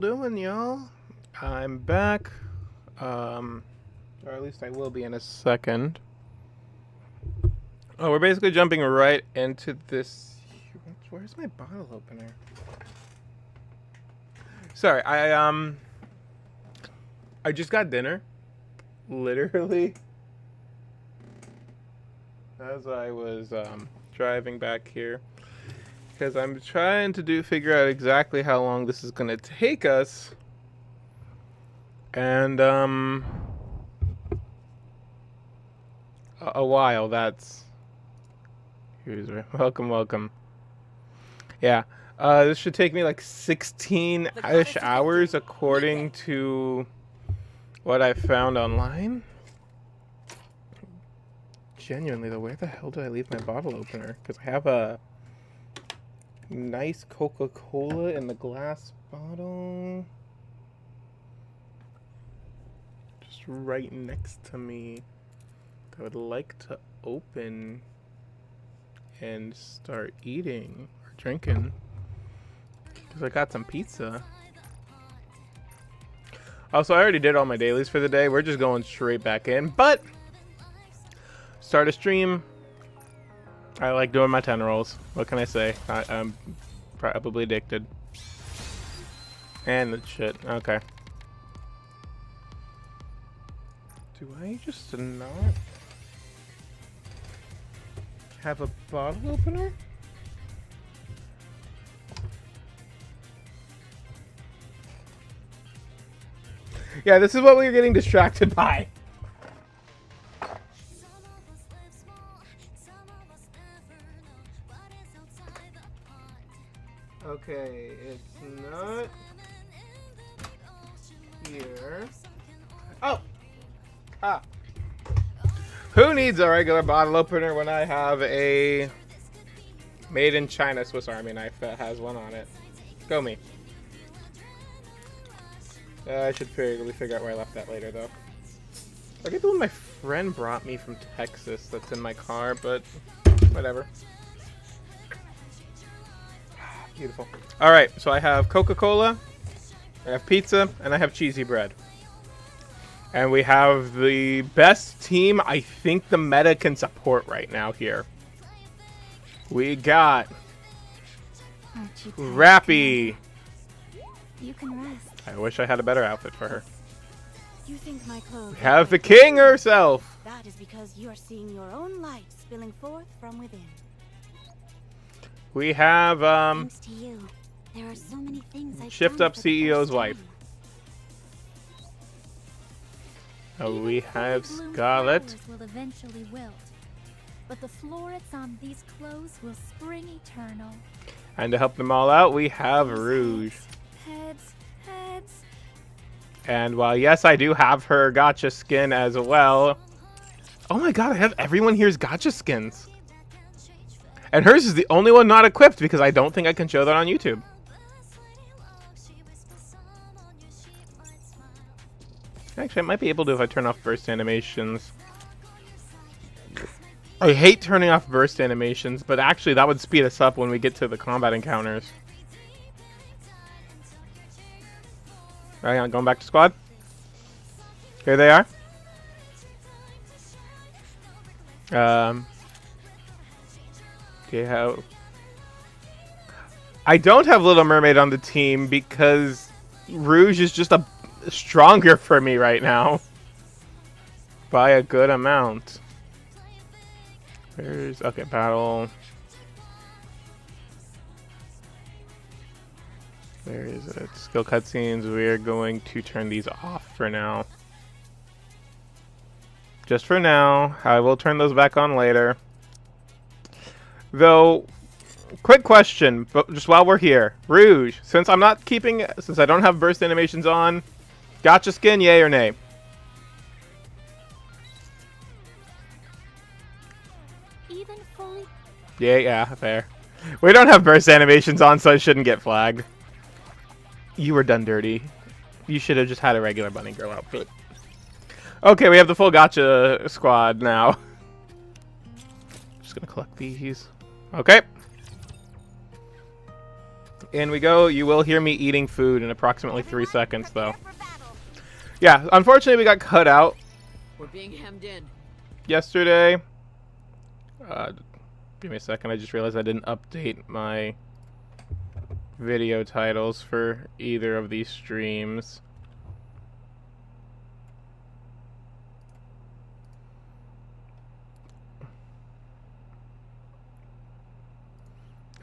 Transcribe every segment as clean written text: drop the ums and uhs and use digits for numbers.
Doing, y'all? I'm back. Or at least I will be in a second. Oh, we're basically jumping right into this. Where's my bottle opener? Sorry, I just got dinner. Literally. As I was driving back here. Because I'm trying to figure out exactly how long this is gonna take us. And a while. That's welcome. Yeah, this should take me like 16-ish hours according to what I found online. Genuinely though, where the hell did I leave my bottle opener? Because I have a nice Coca-Cola in the glass bottle just right next to me. I would like to open and start eating or drinking because I got some pizza. Also, I already did all my dailies for the day. We're just going straight back in, but start a stream. I like doing my 10 rolls. What can I say? I'm probably addicted. And the shit. Okay. Do I just not have a bottle opener? Yeah, this is what we were getting distracted by. Okay, it's not here. Oh! Ah. Who needs a regular bottle opener when I have a made in China Swiss Army knife that has one on it? Go me. I should figure out where I left that later, though. I get the one my friend brought me from Texas that's in my car, but whatever. Beautiful. Alright, so I have Coca-Cola, I have pizza, and I have cheesy bread. And we have the best team I think the meta can support right now here. We got Rappy. You can rest. I wish I had a better outfit for her. You think my clothes We have the king herself. That is because you are seeing your own light spilling forth from within. We have Thanks to you, there are so many things I Shift found Up for the CEO's first wife. time. Oh, we have Fully bloomed Scarlet. flowers will eventually wilt, but the florets on these clothes will spring eternal. And to help them all out, we have Rouge. Heads. And while yes, I do have her gotcha skin as well. Oh my god, I have everyone here's gotcha skins. And hers is the only one not equipped because I don't think I can show that on YouTube. Actually, I might be able to if I turn off burst animations. I hate turning off burst animations, but actually that would speed us up when we get to the combat encounters. Alright, going back to squad. Here they are. Okay, I don't have Little Mermaid on the team because Rouge is just a stronger for me right now. By a good amount. Where's... Okay, battle. Where is it? Skill cutscenes. We're going to turn these off for now. Just for now. I will turn those back on later. Though, quick question, but just while we're here. Rouge, since I don't have burst animations on, gotcha skin, yay or nay? Even fully. Yeah, fair. We don't have burst animations on, so I shouldn't get flagged. You were done dirty. You should have just had a regular bunny girl outfit. Okay, we have the full gotcha squad now. Just gonna collect these. Okay. In we go. You will hear me eating food in approximately 3 seconds, though. Yeah, unfortunately we got cut out We're being hemmed in. yesterday. Give me a second. I just realized I didn't update my video titles for either of these streams.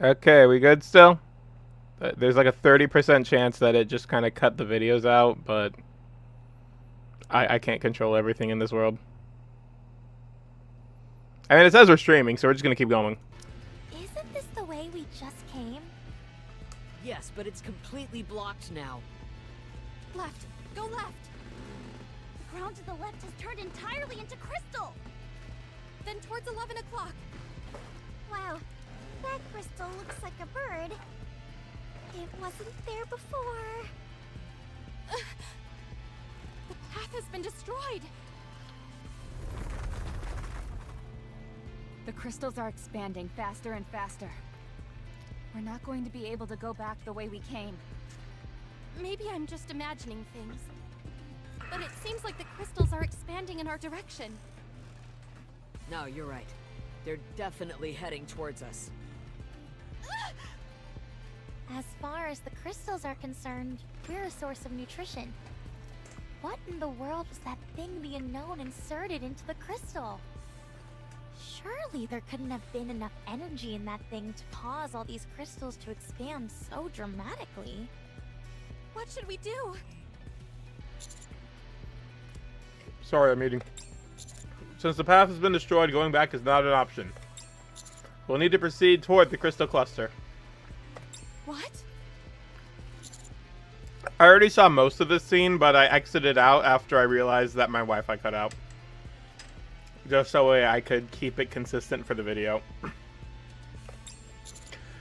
Okay, we good still? There's like a 30% chance that it just kind of cut the videos out, but I can't control everything in this world. I mean, it says we're streaming, so we're just going to keep going. Isn't this the way we just came? Yes, but it's completely blocked now. Left. Go left. The ground to the left has turned entirely into crystal. Then towards 11 o'clock. Wow. That crystal looks like a bird. It wasn't there before. The path has been destroyed. The crystals are expanding faster and faster. We're not going to be able to go back the way we came. Maybe I'm just imagining things. But it seems like the crystals are expanding in our direction. No, you're right. They're definitely heading towards us. As far as the crystals are concerned, we're a source of nutrition. What in the world was that thing the unknown inserted into the crystal? Surely there couldn't have been enough energy in that thing to cause all these crystals to expand so dramatically. What should we do? Sorry, I'm eating. Since the path has been destroyed, going back is not an option. We'll need to proceed toward the crystal cluster. What? I already saw most of this scene, but I exited out after I realized that my Wi-Fi cut out. Just so I could keep it consistent for the video.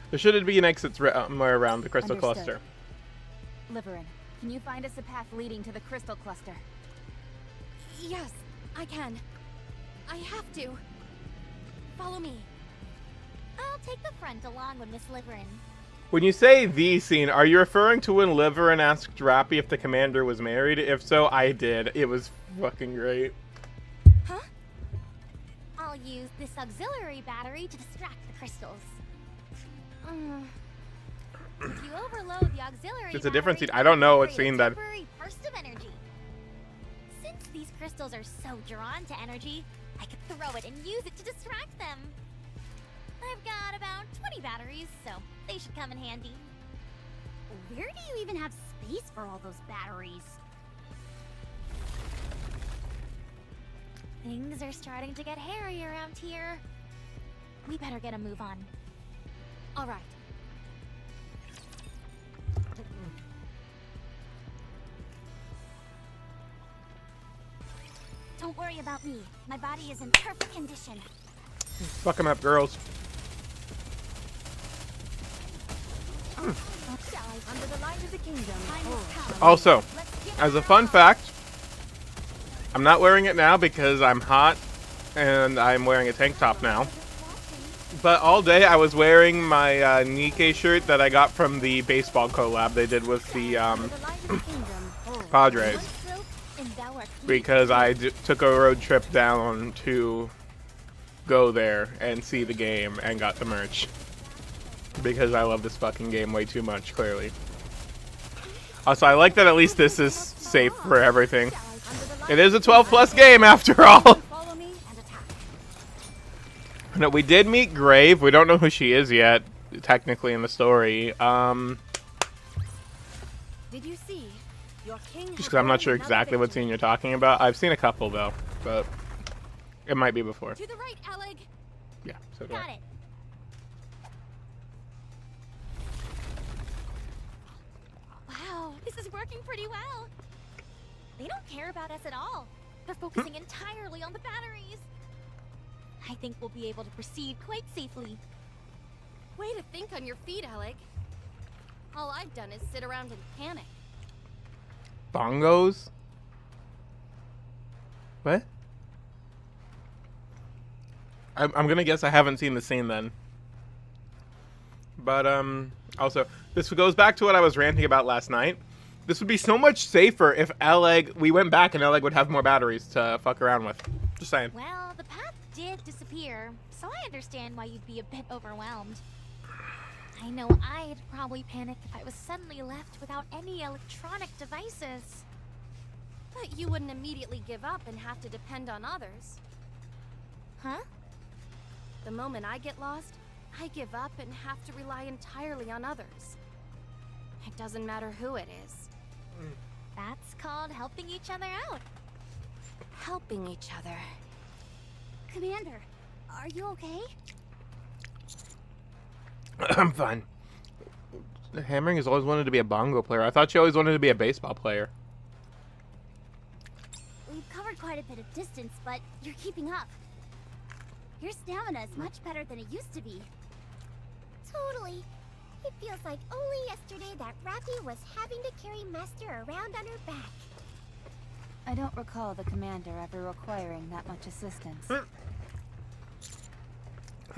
There should be an exit somewhere around the crystal cluster. Liverin, can you find us a path leading to the crystal cluster? Yes, I can. I have to. Follow me. I'll take the front along with Miss Liverin. When you say the scene, are you referring to when Liverin asked Drappy if the commander was married? If so, I did. It was fucking great. Huh? I'll use this auxiliary battery to distract the crystals. If you overload the auxiliary It's a different battery, scene. I don't know what it'll create scene a that... temporary burst of energy. Since these crystals are so drawn to energy, I could throw it and use it to distract them. I've got about 20 batteries, so they should come in handy. Where do you even have space for all those batteries? Things are starting to get hairy around here. We better get a move on. All right. Don't worry about me. My body is in perfect condition. Fuck 'em up, girls. Also, as a fun fact, I'm not wearing it now because I'm hot and I'm wearing a tank top now. But all day I was wearing my Nikke shirt that I got from the baseball collab they did with the Padres. Because I took a road trip down to go there and see the game and got the merch. Because I love this fucking game way too much, clearly. Also, I like that at least this is safe for everything. It is a 12+ game after all. No, we did meet Grave. We don't know who she is yet, technically in the story. Did you see? Your king Just because I'm not sure exactly what scene you're talking about. I've seen a couple though, but it might be before. To the right, Alec. Yeah, so do Got I. it. Wow, this is working pretty well. They don't care about us at all. They're focusing entirely on the batteries. I think we'll be able to proceed quite safely. Way to think on your feet, Alec. All I've done is sit around and panic. Bongos? What? I'm gonna guess I haven't seen the scene then. But also, this goes back to what I was ranting about last night. This would be so much safer if we went back and Eleg would have more batteries to fuck around with. Just saying. Well, the path did disappear, so I understand why you'd be a bit overwhelmed. I know I'd probably panic if I was suddenly left without any electronic devices. But you wouldn't immediately give up and have to depend on others. Huh? The moment I get lost, I give up and have to rely entirely on others. It doesn't matter who it is. That's called helping each other out. Helping each other. Commander, are you okay? I'm fine. Hammering has always wanted to be a bongo player. I thought she always wanted to be a baseball player. We've covered quite a bit of distance, but you're keeping up. Your stamina is much better than it used to be. Totally. It feels like only yesterday that Rappy was having to carry Master around on her back. I don't recall the commander ever requiring that much assistance. How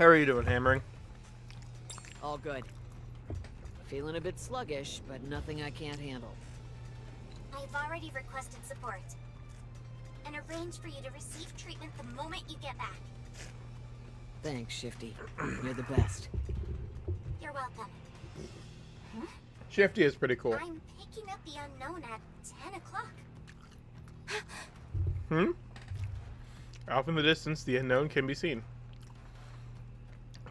are you doing, Hammering? All good. Feeling a bit sluggish, but nothing I can't handle. I've already requested support. And arranged for you to receive treatment the moment you get back. Thanks, Shifty. You're the best. You're welcome. Shifty is pretty cool. I'm picking up the unknown at 10 o'clock. Off in the distance, the unknown can be seen.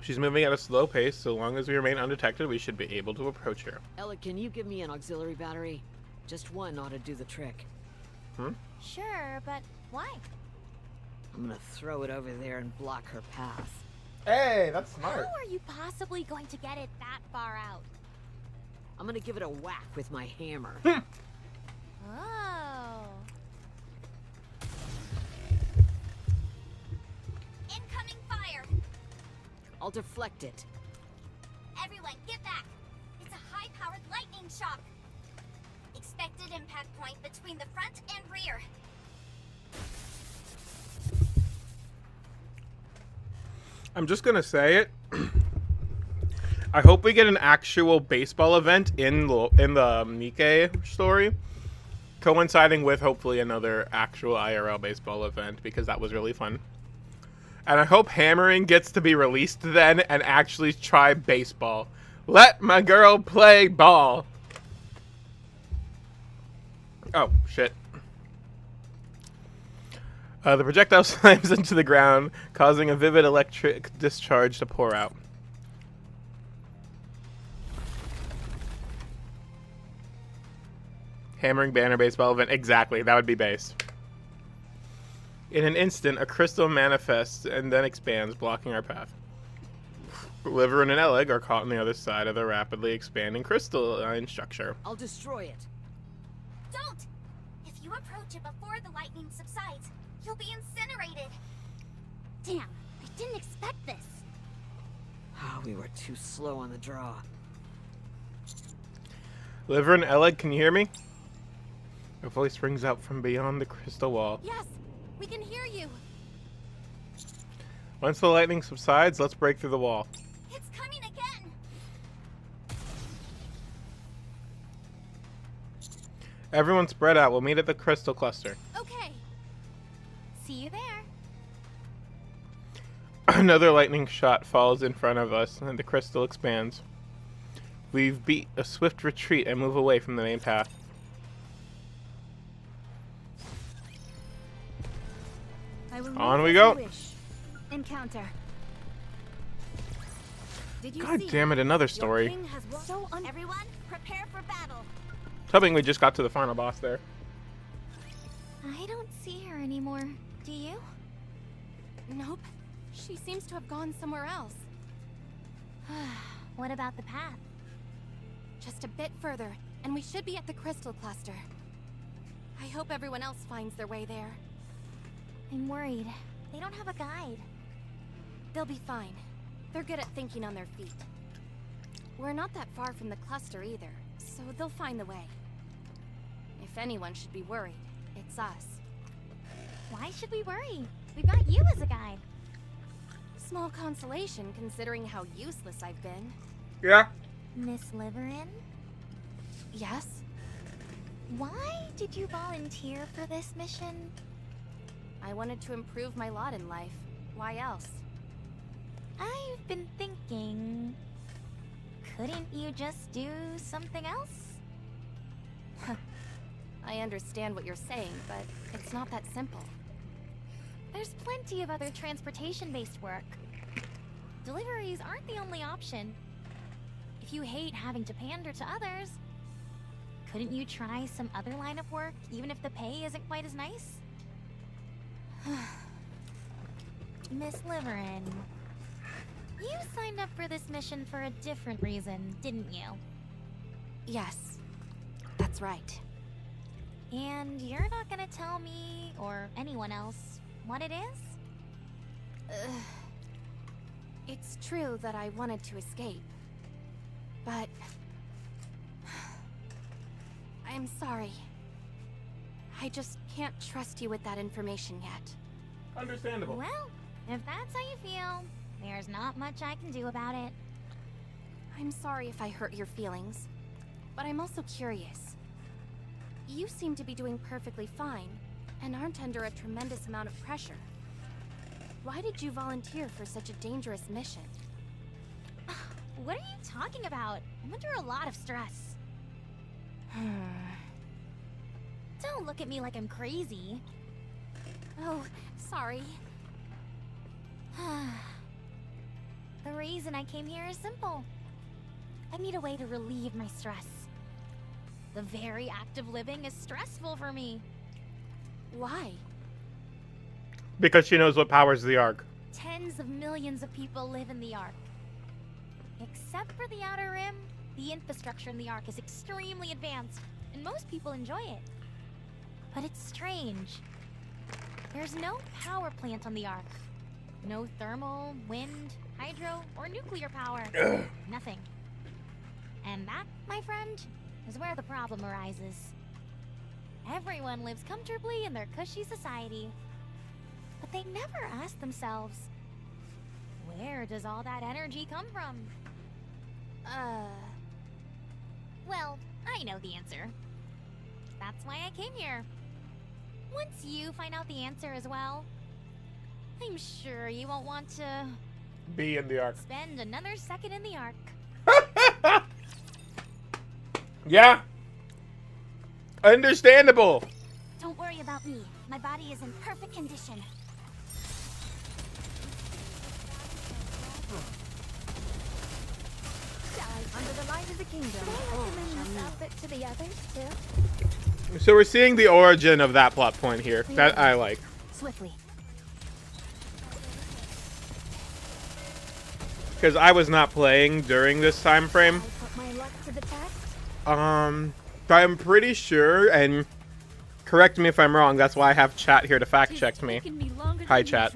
She's moving at a slow pace. So long as we remain undetected, we should be able to approach her. Ella, can you give me an auxiliary battery? Just one ought to do the trick. Sure, but why? I'm gonna throw it over there and block her path. Hey, that's smart. How are you possibly going to get it that far out? I'm gonna give it a whack with my hammer. Oh. Incoming fire! I'll deflect it. Everyone, get back! It's a high-powered lightning shock. Expected impact point between the front and rear. I'm just gonna say it. I hope we get an actual baseball event in the Nikke story, coinciding with hopefully another actual IRL baseball event, because that was really fun. And I hope Hammering gets to be released then and actually try baseball. Let my girl play ball. Oh, shit. The projectile slams into the ground, causing a vivid electric discharge to pour out. Hammering banner baseball event. Exactly, that would be base. In an instant, a crystal manifests and then expands, blocking our path. Liver and an Eleg are caught on the other side of the rapidly expanding crystalline structure. I'll destroy it. Don't! If you approach it before the lightning subsides, you'll be incinerated. Damn, I didn't expect this. Ah, we were too slow on the draw. Liver and Eleg, can you hear me? A voice rings out from beyond the crystal wall. Yes, we can hear you. Once the lightning subsides, let's break through the wall. It's coming again. Everyone spread out. We'll meet at the crystal cluster. Okay. See you there. Another lightning shot falls in front of us, and the crystal expands. We've beat a swift retreat and move away from the main path. On we go. Encounter. Did you God see? damn it, another Your story. king has Everyone, prepare for battle. Hoping we just got to the final boss there. I don't see her anymore. Do you? Nope. She seems to have gone somewhere else. What about the path? Just a bit further, and we should be at the crystal cluster. I hope everyone else finds their way there. I'm worried. They don't have a guide. They'll be fine. They're good at thinking on their feet. We're not that far from the cluster either, so they'll find the way. If anyone should be worried, it's us. Why should we worry? We've got you as a guide. Small consolation considering how useless I've been. Yeah. Miss Liverin, Yes? why did you volunteer for this mission? I wanted to improve my lot in life. Why else? I've been thinking, couldn't you just do something else? I understand what you're saying, but it's not that simple. There's plenty of other transportation-based work. Deliveries aren't the only option. If you hate having to pander to others, couldn't you try some other line of work, even if the pay isn't quite as nice? Miss Liverin, you signed up for this mission for a different reason, didn't you? Yes, that's right. And you're not gonna tell me, or anyone else, what it is? It's true that I wanted to escape. But... I'm sorry. I just can't trust you with that information yet. Understandable. Well, if that's how you feel, there's not much I can do about it. I'm sorry if I hurt your feelings, but I'm also curious. You seem to be doing perfectly fine, and aren't under a tremendous amount of pressure. Why did you volunteer for such a dangerous mission? What are you talking about? I'm under a lot of stress. Don't look at me like I'm crazy. Oh, sorry. The reason I came here is simple. I need a way to relieve my stress. The very act of living is stressful for me. Why? Because she knows what powers the Ark. Tens of millions of people live in the Ark. Except for the Outer Rim, the infrastructure in the Ark is extremely advanced, and most people enjoy it. But it's strange. There's no power plant on the Ark. No thermal, wind, hydro, or nuclear power. Nothing. And that, my friend, is where the problem arises. Everyone lives comfortably in their cushy society. But they never ask themselves, where does all that energy come from? Well, I know the answer. That's why I came here. Once you find out the answer as well, I'm sure you won't want to Be in the Ark. spend another second in the Ark. Yeah. Understandable. Don't worry about me. My body is in perfect condition. Under the light of the kingdom. Recommend this outfit to the others, too. So we're seeing the origin of that plot point here. That I like. Swiftly. Because I was not playing during this time frame. I put my luck to the test. But I'm pretty sure, and correct me if I'm wrong, that's why I have chat here to fact check me. Hi, chat.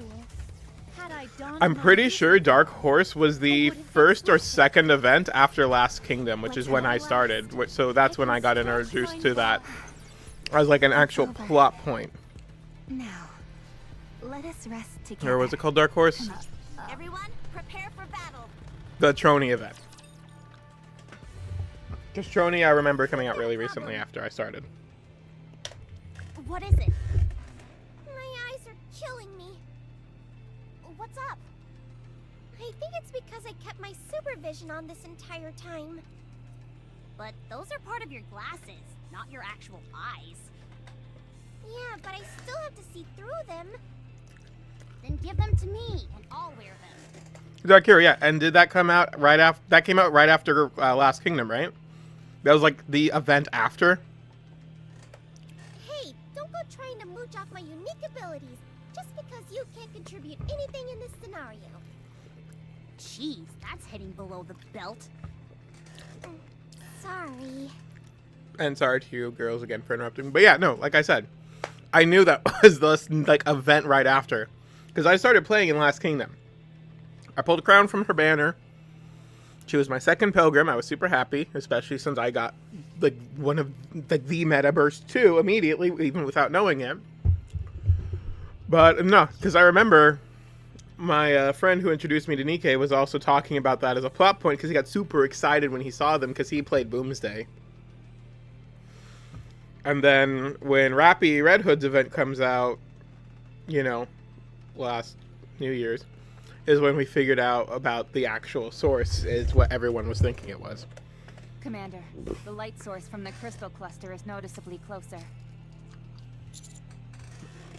I'm pretty sure Dark Horse was the first or second event after Last Kingdom, which is when I started. So that's when I got introduced to that as like an actual plot point. Now, let us rest together. Or was it called Dark Horse? Everyone, prepare for battle. The Trony event. Because Trony I remember coming out really recently after I started. What is it? My eyes are killing me. What's up? I think it's because I kept my supervision on this entire time. But those are part of your glasses, not your actual eyes. Yeah, but I still have to see through them. Then give them to me, and I'll wear them. Dark Hero, yeah. And did that come out right after? That came out right after Last Kingdom, right? That was like the event after. Hey, don't go trying to mooch off my unique abilities just because you can't contribute anything in this scenario. Jeez, that's hitting below the belt. Sorry. And sorry to you girls again for interrupting. But yeah, no, like I said, I knew that was the like event right after, because I started playing in Last Kingdom. I pulled a crown from her banner. She was my second pilgrim. I was super happy, especially since I got like one of the meta burst 2 immediately, even without knowing it. But no, because I remember my friend who introduced me to Nikke was also talking about that as a plot point because he got super excited when he saw them because he played Boomsday. And then when Rappy Red Hood's event comes out, you know, last New Year's, is when we figured out about the actual source is what everyone was thinking it was. Commander, the light source from the crystal cluster is noticeably closer.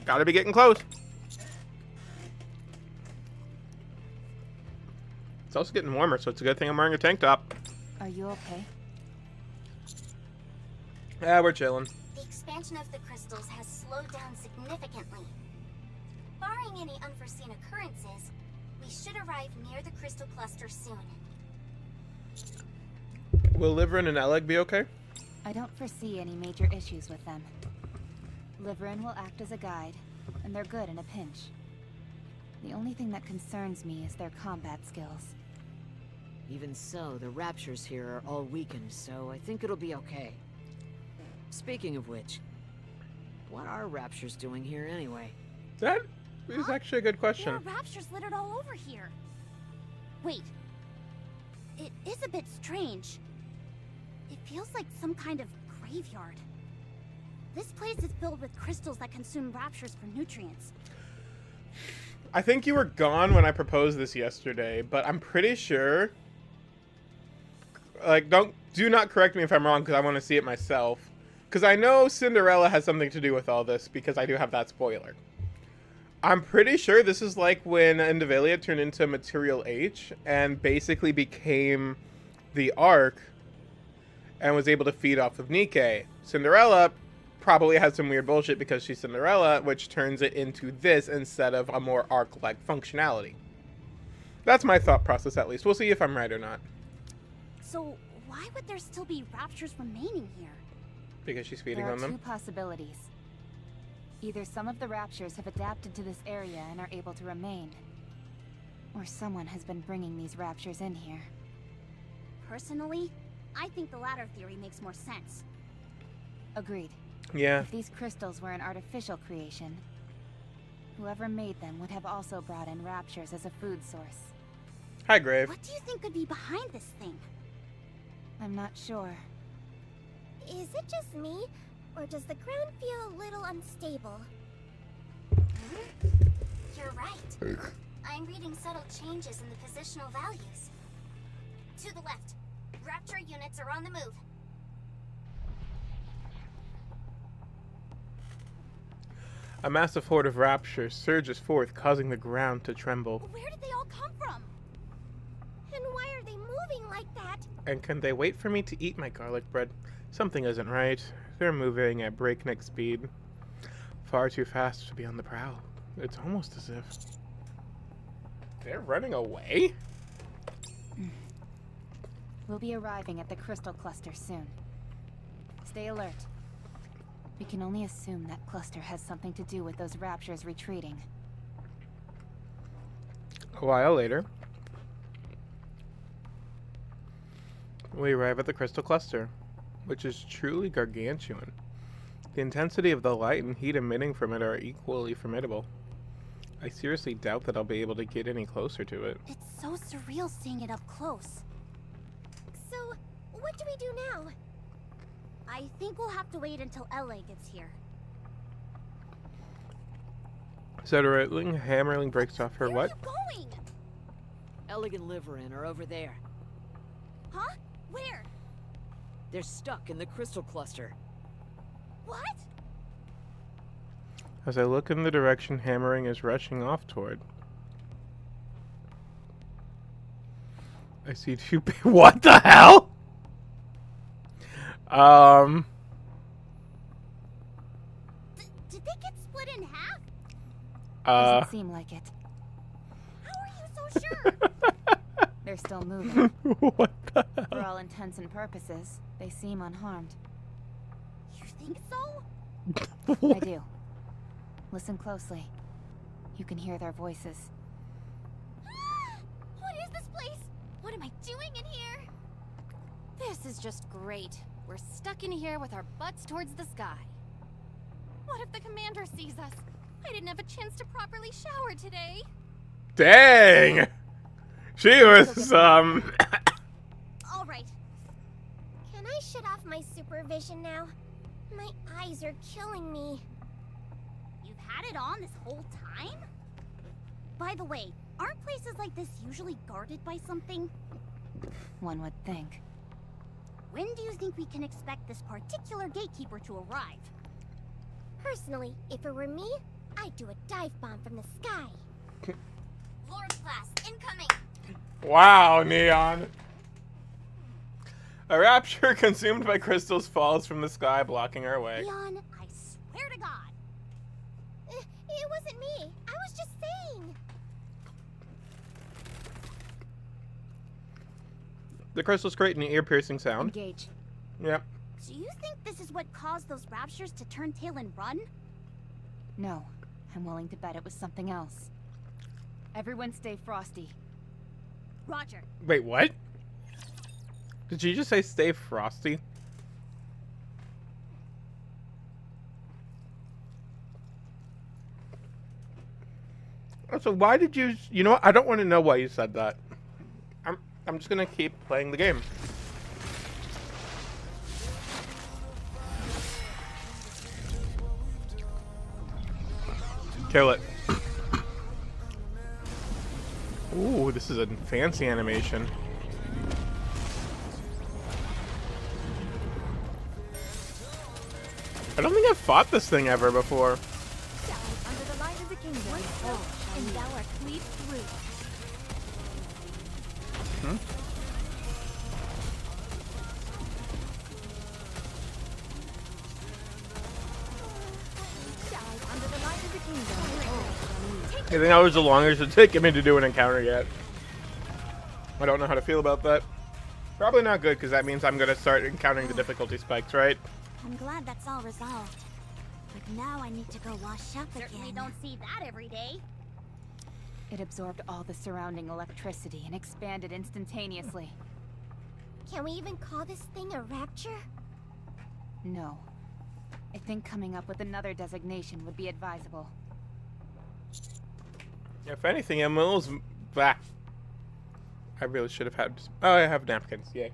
Gotta be getting close. It's also getting warmer, so it's a good thing I'm wearing a tank top. Are you okay? Yeah, we're chilling. The expansion of the crystals has slowed down significantly. Barring any unforeseen occurrences, we should arrive near the crystal cluster soon. Will Liverin and Eleg be okay? I don't foresee any major issues with them. Liverin will act as a guide, and they're good in a pinch. The only thing that concerns me is their combat skills. Even so, the raptures here are all weakened, so I think it'll be okay. Speaking of which, what are raptures doing here anyway? That is actually a good There question. are raptures littered all over here. Wait. It is a bit strange. It feels like some kind of graveyard. This place is filled with crystals that consume raptures for nutrients. I think you were gone when I proposed this yesterday, but I'm pretty sure. Like, do not correct me if I'm wrong, because I want to see it myself. Because I know Cinderella has something to do with all this, because I do have that spoiler. I'm pretty sure this is like when Indivalia turned into Material H and basically became the Ark and was able to feed off of Nikke. Cinderella probably has some weird bullshit because she's Cinderella, which turns it into this instead of a more Ark-like functionality. That's my thought process, at least. We'll see if I'm right or not. So, why would there still be raptures remaining here? Because she's feeding There are on them. two possibilities. Either some of the raptures have adapted to this area and are able to remain, or someone has been bringing these raptures in here. Personally, I think the latter theory makes more sense. Agreed. Yeah. If these crystals were an artificial creation, whoever made them would have also brought in raptures as a food source. Hi, Grave. What do you think could be behind this thing? I'm not sure. Is it just me, or does the ground feel a little unstable? You're right. I'm reading subtle changes in the positional values. To the left. Rapture units are on the move. A massive horde of raptures surges forth, causing the ground to tremble. Where did they all come from? And why are they moving like that? And can they wait for me to eat my garlic bread? Something isn't right. They're moving at breakneck speed. Far too fast to be on the prowl. It's almost as if they're running away? We'll be arriving at the crystal cluster soon. Stay alert. We can only assume that cluster has something to do with those raptures retreating. A while later, we arrive at the crystal cluster, which is truly gargantuan. The intensity of the light and heat emitting from it are equally formidable. I seriously doubt that I'll be able to get any closer to it. It's so surreal seeing it up close. So, what do we do now? I think we'll have to wait until LA gets here. Settling, Hammerling breaks off her Where what? are you going? Elegant Liverin are over there. Huh? Where? They're stuck in the crystal cluster. What? As I look in the direction Hammering is rushing off toward, I see two what the hell? Did they get split in half? Doesn't seem like it. How are you so sure? They're still moving. What the For hell? all intents and purposes, they seem unharmed. You think so? I do. Listen closely. You can hear their voices. What is this place? What am I doing in here? This is just great. We're stuck in here with our butts towards the sky. What if the commander sees us? I didn't have a chance to properly shower today. Dang! She was, Alright. Can I shut off my supervision now? My eyes are killing me. You've had it on this whole time? By the way, aren't places like this usually guarded by something? One would think. When do you think we can expect this particular gatekeeper to arrive? Personally, if it were me, I'd do a dive bomb from the sky. Lord class, incoming! wow, Neon. A rapture consumed by crystals falls from the sky, blocking our way. Leon, I swear to God. It wasn't me. I was just saying. The crystals create an ear-piercing sound. Engage. Yep. Do you think this is what caused those raptures to turn tail and run? No. I'm willing to bet it was something else. Everyone stay frosty. Roger. Wait, what? Did you just say stay frosty? So why did you... You know what? I don't want to know why you said that. I'm just gonna keep playing the game. Kill it. Ooh, this is a fancy animation. I don't think I've fought this thing ever before. Under the light of the kingdom. And thou art cleaved through. Under the light of the kingdom. I think that was the longest it's taken me to do an encounter yet. I don't know how to feel about that. Probably not good, because that means I'm going to start encountering the difficulty spikes, right? I'm glad that's all resolved. But now I need to go wash up Certainly again. don't see that every day. It absorbed all the surrounding electricity and expanded instantaneously. Can we even call this thing a rapture? No. I think coming up with another designation would be advisable. If anything, Emil's back. I really should have had... Oh, I have napkins. Yay.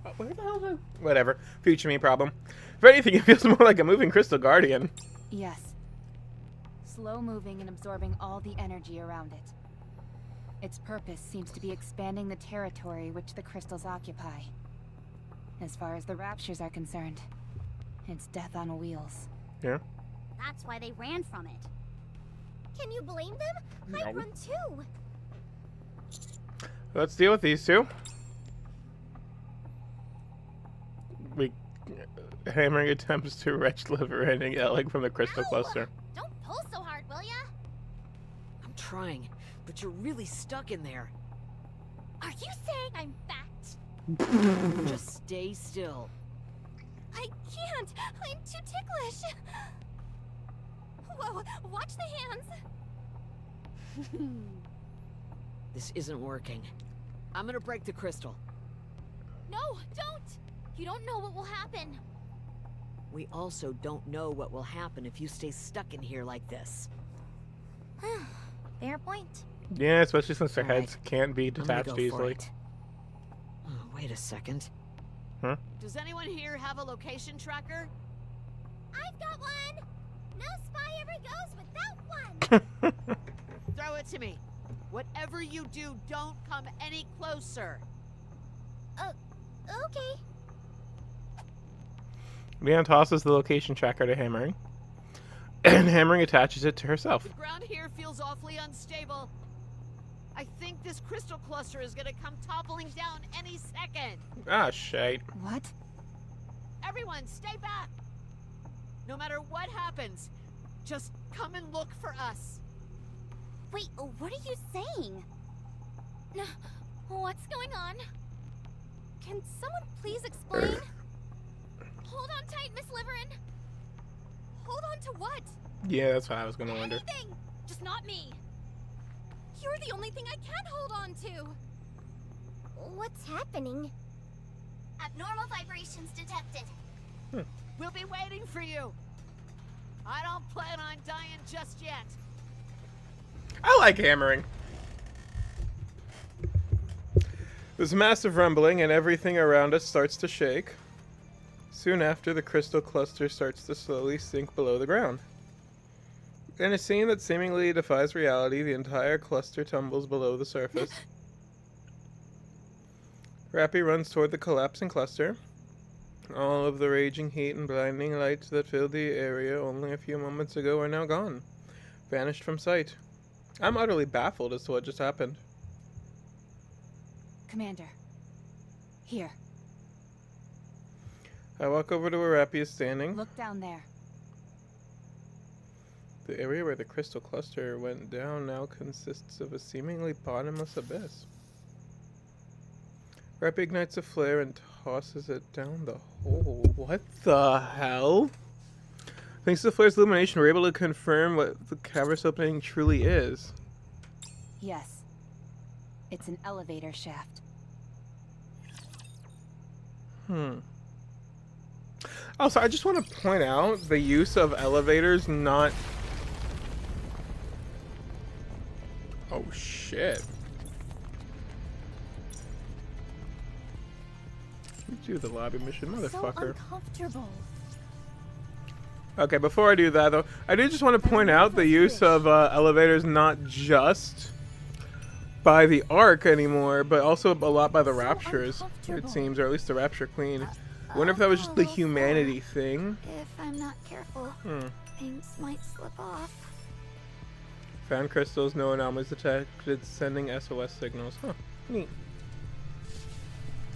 Oh, where the hell is it? Whatever. Future me problem. If anything, it feels more like a moving crystal guardian. Yes. Slow moving and absorbing all the energy around it. Its purpose seems to be expanding the territory which the crystals occupy. As far as the raptures are concerned, it's death on wheels. Yeah. That's why they ran from it. Can you blame them? I'd No. run too. Let's deal with these two. Hammering attempts to wrench liver and yelling from the crystal Ow! cluster. Don't pull so hard, will ya? I'm trying, but you're really stuck in there. Are you saying I'm fat? Just stay still. I can't. I'm too ticklish. Whoa, watch the hands. This isn't working. I'm gonna break the crystal. No, don't. You don't know what will happen. We also don't know what will happen if you stay stuck in here like this. Fair point. Yeah, especially since their All right. heads can't be I'm gonna detached go for easily. it. Oh, wait a second. Huh? Does anyone here have a location tracker? I've got one. No spy ever goes without one. Throw it to me. Whatever you do, don't come any closer. Okay. Leon tosses the location tracker to Hammering, and Hammering attaches it to herself. The ground here feels awfully unstable. I think this crystal cluster is gonna come toppling down any second. Ah, shite. What? Everyone, stay back. No matter what happens, just come and look for us. Wait, what are you saying? What's going on? Can someone please explain? Hold on tight, Miss Liverin. Hold on to what? Yeah, that's what I was gonna wonder. Anything! Just not me. You're the only thing I can hold on to. What's happening? Abnormal vibrations detected. We'll be waiting for you. I don't plan on dying just yet. I like Hammering. There's massive rumbling, and everything around us starts to shake. Soon after, the crystal cluster starts to slowly sink below the ground. In a scene that seemingly defies reality, the entire cluster tumbles below the surface. Rappy runs toward the collapsing cluster. All of the raging heat and blinding lights that filled the area only a few moments ago are now gone, vanished from sight. I'm utterly baffled as to what just happened. Commander. Here. I walk over to where Rappy is standing. Look down there. The area where the crystal cluster went down now consists of a seemingly bottomless abyss. Rappy ignites a flare and tosses it down the hole. What the hell? Thanks to the flare's illumination, we're able to confirm what the cavernous opening truly is. Yes. It's an elevator shaft. Also, I just want to point out the use of elevators not... Oh, shit. Do the lobby mission, motherfucker. So uncomfortable. Okay, before I do that, though, I do just want to point out the use of elevators not just by the Ark anymore, but also a lot by the Raptures, it seems, or at least the Rapture Queen. I wonder if that was just the humanity thing. If I'm not careful, things might slip off. Found crystals, no anomalies detected, sending SOS signals. Huh, neat.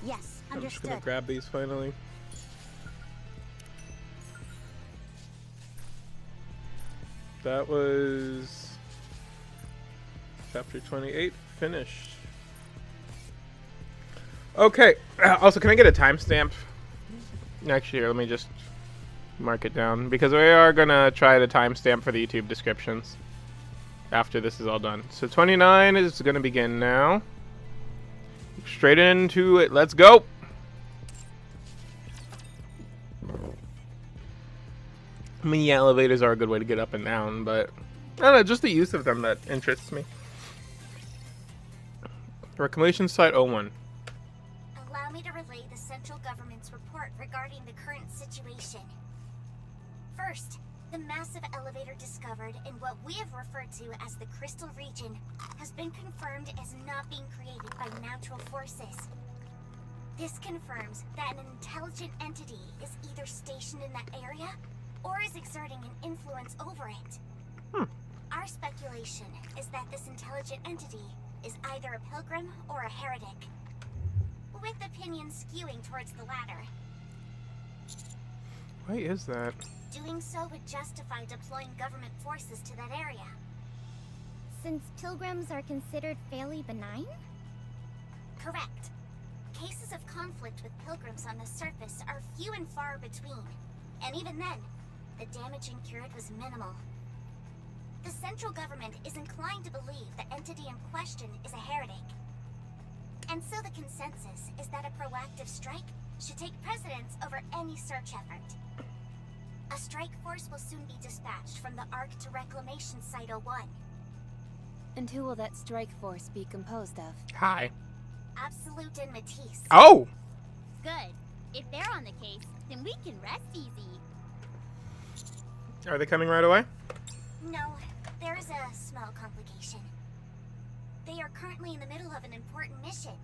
Yes, I'm just understood. gonna grab these finally. That was chapter 28 finished. Okay. Also, can I get a timestamp? Actually, let me just mark it down because we are gonna try the timestamp for the YouTube descriptions after this is all done. So 29 is gonna begin now. Straight into it. Let's go. I mean, yeah, elevators are a good way to get up and down, but I don't know, just the use of them that interests me. Reclamation Site 01. Allow me to relay the central government's report regarding the current situation. First, the massive elevator discovered in what we have referred to as the Crystal Region has been confirmed as not being created by natural forces. This confirms that an intelligent entity is either stationed in that area or is exerting an influence over it. Our speculation is that this intelligent entity is either a pilgrim or a heretic, with opinions skewing towards the latter. Why is that? Doing so would justify deploying government forces to that area. Since pilgrims are considered fairly benign? Correct. Cases of conflict with pilgrims on the surface are few and far between, and even then, the damage incurred was minimal. The central government is inclined to believe the entity in question is a heretic. And so the consensus is that a proactive strike should take precedence over any search effort. A strike force will soon be dispatched from the Ark to Reclamation Site 01. And who will that strike force be composed of? Hi. Absolute and Matisse. Oh! Good. If they're on the case, then we can rest easy. Are they coming right away? No, there is a small complication. They are currently in the middle of an important mission,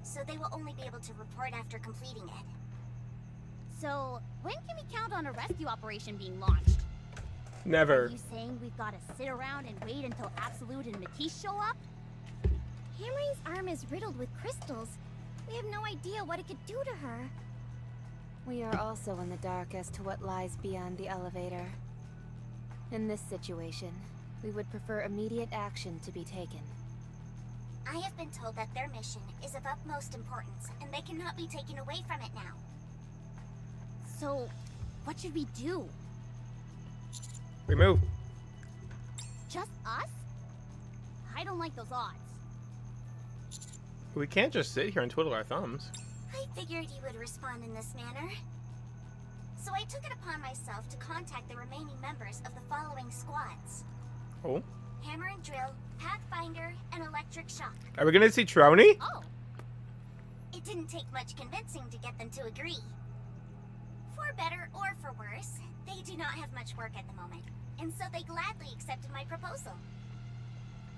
so they will only be able to report after completing it. So, when can we count on a rescue operation being launched? Never. Are you saying we've got to sit around and wait until Absolute and Matisse show up? Hamri's arm is riddled with crystals. We have no idea what it could do to her. We are also in the dark as to what lies beyond the elevator. In this situation, we would prefer immediate action to be taken. I have been told that their mission is of utmost importance, and they cannot be taken away from it now. So, what should we do? We move. Just us? I don't like those odds. We can't just sit here and twiddle our thumbs. I figured you would respond in this manner. So I took it upon myself to contact the remaining members of the following squads. Oh? hammer and drill, pathfinder, and electric shock. Are we gonna see Trony? Oh, It didn't take much convincing to get them to agree. For better or for worse, they do not have much work at the moment, and so they gladly accepted my proposal.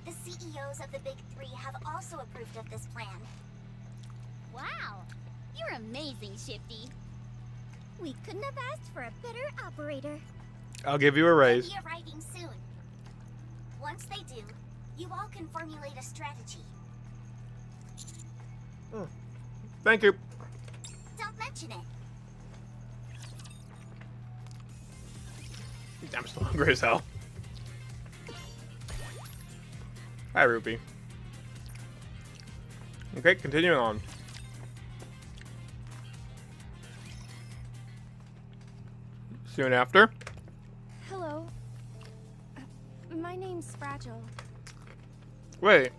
The CEOs of the Big Three have also approved of this plan. wow. You're amazing, Shifty. We couldn't have asked for a better operator. I'll give you a raise. They'll be arriving soon. Once they do, you all can formulate a strategy. Thank you. Don't mention it. I'm still hungry as hell. Hi, Ruby. Okay, continuing on. Soon after. Hello. My name's Fragile. Wait.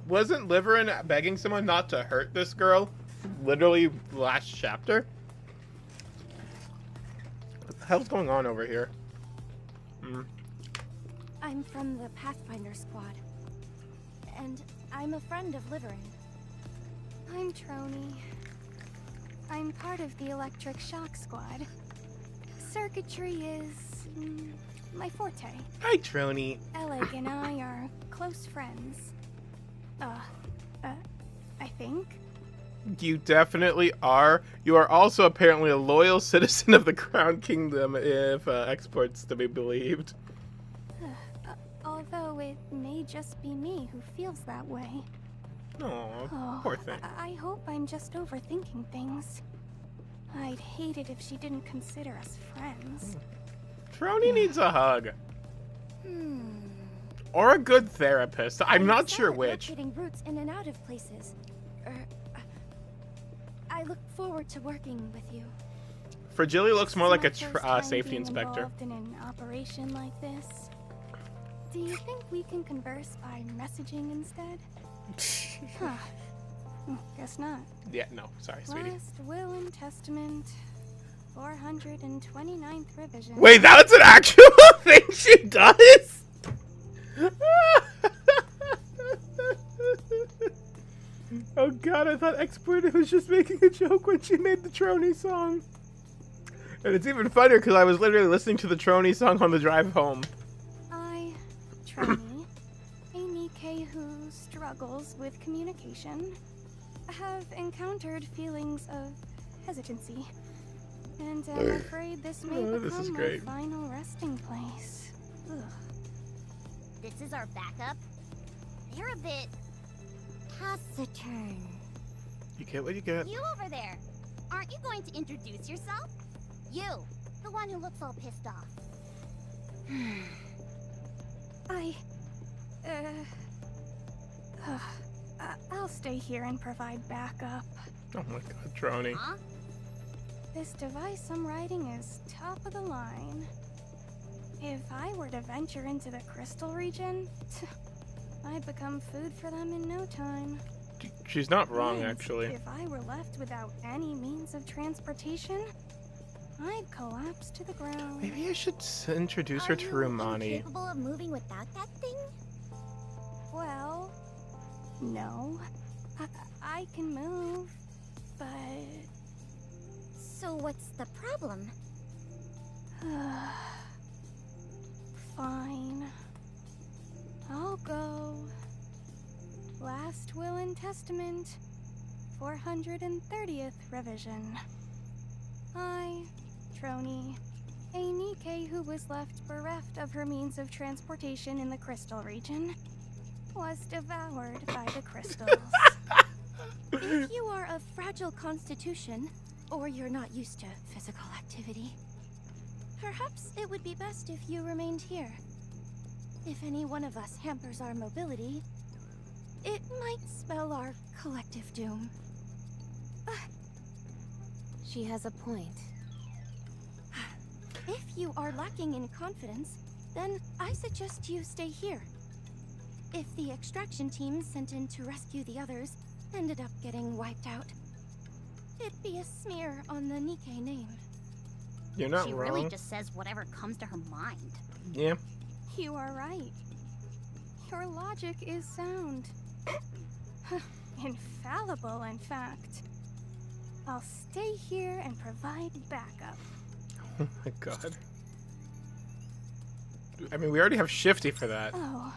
Wasn't Liverin begging someone not to hurt this girl? Literally last chapter? What the hell's going on over here? I'm from the Pathfinder squad. And I'm a friend of Liverin. I'm Trony. I'm part of the electric shock squad. Circuitry is my forte. Hi, Trony. Alec and I are close friends. I think. You definitely are. You are also apparently a loyal citizen of the Crown Kingdom, if exports to be believed. Although it may just be me who feels that way. Oh, poor thing. I hope I'm just overthinking things. I'd hate it if she didn't consider us friends. Trony needs a hug. Or a good therapist. I'm not sure which. Getting routes in and out of places. I look forward to working with you. Fragility looks more like a It's my first time safety being inspector. involved in an operation like this. Do you think we can converse by messaging instead? Huh. Guess not. Yeah, no, sorry, sweetie. Last will and testament, 429th revision. Wait, that's an actual thing she does? Oh god, I thought Exploiter was just making a joke when she made the Trony song. And it's even funnier because I was literally listening to the Trony song on the drive home. I, Trony, a Nikke who struggles with communication, have encountered feelings of hesitancy. And I'm afraid this may This is become my great. final resting place. Ugh. This is our backup. They're a bit Taciturn. You get what you get. You over there. Aren't you going to introduce yourself? You, the one who looks all pissed off. I'll stay here and provide backup. Oh my god, Trony. Huh? This device I'm riding is top of the line. If I were to venture into the crystal region, I'd become food for them in no time. She's not wrong, And actually. If I were left without any means of transportation, I'd collapse to the ground. Maybe I should introduce her to Rumani. Capable of moving without that thing? Well, no. I can move, but... So what's the problem? Fine. I'll go. Last Will and Testament, 430th revision. I, Trony, a Nikke who was left bereft of her means of transportation in the crystal region, was devoured by the crystals. If you are of fragile constitution, or you're not used to physical activity, perhaps it would be best if you remained here. If any one of us hampers our mobility, it might spell our collective doom. She has a point. If you are lacking in confidence, then I suggest you stay here. If the extraction team sent in to rescue the others ended up getting wiped out, it'd be a smear on the Nikke name. You're not She wrong. really just says whatever comes to her mind. Yeah. You are right. Your logic is sound. Infallible, in fact. I'll stay here and provide backup. Oh my god. I mean, we already have Shifty for that. Oh.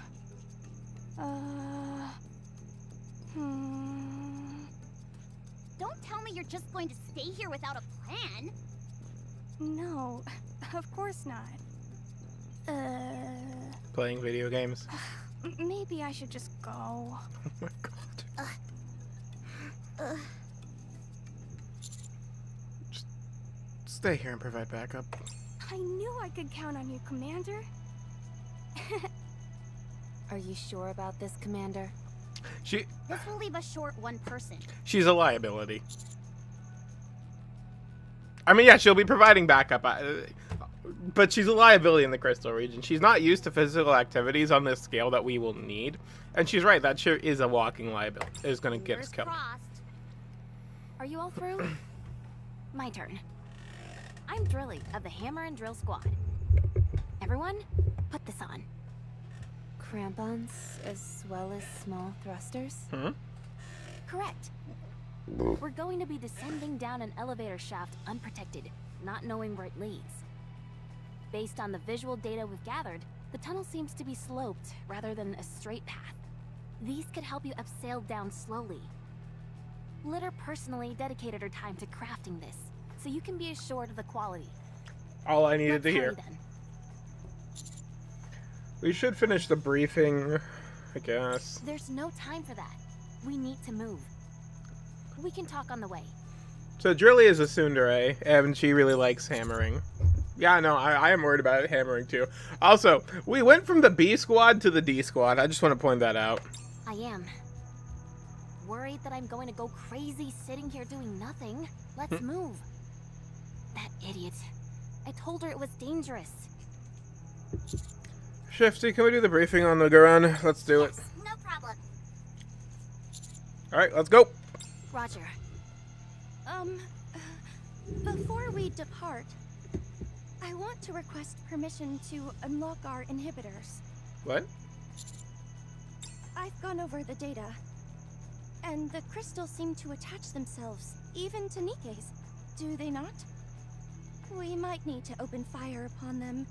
Don't tell me you're just going to stay here without a plan. No, of course not. Playing video games. Maybe I should just go. Oh my god. Just stay here and provide backup. I knew I could count on you, Commander. Are you sure about this, Commander? This will leave us short one person. She's a liability. I mean, yeah, she'll be providing backup, but she's a liability in the Crystal region. She's not used to physical activities on this scale that we will need. And she's right, that sure is a walking liability. It's going to get us killed. Are you all through? My turn. I'm Drilly of the Hammer and Drill Squad. Everyone, put this on. Crampons as well as small thrusters? Hmm? Correct. We're going to be descending down an elevator shaft unprotected, not knowing where it leads. Based on the visual data we've gathered, the tunnel seems to be sloped rather than a straight path. These could help you upsail down slowly. Litter personally dedicated her time to crafting this, so you can be assured of the quality. All I needed Let's to hear. hurry then. We should finish the briefing, I guess. There's no time for that. We need to move. We can talk on the way. So Drilly is a tsundere, and she really likes hammering. Yeah, no, I am worried about it hammering too. Also, we went from the B squad to the D squad. I just want to point that out. I am. Worried that I'm going to go crazy sitting here doing nothing. Let's move. That idiot. I told her it was dangerous. Shifty, can we do the briefing on the Garan? Let's do it. No problem. Alright, let's go. Roger. Before we depart, I want to request permission to unlock our inhibitors. What? I've gone over the data, and the crystals seem to attach themselves, even to Nikke's. Do they not? We might need to open fire upon them,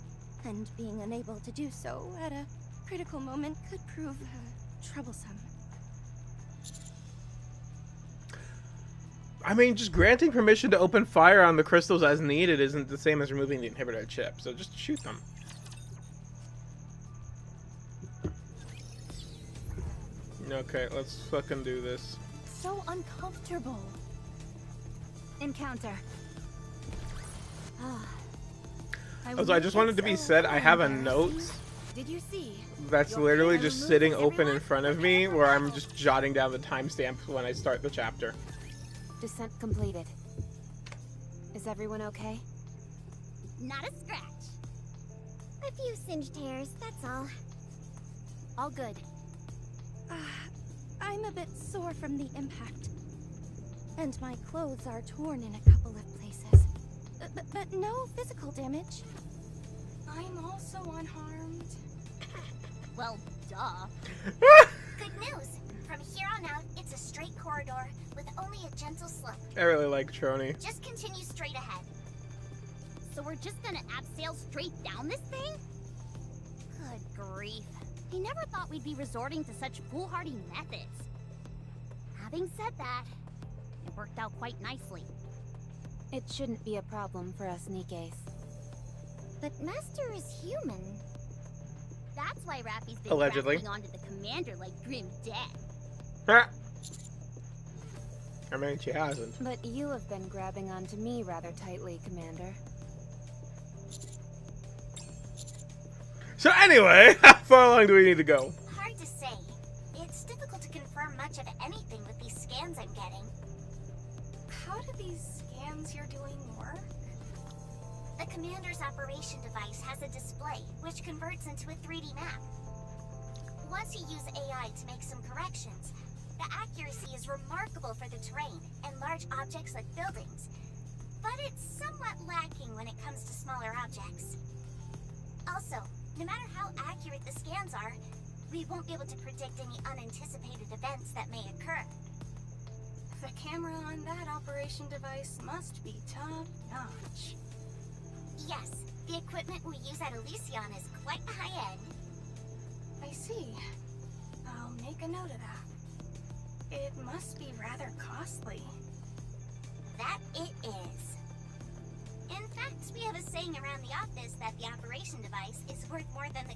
and being unable to do so at a critical moment could prove troublesome. I mean, just granting permission to open fire on the crystals as needed isn't the same as removing the inhibitor chip, so just shoot them. Okay, let's fucking do this. So uncomfortable. Encounter. Also, I just wanted to be said, I have a note Did you see? that's literally just sitting open in front of me where I'm just jotting down the timestamp when I start the chapter. Descent completed. Is everyone okay? Not a scratch. A few singed hairs, that's all. All good. I'm a bit sore from the impact. And my clothes are torn in a couple of places. But no physical damage. I'm also unharmed. Well, duh. Good news. From here on out, it's a straight corridor with only a gentle slope. I really like Trony. Just continue straight ahead. So we're just gonna abseil straight down this thing? Good grief. I never thought we'd be resorting to such foolhardy methods. Having said that, it worked out quite nicely. It shouldn't be a problem for us Nikkes. But Master is human. That's why Rappy's been Allegedly. grasping onto the commander like grim death. Ha! I mean, she hasn't. But you have been grabbing onto me rather tightly, Commander. So anyway, how far along do we need to go? Hard to say. It's difficult to confirm much of anything with these scans I'm getting. How do these scans you're doing work? The commander's operation device has a display, which converts into a 3D map. Once you use AI to make some corrections, the accuracy is remarkable for the terrain and large objects like buildings. But it's somewhat lacking when it comes to smaller objects. Also, No matter how accurate the scans are, we won't be able to predict any unanticipated events that may occur. The camera on that operation device must be top-notch. Yes, the equipment we use at Elysion is quite high-end. I see. I'll make a note of that. It must be rather costly. That it is. In fact, we have a saying around the office that the operation device is worth more than the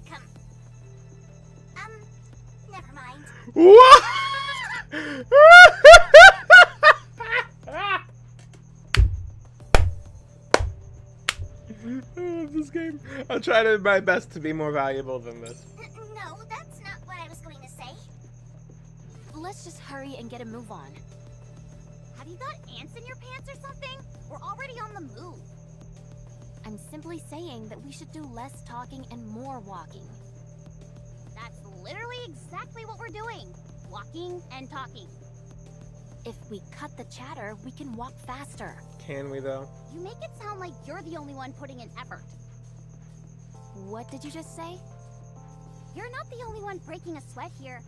never mind. What? I love this game. I'll try to my best to be more valuable than this. No, that's not what I was going to say. Let's just hurry and get a move on. Have you got ants in your pants or something? We're already on the move. I'm simply saying that we should do less talking and more walking. That's literally exactly what we're doing. Walking and talking. If we cut the chatter, we can walk faster. Can we though? You make it sound like you're the only one putting in effort. What did you just say? You're not the only one breaking a sweat here.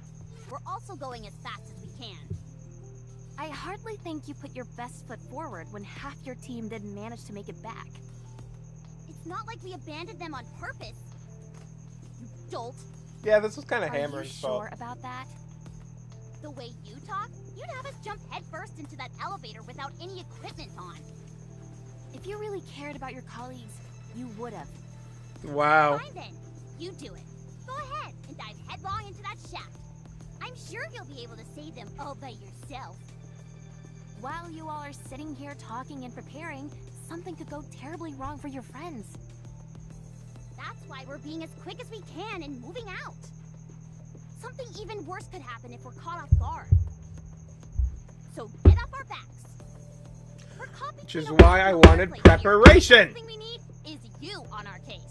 We're also going as fast as we can. I hardly think you put your best foot forward when half your team didn't manage to make it back. It's not like we abandoned them on purpose. You dolt. Yeah, this was kind of Are you Hammer's fault. sure about that? The way you talk, you'd have us jump headfirst into that elevator without any equipment on. If you really cared about your colleagues, you would have. Wow. Fine then. You do it. Go ahead and dive headlong into that shaft. I'm sure you'll be able to save them all by yourself. While you all are sitting here talking and preparing, something could go terribly wrong for your friends. That's why we're being as quick as we can and moving out. Something even worse could happen if we're caught off guard. So get off our backs. We're copying Which is the why I wanted template here. preparation. The thing we need is you on our case.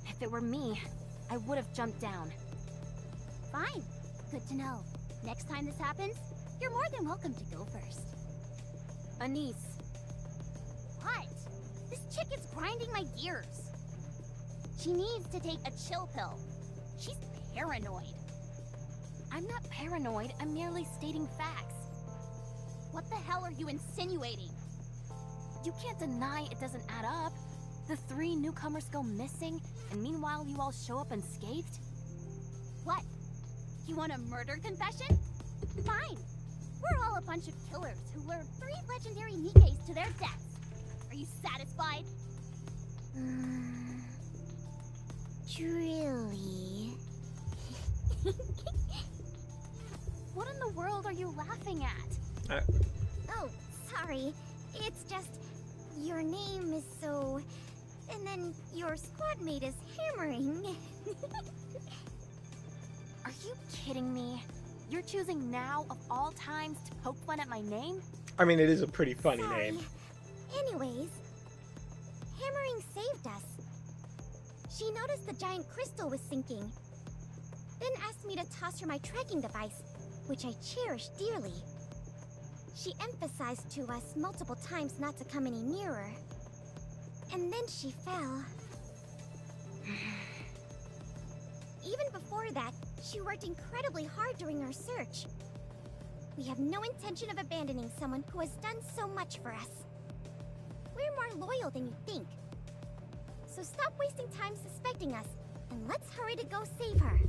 If it were me, I would have jumped down. Fine. Good to know. Next time this happens, you're more than welcome to go first. Anise, What? This chick is grinding my gears. She needs to take a chill pill. She's paranoid. I'm not paranoid, I'm merely stating facts. What the hell are you insinuating? You can't deny it doesn't add up. The 3 newcomers go missing, and meanwhile you all show up unscathed? What? You want a murder confession? Fine. We're all a bunch of killers who lured 3 legendary Nikkes to their deaths. Are you satisfied? Truly. What in the world are you laughing at? Oh, sorry. It's just your name is so... And then your squad mate is hammering. Are you kidding me? You're choosing now, of all times, to poke fun at my name? I mean, it is a pretty funny Sorry. name. Anyways, hammering saved us. She noticed the giant crystal was sinking. Then asked me to toss her my tracking device, which I cherish dearly. She emphasized to us multiple times not to come any nearer. And then she fell. Even before that, she worked incredibly hard during our search. We have no intention of abandoning someone who has done so much for us. We're more loyal than you think. So stop wasting time suspecting us, and let's hurry to go save her.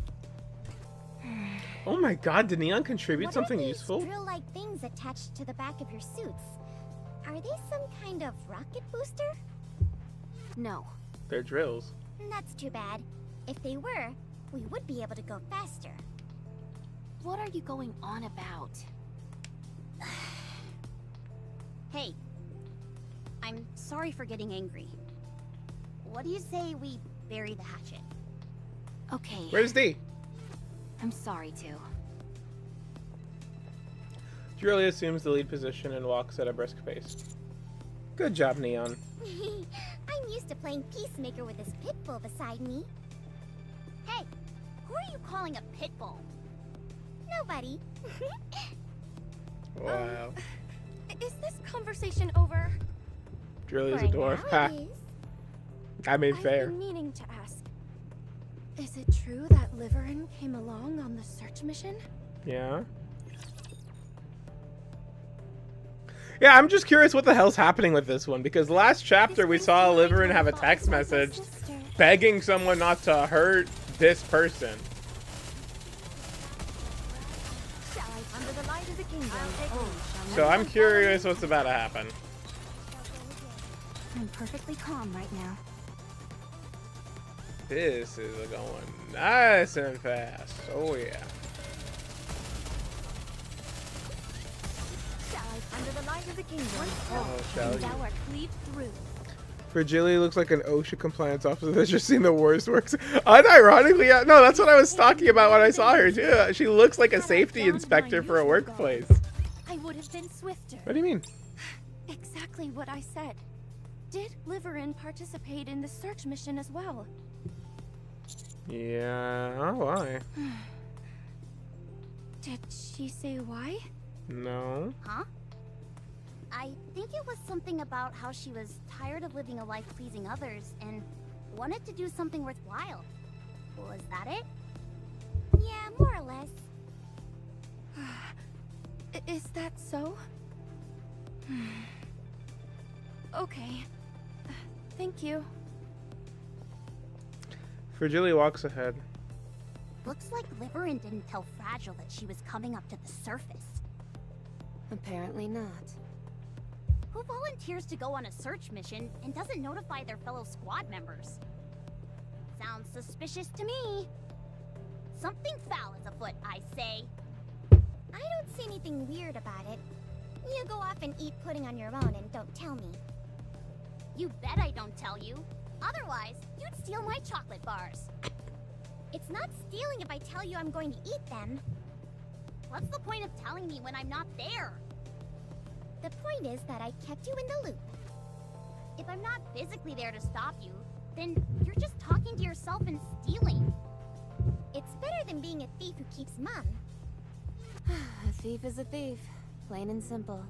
Oh my god, did Neon contribute What something are these useful? drill-like things attached to the back of your suits? Are they some kind of rocket booster? No. They're drills. That's too bad. If they were, we would be able to go faster. What are you going on about? Hey. I'm sorry for getting angry. What do you say we bury the hatchet? Okay, Where's D? I'm sorry to. Julie assumes the lead position and walks at a brisk pace. Good job, Neon. I'm used to playing peacemaker with this pit bull beside me. Hey, who are you calling a pit bull? Nobody. Wow. Is this conversation over? Julie's For a dwarf. now Ha. it is. I mean, fair. I've been meaning to ask. Is it true that Liverin came along on the search mission? Yeah. Yeah, I'm just curious what the hell's happening with this one, because last chapter we saw Liverin have a text message begging someone not to hurt this person. So I'm curious what's about to happen. I'm perfectly calm right now. This is going nice and fast. Oh yeah. Under the light of the kingdom. Oh, shall you? Thou art cleaved through. Fragility looks like an OSHA compliance officer that's just seen the worst works. Unironically, yeah, no, that's what I was talking about when I saw her too. She looks like a safety inspector for a workplace. I would have been swifter. What do you mean? Exactly what I said. Did Liverin participate in the search mission as well? Yeah, oh, why? Did she say why? No. Huh? I think it was something about how she was tired of living a life pleasing others and wanted to do something worthwhile. Was that it? Yeah, more or less. Is that so? Okay. Thank you. Fragility walks ahead. Looks like Liverin didn't tell Fragile that she was coming up to the surface. Apparently not. Who volunteers to go on a search mission and doesn't notify their fellow squad members? Sounds suspicious to me. Something foul is afoot, I say. I don't see anything weird about it. You go off and eat pudding on your own and don't tell me. You bet I don't tell you. Otherwise, you'd steal my chocolate bars. It's not stealing if I tell you I'm going to eat them. What's the point of telling me when I'm not there? The point is that I kept you in the loop. If I'm not physically there to stop you, then you're just talking to yourself and stealing. It's better than being a thief who keeps mum. A thief is a thief. Plain and simple.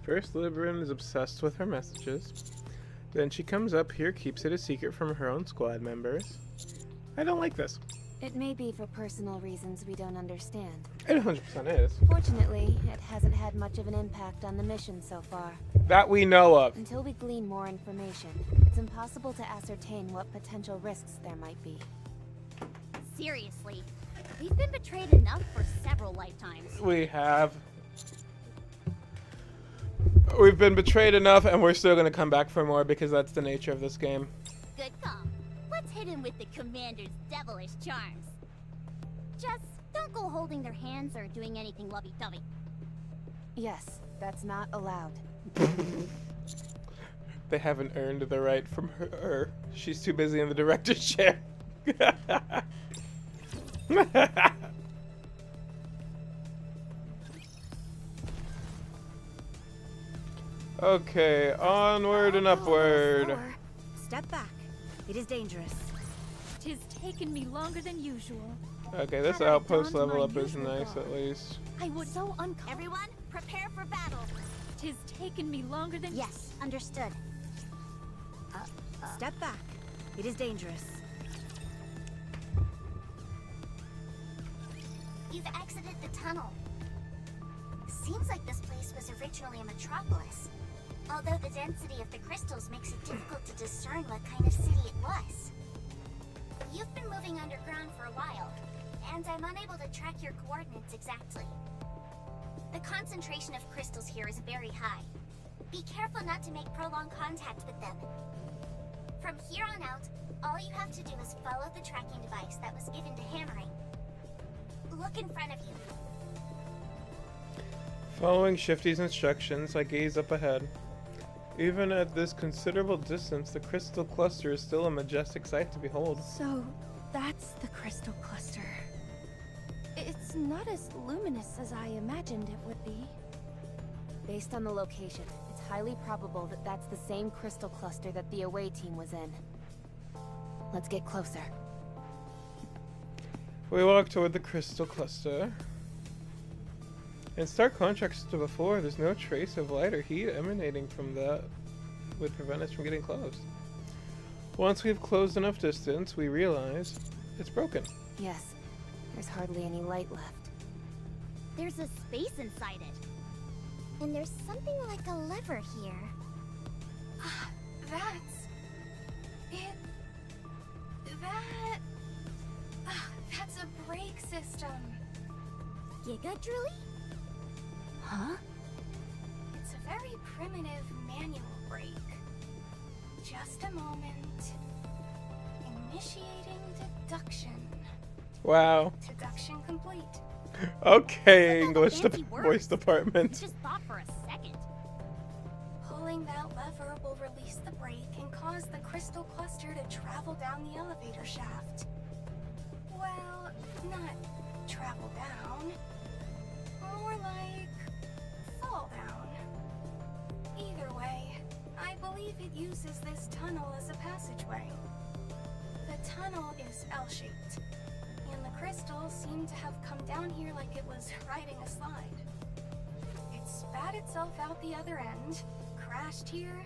First, Liverin is obsessed with her messages. Then she comes up here, keeps it a secret from her own squad members. I don't like this. It may be for personal reasons we don't understand. It 100% is. Fortunately, it hasn't had much of an impact on the mission so far. That we know of. Until we glean more information, it's impossible to ascertain what potential risks there might be. Seriously, we've been betrayed enough for several lifetimes. We have. We've been betrayed enough, and we're still going to come back for more because that's the nature of this game. Good call. Let's hit him with the commander's devilish charms. Just don't go holding their hands or doing anything lovey-dovey. Yes, that's not allowed. They haven't earned the right from her. She's too busy in the director's chair. Okay, onward and upward. Step back. It is dangerous. 'Tis taken me longer than usual. Okay, this outpost level up is nice at least. I would so uncomfortable. Everyone, prepare for battle. 'Tis taken me longer than Yes, understood. Step back. It is dangerous. You've exited the tunnel. Seems like this place was originally a metropolis. Although the density of the crystals makes it difficult to discern what kind of city it was. You've been moving underground for a while, and I'm unable to track your coordinates exactly. The concentration of crystals here is very high. Be careful not to make prolonged contact with them. From here on out, all you have to do is follow the tracking device that was given to hammering. Look in front of you. Following Shifty's instructions, I gaze up ahead. Even at this considerable distance, the crystal cluster is still a majestic sight to behold. So, that's the crystal cluster. It's not as luminous as I imagined it would be. Based on the location, it's highly probable that that's the same crystal cluster that the away team was in. Let's get closer. We walk toward the crystal cluster. In stark contrast to before, there's no trace of light or heat emanating from that. would prevent us from getting close. Once we've closed enough distance, we realize it's broken. Yes, there's hardly any light left. There's a space inside it. And there's something like a lever here. That's... it... that's a brake system. Giga Drooly? Huh? It's a very primitive manual brake. Just a moment. Initiating deduction. Wow. Deduction complete. Okay, Look at all the English fancy voice words. department. Just thought for a second. Pulling that lever will release the brake and cause the crystal cluster to travel down the elevator shaft. Well, not travel down. More like fall down. Either way, I believe it uses this tunnel as a passageway. The tunnel is L-shaped, and the crystals seem to have come down here like it was riding a slide. It spat itself out the other end, crashed here,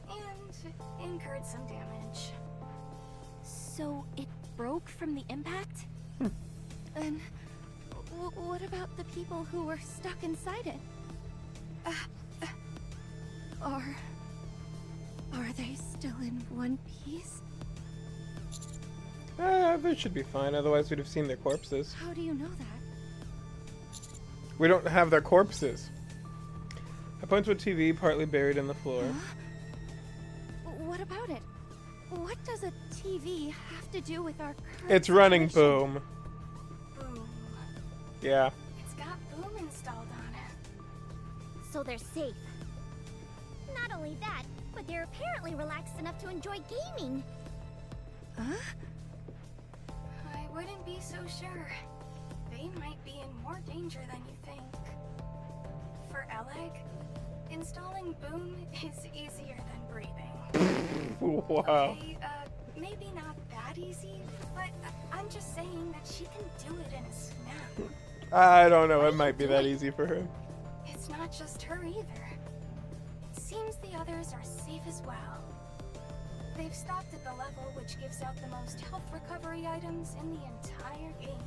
and incurred some damage. So it broke from the impact? And what about the people who were stuck inside it? Are they still in one piece? They should be fine, otherwise we'd have seen their corpses. How do you know that? We don't have their corpses. I point to a TV partly buried in the floor. What about it? What does a TV have to do with our current It's running situation? Boom. Boom. Yeah. It's got Boom installed on it. So they're safe. Not only that, but they're apparently relaxed enough to enjoy gaming. Huh? I wouldn't be so sure. They might be in more danger than you think. For Alec, installing Boom is easier than breathing. Wow. Okay, maybe not that easy, but I'm just saying that she can do it in a snap. I don't know, it might be that easy for her. It's not just her either. It seems the others are safe as well. They've stopped at the level which gives out the most health recovery items in the entire game.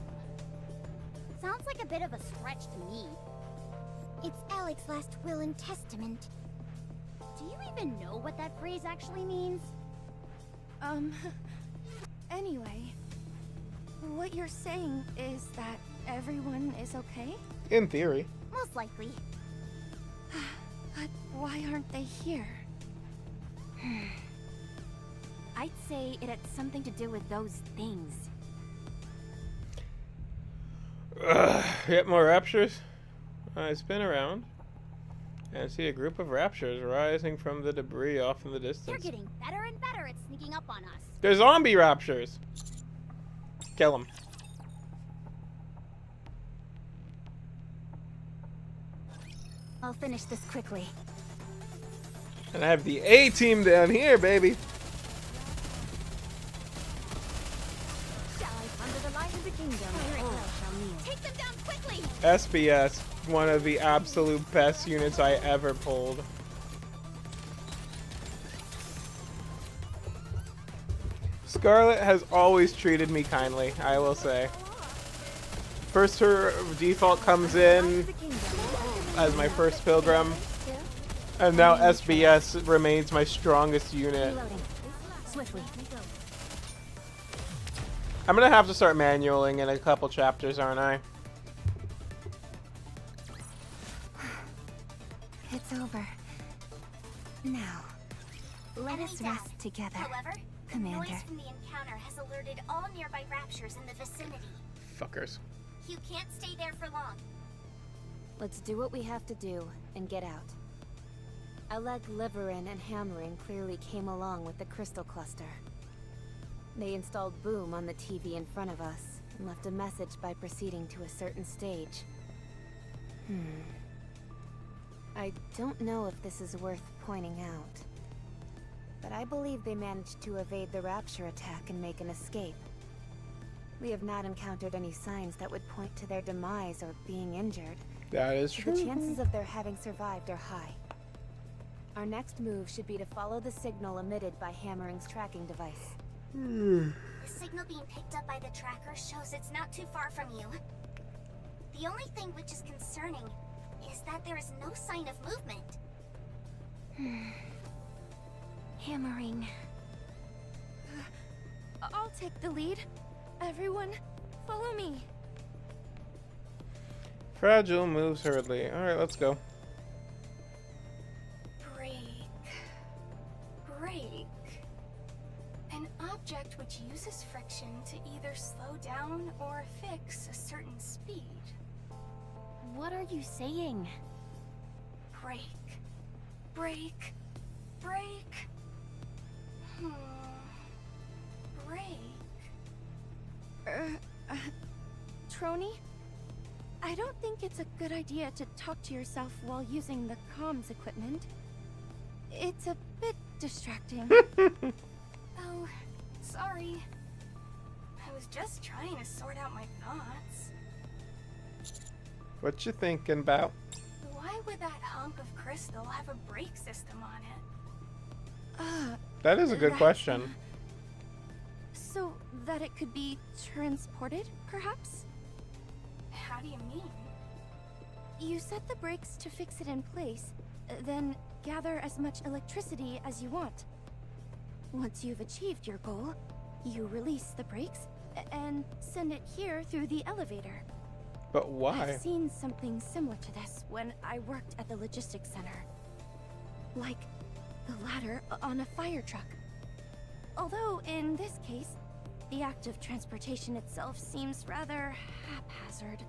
Sounds like a bit of a stretch to me. It's Alec's last will and testament. Do you even know what that phrase actually means? Anyway, what you're saying is that everyone is okay? In theory. Most likely. But why aren't they here? I'd say it had something to do with those things. Yet more raptures. I spin around and see a group of raptures rising from the debris off in the They're distance. getting better and better at sneaking up on us. They're zombie raptures. Kill them. I'll finish this quickly. And I have the A team down here, baby. Under the light of the kingdom, all shall kneel. Take them down quickly! SBS, one of the absolute best units I ever pulled. Scarlet has always treated me kindly, I will say. First her default comes in as my first pilgrim, and now SBS remains my strongest unit. Reloading. Swiftly. I'm gonna have to start manualing in a couple chapters, aren't I? It's over. Now, let Enemy us down. rest together. However, the Commander. noise from the encounter has alerted all nearby raptures in the vicinity. Fuckers. You can't stay there for long. Let's do what we have to do and get out. Alec Liverin and Hammering clearly came along with the crystal cluster. They installed Boom on the TV in front of us and left a message by proceeding to a certain stage. I don't know if this is worth pointing out, but I believe they managed to evade the Rapture attack and make an escape. We have not encountered any signs that would point to their demise or being injured. That is So true. the chances of their having survived are high. Our next move should be to follow the signal emitted by Hammering's tracking device. The signal being picked up by the tracker shows it's not too far from you. The only thing which is concerning is that there is no sign of movement. Hammering. I'll take the lead. Everyone, follow me. Fragile moves hurriedly. Alright, let's go. Brake. An object which uses friction to either slow down or fix a certain speed. What are you saying? Brake. Brake. Brake. Brake. Trony? I don't think it's a good idea to talk to yourself while using the comms equipment. It's a bit distracting. Oh, sorry. I was just trying to sort out my thoughts. What you thinking about? Why would that hunk of crystal have a brake system on it? That is a good That's, question. So that it could be transported, perhaps? How do you mean? You set the brakes to fix it in place, then gather as much electricity as you want. Once you've achieved your goal, you release the brakes and send it here through the elevator. But why? I've seen something similar to this when I worked at the logistics center. Like the ladder on a fire truck. Although, in this case, the act of transportation itself seems rather haphazard.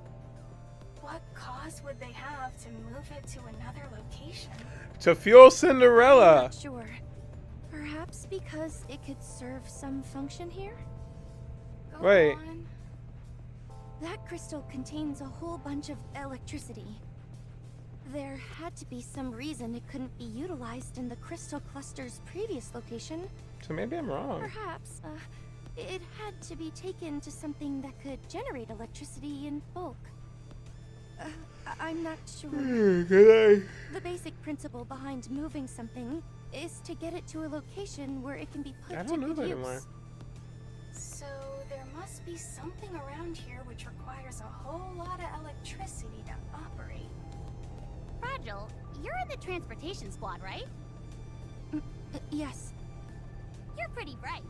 What cause would they have to move it to another location? To fuel I'm Cinderella! not sure. Perhaps because it could serve some function here? Go Wait. on. That crystal contains a whole bunch of electricity. There had to be some reason it couldn't be utilized in the crystal cluster's previous location. So maybe I'm wrong. Perhaps, it had to be taken to something that could generate electricity in bulk. I'm not sure. Good The basic principle behind moving something is to get it to a location where it can be put I to don't know good that use. anymore. So there must be something around here which requires a whole lot of electricity to operate. Fragile, you're in the transportation squad, right? Yes. You're pretty bright.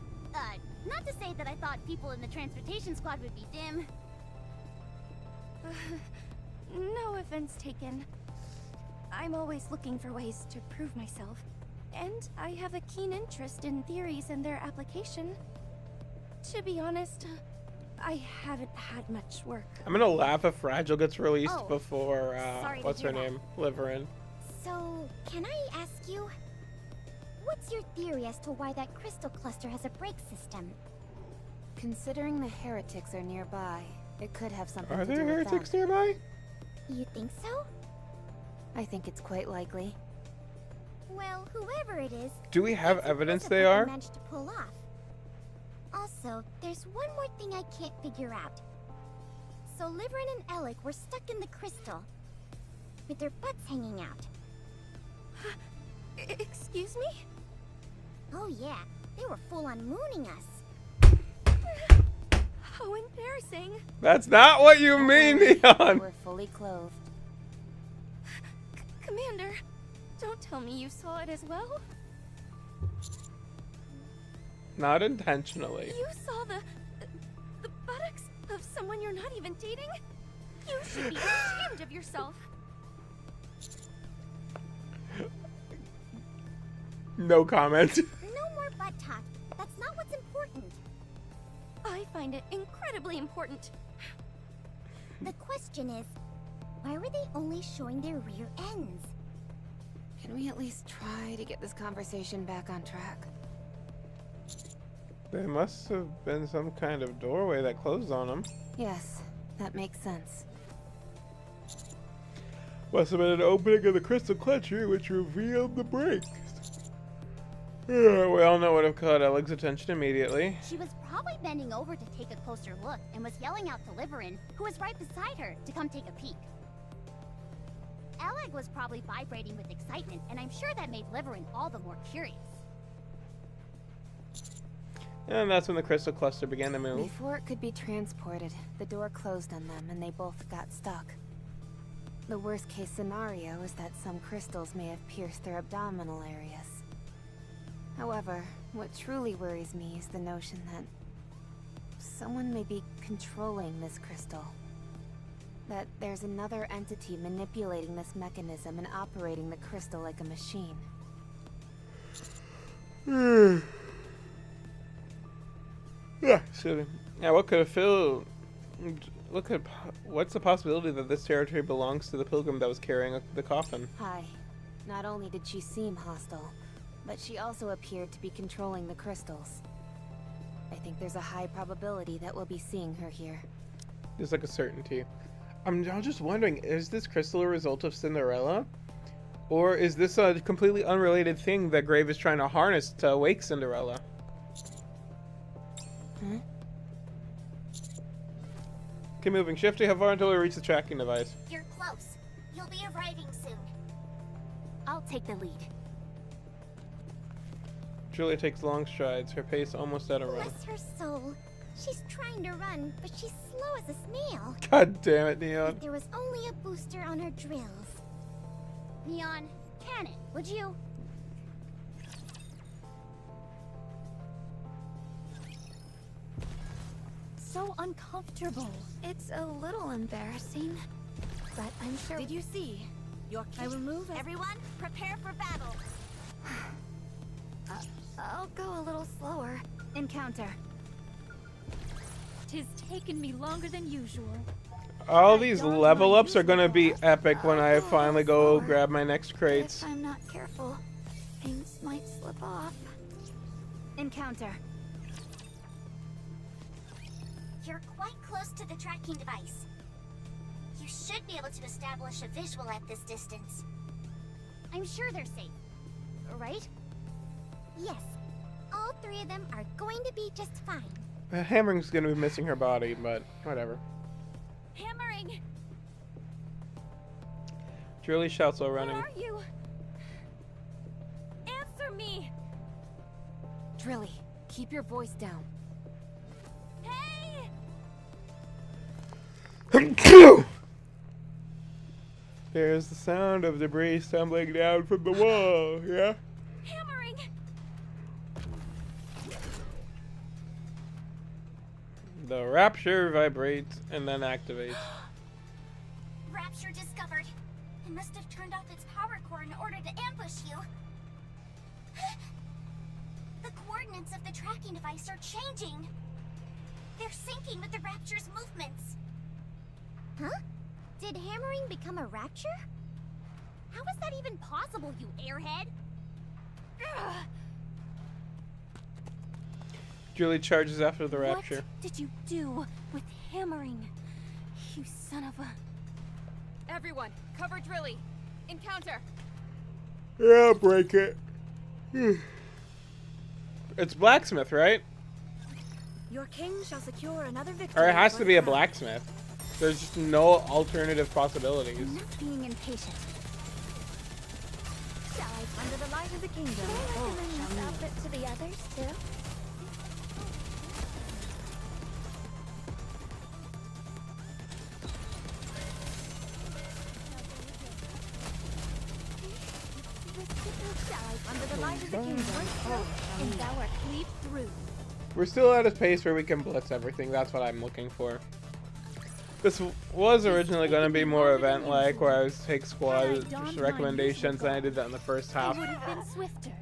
Not to say that I thought people in the transportation squad would be dim. No offense taken. I'm always looking for ways to prove myself. And I have a keen interest in theories and their application. To be honest, I haven't had much work. I'm gonna laugh if Fragile gets released Oh, before, sorry to what's her hear that. name? Liverin. So, can I ask you, what's your theory as to why that crystal cluster has a brake system? Considering the heretics are nearby, it could have something Are to do there with heretics that. nearby? You think so? I think it's quite likely. Well, whoever it is, Do we have it's evidence impressive they what are? managed to pull off. Also, there's one more thing I can't figure out. So Liverin and Alec were stuck in the crystal, with their butts hanging out. Excuse me? Oh yeah, they were full-on mooning us. How embarrassing. That's not what you mean, Neon! We're fully clothed. Commander, don't tell me you saw it as well. Not intentionally. You saw the buttocks of someone you're not even dating? You should be ashamed of yourself. No comment. No more butt talk. That's not what's important. I find it incredibly important. The question is, why were they only showing their rear ends? Can we at least try to get this conversation back on track? There must have been some kind of doorway that closed on them. Yes, that makes sense. Must have been an opening of the crystal clutcher which revealed the brakes. We all know what have caught Alec's attention immediately. She was probably bending over to take a closer look and was yelling out to Liverin, who was right beside her, to come take a peek. Eleg was probably vibrating with excitement, and I'm sure that made Liverin all the more curious. And that's when the crystal cluster began to move. Before it could be transported, the door closed on them and they both got stuck. The worst case scenario is that some crystals may have pierced their abdominal areas. However, what truly worries me is the notion that someone may be controlling this crystal. That there's another entity manipulating this mechanism and operating the crystal like a machine. Yeah, so yeah, what's the possibility that this territory belongs to the pilgrim that was carrying the coffin? Hi. Not only did she seem hostile, but she also appeared to be controlling the crystals. I think there's a high probability that we'll be seeing her here. There's like a certainty. I'm just wondering, is this crystal a result of Cinderella? Or is this a completely unrelated thing that Grave is trying to harness to awake Cinderella? Huh? Keep moving. Shifty, how far until we reach the tracking device? You're close. You'll be arriving soon. I'll take the lead. Julia takes long strides, her pace almost at a run. Bless her soul. She's trying to run, but she's slow as a snail. God damn it, Neon. If there was only a booster on her drills. Neon, can it, would you? So uncomfortable. It's a little embarrassing, but I'm sure. Did you see? I will move as Everyone, prepare for battle. I'll go a little slower. Encounter. 'Tis taken me longer than usual. All these level ups are gonna be epic when I finally go grab my next crates. If I'm not careful, things might slip off. Encounter. You're quite close to the tracking device. You should be able to establish a visual at this distance. I'm sure they're safe, right? Yes. All three of them are going to be just fine. Hammering's gonna be missing her body, but whatever. Hammering! Julie shouts while running. Where are you? Answer me! Drilly, keep your voice down. Hey! There's the sound of debris tumbling down from the wall, yeah? Hammering! The Rapture vibrates and then activates. Rapture discovered. It must have turned off its power core in order to ambush you. The coordinates of the tracking device are changing. They're syncing with the Rapture's movements. Huh? Did hammering become a Rapture? How is that even possible, you airhead? Ugh. Julie charges after the Rapture. What did you do with hammering? You son of a... Everyone, cover Drilly. Encounter. Yeah, break it. It's blacksmith, right? Your king shall secure another victory. Or it has for to the be a crown. blacksmith. There's just no alternative possibilities. I'm not being impatient. Under the light of the kingdom. Can I recommend this outfit to the others, too? Under the light of the kingdom. And thou art cleaved through. We're still at a pace where we can blitz everything. That's what I'm looking for. This was originally going to be more event-like, where I would take squad recommendations, and I did that in the first I half. would have been swifter.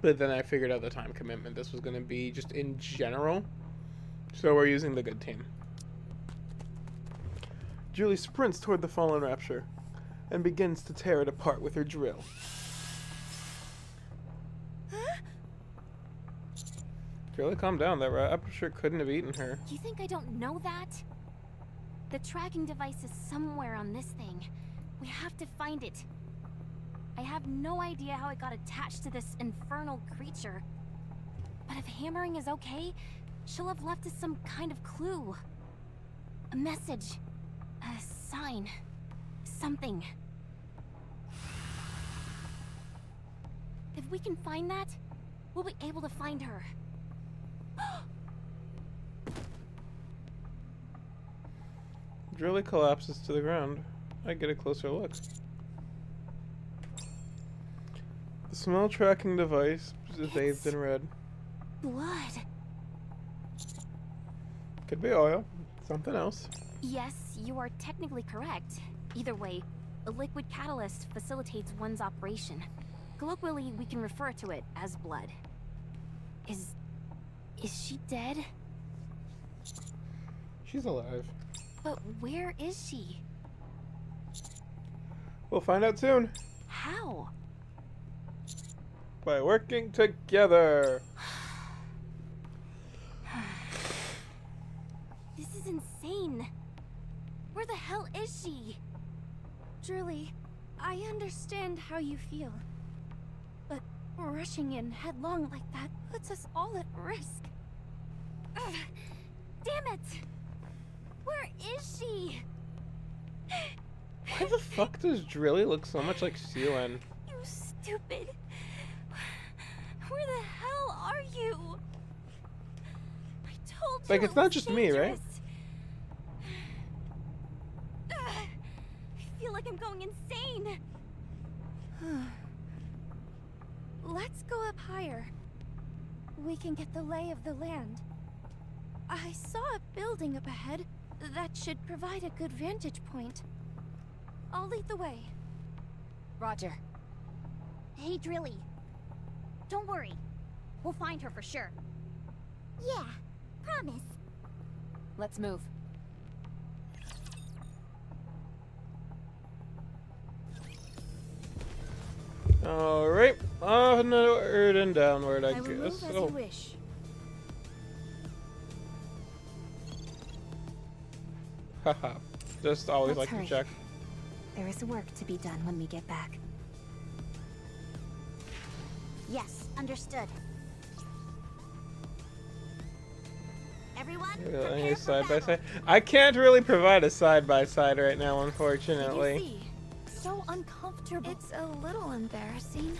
But then I figured out the time commitment. This was going to be just in general. So we're using the good team. Julie sprints toward the fallen Rapture and begins to tear it apart with her drill. Julie, calm down. That Rapture couldn't have eaten her. You think I don't know that? The tracking device is somewhere on this thing. We have to find it. I have no idea how it got attached to this infernal creature. But if hammering is okay, she'll have left us some kind of clue. A message. A sign. Something. we can find that, we'll be able to find her. Drilly collapses to the ground. I get a closer look. The smell tracking device is bathed in red. Blood. Could be oil. Something else. Yes, you are technically correct. Either way, a liquid catalyst facilitates one's operation. Colloquially, we can refer to it as blood. Is she dead? She's alive. But where is she? We'll find out soon. How? By working together. This is insane. Where the hell is she? Drilly, I understand how you feel. But rushing in headlong like that puts us all at risk. Ugh, damn it! Where is she? Why the fuck does Drilly look so much like Seelen? You stupid. Where the hell are you? I told you. Like, it's it not was just me, right? dangerous. I feel like I'm going insane. Let's go up higher. We can get the lay of the land. I saw a building up ahead that should provide a good vantage point. I'll lead the way. Roger. Hey, Drilly. Don't worry. We'll find her for sure. Yeah, promise. Let's move. Alright. Onward and downward, I I will guess. move as you wish. Haha. Just always Let's like hurry. to check. There is work to be done when we get back. Yes, understood. Everyone, Yeah, prepare for side by battle. side. I can't really provide a side by side right now, Did you unfortunately. see? So uncomfortable. It's a little embarrassing.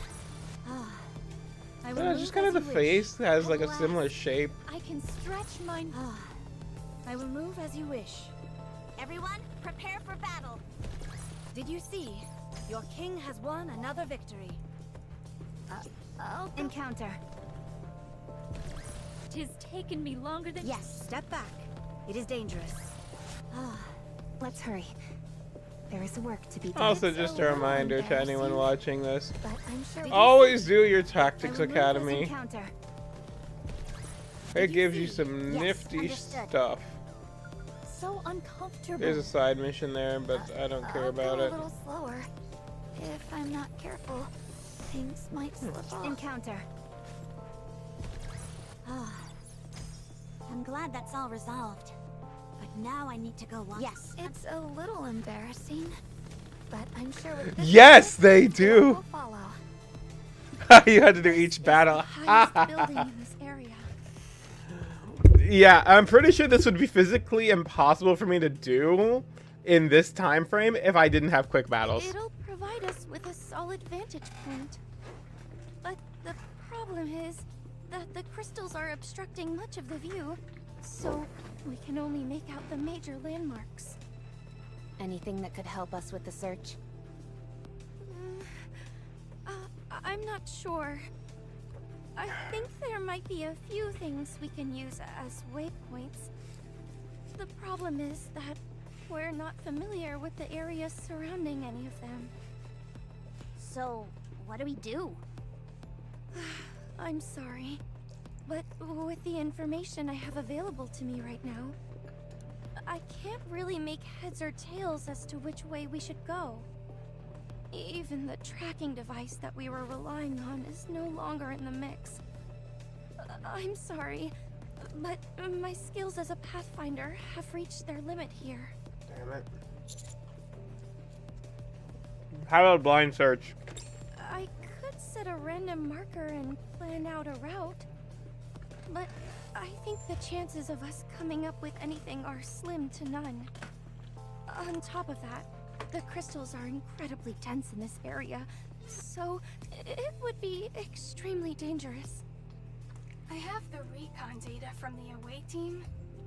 I will Yeah, move just kind of as the you wish. face has like a Alas. similar shape. I can stretch my... I will move as you wish. Everyone, prepare for battle. Did you see? Your king has won another victory. Encounter. Tis taken me longer than... Yes, step back. It is dangerous. Let's hurry. There is work to be done. Also, It's just a a little reminder to anyone embarrassing. watching this. But I'm sure we Always do your I Tactics will move as Academy. encounter. It gives you some Yes, nifty understood. stuff. So uncomfortable. There's a side mission there, but I don't care about I'll it. go a little slower. If I'm not careful, things might slip off. Encounter. I'm glad that's all resolved. But now I need to go on. Yes, It's a little embarrassing, but I'm sure with this Yes, practice, they it do. will follow. You had to do each This is battle. the highest building in this area. Yeah, I'm pretty sure this would be physically impossible for me to do in this time frame if I didn't have quick battles. It'll provide us with a solid vantage point. But the problem is that the crystals are obstructing much of the view, so we can only make out the major landmarks. Anything that could help us with the search? I'm not sure. I think there might be a few things we can use as waypoints. The problem is that we're not familiar with the areas surrounding any of them. So, what do we do? I'm sorry, but with the information I have available to me right now, I can't really make heads or tails as to which way we should go. Even the tracking device that we were relying on is no longer in the mix. I'm sorry, but my skills as a pathfinder have reached their limit here. Damn it. How about blind search? I could set a random marker and plan out a route, but I think the chances of us coming up with anything are slim to none. On top of that, the crystals are incredibly dense in this area, so It would be extremely dangerous. I have the recon data from the away team,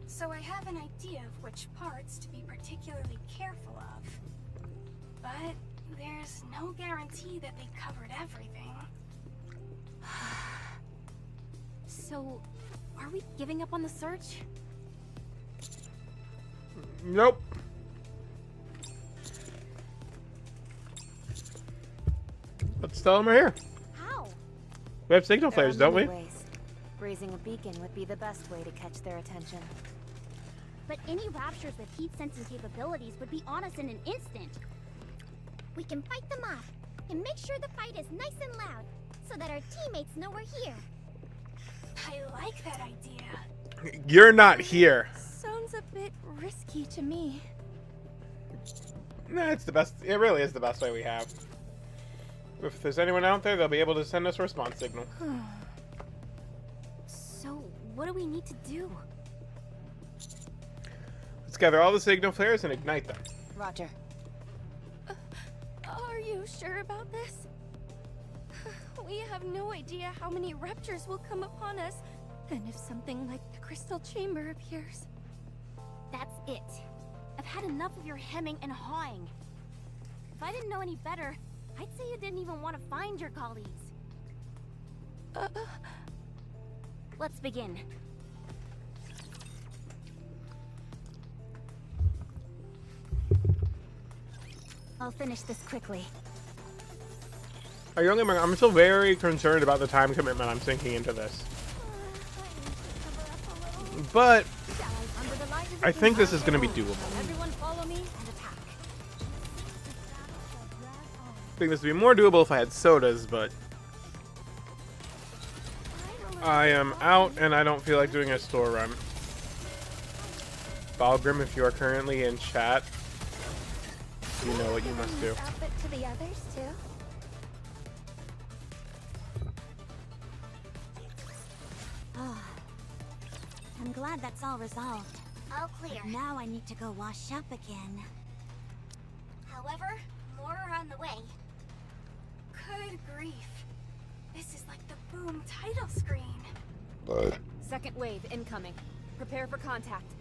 so I have an idea of which parts to be particularly careful of. But there's no guarantee that they covered everything. So, are we giving up on the search? Nope. Let's tell them we're here. How? We have signal flares, don't we? Ways. Raising a beacon would be the best way to catch their attention. But any raptures with heat-sensing capabilities would be on us in an instant. We can fight them off and make sure the fight is nice and loud so that our teammates know we're here. I like that idea. You're not here. Sounds a bit risky to me. Nah, it's the best. It really is the best way we have. If there's anyone out there, they'll be able to send us a response signal. So, what do we need to do? Let's gather all the signal flares and ignite them. Roger. Are you sure about this? We have no idea how many raptors will come upon us, and if something like the crystal chamber appears. That's it. I've had enough of your hemming and hawing. If I didn't know any better, I'd say you didn't even want to find your colleagues. Let's begin. I'll finish this quickly. I'm still very concerned about the time commitment I'm sinking into this. But I think this is going to be doable. Everyone follow me and attack. I think this would be more doable if I had sodas, but I am out and I don't feel like doing a store run. Balgrim, if you are currently in chat, you know what you must do. Outfit to the others too. I'm glad that's all resolved. All clear. But now I need to go wash up again. However, more are on the way. Good grief. This is like the boom title screen. Second wave incoming. Prepare for contact.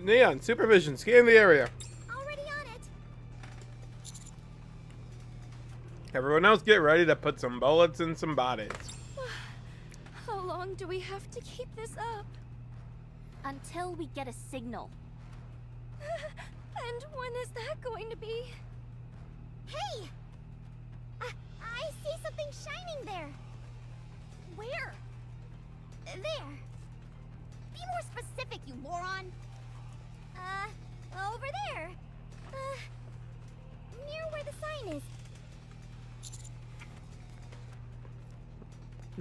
Neon, supervision, scan the area. Already on it. Everyone else get ready to put some bullets in some bodies. How long do we have to keep this up? Until we get a signal. And when is that going to be? Hey! I see something shining there. Where? There. Be more specific, you moron! Over there. Near where the sign is.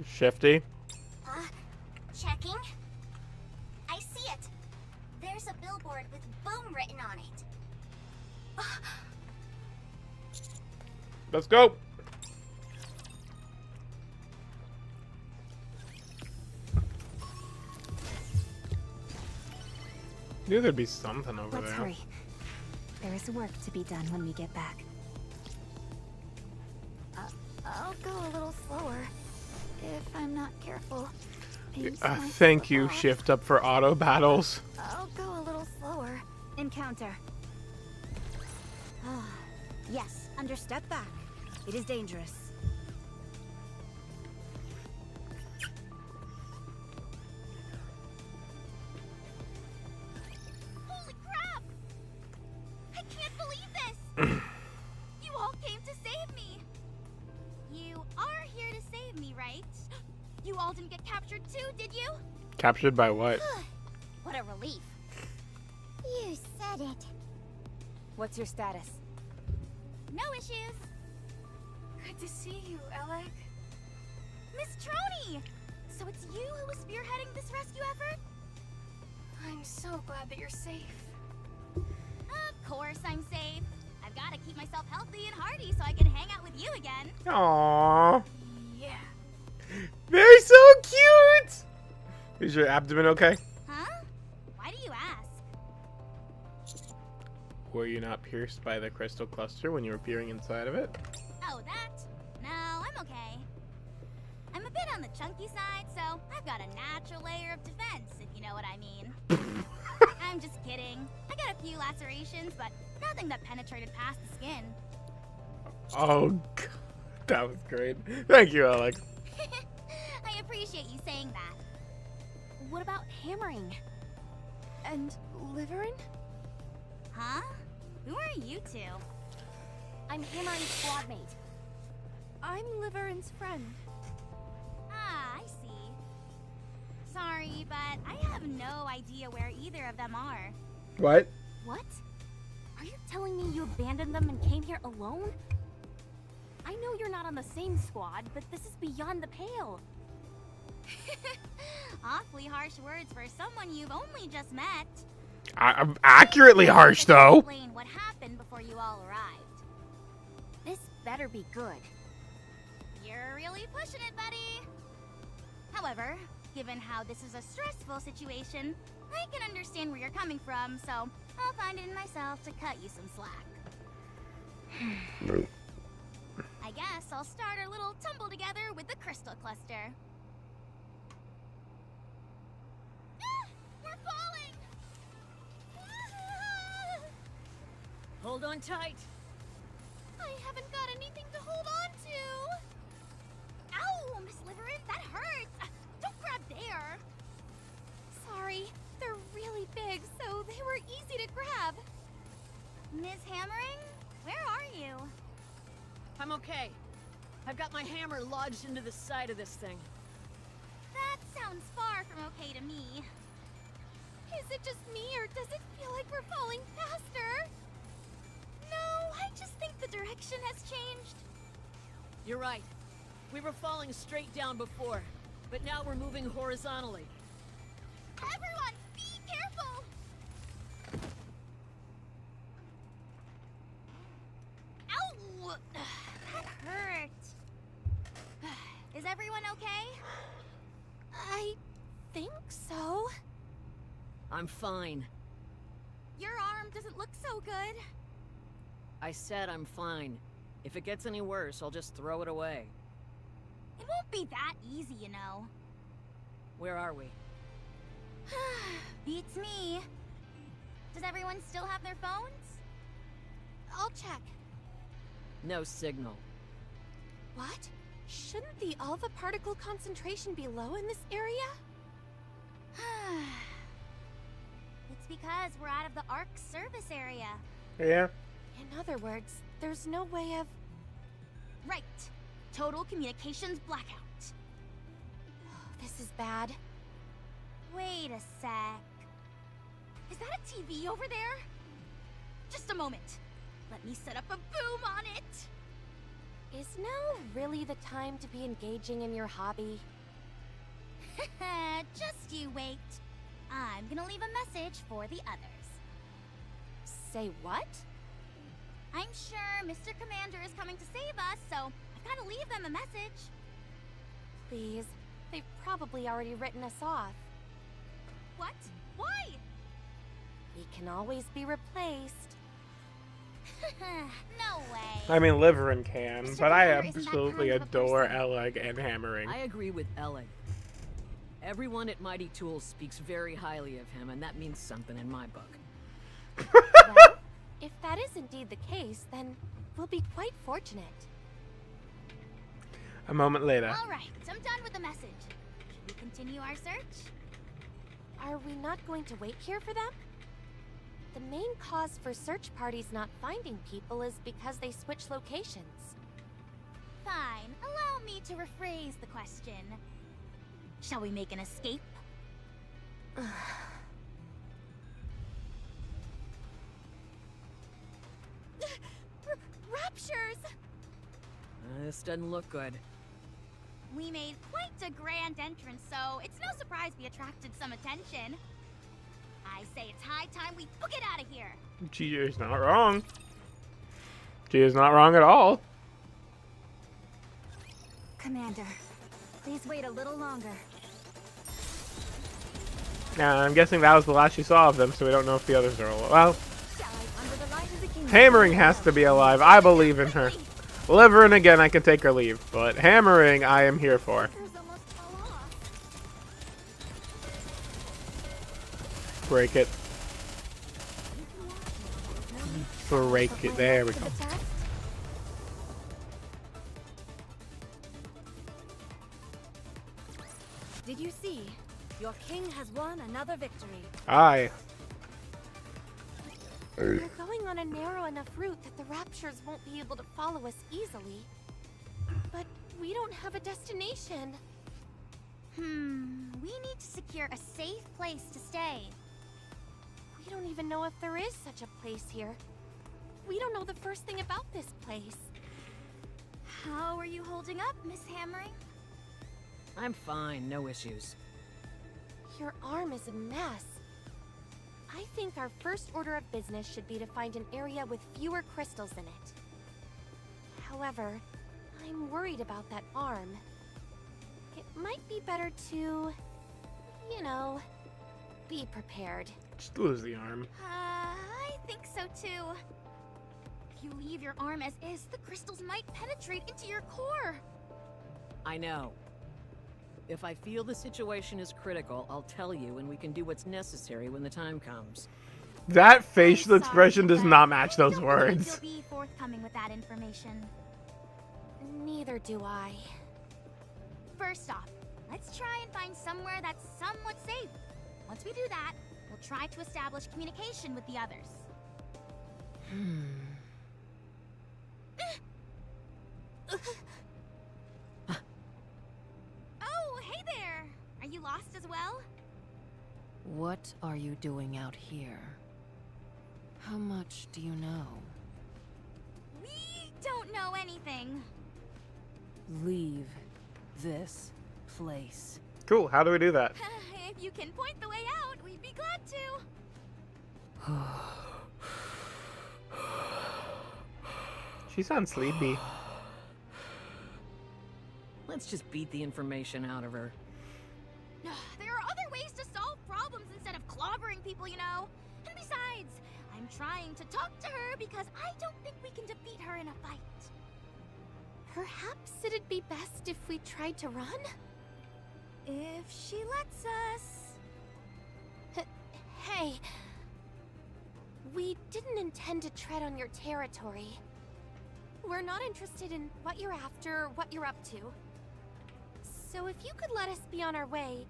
Shifty. Checking. I see it. There's a billboard with boom written on it. Let's go. Knew there'd be something over Let's there. hurry. There is work to be done when we get back. I'll go a little slower if I'm not careful. Use my Thank you, foot off. shift up for auto battles. I'll go a little slower. Encounter. Yes, under step back. It is dangerous. Holy crap! I can't believe this! You all came to save me! You are here to save me, right? You all didn't get captured too, did you? Captured by what? What a relief. You said it. What's your status? No issues. Good to see you, Alec. Miss Troni! So it's you who was spearheading this rescue effort? I'm so glad that you're safe. Of course I'm safe. I've got to keep myself healthy and hardy so I can hang out with you again. Aww. Yeah. They're so cute! Is your abdomen okay? Huh? Why do you ask? Were you not pierced by the crystal cluster when you were peering inside of it? Oh, that? I'm okay. I'm a bit on the chunky side, so I've got a natural layer of defense, if you know what I mean. I'm just kidding. I got a few lacerations, but nothing that penetrated past the skin. Oh, God. That was great. Thank you, Alex. I appreciate you saying that. What about hammering? And Liverin? Huh? Who are you two? I'm Hammering's squad mate. I'm Liverin's friend. Ah, I see. Sorry, but I have no idea where either of them are. What? What? Are you telling me you abandoned them and came here alone? I know you're not on the same squad, but this is beyond the pale. Awfully harsh words for someone you've only just met. I'm accurately harsh, though. Explain what happened before you all arrived. This better be good. You're really pushing it, buddy. However, given how this is a stressful situation, I can understand where you're coming from, so I'll find it in myself to cut you some slack. I guess I'll start our little tumble together with the crystal cluster. We're falling! Hold on tight. I haven't got anything to hold on to. Ow, Miss Liverin, that hurts. Don't grab there. Sorry, they're really big, so they were easy to grab. Miss Hammering, where are you? I'm okay. I've got my hammer lodged into the side of this thing. That sounds far from okay to me. Is it just me, or does it feel like we're falling faster? No, I just think the direction has changed. You're right. We were falling straight down before, but now we're moving horizontally. Everyone, be careful! Ow! That hurt. Is everyone okay? I think so. I'm fine. Your arm doesn't look so good. I said I'm fine. If it gets any worse, I'll just throw it away. It won't be that easy, you know. Where are we? Beats me. Does everyone still have their phones? I'll check. No signal. What? Shouldn't the alpha particle concentration be low in this area? It's because we're out of the Ark service area. Yeah. In other words, there's no way of... Right. Total communications blackout. This is bad. Wait a sec. Is that a TV over there? Just a moment. Let me set up a boom on it. Is now really the time to be engaging in your hobby? Just you wait. I'm gonna leave a message for the others. Say what? I'm sure Mr. Commander is coming to save us, so I've gotta leave them a message. Please. They've probably already written us off. What? Why? We can always be replaced. No way. I mean, Liverin can, Mr. but I Commander isn't that absolutely kind of a adore person. Eleg and Hammering. I agree with Eleg. Everyone at Mighty Tools speaks very highly of him, and that means something in my book. Well, if that is indeed the case, then we'll be quite fortunate. A moment later. All right, I'm done with the message. Should we continue our search? Are we not going to wait here for them? The main cause for search parties not finding people is because they switch locations. Fine. Allow me to rephrase the question. Shall we make an escape? Raptures! This doesn't look good. We made quite a grand entrance, so it's no surprise we attracted some attention. I say it's high time we book it out of here. She is not wrong. She is not wrong at all. Commander, please wait a little longer. Yeah, I'm guessing that was the last you saw of them, so we don't know if the others are alive. Well, Under the light of the kingdom. Hammering has to be alive. I believe in her. Delivering again, I can take or leave, but hammering, I am here for. Break it. Break it. There we go. Did you see? Your king has won another victory. Aye. We're going on a narrow enough route that the Raptures won't be able to follow us easily. But we don't have a destination. We need to secure a safe place to stay. We don't even know if there is such a place here. We don't know the first thing about this place. How are you holding up, Miss Hammering? I'm fine, no issues. Your arm is a mess. I think our first order of business should be to find an area with fewer crystals in it. However, I'm worried about that arm. It might be better to, you know, be prepared. Just lose the arm. I think so too. If you leave your arm as is, the crystals might penetrate into your core. I know. If I feel the situation is critical, I'll tell you and we can do what's necessary when the time comes. That facial expression does not match those I don't words. think you'll be forthcoming with that information. Neither do I. First off, let's try and find somewhere that's somewhat safe. Once we do that, we'll try to establish communication with the others. Oh, hey there! Are you lost as well? What are you doing out here? How much do you know? We don't know anything. Leave this place. Cool, how do we do that? If you can point the way out, we'd be glad to. She sounds sleepy. Let's just beat the information out of her. There are other ways to solve problems instead of clobbering people, you know. And besides, I'm trying to talk to her because I don't think we can defeat her in a fight. Perhaps it'd be best if we tried to run? If she lets us. Hey. We didn't intend to tread on your territory. We're not interested in what you're after or what you're up to. So if you could let us be on our way,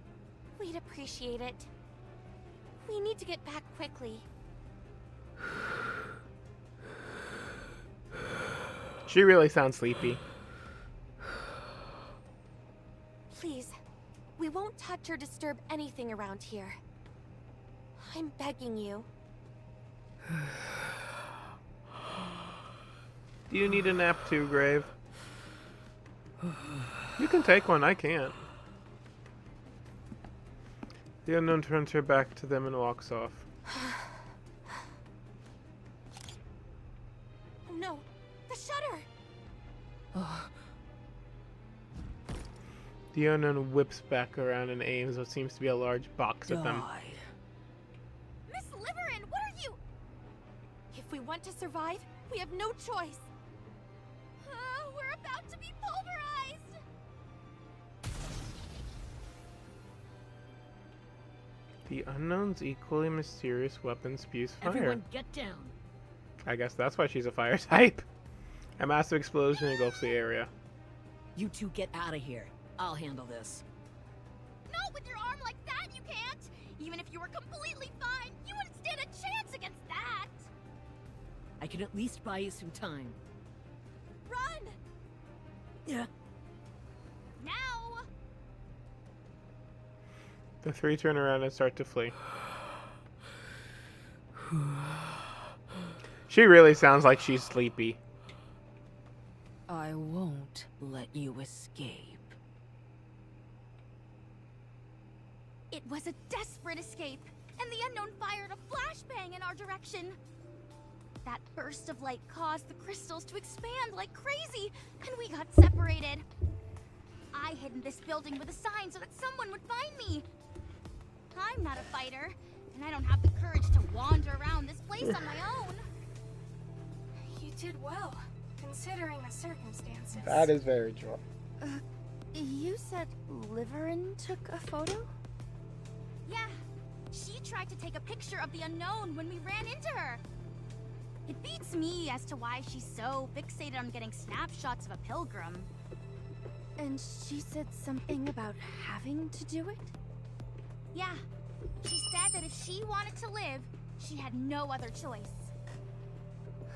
we'd appreciate it. We need to get back quickly. She really sounds sleepy. Please, we won't touch or disturb anything around here. I'm begging you. Do you need a nap too, Grave? You can take one, I can't. The unknown turns her back to them and walks off. Oh no, the shutter! The unknown whips back around and aims what seems to be a large box at them. Miss Liverin, what are you? If we want to survive, we have no choice. We're about to be pulverized. The unknown's equally mysterious weapon spews fire. Everyone get down. I guess that's why she's a fire type. A massive explosion engulfs the area. You two get out of here. I'll handle this. No, with your arm like that, you can't. Even if you were completely fine, you wouldn't stand a chance against that. I can at least buy you some time. Run! Yeah. Now! The three turn around and start to flee. She really sounds like she's sleepy. I won't let you escape. It was a desperate escape, and the unknown fired a flashbang in our direction. That burst of light caused the crystals to expand like crazy, and we got separated. I hid in this building with a sign so that someone would find me. I'm not a fighter, and I don't have the courage to wander around this place on my own. You did well, considering the circumstances. That is very true. You said Liverin took a photo? Yeah, she tried to take a picture of the unknown when we ran into her. It beats me as to why she's so fixated on getting snapshots of a pilgrim. And she said something about having to do it? Yeah, she said that if she wanted to live, she had no other choice.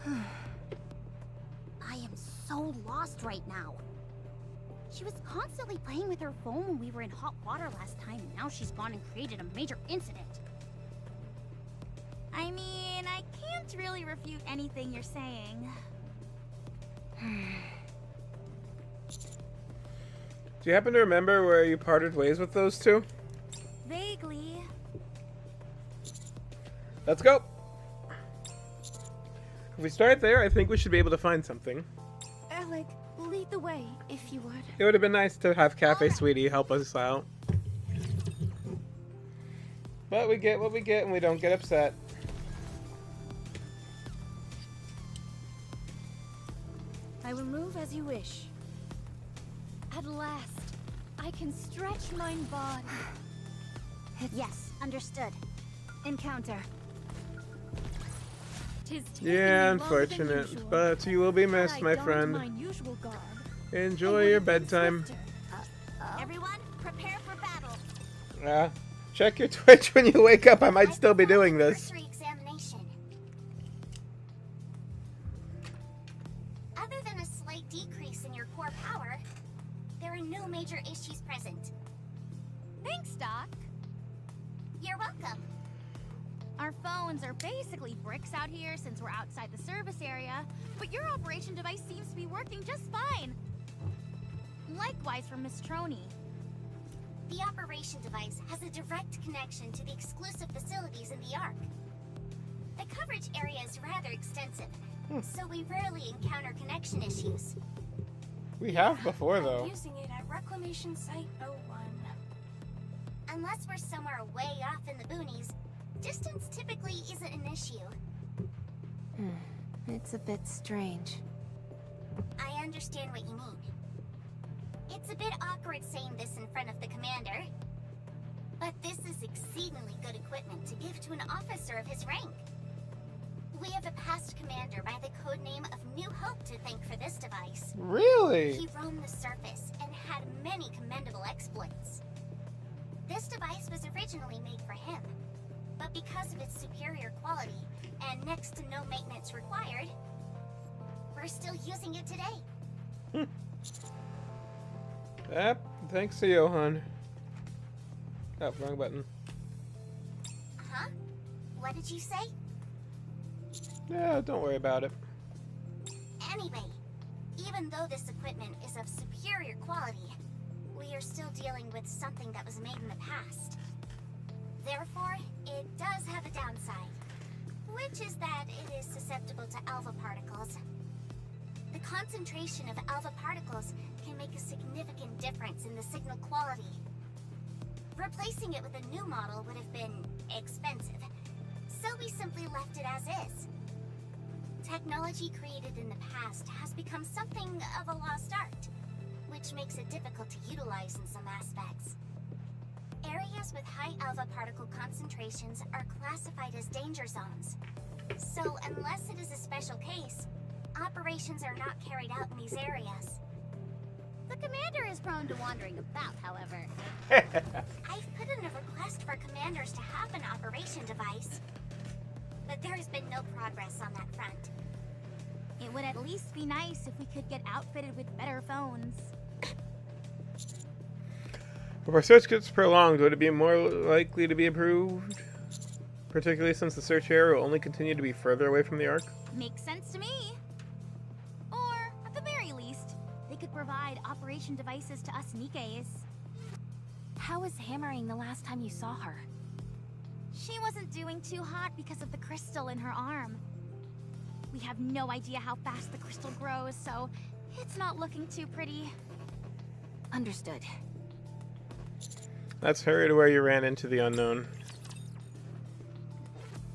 I am so lost right now. She was constantly playing with her phone when we were in hot water last time, and now she's gone and created a major incident. I mean, I can't really refute anything you're saying. Do you happen to remember where you parted ways with those two? Vaguely. Let's go. If we start there, I think we should be able to find something. Alec, lead the way, if you would. It would have been nice to have Cafe Sweetie help us out. But we get what we get and we don't get upset. I will move as you wish. At last, I can stretch my body. Yes, understood. Encounter. Tis taken Yeah, me longer than unfortunate. usual. But you will be Had missed, I my donned friend. my usual garb, I Enjoy would your have been bedtime. swifter. Everyone, prepare for battle. Check your Twitch when you wake up. I might still be doing this. Cursory examination. Other than a slight decrease in your core power, there are no major issues present. Thanks, Doc. You're welcome. Our phones are basically bricks out here since we're outside the service area, but your operation device seems to be working just fine. Likewise for Miss Troney. The operation device has a direct connection to the exclusive facilities in the Ark. The coverage area is rather extensive, so we rarely encounter connection issues. We have before, I'm though. using it at Reclamation Site 01. Unless we're somewhere way off in the boonies, distance typically isn't an issue. It's a bit strange. I understand what you mean. It's a bit awkward saying this in front of the commander, but this is exceedingly good equipment to give to an officer of his rank. We have a past commander by the codename of New Hope to thank for this device. Really? He roamed the surface and had many commendable exploits. This device was originally made for him, but because of its superior quality and next to no maintenance required, we're still using it today. Yep, thanks to Johan. Oh, wrong button. Huh? What did you say? Yeah, don't worry about it. Anyway, even though this equipment is of superior quality, we are still dealing with something that was made in the past. Therefore, it does have a downside, which is that it is susceptible to alpha particles. The concentration of alpha particles can make a significant difference in the signal quality. Replacing it with a new model would have been expensive, so we simply left it as is. Technology created in the past has become something of a lost art, which makes it difficult to utilize in some aspects. Areas with high alpha particle concentrations are classified as danger zones. So unless it is a special case, operations are not carried out in these areas. The commander is prone to wandering about, however. I've put in a request for commanders to have an operation device, but there has been no progress on that front. It would at least be nice if we could get outfitted with better phones. If our search gets prolonged, would it be more likely to be approved? Particularly since the search area will only continue to be further away from the Ark? Makes sense to me. Or, at the very least, they could provide operation devices to us Nikkes. How was Hammering the last time you saw her? She wasn't doing too hot because of the crystal in her arm. We have no idea how fast the crystal grows, so it's not looking too pretty. Understood. Let's hurry to where you ran into the unknown.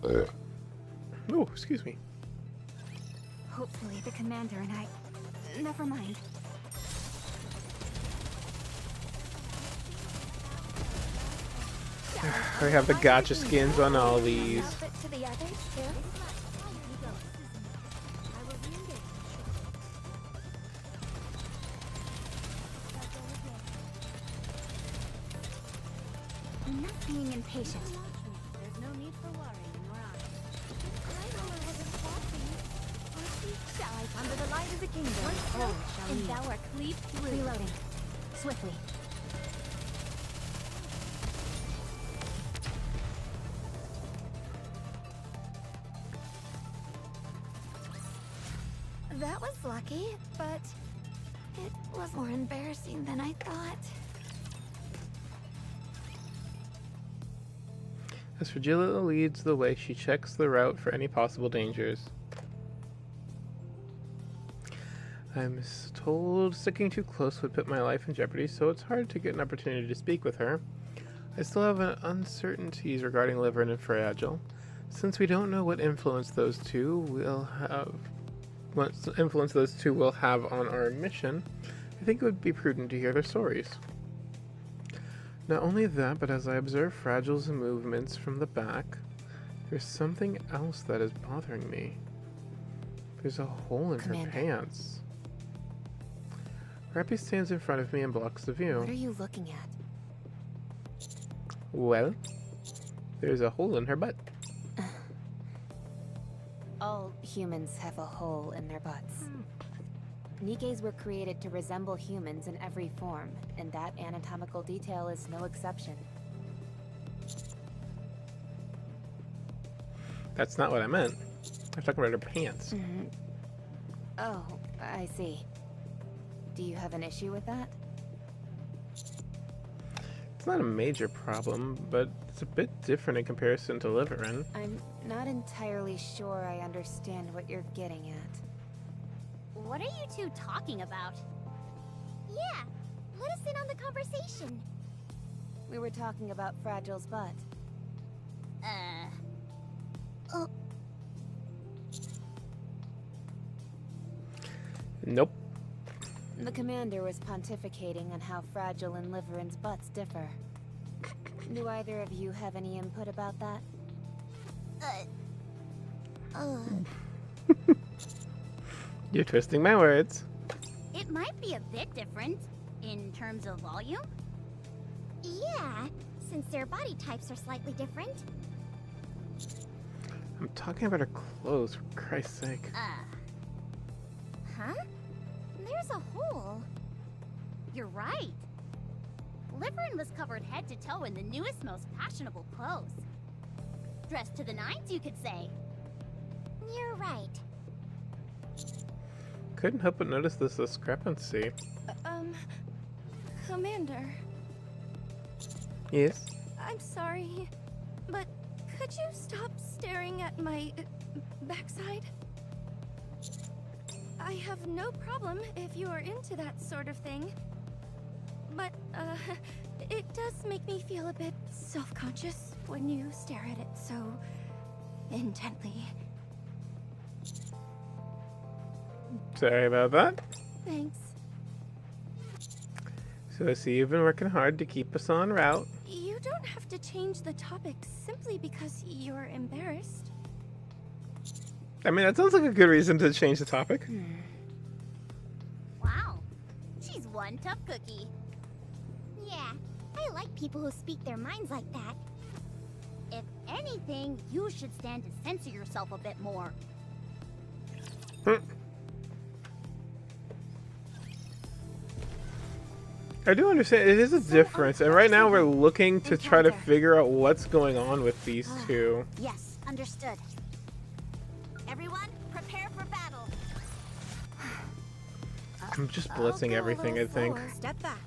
Oh, excuse me. Hopefully the commander and I Never mind. We have the gotcha skins on all these. To the others too. I'm not being impatient. There's no need for worrying, nor I. Under the light of the kingdom. And thou art cleaved through. Reloading. Swiftly. That was lucky, but it was more embarrassing than I thought. As Fragilla leads the way, she checks the route for any possible dangers. I'm told sticking too close would put my life in jeopardy, so it's hard to get an opportunity to speak with her. I still have uncertainties regarding Liverin and Fragile. Since we don't know what influence those two will have on our mission, I think it would be prudent to hear their stories. Not only that, but as I observe Fragile's movements from the back, there's something else that is bothering me. There's a hole in Commander. her pants. Rappy stands in front of me and blocks the view. What are you looking at? Well, there's a hole in her butt. All humans have a hole in their butts. Nikkes were created to resemble humans in every form, and that anatomical detail is no exception. That's not what I meant. I'm talking about her pants. Oh, I see. Do you have an issue with that? It's not a major problem, but it's a bit different in comparison to Liverin. I'm not entirely sure I understand what you're getting at. What are you two talking about? Yeah, let us in on the conversation. We were talking about Fragile's butt. Nope. The commander was pontificating on how Fragile and Liverin's butts differ. Do either of you have any input about that? You're twisting my words. It might be a bit different in terms of volume. Yeah, since their body types are slightly different. I'm talking about her clothes, for Christ's sake. Huh? There's a hole. You're right. Liverin was covered head to toe in the newest, most fashionable clothes. Dressed to the nines, you could say. You're right. Couldn't help but notice this discrepancy. Commander, Yes? I'm sorry, but could you stop staring at my backside? I have no problem if you are into that sort of thing. But, it does make me feel a bit self-conscious when you stare at it so intently. Sorry about that. Thanks. So I see you've been working hard to keep us on route. You don't have to change the topic simply because you're embarrassed. I mean, that sounds like a good reason to change the topic. Wow. She's one tough cookie. Yeah, I like people who speak their minds like that. If anything, you should stand to censor yourself a bit more. I do understand. It is a difference. And right now we're looking to try to figure out what's going on with these two. Yes, understood. Everyone, prepare for battle. I'm just blitzing everything, I think. Step back.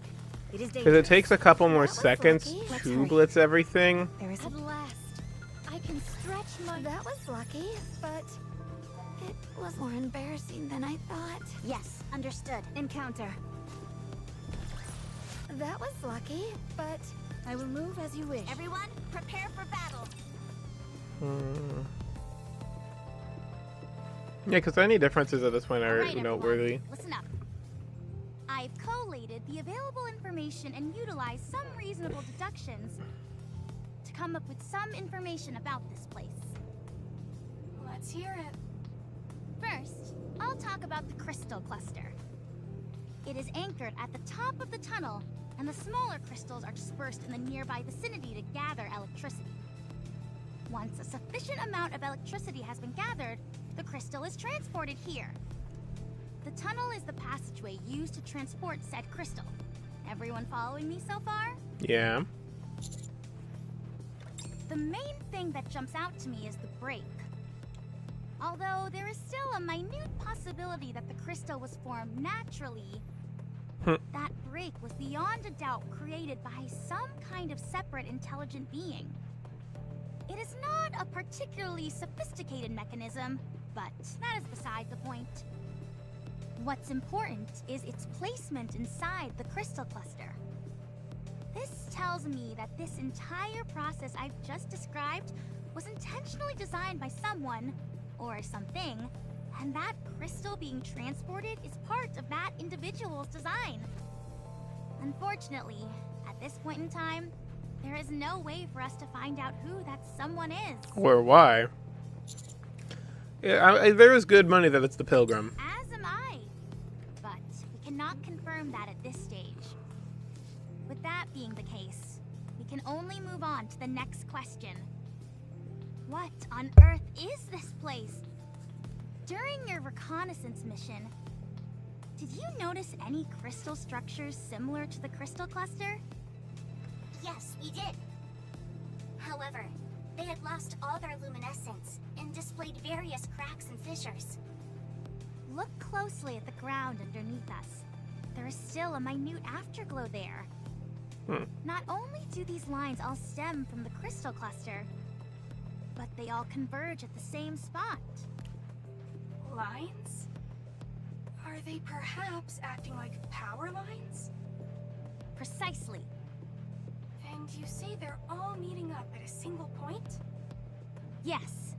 It is Because it takes a couple more seconds to blitz everything. There is At last, I can stretch my... That was lucky, but it was more embarrassing than I thought. Yes, understood. encounter. That was lucky, but I will move as you wish. Everyone, prepare for battle. Yeah, because any differences at this point are All right, noteworthy. everyone, listen up. I've collated the available information and utilized some reasonable deductions to come up with some information about this place. Let's hear it. First, I'll talk about the crystal cluster. It is anchored at the top of the tunnel, and the smaller crystals are dispersed in the nearby vicinity to gather electricity. Once a sufficient amount of electricity has been gathered, the crystal is transported here. The tunnel is the passageway used to transport said crystal. Everyone following me so far? Yeah. The main thing that jumps out to me is the break. Although there is still a minute possibility that the crystal was formed naturally, that break was beyond a doubt created by some kind of separate intelligent being. It is not a particularly sophisticated mechanism, but that is beside the point. What's important is its placement inside the crystal cluster. This tells me that this entire process I've just described was intentionally designed by someone, or something, and that crystal being transported is part of that individual's design. Unfortunately, at this point in time, there is no way for us to find out who that someone is. Or why. Yeah, there is good money that it's the Pilgrim. As am I. But we cannot confirm that at this stage. With that being the case, we can only move on to the next question. What on earth is this place? During your reconnaissance mission, did you notice any crystal structures similar to the crystal cluster? Yes, we did. However, they had lost all their luminescence and displayed various cracks and fissures. Look closely at the ground underneath us. There is still a minute afterglow there. Not only do these lines all stem from the crystal cluster, but they all converge at the same spot. Lines? Are they perhaps acting like power lines? Precisely. And you say they're all meeting up at a single point? Yes.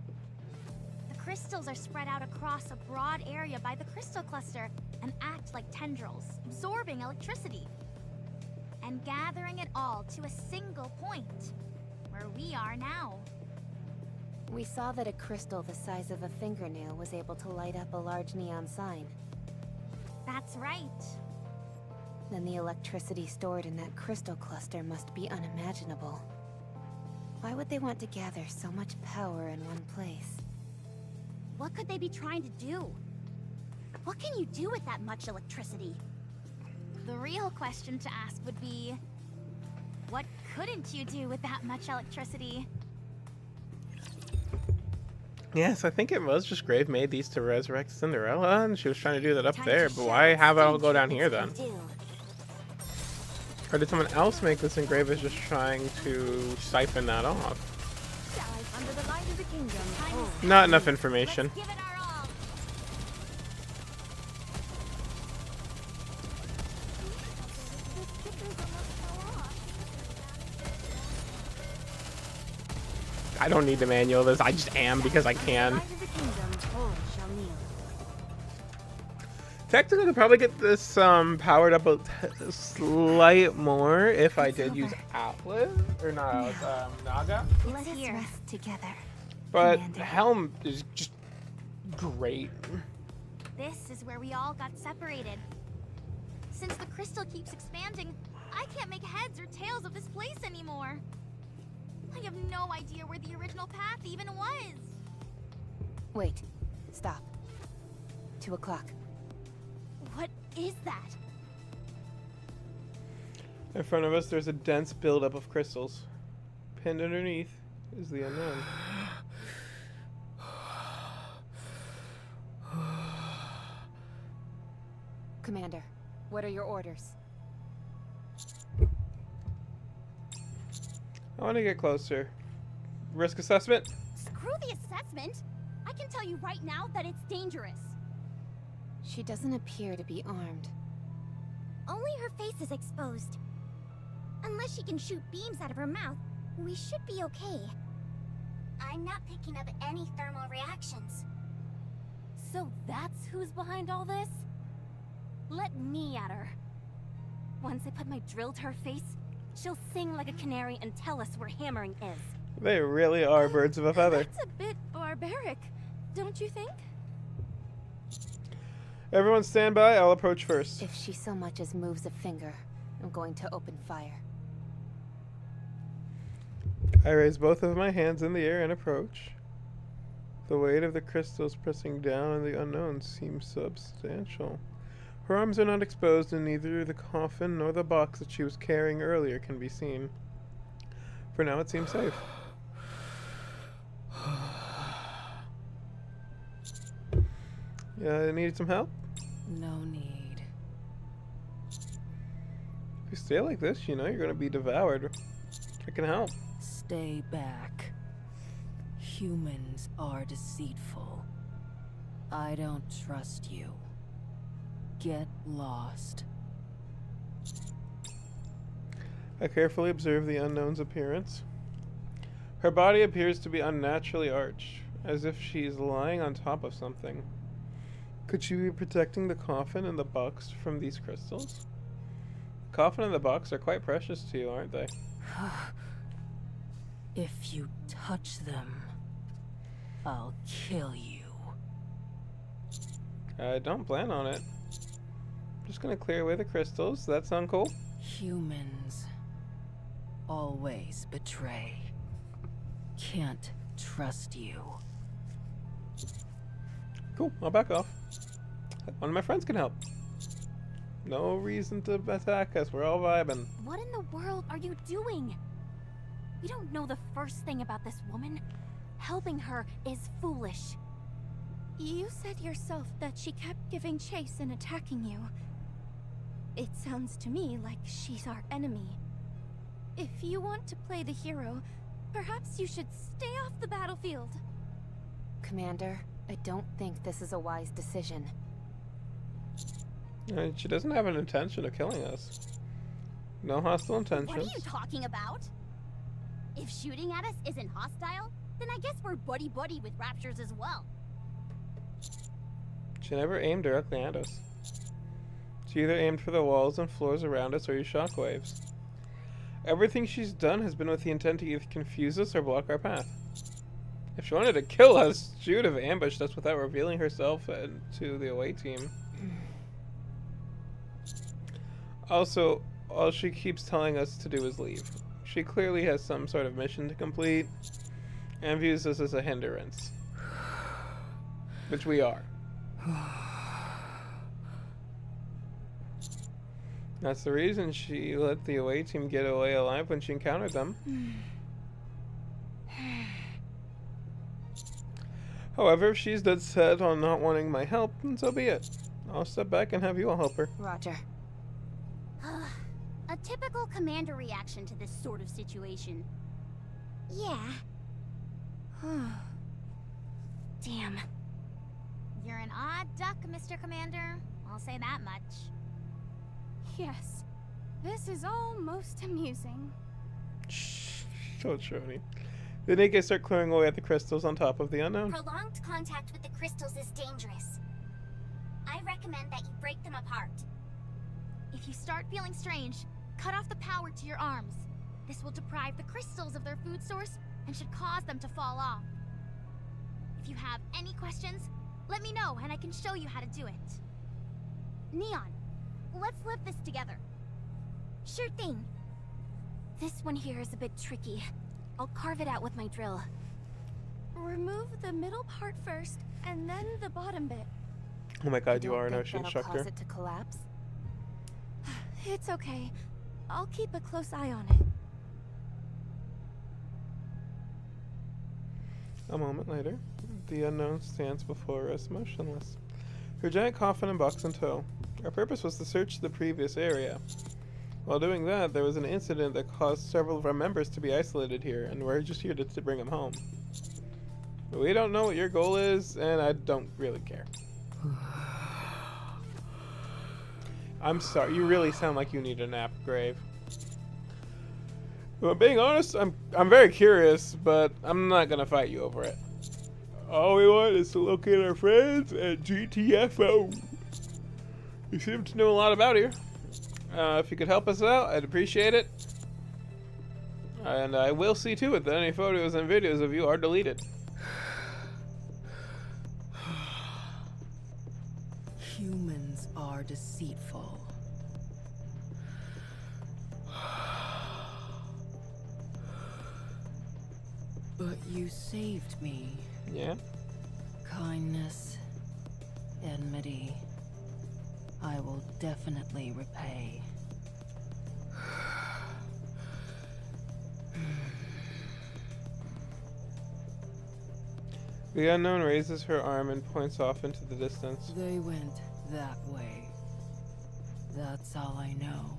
The crystals are spread out across a broad area by the crystal cluster and act like tendrils, absorbing electricity and gathering it all to a single point, where we are now. We saw that a crystal the size of a fingernail was able to light up a large neon sign. That's right. Then the electricity stored in that crystal cluster must be unimaginable. Why would they want to gather so much power in one place? What could they be trying to do? What can you do with that much electricity? The real question to ask would be, what couldn't you do with that much electricity? Yes, I think it was just Grave made these to resurrect Cinderella, and she was trying to do that up there, but why have it all go down here then? Or did someone else make this and Grave is just trying to siphon that off? Not enough information. I don't need the manual this, I just am because I can. Technically, I could probably get this powered up a slight more if I did use Atlas, or not Naga. Let's rest together. But Commander. Helm is just great. This is where we all got separated. Since the crystal keeps expanding, I can't make heads or tails of this place anymore. I have no idea where the original path even was. Wait. Stop. 2 o'clock. What is that? In front of us, there's a dense buildup of crystals. Pinned underneath is the unknown. Commander, what are your orders? I want to get closer. Risk assessment? Screw the assessment! I can tell you right now that it's dangerous. She doesn't appear to be armed. Only her face is exposed. Unless she can shoot beams out of her mouth, we should be okay. I'm not picking up any thermal reactions. So that's who's behind all this? Let me at her. Once I put my drill to her face, she'll sing like a canary and tell us where hammering is. They really are birds of a feather. That's a bit barbaric, don't you think? Everyone stand by, I'll approach first. If she so much as moves a finger, I'm going to open fire. I raise both of my hands in the air and approach. The weight of the crystals pressing down on the unknown seems substantial. Her arms are not exposed, and neither the coffin nor the box that she was carrying earlier can be seen. For now, it seems safe. Yeah, need some help? No need. If you stay like this, you know you're gonna be devoured. I can help. Stay back. Humans are deceitful. I don't trust you. Get lost. I carefully observe the unknown's appearance. Her body appears to be unnaturally arched, as if she's lying on top of something. Could she be protecting the coffin and the box from these crystals? The coffin and the box are quite precious to you, aren't they? If you touch them, I'll kill you. I don't plan on it. Just gonna clear away the crystals. Does that sound cool? Humans always betray. Can't trust you. Cool, I'll back off. One of my friends can help. No reason to attack us, we're all vibing. What in the world are you doing? You don't know the first thing about this woman. Helping her is foolish. You said yourself that she kept giving chase and attacking you. It sounds to me like she's our enemy. If you want to play the hero, perhaps you should stay off the battlefield. Commander, I don't think this is a wise decision. She doesn't have an intention of killing us. No hostile intentions. What are you talking about? If shooting at us isn't hostile, then I guess we're buddy-buddy with raptures as well. She never aimed directly at us. She either aimed for the walls and floors around us or used shockwaves. Everything she's done has been with the intent to either confuse us or block our path. If she wanted to kill us, she would have ambushed us without revealing herself to the away team. Also, all she keeps telling us to do is leave. She clearly has some sort of mission to complete and views us as a hindrance. Which we are. That's the reason she let the away team get away alive when she encountered them. However, if she's dead set on not wanting my help, then so be it. I'll step back and have you all help her. Roger. A typical commander reaction to this sort of situation. Yeah. Damn. You're an odd duck, Mr. Commander. I'll say that much. Yes, this is all most amusing. Shh, so Shoni. The Nikke start clearing away at the crystals on top of the unknown. Prolonged contact with the crystals is dangerous. I recommend that you break them apart. If you start feeling strange, cut off the power to your arms. This will deprive the crystals of their food source and should cause them to fall off. If you have any questions, let me know and I can show you how to do it. Neon, let's lift this together. Sure thing. This one here is a bit tricky. I'll carve it out with my drill. Remove the middle part first, and then the bottom bit. Oh my god, you Don't are an think ocean that'll instructor. cause it to collapse? It's okay. I'll keep a close eye on it. A moment later, the unknown stands before us motionless. Her giant coffin and box in tow. Our purpose was to search the previous area. While doing that, there was an incident that caused several of our members to be isolated here, and we're just here to bring them home. We don't know what your goal is, and I don't really care. I'm sorry, you really sound like you need a nap, Grave. If I'm being honest, I'm very curious, but I'm not gonna fight you over it. All we want is to locate our friends at GTFO. You seem to know a lot about here. If you could help us out, I'd appreciate it. And I will see to it that any photos and videos of you are deleted. Humans are deceitful. But you saved me. Yeah? Kindness, enmity, I will definitely repay. The unknown raises her arm and points off into the distance. They went that way. That's all I know.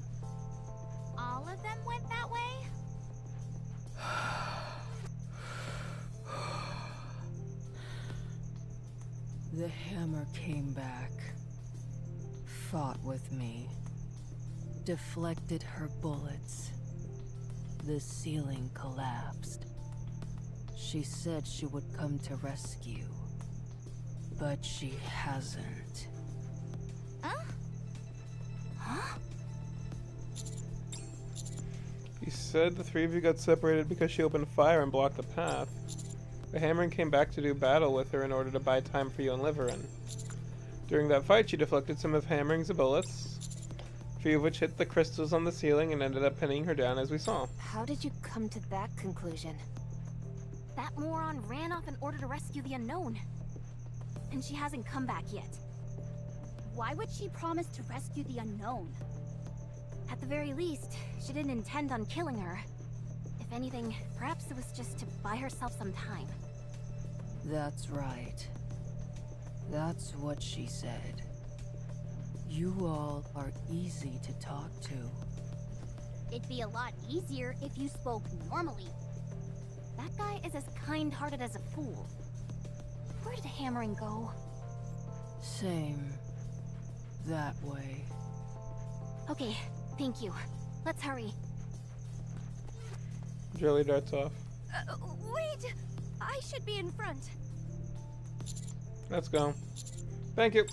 All of them went that way? The hammer came back, fought with me, deflected her bullets. The ceiling collapsed. She said she would come to rescue, but she hasn't. You said the three of you got separated because she opened fire and blocked the path. The Hammer came back to do battle with her in order to buy time for you and Liverin. During that fight, she deflected some of Hammering's bullets, a few of which hit the crystals on the ceiling and ended up pinning her down as we saw. How did you come to that conclusion? That moron ran off in order to rescue the unknown. And she hasn't come back yet. Why would she promise to rescue the unknown? At the very least, she didn't intend on killing her. If anything, perhaps it was just to buy herself some time. That's right. That's what she said. You all are easy to talk to. It'd be a lot easier if you spoke normally. That guy is as kind-hearted as a fool. Where did Hammering go? Same. That way. Okay, thank you. Let's hurry. Drilly darts off. Wait! I should be in front. Let's go. Thank you.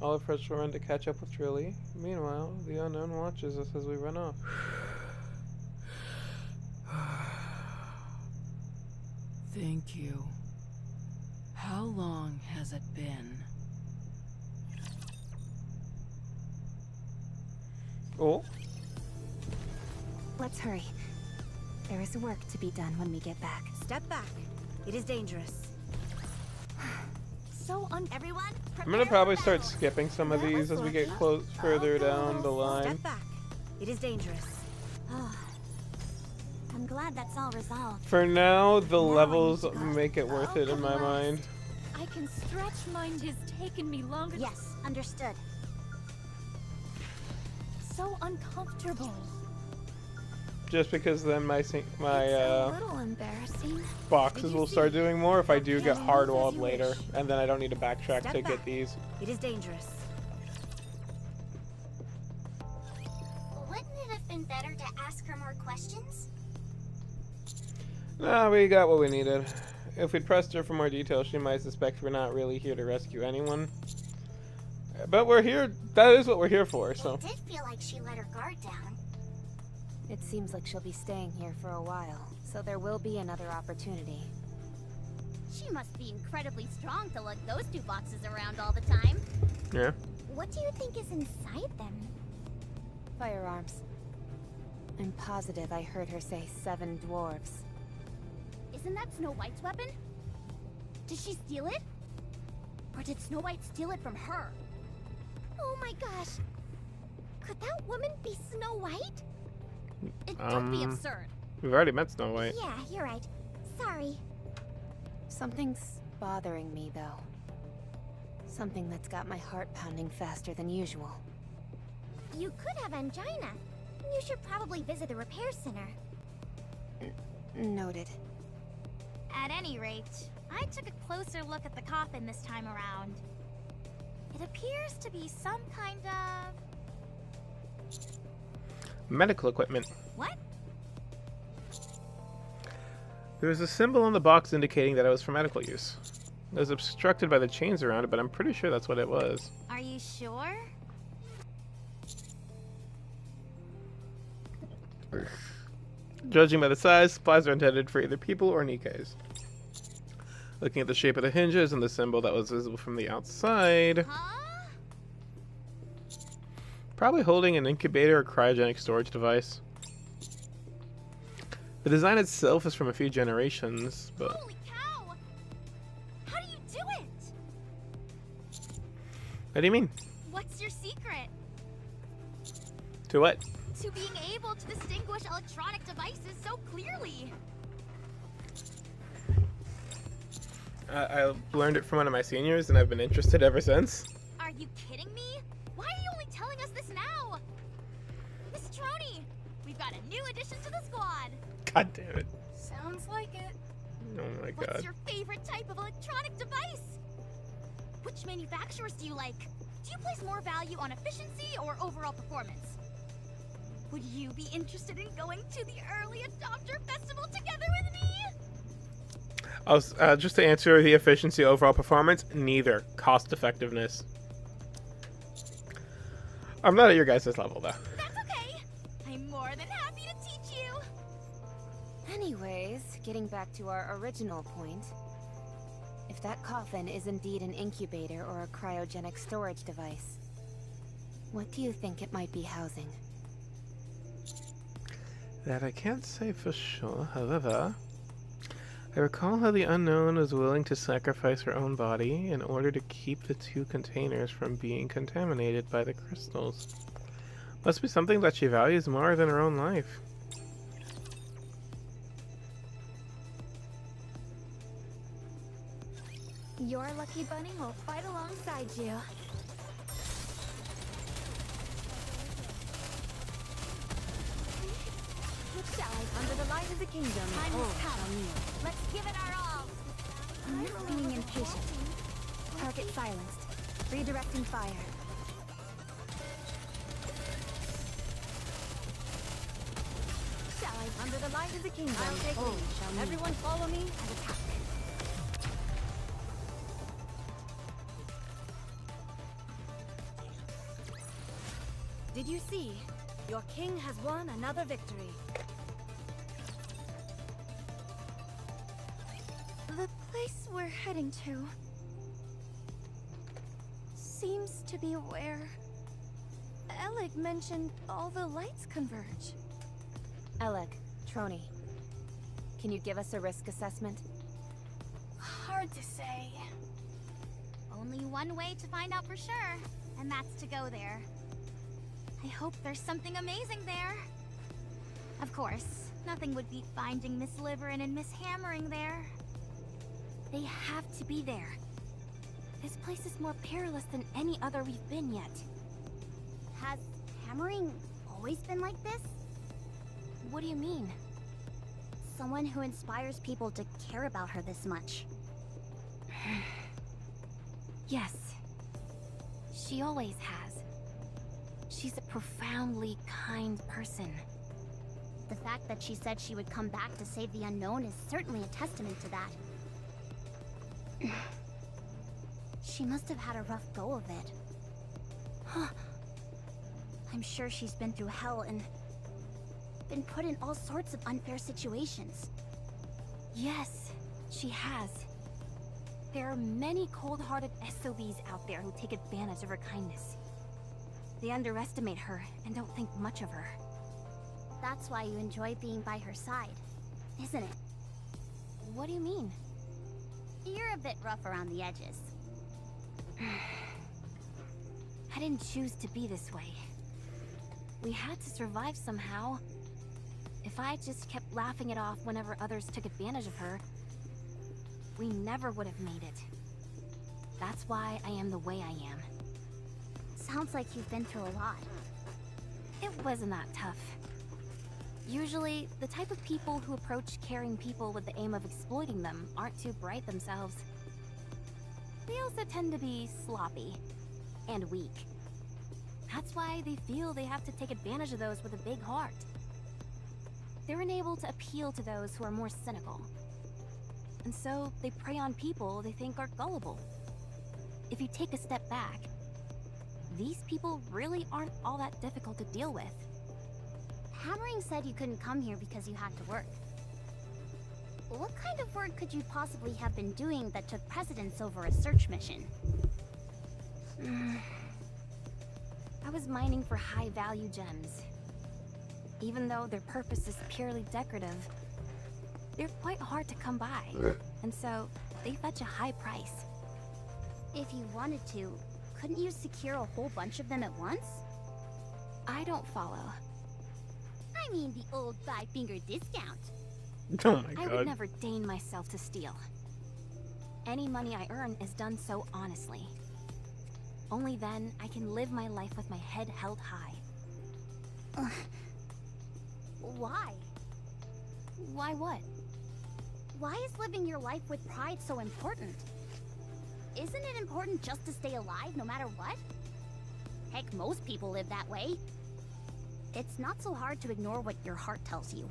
Olive first will run to catch up with Drilly. Meanwhile, the unknown watches us as we run off. Thank you. How long has it been? Oh. Let's hurry. There is work to be done when we get back. Step back. It is dangerous. Everyone, I'm gonna probably start skipping some of these as we get further down the line. Step back. It is dangerous. I'm glad that's all resolved. For now, the levels make it worth it in my mind. I can stretch mine has taken me longer. Yes, understood. So uncomfortable. Just because then my It's a little embarrassing. boxes will start doing more if I do get hard-walled later, and then I don't need to backtrack Step to back. get these. It is dangerous. Wouldn't it have been better to ask her more questions? Nah, we got what we needed. If we'd pressed her for more details, she might suspect we're not really here to rescue anyone. But we're here, that is what we're here for, so. It did feel like she let her guard down. It seems like she'll be staying here for a while, so there will be another opportunity. She must be incredibly strong to lug those two boxes around all the time. Yeah. What do you think is inside them? Firearms. I'm positive I heard her say 7 dwarves. Isn't that Snow White's weapon? Did she steal it? Or did Snow White steal it from her? Oh my gosh. Could that woman be Snow White? Don't be absurd. We've already met Snow White. Yeah, you're right. Sorry. Something's bothering me, though. Something that's got my heart pounding faster than usual. You could have angina. You should probably visit the repair center. Noted. At any rate, I took a closer look at the coffin this time around. It appears to be some kind of... Medical equipment. What? There was a symbol on the box indicating that it was for medical use. It was obstructed by the chains around it, but I'm pretty sure that's what it was. Are you sure? Judging by the size, supplies are intended for either people or Nikkes. Looking at the shape of the hinges and the symbol that was visible from the outside, Huh? probably holding an incubator or cryogenic storage device. The design itself is from a few generations, but... Holy cow! How do you do it? What do you mean? What's your secret? To what? To being able to distinguish electronic devices so clearly. I learned it from one of my seniors, and I've been interested ever since. Are you kidding me? Why are you only telling us this now? Miss Troni, we've got a new addition to the squad. God damn it. Sounds like it. Oh my What's god. your favorite type of electronic device? Which manufacturers do you like? Do you place more value on efficiency or overall performance? Would you be interested in going to the early adopter festival together with me? Just to answer the efficiency overall performance, neither. Cost effectiveness. I'm not at your guys' level though. That's okay. I'm more than happy to teach you. Anyways, getting back to our original point. If that coffin is indeed an incubator or a cryogenic storage device, what do you think it might be housing? That I can't say for sure, however. I recall how the Unknown was willing to sacrifice her own body in order to keep the two containers from being contaminated by the crystals. Must be something that she values more than her own life. Your lucky bunny will fight alongside you. Under the light of the kingdom. Time has come. Let's give it our all. Being impatient. Target silenced. Redirecting fire. Under the light of the kingdom. I'll take lead. Everyone follow me and attack. Did you see? Your king has won another victory. The place we're heading to seems to be where Alec mentioned all the lights converge. Alec, Troni, can you give us a risk assessment? Hard to say. Only one way to find out for sure, and that's to go there. I hope there's something amazing there. Of course, nothing would beat finding Miss Liverin and Miss Hammering there. They have to be there. This place is more perilous than any other we've been yet. Has Hammering always been like this? What do you mean? Someone who inspires people to care about her this much. Yes. She always has. She's a profoundly kind person. The fact that she said she would come back to save the Unknown is certainly a testament to that. She must have had a rough go of it. Huh. I'm sure she's been through hell and been put in all sorts of unfair situations. Yes, she has. There are many cold-hearted SOBs out there who take advantage of her kindness. They underestimate her and don't think much of her. That's why you enjoy being by her side, isn't it? What do you mean? You're a bit rough around the edges. I didn't choose to be this way. We had to survive somehow. If I just kept laughing it off whenever others took advantage of her, we never would have made it. That's why I am the way I am. Sounds like you've been through a lot. It wasn't that tough. Usually, the type of people who approach caring people with the aim of exploiting them aren't too bright themselves. They also tend to be sloppy and weak. That's why they feel they have to take advantage of those with a big heart. They're unable to appeal to those who are more cynical. And so, they prey on people they think are gullible. If you take a step back, these people really aren't all that difficult to deal with. Hammering said you couldn't come here because you had to work. What kind of work could you possibly have been doing that took precedence over a search mission? I was mining for high-value gems. Even though their purpose is purely decorative, they're quite hard to come by, and so they fetch a high price. If you wanted to, couldn't you secure a whole bunch of them at once? I don't follow. I mean the old five-finger discount. Oh my I god. would never deign myself to steal. Any money I earn is done so honestly. Only then I can live my life with my head held high. Why? Why what? Why is living your life with pride so important? Isn't it important just to stay alive no matter what? Heck, most people live that way. It's not so hard to ignore what your heart tells you.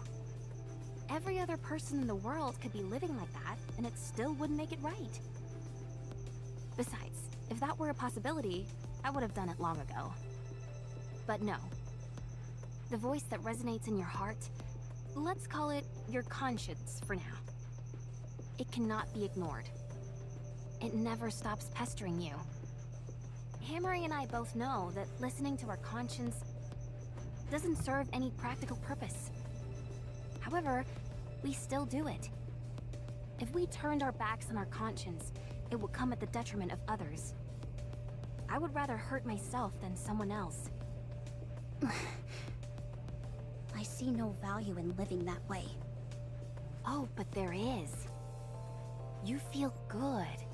Every other person in the world could be living like that, and it still wouldn't make it right. Besides, if that were a possibility, I would have done it long ago. But no. The voice that resonates in your heart, let's call it your conscience for now. It cannot be ignored. It never stops pestering you. Hammering and I both know that listening to our conscience doesn't serve any practical purpose. However, we still do it. If we turned our backs on our conscience, it would come at the detriment of others. I would rather hurt myself than someone else. I see no value in living that way. Oh, but there is. You feel good.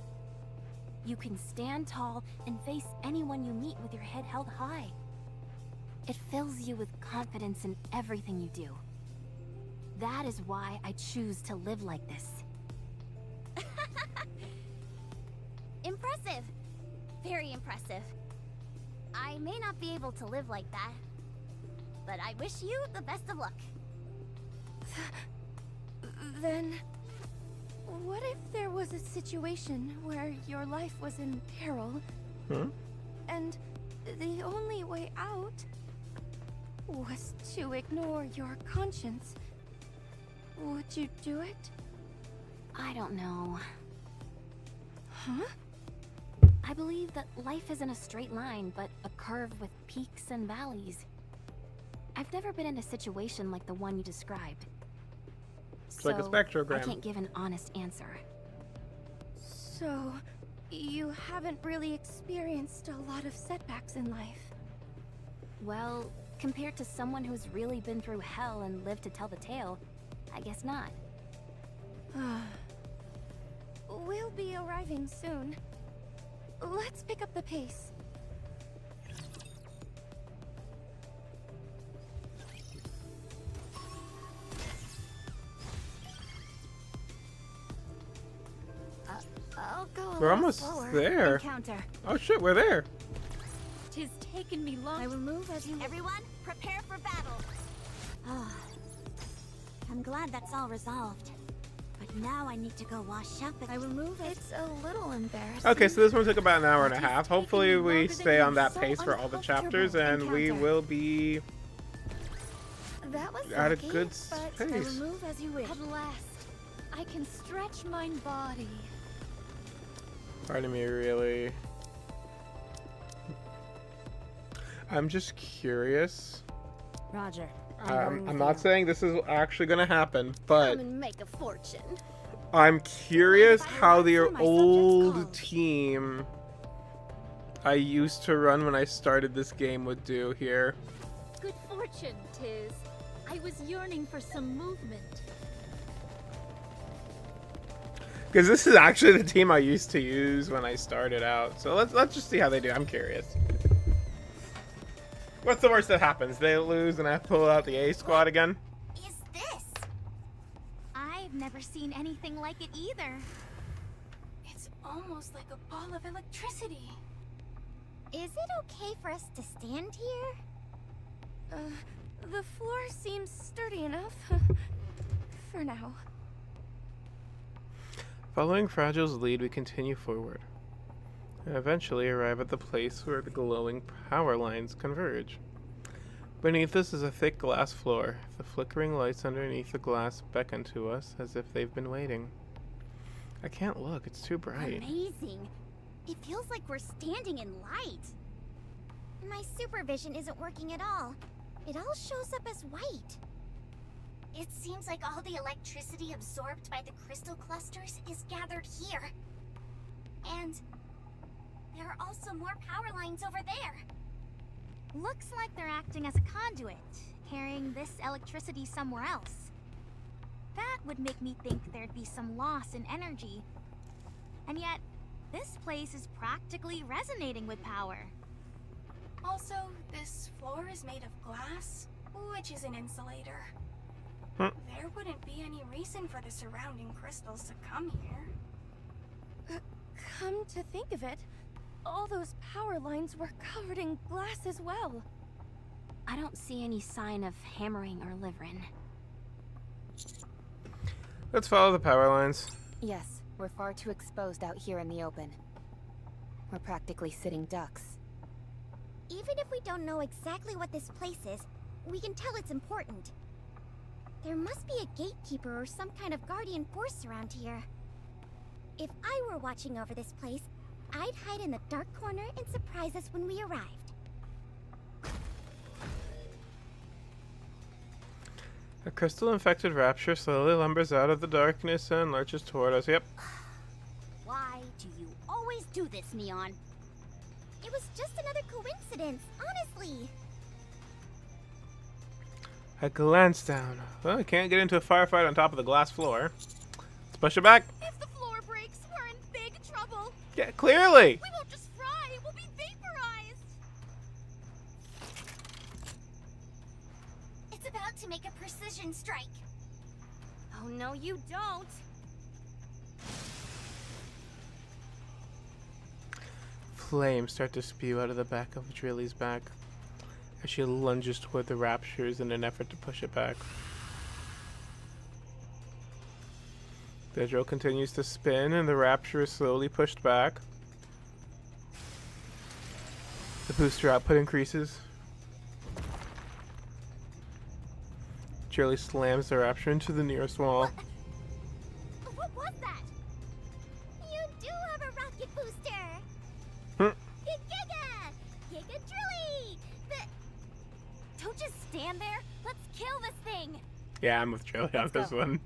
You can stand tall and face anyone you meet with your head held high. It fills you with confidence in everything you do. That is why I choose to live like this. Impressive. Very impressive. I may not be able to live like that, but I wish you the best of luck. Then, what if there was a situation where your life was in peril, and the only way out was to ignore your conscience? Would you do it? I don't know. Huh? I believe that life isn't a straight line, but a curve with peaks and valleys. I've never been in a situation like the one you described. It's like a spectrogram. I can't give an honest answer. So, you haven't really experienced a lot of setbacks in life. Well, compared to someone who's really been through hell and lived to tell the tale, I guess not. We'll be arriving soon. Let's pick up the pace. I'll go a We're little almost slower. there. Encounter. Oh shit, we're there. Tis taken me long. I will move as you... Everyone, prepare for battle. I'm glad that's all resolved. But now I need to go wash up. I will move. It's a little embarrassing. Okay, so this one took about an hour and a half. Hopefully we stay on that pace for all the chapters, and we will be That was at a lucky, good but I will pace. move as you wish. At last, I can stretch my body. Pardon me, really. I'm just curious. Roger. I'm not saying this is actually gonna happen, but Come and make a fortune. I'm curious how the Answer my old subject's team I used to run when I started this game would do here. Good fortune, tis. I was yearning for some movement. Because this is actually the team I used to use when I started out. So let's just see how they do. I'm curious. What's the worst that happens? They lose and I pull out the A squad again? Is this? I've never seen anything like it either. It's almost like a ball of electricity. Is it okay for us to stand here? The floor seems sturdy enough. For now. Following Fragile's lead, we continue forward. And eventually arrive at the place where the glowing power lines converge. Beneath us is a thick glass floor. The flickering lights underneath the glass beckon to us as if they've been waiting. I can't look, it's too bright. Amazing. It feels like we're standing in light. My supervision isn't working at all. It all shows up as white. It seems like all the electricity absorbed by the crystal clusters is gathered here. And there are also more power lines over there. Looks like they're acting as a conduit, carrying this electricity somewhere else. That would make me think there'd be some loss in energy. And yet, this place is practically resonating with power. Also, this floor is made of glass, which is an insulator. There wouldn't be any reason for the surrounding crystals to come here. Come to think of it, all those power lines were covered in glass as well. I don't see any sign of hammering or living. Let's follow the power lines. Yes, we're far too exposed out here in the open. We're practically sitting ducks. Even if we don't know exactly what this place is, we can tell it's important. There must be a gatekeeper or some kind of guardian force around here. If I were watching over this place, I'd hide in the dark corner and surprise us when we arrived. A crystal-infected rapture slowly lumbers out of the darkness and lurches toward us. Yep. Why do you always do this, Neon? It was just another coincidence, honestly. I glance down. Well, I can't get into a firefight on top of the glass floor. Let's push it back. If the floor breaks, we're in big trouble. Yeah, clearly. We won't just fry, we'll be vaporized. It's about to make a precision strike. Oh no, you don't! Flames start to spew out of the back of Drilly's back as she lunges toward the raptures in an effort to push it back. The drill continues to spin and the rapture is slowly pushed back. The booster output increases. Drilly slams the rapture into the nearest wall. What was that? You do have a rocket booster! Giga! Giga Drilly! Don't just stand there. Let's kill this thing. Yeah, I'm with Drilly on this one.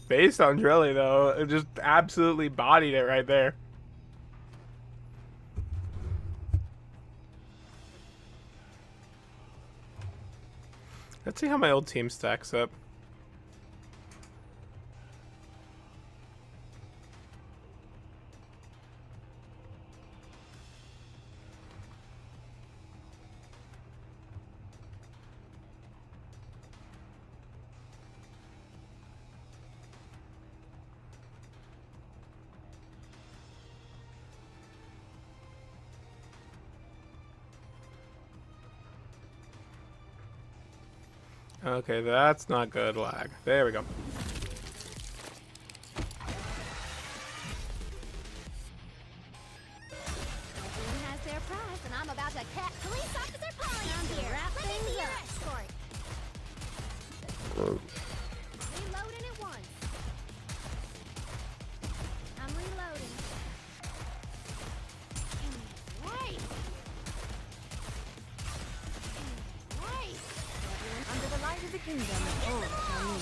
Based on Drilly, though, it just absolutely bodied it right there. Let's see how my old team stacks up. Okay, that's not good lag. There we go. Everyone has their prize, and I'm about to catch police officer Polly here. Let me be your escort. Reloading at once. I'm reloading. Right. Right. Under the light of the kingdom. Oh,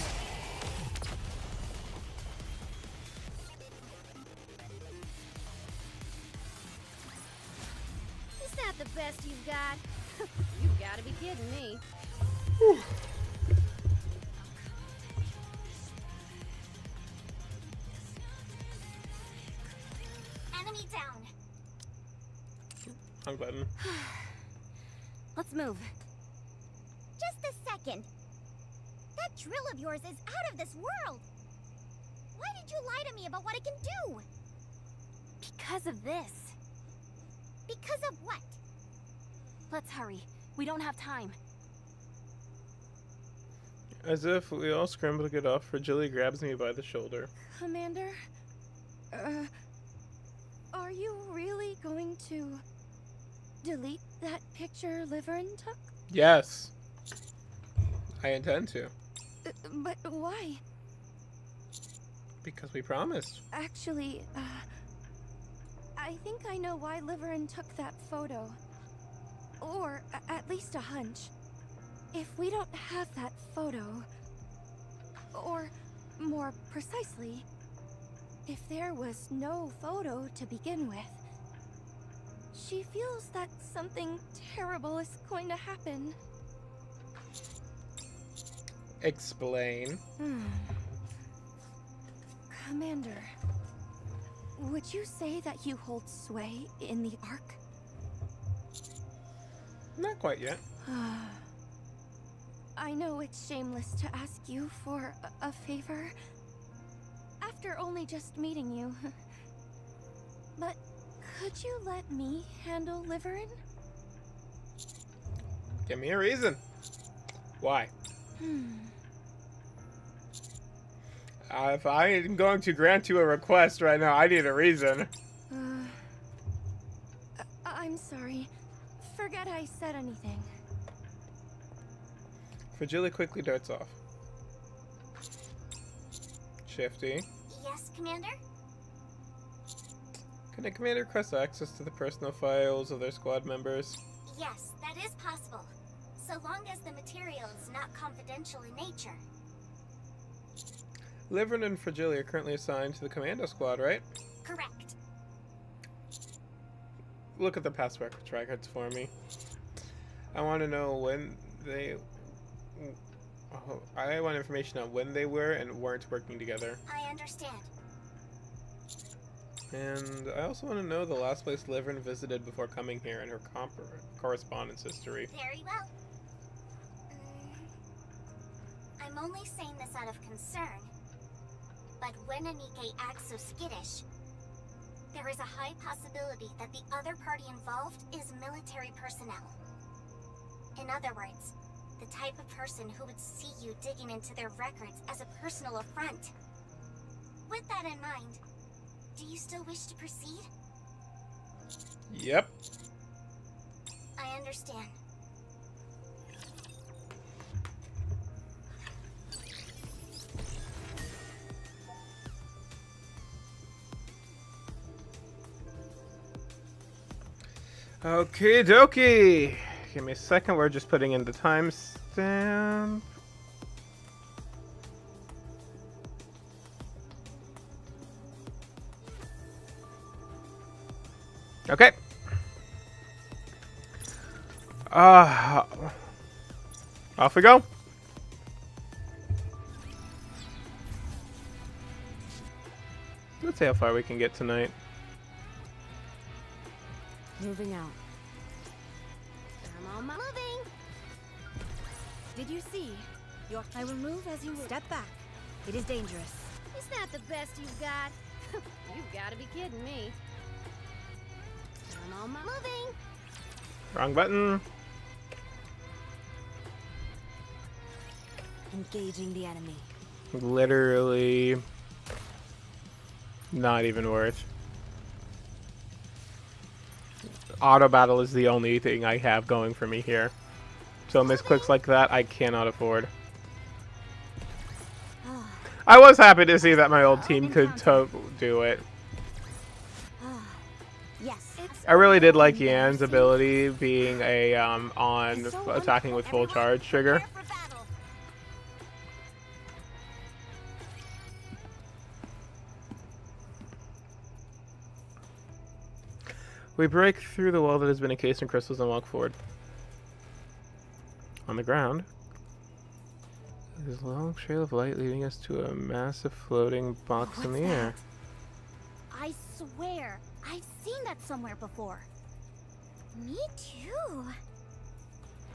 Is that the best you've got? You've got to be kidding me. Enemy down. Wrong button. Let's move. Just a second. That drill of yours is out of this world. Why did you lie to me about what it can do? Because of this. Because of what? Let's hurry. We don't have time. As if we all scramble to get off, Fragility grabs me by the shoulder. Commander, are you really going to delete that picture Liverin took? Yes. I intend to. But why? Because we promised. Actually, I think I know why Liverin took that photo. Or at least a hunch. If we don't have that photo, or more precisely, if there was no photo to begin with, she feels that something terrible is going to happen. Explain. Commander, would you say that you hold sway in the Ark? Not quite yet. I know it's shameless to ask you for a favor after only just meeting you. But could you let me handle Liverin? Give me a reason. Why? If I am going to grant you a request right now, I need a reason. I'm sorry. Forget I said anything. Fragile quickly darts off. Shifty. Yes, Commander? Can a commander request access to the personal files of their squad members? Yes, that is possible. So long as the material is not confidential in nature. Liverin and Fragile are currently assigned to the commando squad, right? Correct. Look at the past records for me. I want to know when they... I want information on when they were and weren't working together. I understand. And I also want to know the last place Liverin visited before coming here and her correspondence history. Very well. I'm only saying this out of concern. But when a Nikke acts so skittish, there is a high possibility that the other party involved is military personnel. In other words, the type of person who would see you digging into their records as a personal affront. With that in mind, do you still wish to proceed? Yep. I understand. Okie dokie. Give me a second. We're just putting in the timestamp. Okay. Off we go. Let's see how far we can get tonight. Moving out. I'm on my moving. Did you see? I will move as you step back. It is dangerous. Is that the best you've got? You've got to be kidding me. I'm on my moving. Wrong button. Engaging the enemy. Literally not even worth. Auto battle is the only thing I have going for me here. So misclicks like that I cannot afford. I was happy to see that my old team could do it. Yes. I really did like Yan's ability being a on attacking with full charge trigger. We break through the wall that has been encased in crystals and walk forward. On the ground, there's a long trail of light leading us to a massive floating box in the air. I swear, I've seen that somewhere before. Me too.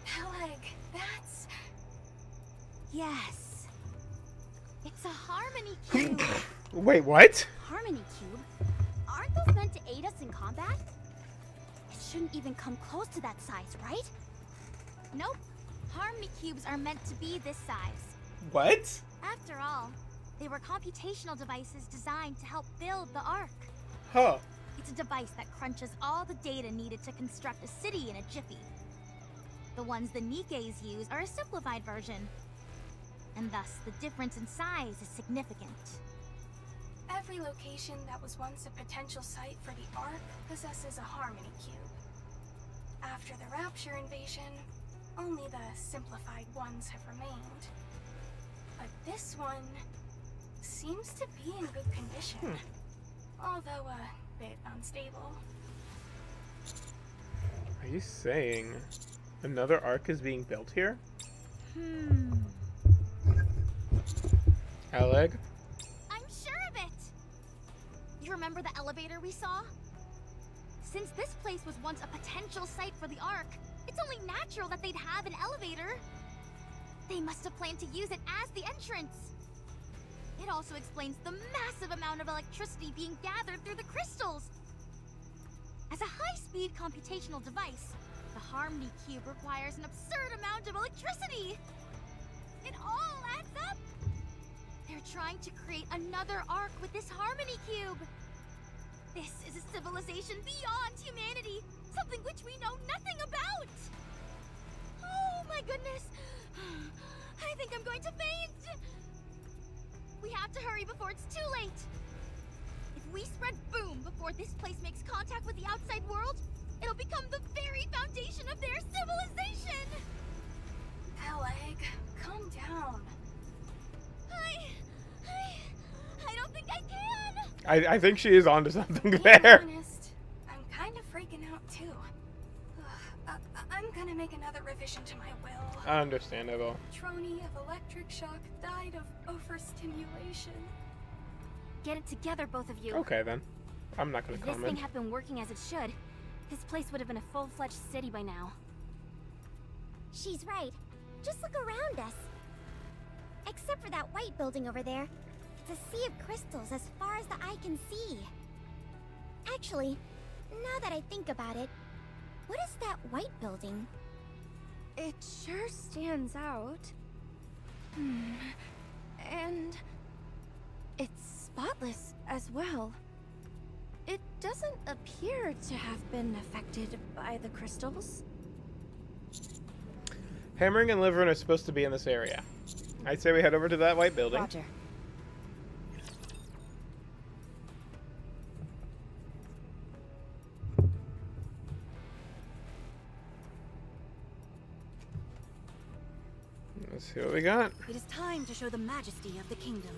Peleg, that's... Yes. It's a harmony cube. Wait, what? Harmony cube? Aren't those meant to aid us in combat? It shouldn't even come close to that size, right? Nope. Harmony cubes are meant to be this size. What? After all, they were computational devices designed to help build the Ark. Huh. It's a device that crunches all the data needed to construct a city in a jiffy. The ones the Nikkes use are a simplified version. And thus, the difference in size is significant. Every location that was once a potential site for the Ark possesses a Harmony Cube. After the Rapture invasion, only the simplified ones have remained. But this one seems to be in good condition, although a bit unstable. Are you saying another Ark is being built here? Alec? I'm sure of it! You remember the elevator we saw? Since this place was once a potential site for the Ark, it's only natural that they'd have an elevator. They must have planned to use it as the entrance. It also explains the massive amount of electricity being gathered through the crystals. As a high-speed computational device, the Harmony Cube requires an absurd amount of electricity. It all adds up. They're trying to create another Ark with this Harmony Cube. This is a civilization beyond humanity, something which we know nothing about. Oh my goodness. I think I'm going to faint. We have to hurry before it's too late. If we spread boom before this place makes contact with the outside world, it'll become the very foundation of their civilization. Alec, calm down. I don't think I can. I think she is onto something Being there. honest, I'm kind of freaking out too. I'm gonna make another revision to my will. Understandable. Trony of electric shock died of overstimulation. Get it together, both of you. Okay then. I'm not gonna If this thing comment. had been working as it should, this place would have been a full-fledged city by now. She's right. Just look around us. Except for that white building over there. It's a sea of crystals as far as the eye can see. Actually, now that I think about it, what is that white building? It sure stands out. And it's spotless as well. It doesn't appear to have been affected by the crystals. Hammering and Liverin are supposed to be in this area. I'd say we head over to that white building. Roger. Let's see what we got. It is time to show the majesty of the kingdom.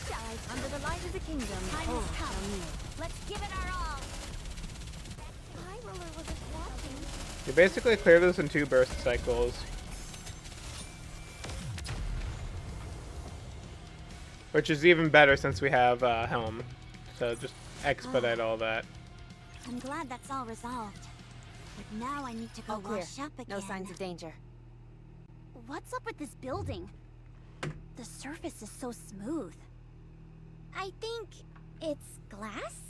Dive under the light of the kingdom. Time Oh, has come. O'Neill. Let's give it our all. High Roller wasn't watching. You basically clear this in 2 burst cycles. Which is even better since we have Helm. So just expedite all that. I'm glad that's all resolved. But now I need to go All clear. wash up again. No signs of danger. What's up with this building? The surface is so smooth. I think it's glass?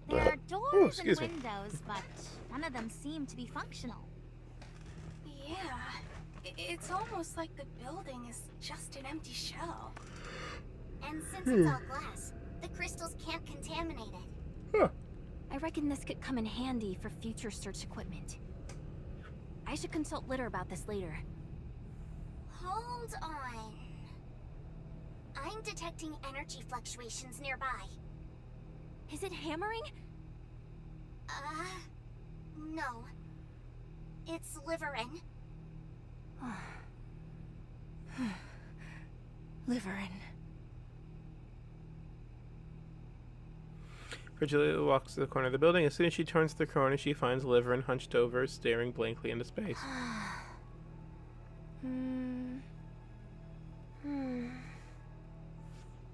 There are Ooh, doors and excuse me. windows, but none of them seem to be functional. Yeah, it's almost like the building is just an empty shell. And since it's all glass, the crystals can't contaminate it. Huh. I reckon this could come in handy for future search equipment. I should consult Litter about this later. Hold on. I'm detecting energy fluctuations nearby. Is it hammering? No. It's Liverin. Liverin. Frigida walks to the corner of the building. As soon as she turns the corner, she finds Liverin hunched over, staring blankly into space.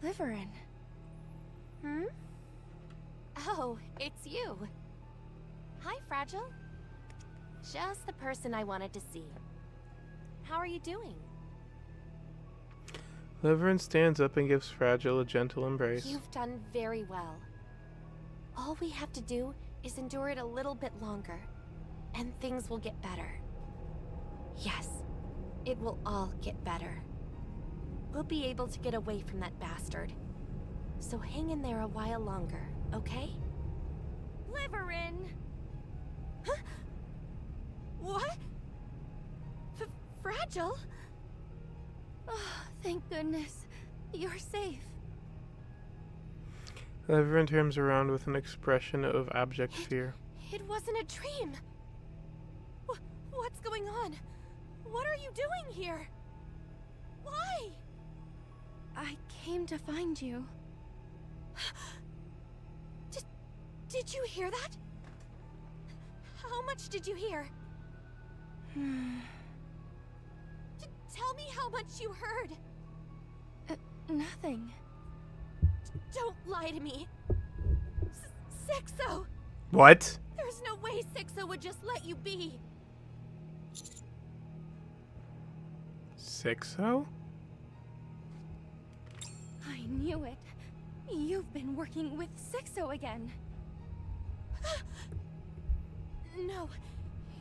Liverin. Oh, it's you. Hi, Fragile. Just the person I wanted to see. How are you doing? Liverin stands up and gives Fragile a gentle embrace. You've done very well. All we have to do is endure it a little bit longer, and things will get better. Yes, it will all get better. We'll be able to get away from that bastard. So hang in there a while longer, okay? Liverin! Huh? What? Fragile? Oh, thank goodness. You're safe. Everyone turns around with an expression of abject fear. It wasn't a dream. What's going on? What are you doing here? Why? I came to find you. Did you hear that? How much did you hear? Tell me how much you heard. Nothing. Don't lie to me. Sixo! What? There's no way Sixo would just let you be. Sixo? I knew it. You've been working with Sixo again. No,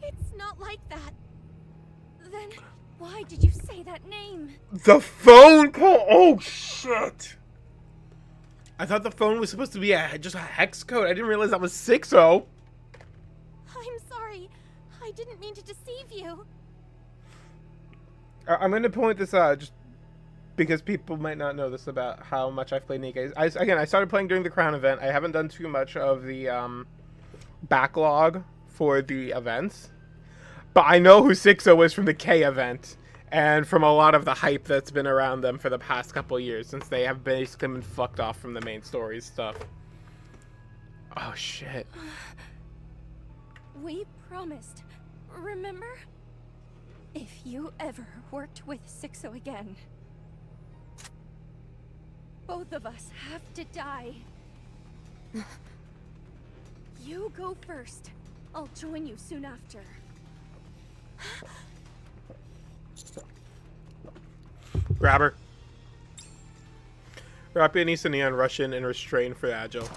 it's not like that. Then why did you say that name? The phone call? Oh, shit. I thought the phone was supposed to be just a hex code. I didn't realize that was 6-0. I'm sorry. I didn't mean to deceive you. I'm going to point this out just because people might not know this about how much I've played Nikke. I started playing during the Crown event. I haven't done too much of the backlog for the events. But I know who 6-0 is from the K event. And from a lot of the hype that's been around them for the past couple years, since they have basically been fucked off from the main story stuff. Oh, shit. We promised, remember? If you ever worked with 6-0 again, both of us have to die. You go first. I'll join you soon after. Grab her. Rappy and Issa Neon rush in and restrain for Agile.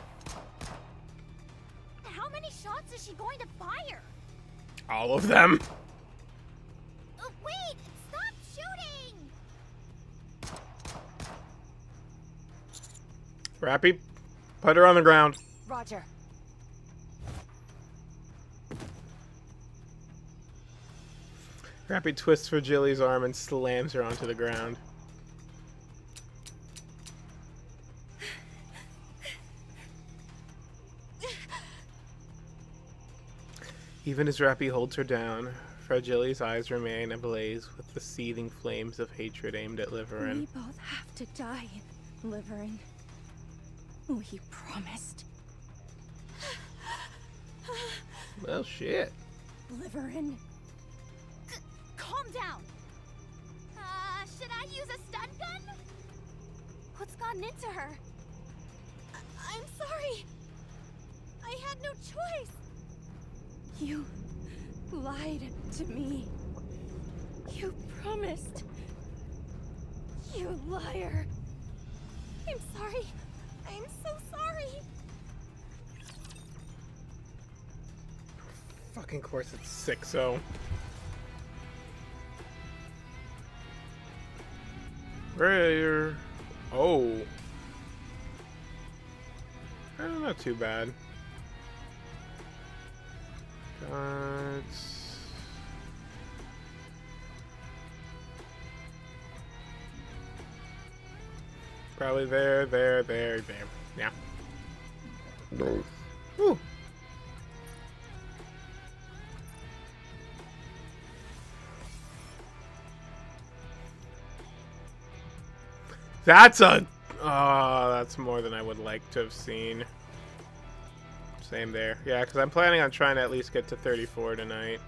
How many shots is she going to fire? All of them. Wait! Stop shooting! Rappy, put her on the ground. Roger. Rappy twists for Jilly's arm and slams her onto the ground. Even as Rappy holds her down, Fragili's eyes remain ablaze with the seething flames of hatred aimed at Liverin. We both have to die, Liverin. We promised. Well, shit. Liverin. Calm down! Should I use a stun gun? What's gotten into her? I'm sorry. I had no choice. You lied to me. You promised. You liar. I'm sorry. I'm so sorry. Fucking course it's 6-0. Where? Oh. Not too bad. Probably there. Yeah. No. Whew. That's that's more than I would like to have seen. Same there. Yeah, because I'm planning on trying to at least get to 34 tonight.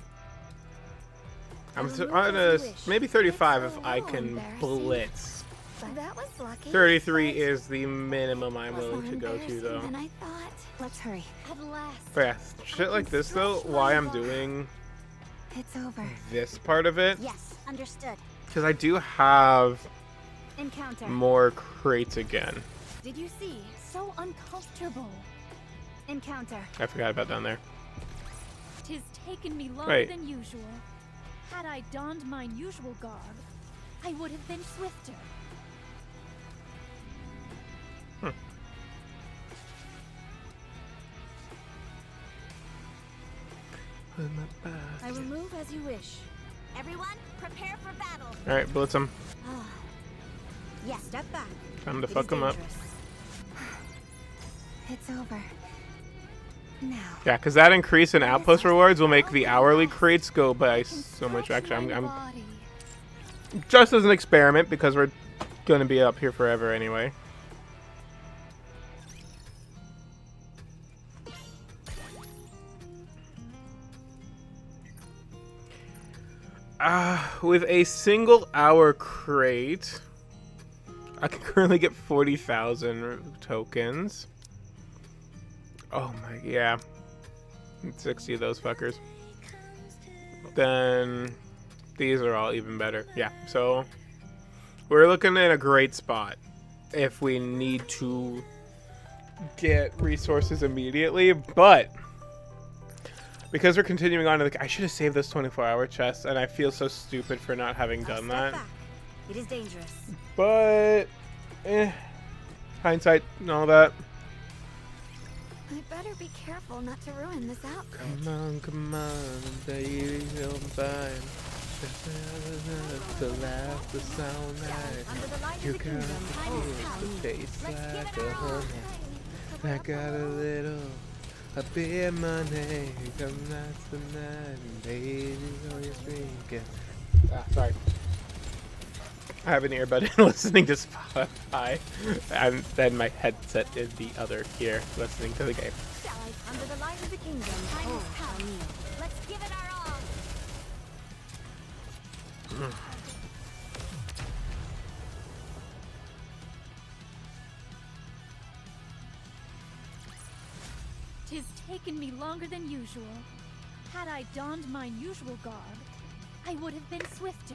I'm on maybe 35 if I can blitz. That was lucky. 33 is the minimum I'm willing to go to, though. And I thought, Let's hurry. at last. But yeah, shit like this, though, why I'm doing It's over. this part of it, Yes, understood. because I do have Encounter. more crates again. Did you see? So uncomfortable. Encounter. I forgot about down there. Tis taken me longer Wait. than usual. Had I donned mine usual garb, I would have been swifter. I will move as you wish. Everyone, prepare for battle. Alright, blitz him. Yes. Step back. Time to It fuck is him up. dangerous. It's over. Now. Yeah, because that increase in outpost rewards will make the hourly crates go by so much. Actually, I'm just as an experiment because we're going to be up here forever anyway. With a single hour crate, I can currently get 40,000 tokens. Oh my, yeah. 60 of those fuckers. Then these are all even better. Yeah, so we're looking at a great spot if we need to get resources immediately, but because we're continuing on to the... I should have saved this 24-hour chest, and I feel so stupid for not having done that. Back. It is dangerous. But, hindsight and all that. I better be careful not to ruin this outfit. Come on, baby, you'll find. The laugh, the sound Under the light you of the got kingdom. the taste like a honey. I got a little, a bit of money. Come last the night, and baby, always drinking. Sorry. I have an earbud in listening to Spotify, and then my headset is the other ear listening to the game. Under the light of the kingdom. Let's give it our all. Tis taken me longer than usual. Had I donned mine usual garb, I would have been swifter.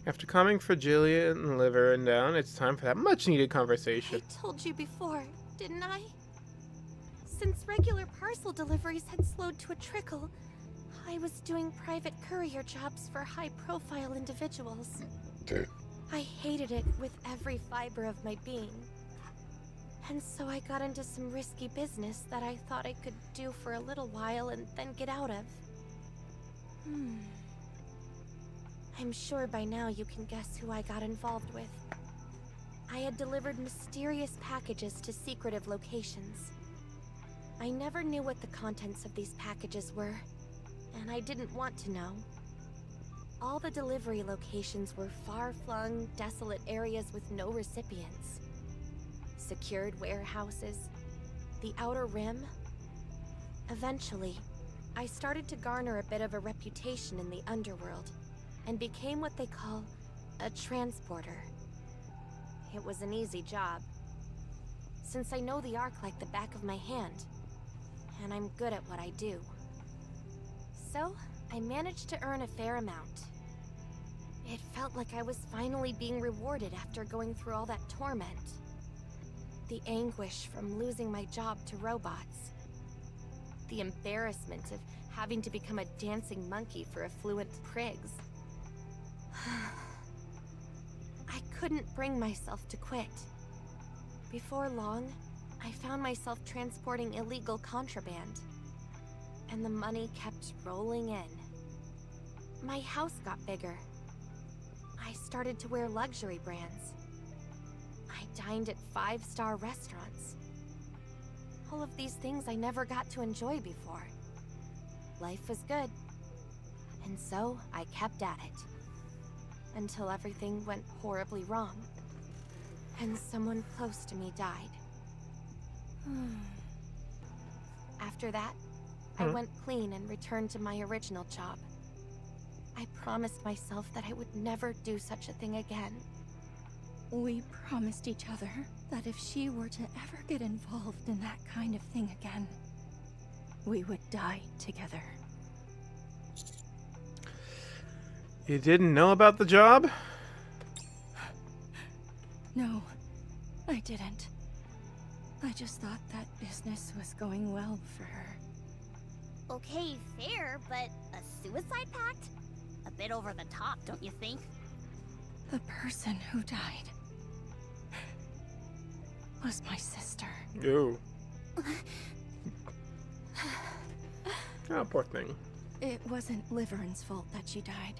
After coming for Juliet and Liver and down, it's time for that much-needed conversation. I told you before, didn't I? Since regular parcel deliveries had slowed to a trickle, I was doing private courier jobs for high-profile individuals. I hated it with every fiber of my being. And so I got into some risky business that I thought I could do for a little while and then get out of. I'm sure by now you can guess who I got involved with. I had delivered mysterious packages to secretive locations. I never knew what the contents of these packages were, and I didn't want to know. All the delivery locations were far-flung, desolate areas with no recipients. Secured warehouses, the Outer Rim. Eventually, I started to garner a bit of a reputation in the underworld, and became what they call a transporter. It was an easy job, since I know the Ark like the back of my hand, and I'm good at what I do. So, I managed to earn a fair amount. It felt like I was finally being rewarded after going through all that torment. The anguish from losing my job to robots. The embarrassment of having to become a dancing monkey for affluent prigs. I couldn't bring myself to quit. Before long, I found myself transporting illegal contraband, and the money kept rolling in. My house got bigger. I started to wear luxury brands. I dined at 5-star restaurants. All of these things I never got to enjoy before. Life was good, and so I kept at it. Until everything went horribly wrong, and someone close to me died. After that, I went clean and returned to my original job. I promised myself that I would never do such a thing again. We promised each other that if she were to ever get involved in that kind of thing again, we would die together. You didn't know about the job? No, I didn't. I just thought that business was going well for her. Okay, fair, but a suicide pact? A bit over the top, don't you think? The person who died was my sister. Ew. Oh, poor thing. It wasn't Liverin's fault that she died.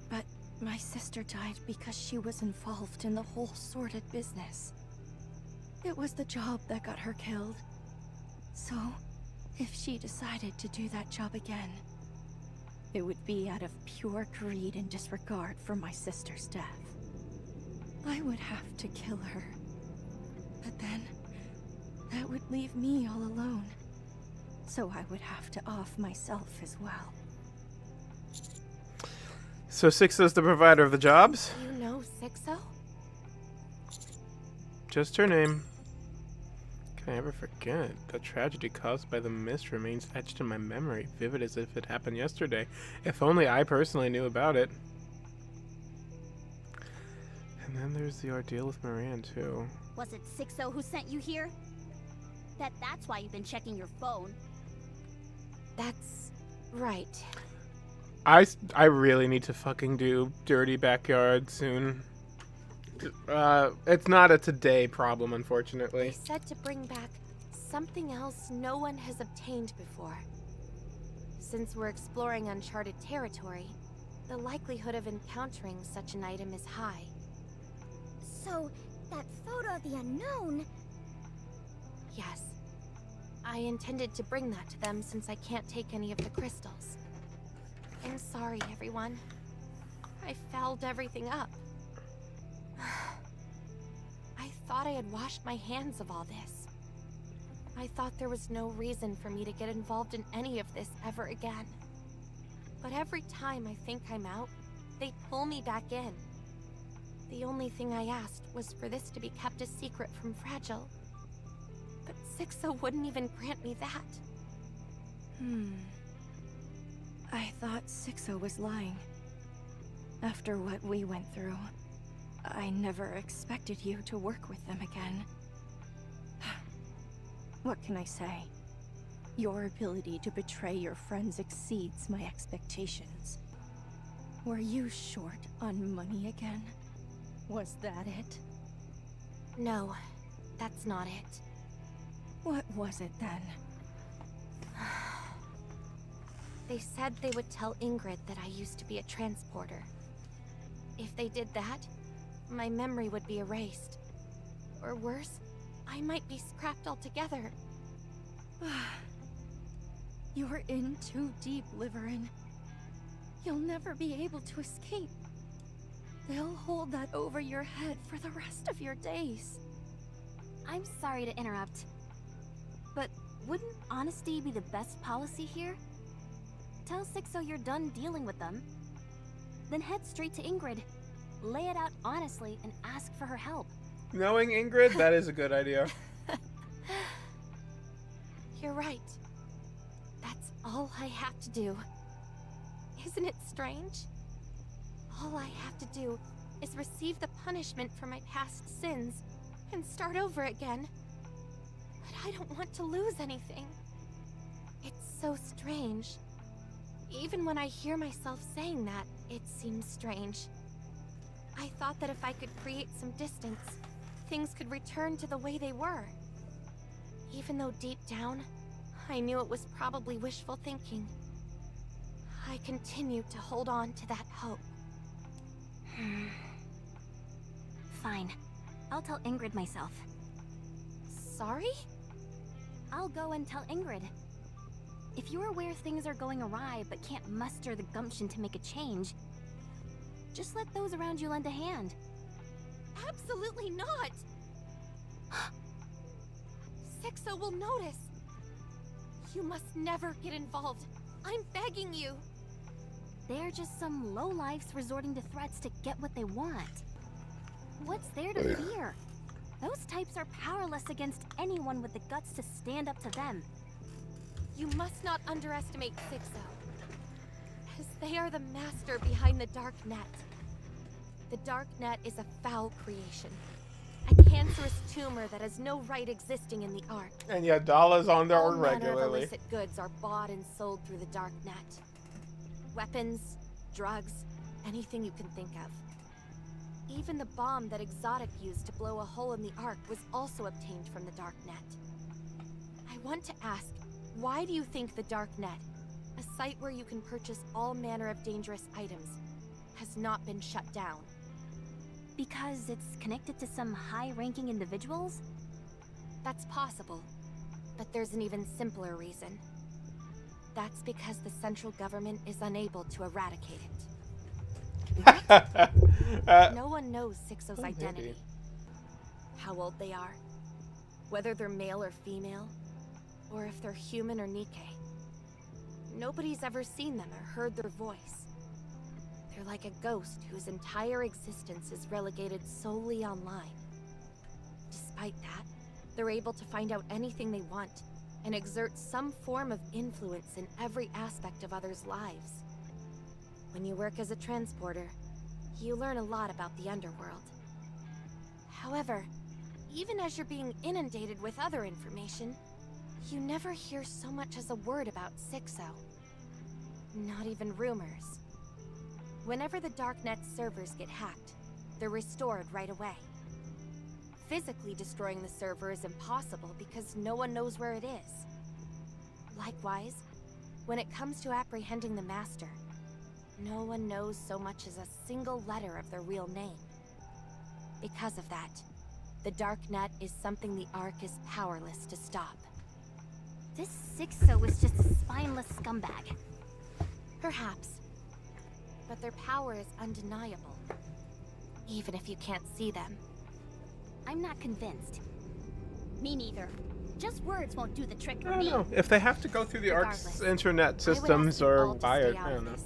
But my sister died because she was involved in the whole sordid business. It was the job that got her killed. So, if she decided to do that job again, it would be out of pure greed and disregard for my sister's death. I would have to kill her. But then, that would leave me all alone. So I would have to off myself as well. So Sixo's the provider of the jobs? You know Sixo? Just her name. Can I ever forget? The tragedy caused by the mist remains etched in my memory, vivid as if it happened yesterday. If only I personally knew about it. And then there's the ordeal with Moran, too. Was it Sixo who sent you here? That's why you've been checking your phone. That's right. I really need to fucking do Dirty Backyard soon. It's not a today problem, unfortunately. They said to bring back something else no one has obtained before. Since we're exploring uncharted territory, the likelihood of encountering such an item is high. So, that photo of the unknown... Yes. I intended to bring that to them since I can't take any of the crystals. I'm sorry, everyone. I fouled everything up. I thought I had washed my hands of all this. I thought there was no reason for me to get involved in any of this ever again. But every time I think I'm out, they pull me back in. The only thing I asked was for this to be kept a secret from Fragile. But Sixo wouldn't even grant me that. I thought Sixo was lying. After what we went through, I never expected you to work with them again. What can I say? Your ability to betray your friends exceeds my expectations. Were you short on money again? Was that it? No, that's not it. What was it then? They said they would tell Ingrid that I used to be a transporter. If they did that, my memory would be erased. Or worse, I might be scrapped altogether. You're in too deep, Liverin. You'll never be able to escape. They'll hold that over your head for the rest of your days. I'm sorry to interrupt, but wouldn't honesty be the best policy here? Tell Sixo you're done dealing with them. Then head straight to Ingrid. Lay it out honestly and ask for her help. Knowing Ingrid, that is a good idea. You're right. That's all I have to do. Isn't it strange? All I have to do is receive the punishment for my past sins and start over again. But I don't want to lose anything. It's so strange. Even when I hear myself saying that, it seems strange. I thought that if I could create some distance, things could return to the way they were. Even though deep down, I knew it was probably wishful thinking. I continued to hold on to that hope. Fine. I'll tell Ingrid myself. Sorry? I'll go and tell Ingrid. If you're aware things are going awry but can't muster the gumption to make a change, just let those around you lend a hand. Absolutely not! Sixo will notice. You must never get involved. I'm begging you. They're just some lowlifes resorting to threats to get what they want. What's there to fear? Those types are powerless against anyone with the guts to stand up to them. You must not underestimate Sixo, as they are the master behind the Dark Net. The Dark Net is a foul creation, a cancerous tumor that has no right existing in the Ark. And yet dollars on there All manner of regularly. illicit goods are bought and sold through the Dark Net. Weapons, drugs, anything you can think of. Even the bomb that Exotic used to blow a hole in the Ark was also obtained from the Darknet. I want to ask, why do you think the Darknet, a site where you can purchase all manner of dangerous items, has not been shut down? Because it's connected to some high-ranking individuals? That's possible, but there's an even simpler reason. That's because the central government is unable to eradicate it. No one knows Sixo's identity. How old they are, whether they're male or female, or if they're human or Nikke. Nobody's ever seen them or heard their voice. They're like a ghost whose entire existence is relegated solely online. Despite that, they're able to find out anything they want and exert some form of influence in every aspect of others' lives. When you work as a transporter, you learn a lot about the underworld. However, even as you're being inundated with other information, you never hear so much as a word about Sixo. Not even rumors. Whenever the Darknet servers get hacked, they're restored right away. Physically destroying the server is impossible because no one knows where it is. Likewise, when it comes to apprehending the Master, no one knows so much as a single letter of their real name. Because of that, the Darknet is something the Ark is powerless to stop. This Sixo is just a spineless scumbag. Perhaps. But their power is undeniable. Even if you can't see them. I'm not convinced. Me neither. Just words won't do the trick I for don't me. know. If they have to go through the Ark's Regardless, internet I would systems ask you or all to wired, stay I out don't of know. this.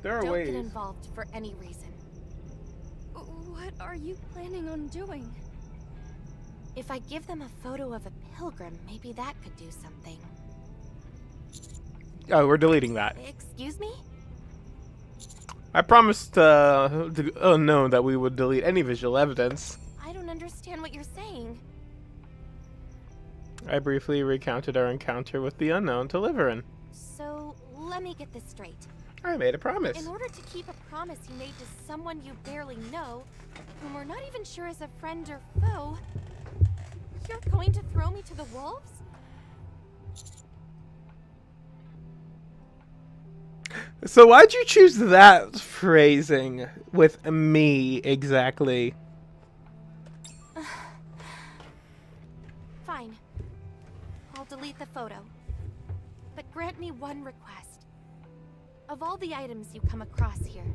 There are Don't ways. get involved for any reason. What are you planning on doing? If I give them a photo of a pilgrim, maybe that could do something. Oh, we're deleting that. Excuse me? I promised the unknown that we would delete any visual evidence. I don't understand what you're saying. I briefly recounted our encounter with the unknown to Liverin. So, let me get this straight. I made a promise. In order to keep a promise you made to someone you barely know, whom we're not even sure is a friend or foe, you're going to throw me to the wolves? So why'd you choose that phrasing with me exactly? Fine. I'll delete the photo. But grant me one request. Of all the items you come across here,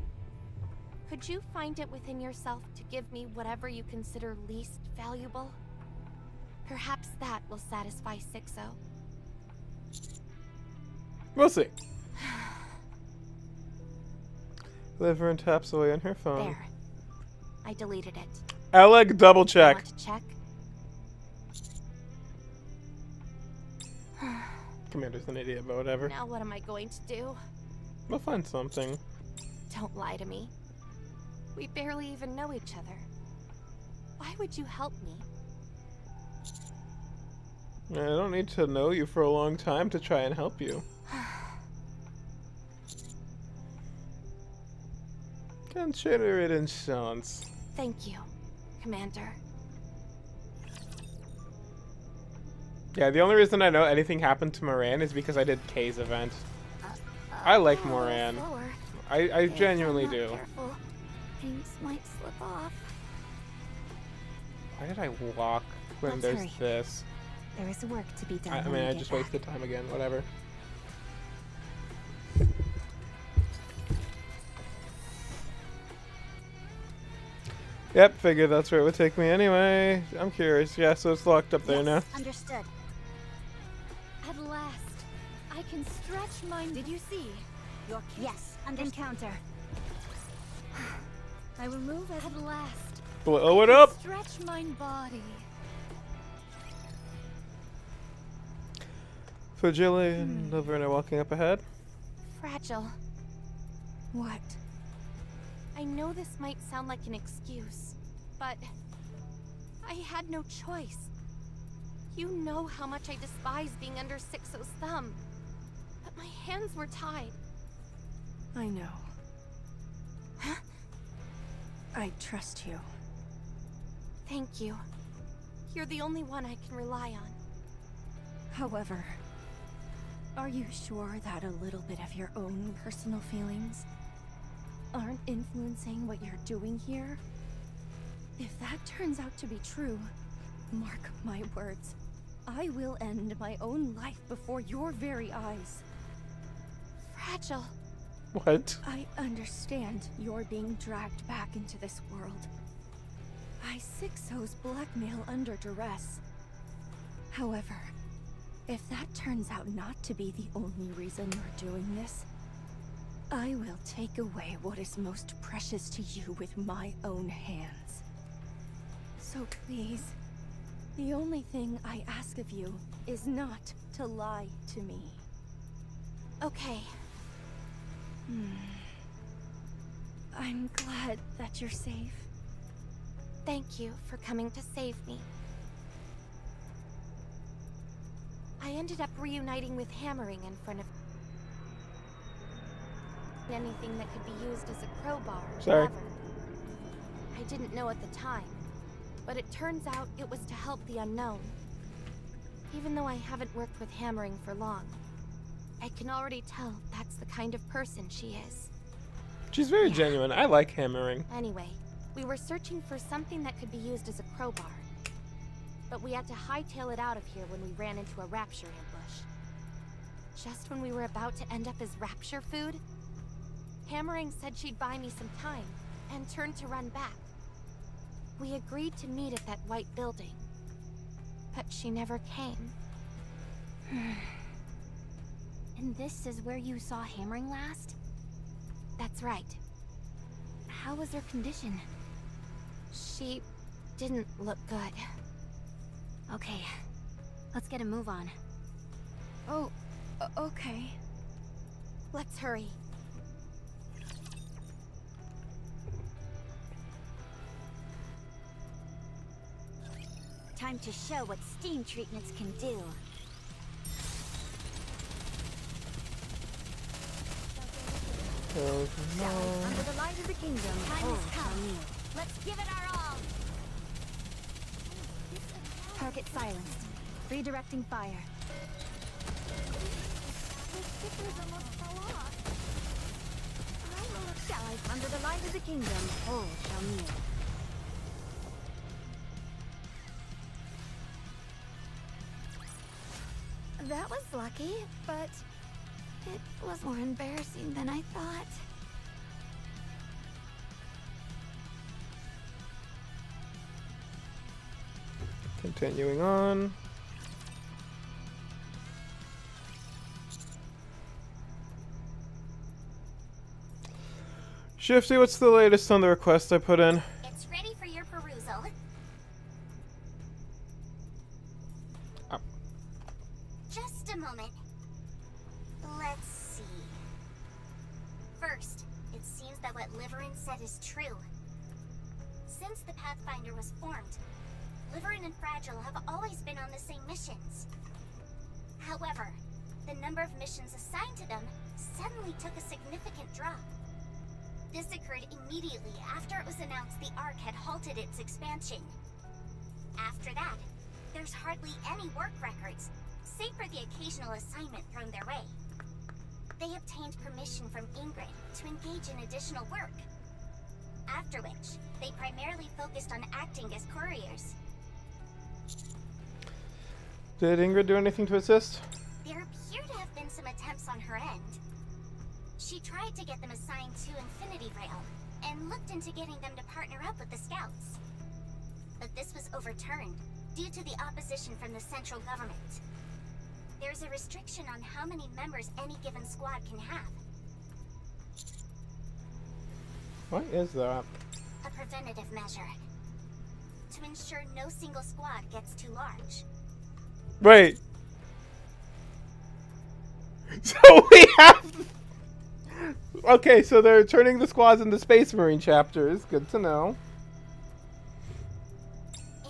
could you find it within yourself to give me whatever you consider least valuable? Perhaps that will satisfy Sixo. We'll see. Liverin taps away on her phone. There. I deleted it. Alec, double check. Want to check? Commander's an idiot, but whatever. Now what am I going to do? We'll find something. Don't lie to me. We barely even know each other. Why would you help me? I don't need to know you for a long time to try and help you. Consider it in chance. Thank you, Commander. Yeah, the only reason I know anything happened to Moran is because I did Kay's event. I like Moran. I genuinely do. Careful. Things might slip off. Why did I walk when Let's there's hurry. this? There is work to be done. I when mean, we I get just back. wasted time again. Whatever. Yep, figured that's where it would take me anyway. I'm curious. Yeah, so it's locked up there now. Understood. At last, I can stretch my... Did you see? Your case? Yes, encounter. I will move at last. Blow it up! Stretch my body. Fragile and Liverin are walking up ahead. Fragile. What? I know this might sound like an excuse, but I had no choice. You know how much I despise being under Sixo's thumb, but my hands were tied. I know. I trust you. Thank you. You're the only one I can rely on. However, are you sure that a little bit of your own personal feelings aren't influencing what you're doing here? If that turns out to be true, mark my words, I will end my own life before your very eyes. Fragile. What? I understand you're being dragged back into this world by Sixo's blackmail under duress. However, if that turns out not to be the only reason you're doing this, I will take away what is most precious to you with my own hands. So please, the only thing I ask of you is not to lie to me. Okay. I'm glad that you're safe. Thank you for coming to save me. I ended up reuniting with Hammering in front of anything that could be used as a crowbar or Sorry. lever. I didn't know at the time, but it turns out it was to help the unknown. Even though I haven't worked with Hammering for long, I can already tell that's the kind of person she is. She's very genuine. I like Hammering. Anyway, we were searching for something that could be used as a crowbar. But we had to hightail it out of here when we ran into a rapture ambush. Just when we were about to end up as rapture food, Hammering said she'd buy me some time, and turned to run back. We agreed to meet at that white building, but she never came. And this is where you saw Hammering last? That's right. How was her condition? She didn't look good. Okay, let's get a move on. Oh, okay. Let's hurry. Time to show what steam treatments can do. Under the light of the kingdom, time has come. Let's give it our all. Target silenced. Redirecting fire. Under the light of the kingdom, all shall kneel. That was lucky, but it was more embarrassing than I thought. Continuing on. Shifty, what's the latest on the request I put in? It's ready for your perusal. Oh. Just a moment. Let's see. First, it seems that what Liverin said is true. Since the Pathfinder was formed, Liverin and Fragile have always been on the same missions. However, the number of missions assigned to them suddenly took a significant drop. This occurred immediately after it was announced the Ark had halted its expansion. After that, there's hardly any work records, save for the occasional assignment thrown their way. They obtained permission from Ingrid to engage in additional work. After which, they primarily focused on acting as couriers. Did Ingrid do anything to assist? There appear to have been some attempts on her end. She tried to get them assigned to Infinity Rail, and looked into getting them to partner up with the Scouts. But this was overturned, due to the opposition from the central government. There's a restriction on how many members any given squad can have. What is that? A preventative measure. To ensure no single squad gets too large. Wait. So we have... Okay, so they're turning the squads into Space Marine chapters. Good to know.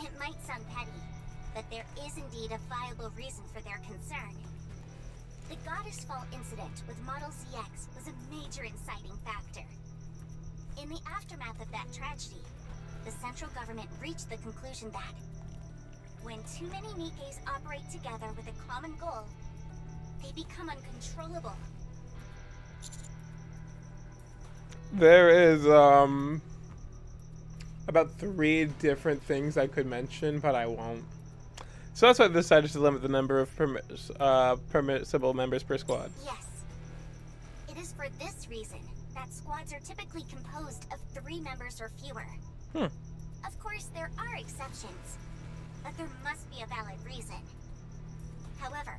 It might sound petty, but there is indeed a viable reason for their concern. The Goddess Fall incident with Model ZX was a major inciting factor. In the aftermath of that tragedy, the central government reached the conclusion that when too many Nikkes operate together with a common goal, they become uncontrollable. There is about 3 different things I could mention, but I won't. So that's why I decided to limit the number of permissible members per squad. Yes. It is for this reason that squads are typically composed of 3 members or fewer. Of course, there are exceptions, but there must be a valid reason. However,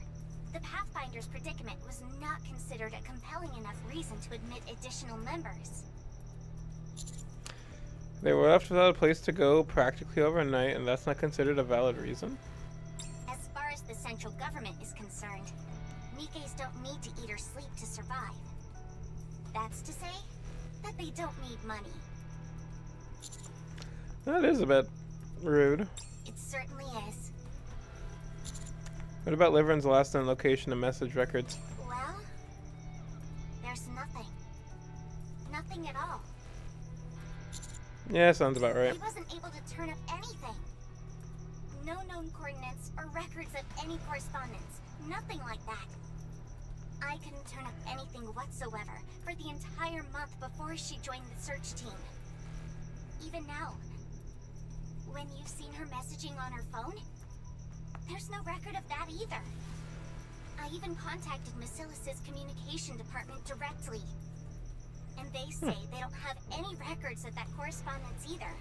the Pathfinder's predicament was not considered a compelling enough reason to admit additional members. They were left without a place to go practically overnight, and that's not considered a valid reason? As far as the central government is concerned, Nikkes don't need to eat or sleep to survive. That's to say that they don't need money. That is a bit rude. It certainly is. What about Liveren's last known location and message records? Well, there's nothing. Nothing at all. Yeah, sounds about right. He wasn't able to turn up anything. No known coordinates or records of any correspondence. Nothing like that. I couldn't turn up anything whatsoever for the entire month before she joined the search team. Even now, when you've seen her messaging on her phone, there's no record of that either. I even contacted Macilis's communication department directly. And they say they don't have any records of that correspondence either.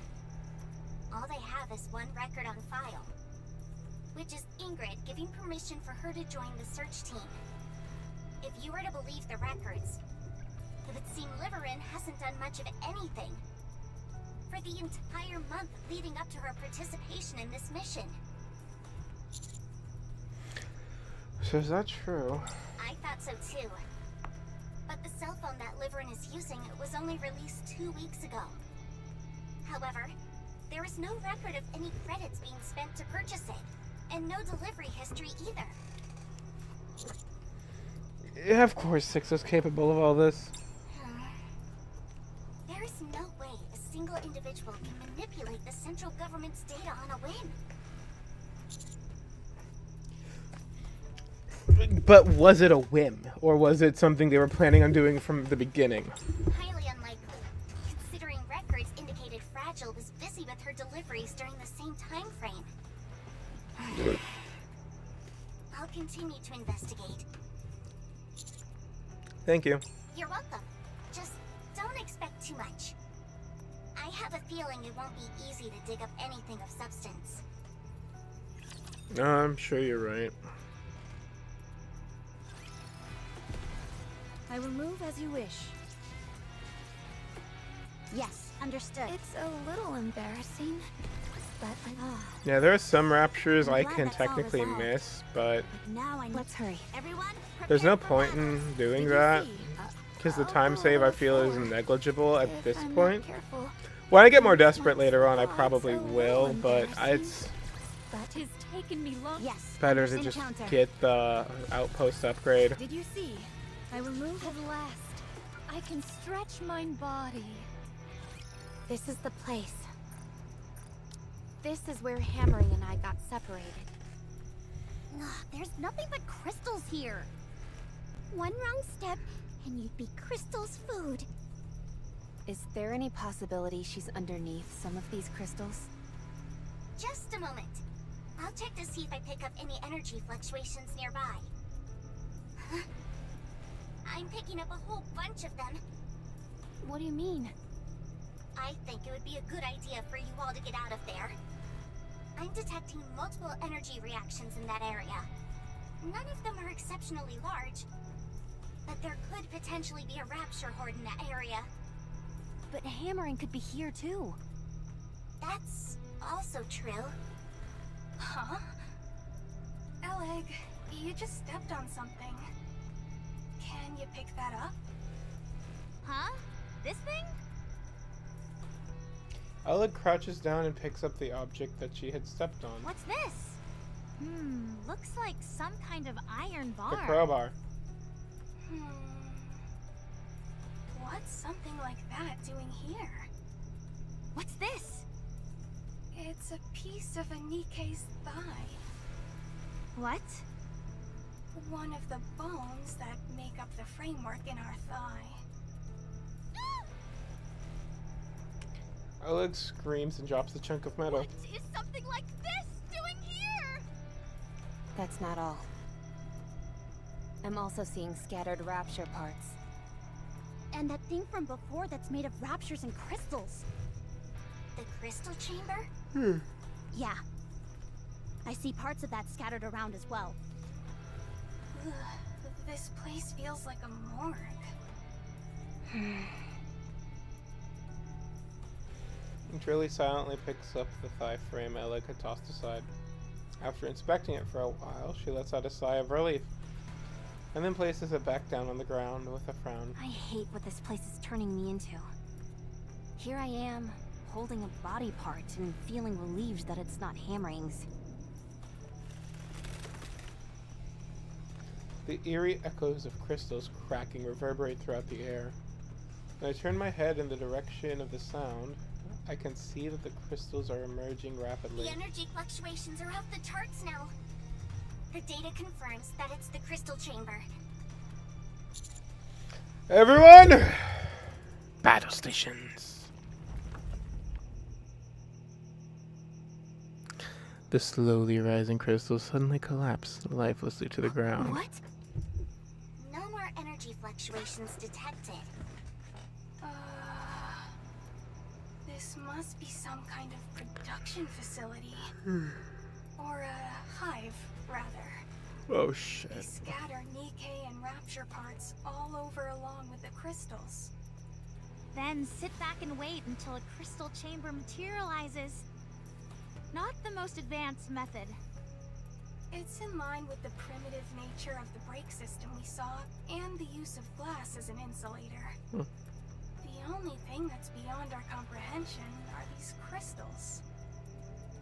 All they have is one record on file, which is Ingrid giving permission for her to join the search team. If you were to believe the records, it would seem Liveren hasn't done much of anything for the entire month leading up to her participation in this mission. So is that true? I thought so too. But the cell phone that Liveren is using was only released 2 weeks ago. However, there is no record of any credits being spent to purchase it, and no delivery history either. Yeah, of course Six is capable of all this. There is no way a single individual can manipulate the central government's data on a whim. But was it a whim, or was it something they were planning on doing from the beginning? Highly unlikely, considering records indicated Fragile was busy with her deliveries during the same time frame. I'll continue to investigate. Thank you. You're welcome. Just don't expect too much. I have a feeling it won't be easy to dig up anything of substance. I'm sure you're right. I will move as you wish. Yes, understood. It's a little embarrassing, but Yeah, there are some raptures I'm I glad can that's all technically resolved. miss, but Now I let's hurry. Everyone, there's no prepare for point battle. in doing Did you that, see? because the time save I feel is negligible at if this I'm not point. careful, When I get more desperate later on, I probably will, but it's But it's taken me long. Yes. better to just Encounter. get the outpost upgrade. Did you see? I will move. at last, I can stretch my body. This is the place. This is where Hammering and I got separated. Ugh, there's nothing but crystals here. One wrong step, and you'd be Crystal's food. Is there any possibility she's underneath some of these crystals? Just a moment. I'll check to see if I pick up any energy fluctuations nearby. Huh? I'm picking up a whole bunch of them. What do you mean? I think it would be a good idea for you all to get out of there. I'm detecting multiple energy reactions in that area. None of them are exceptionally large, but there could potentially be a rapture horde in that area. But Hammering could be here too. That's also true. Huh? Oleg, you just stepped on something. Can you pick that up? Huh? This thing? Oleg crouches down and picks up the object that she had stepped on. What's this? Looks like some kind of iron bar. The crowbar. what's something like that doing here? What's this? It's a piece of a Nikke's thigh. What? One of the bones that make up the framework in our thigh. Oleg screams and drops the chunk of metal. What is something like this doing here? That's not all. I'm also seeing scattered rapture parts. And that thing from before that's made of raptures and crystals. The crystal chamber? Yeah. I see parts of that scattered around as well. Ugh, this place feels like a morgue. Trilly silently picks up the thigh frame Oleg had tossed aside. After inspecting it for a while, she lets out a sigh of relief, and then places it back down on the ground with a frown. I hate what this place is turning me into. Here I am, holding a body part and feeling relieved that it's not hammerings. The eerie echoes of crystals cracking reverberate throughout the air. When I turn my head in the direction of the sound, I can see that the crystals are emerging rapidly. The energy fluctuations are off the charts now. The data confirms that it's the crystal chamber. Everyone! Battle stations. The slowly rising crystals suddenly collapse lifelessly to the ground. What? No more energy fluctuations detected. This must be some kind of production facility. Or a hive, rather. Oh shit. They scatter Nikke and Rapture parts all over along with the crystals. Then sit back and wait until a crystal chamber materializes. Not the most advanced method. It's in line with the primitive nature of the brake system we saw, and the use of glass as an insulator. The only thing that's beyond our comprehension are these crystals.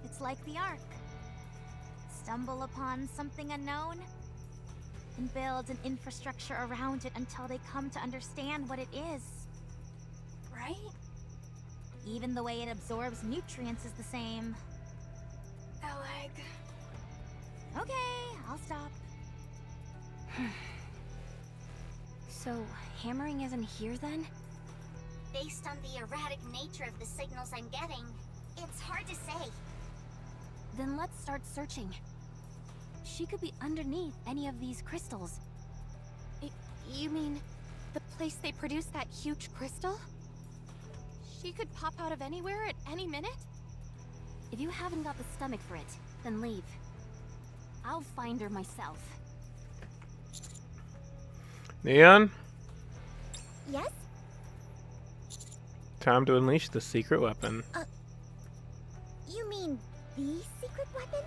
It's like the Ark. Stumble upon something unknown, and build an infrastructure around it until they come to understand what it is. Right? Even the way it absorbs nutrients is the same. Oleg. Okay, I'll stop. So, hammering isn't here then? Based on the erratic nature of the signals I'm getting, it's hard to say. Then let's start searching. She could be underneath any of these crystals. You mean the place they produce that huge crystal? She could pop out of anywhere at any minute? If you haven't got the stomach for it, then leave. I'll find her myself. Neon? Yes? Time to unleash the secret weapon. You mean the secret weapon?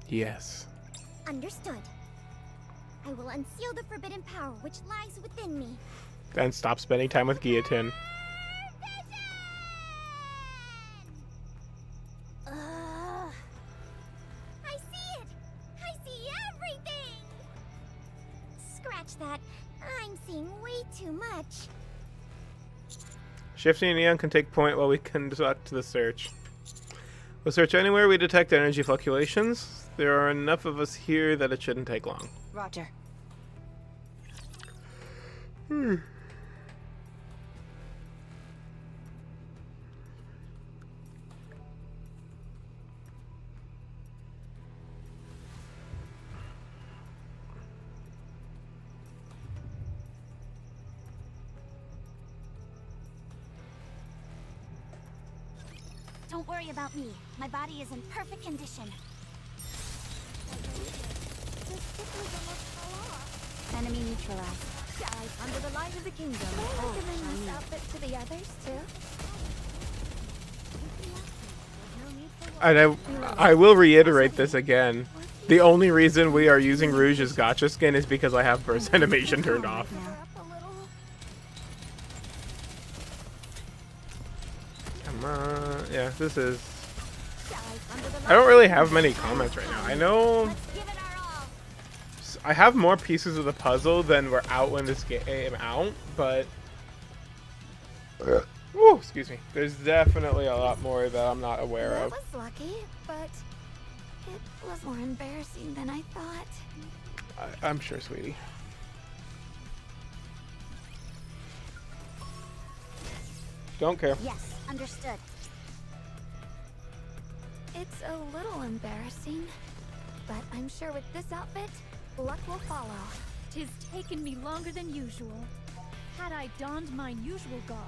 Yes. Understood. I will unseal the forbidden power which lies within me. Then stop spending time with Guillotine. I see it! I see everything! Scratch that. I'm seeing way too much. Shifty and Neon can take point while we conduct the search. We'll search anywhere we detect energy fluctuations. There are enough of us here that it shouldn't take long. Roger. Don't worry about me. My body is in perfect condition. Enemy neutralized. Dive under the light of the kingdom. Can I Oh, recommend this Chinese. outfit to the others, too? And I will reiterate this again. The only reason we are using Rouge as gotcha skin is because I have burst animation turned off. Come on. Yeah, this is... I don't really have many comments right now. I know... I have more pieces of the puzzle than were out when this game out, but ooh, excuse me. There's definitely a lot more that I'm not aware That of. was lucky, but it was more embarrassing than I thought. I'm sure, sweetie. Don't care. Yes, understood. It's a little embarrassing, but I'm sure with this outfit, luck will follow. 'Tis taken me longer than usual. Had I donned mine usual garb,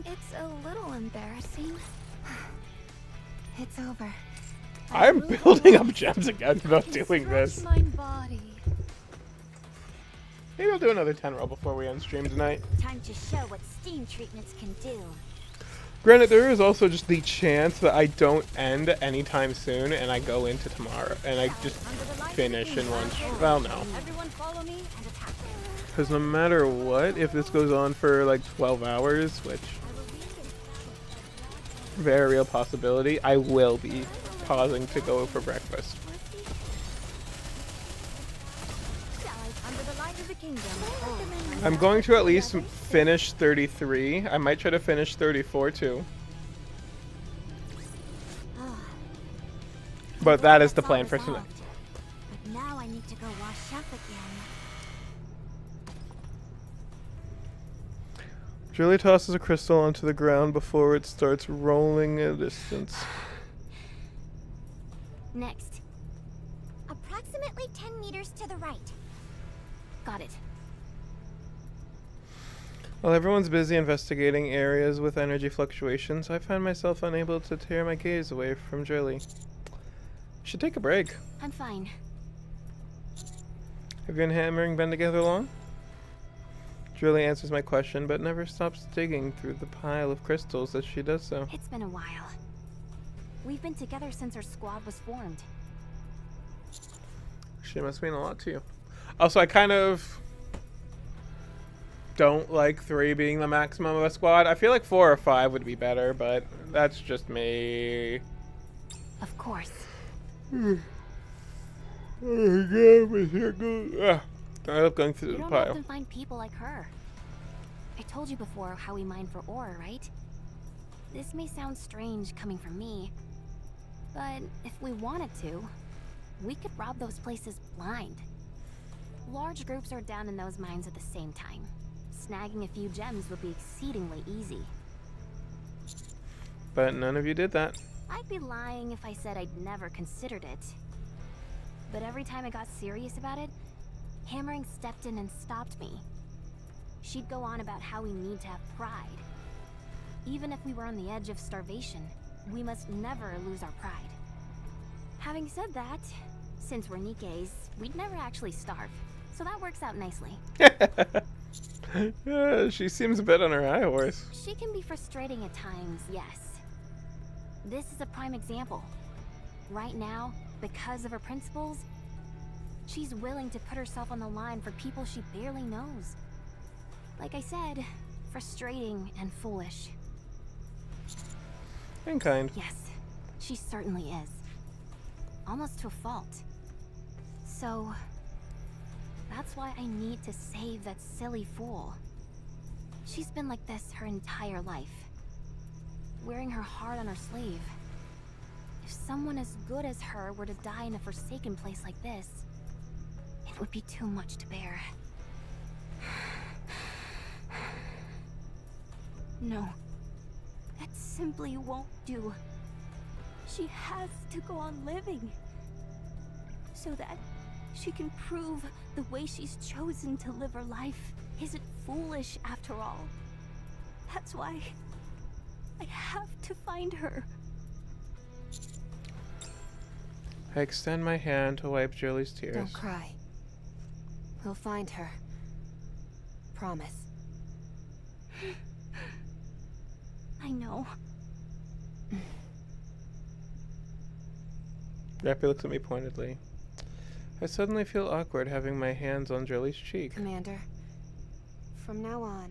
It's a little embarrassing. It's over. I'm building up gems again without doing this. mine body. Maybe I'll do another 10 roll before we end stream tonight. Time to show what steam treatments can do. Granted, there is also just the chance that I don't end anytime soon and I go into tomorrow and I just finish in one. Well, no. Everyone follow me and attack. Because no matter what, if this goes on for like 12 hours, which very real possibility, I will be pausing to go for breakfast. Under the light of the kingdom. I'm going to at least finish 33. I might try to finish 34 too. But that is the plan for tonight. But now I need to go wash up again. Julie tosses a crystal onto the ground before it starts rolling a distance. Next. Approximately 10 meters to the right. Got it. While everyone's busy investigating areas with energy fluctuations, I find myself unable to tear my gaze away from Julie. Should take a break. I'm fine. Have you and Hammering been together long? Julie answers my question, but never stops digging through the pile of crystals as she does so. It's been a while. We've been together since our squad was formed. She must mean a lot to you. Also, I kind of don't like 3 being the maximum of a squad. I feel like 4 or 5 would be better, but that's just me. Of course. I love going through You the don't pile. often find people like her. I told you before how we mine for ore, right? This may sound strange coming from me, but if we wanted to, we could rob those places blind. Large groups are down in those mines at the same time. Snagging a few gems would be exceedingly easy. But none of you did that. I'd be lying if I said I'd never considered it. But every time I got serious about it, Hammering stepped in and stopped me. She'd go on about how we need to have pride. Even if we were on the edge of starvation, we must never lose our pride. Having said that, since we're Nikkes, we'd never actually starve. So that works out nicely. She seems a bit on her high horse. She can be frustrating at times, yes. This is a prime example. Right now, because of her principles, she's willing to put herself on the line for people she barely knows. Like I said, frustrating and foolish. And kind. Yes, she certainly is. Almost to a fault. So, that's why I need to save that silly fool. She's been like this her entire life. Wearing her heart on her sleeve. If someone as good as her were to die in a forsaken place like this, it would be too much to bear. No. That simply won't do. She has to go on living. So that she can prove the way she's chosen to live her life isn't foolish after all. That's why I have to find her. I extend my hand to wipe Julie's tears. Don't cry. We'll find her. Promise. I know. Rappy looks at me pointedly. I suddenly feel awkward having my hands on Julie's cheek. Commander, from now on,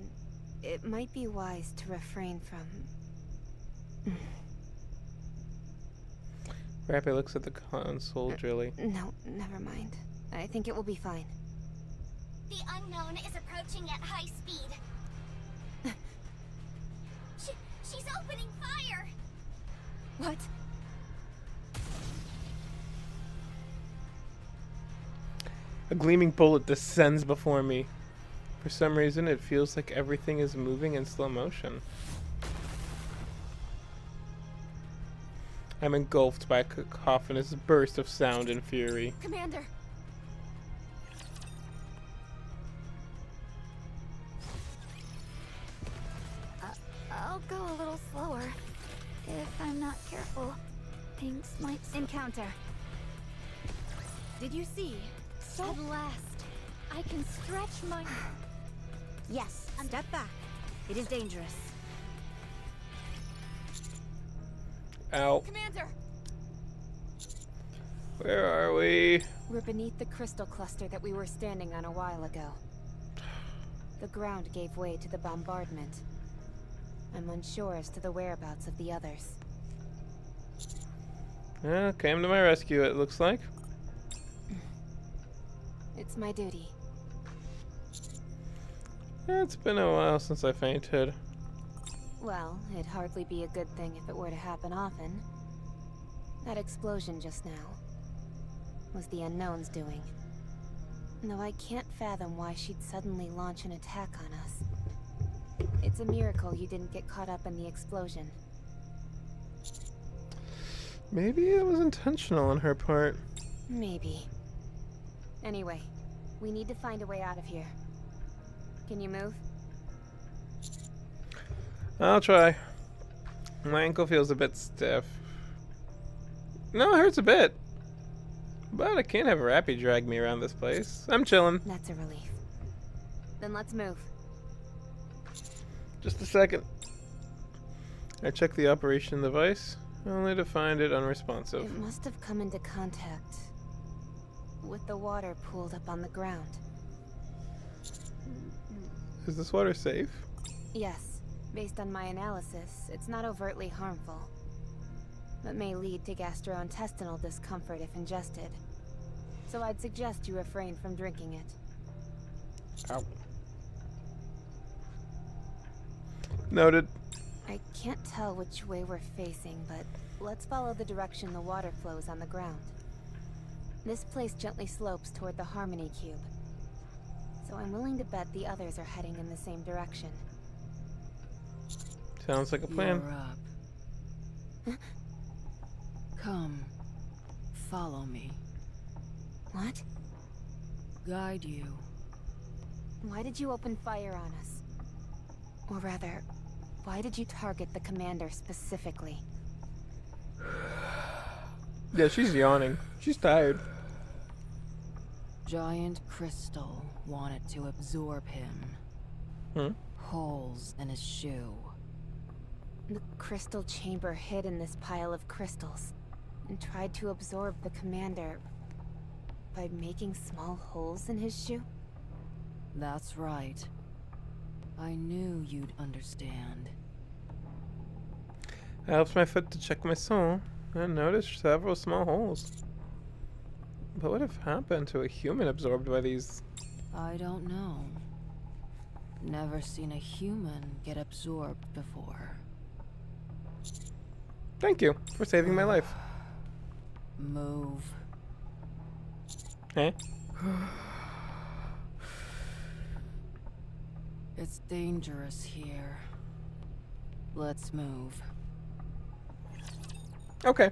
it might be wise to refrain from... Rappy looks at the console, Julie. No, never mind. I think it will be fine. The unknown is approaching at high speed. She's opening fire! What? A gleaming bullet descends before me. For some reason, it feels like everything is moving in slow motion. I'm engulfed by a cacophonous burst of sound and fury. Commander! I'll go a little slower. If I'm not careful, things might... Encounter. Did you see? At last, I can stretch my... Yes, step back. It is dangerous. Ow. Commander! Where are we? We're beneath the crystal cluster that we were standing on a while ago. The ground gave way to the bombardment. I'm unsure as to the whereabouts of the others. Came to my rescue, it looks like. It's my duty. It's been a while since I fainted. Well, it'd hardly be a good thing if it were to happen often. That explosion just now was the Unknown's doing. Though I can't fathom why she'd suddenly launch an attack on us. It's a miracle you didn't get caught up in the explosion. Maybe it was intentional on her part. Maybe. Anyway, we need to find a way out of here. Can you move? I'll try. My ankle feels a bit stiff. No, it hurts a bit. But I can't have Rappy drag me around this place. I'm chilling. That's a relief. Then let's move. Just a second. I check the operation device, only to find it unresponsive. It must have come into contact with the water pooled up on the ground. Is this water safe? Yes. Based on my analysis, it's not overtly harmful, but may lead to gastrointestinal discomfort if ingested. So I'd suggest you refrain from drinking it. Ow. Noted. I can't tell which way we're facing, but let's follow the direction the water flows on the ground. This place gently slopes toward the Harmony Cube, so I'm willing to bet the others are heading in the same direction. Sounds like a plan. You're up. Come, follow me. What? Guide you. Why did you open fire on us? Or rather, why did you target the commander specifically? Yeah, she's yawning. She's tired. Giant crystal wanted to absorb him. Holes in his shoe. The crystal chamber hid in this pile of crystals and tried to absorb the commander by making small holes in his shoe? That's right. I knew you'd understand. I helped my foot to check my soul and noticed several small holes. What would have happened to a human absorbed by these? I don't know. Never seen a human get absorbed before. Thank you for saving my life. Move. Eh? It's dangerous here. Let's move. Okay.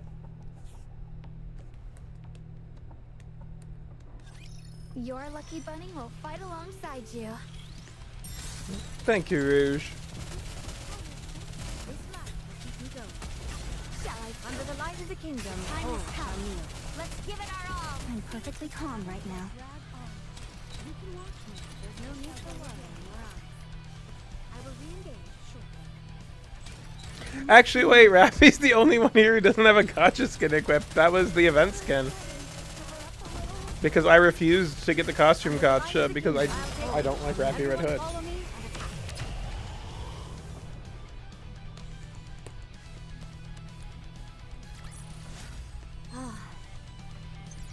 Your lucky bunny will fight alongside you. Thank you, Rouge. Shall I under the light of the kingdom? Time has come. Let's give it our all. I'm perfectly calm right now. You can watch me. There's no need for worry in your eyes. I will re-engage shortly. Actually, wait, Rappy's the only one here who doesn't have a gotcha skin equipped. That was the event skin. Because I refused to get the costume gotcha because I don't like Rappy Red Hood.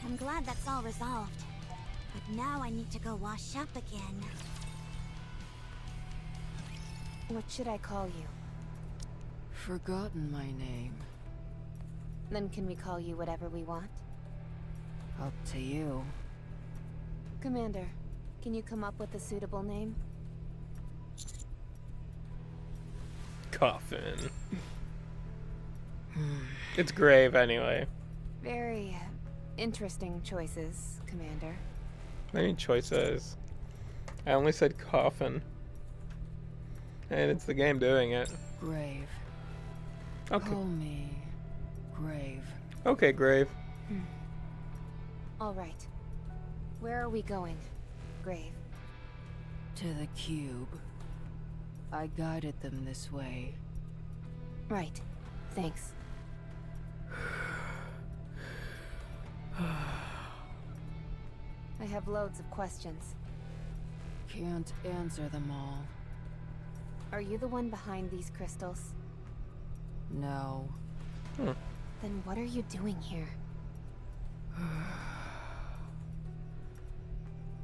I'm glad that's all resolved. But now I need to go wash up again. What should I call you? Forgotten my name. Then can we call you whatever we want? Up to you. Commander, can you come up with a suitable name? Coffin. It's grave anyway. Very interesting choices, Commander. Many choices. I only said coffin. And it's the game doing it. Grave. Okay. Call me Grave. Okay, grave. All right. Where are we going, Grave? To the cube. I guided them this way. Right. Thanks. I have loads of questions. Can't answer them all. Are you the one behind these crystals? No. Then what are you doing here?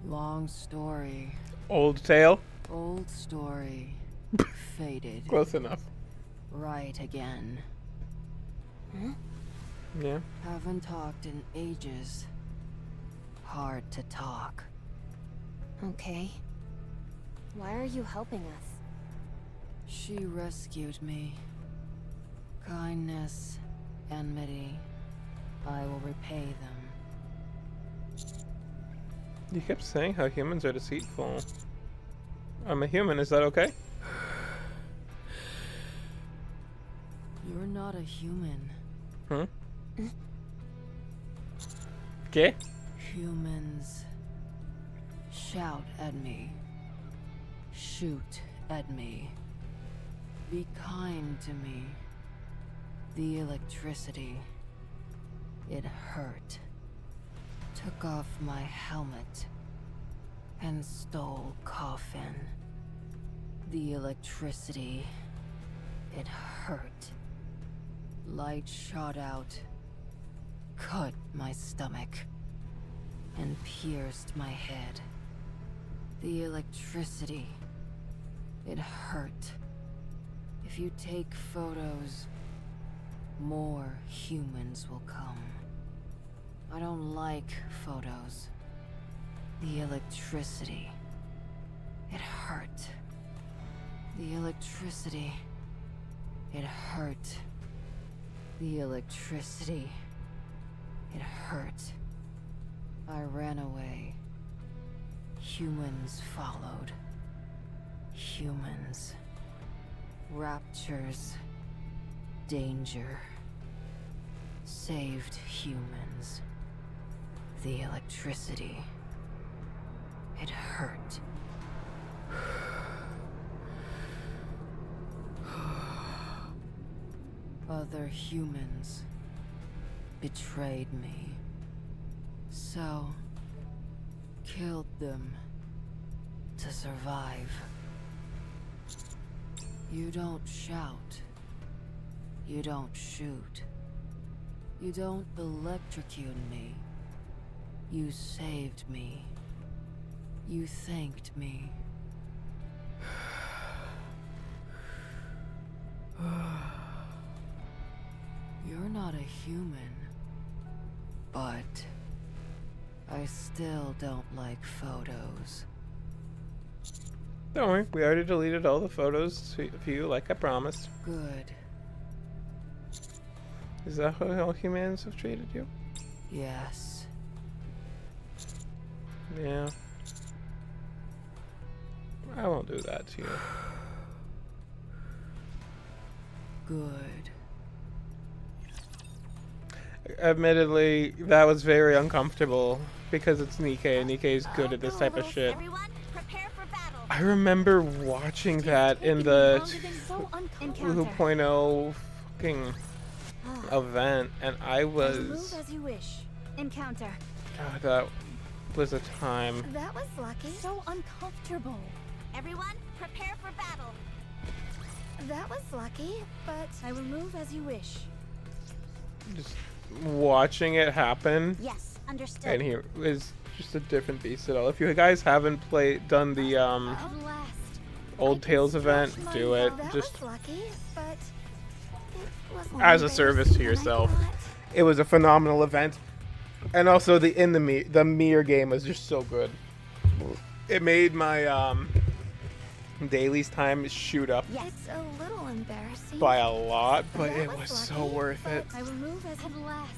Long story. Old tale? Old story. Faded. Close enough. Right again. Huh? Yeah. Haven't talked in ages. Hard to talk. Okay. Why are you helping us? She rescued me. Kindness, enmity. I will repay them. You kept saying how humans are deceitful. I'm a human, is that okay? You're not a human. Okay. Humans shout at me. Shoot at me. Be kind to me. The electricity. It hurt. Took off my helmet. And stole Coffin. The electricity. It hurt. Light shot out. Cut my stomach. And pierced my head. The electricity. It hurt. If you take photos, more humans will come. I don't like photos. The electricity. It hurt. The electricity. It hurt. The electricity. It hurt. I ran away. Humans followed. Humans. Raptures. Danger. Saved humans. The electricity. It hurt. Other humans betrayed me. So, killed them to survive. You don't shout. You don't shoot. You don't electrocute me. You saved me. You thanked me. You're not a human. But I still don't like photos. Don't worry, we already deleted all the photos of you like I promised. Good. Is that how all humans have treated you? Yes. Yeah. I won't do that to you. Good. Admittedly, that was very uncomfortable because it's Nikke and Nikke is good at this type of shit. Everyone, prepare for battle. I remember watching that in the So 2.0 fucking event, and I Move was... as you wish. Encounter. God, that was a time. That was lucky. So uncomfortable. Everyone, prepare for battle. That was lucky, but I will move as you wish. Just watching it happen, Yes, understood. and he was just a different beast at all. If you guys haven't done the At last. Old Tales event, do it. That Just was lucky, but it was more as a service to embarrassing than I yourself. thought. It was a phenomenal event, and also the mirror game was just so good. It made my dailies time shoot up It's a little embarrassing. by a lot, but That it was was so lucky, worth it. I will move as at last.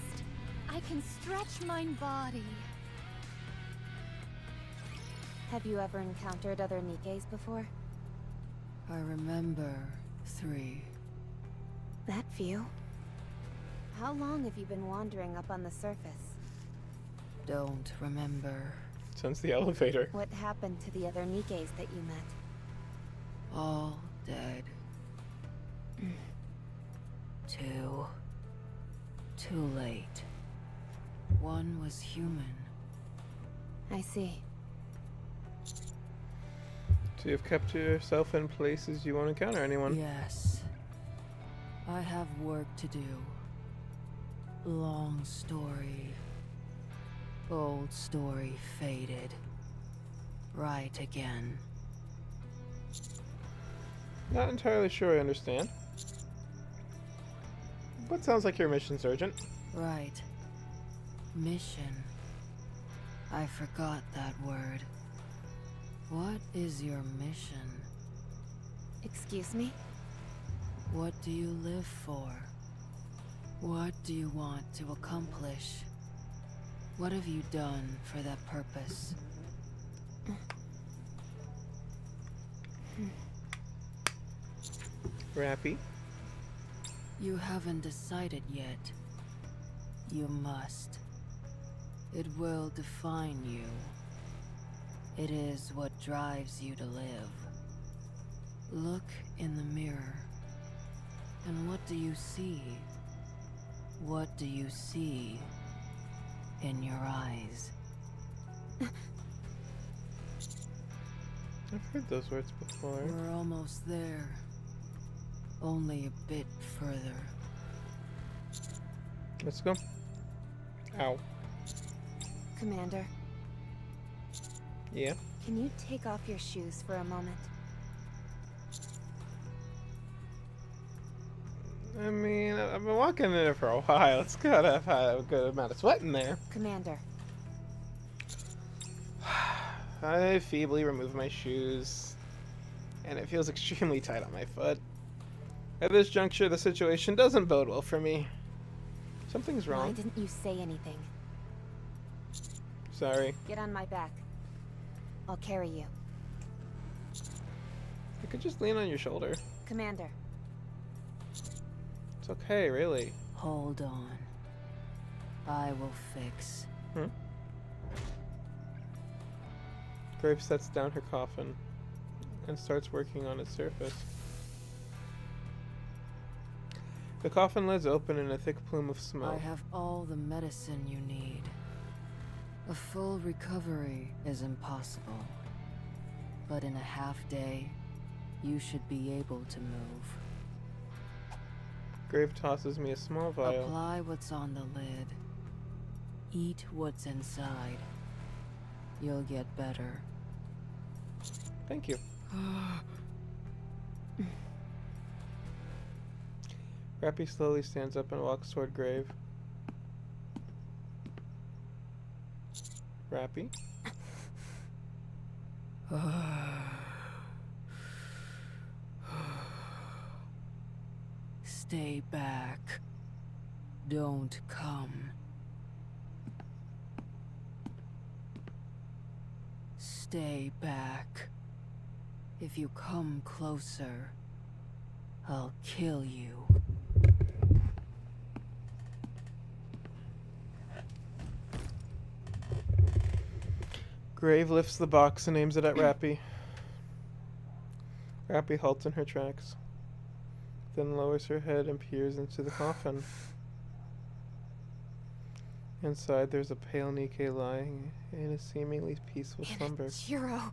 I can stretch my body. Have you ever encountered other Nikkes before? I remember 3. That few? How long have you been wandering up on the surface? Don't remember. Since the elevator. What happened to the other Nikkes that you met? All dead. Too late. One was human. I see. So you've kept yourself in places you won't encounter anyone. Yes. I have work to do. Long story. Old story faded. Right again. Not entirely sure I understand. What sounds like your mission, Sergeant? Right. Mission. I forgot that word. What is your mission? Excuse me? What do you live for? What do you want to accomplish? What have you done for that purpose? Rappy? You haven't decided yet. You must. It will define you. It is what drives you to live. Look in the mirror. And what do you see? What do you see in your eyes? I've heard those words before. We're almost there. Only a bit further. Let's go. Ow. Commander, Yeah? can you take off your shoes for a moment? I mean, I've been walking in there for a while. It's gotta have had a good amount of sweat in there. Commander, I feebly remove my shoes, and it feels extremely tight on my foot. At this juncture, the situation doesn't bode well for me. Something's why wrong. didn't you say anything? Sorry. Get on my back. I'll carry you. I could just lean on your shoulder. Commander, It's okay, really. Hold on. I will fix. Graves sets down her coffin and starts working on its surface. The coffin lids open in a thick plume of smoke. I have all the medicine you need. A full recovery is impossible. But in a half day, you should be able to move. Grave tosses me a small vial. Apply what's on the lid. Eat what's inside. You'll get better. Thank you. Rappy slowly stands up and walks toward Grave. Rappy? Stay back. Don't come. Stay back. If you come closer, I'll kill you. Grave lifts the box and aims it at Rappy. Rappy halts in her tracks, then lowers her head and peers into the coffin. Inside, there's a pale Nikke lying in a seemingly peaceful slumber. Hero.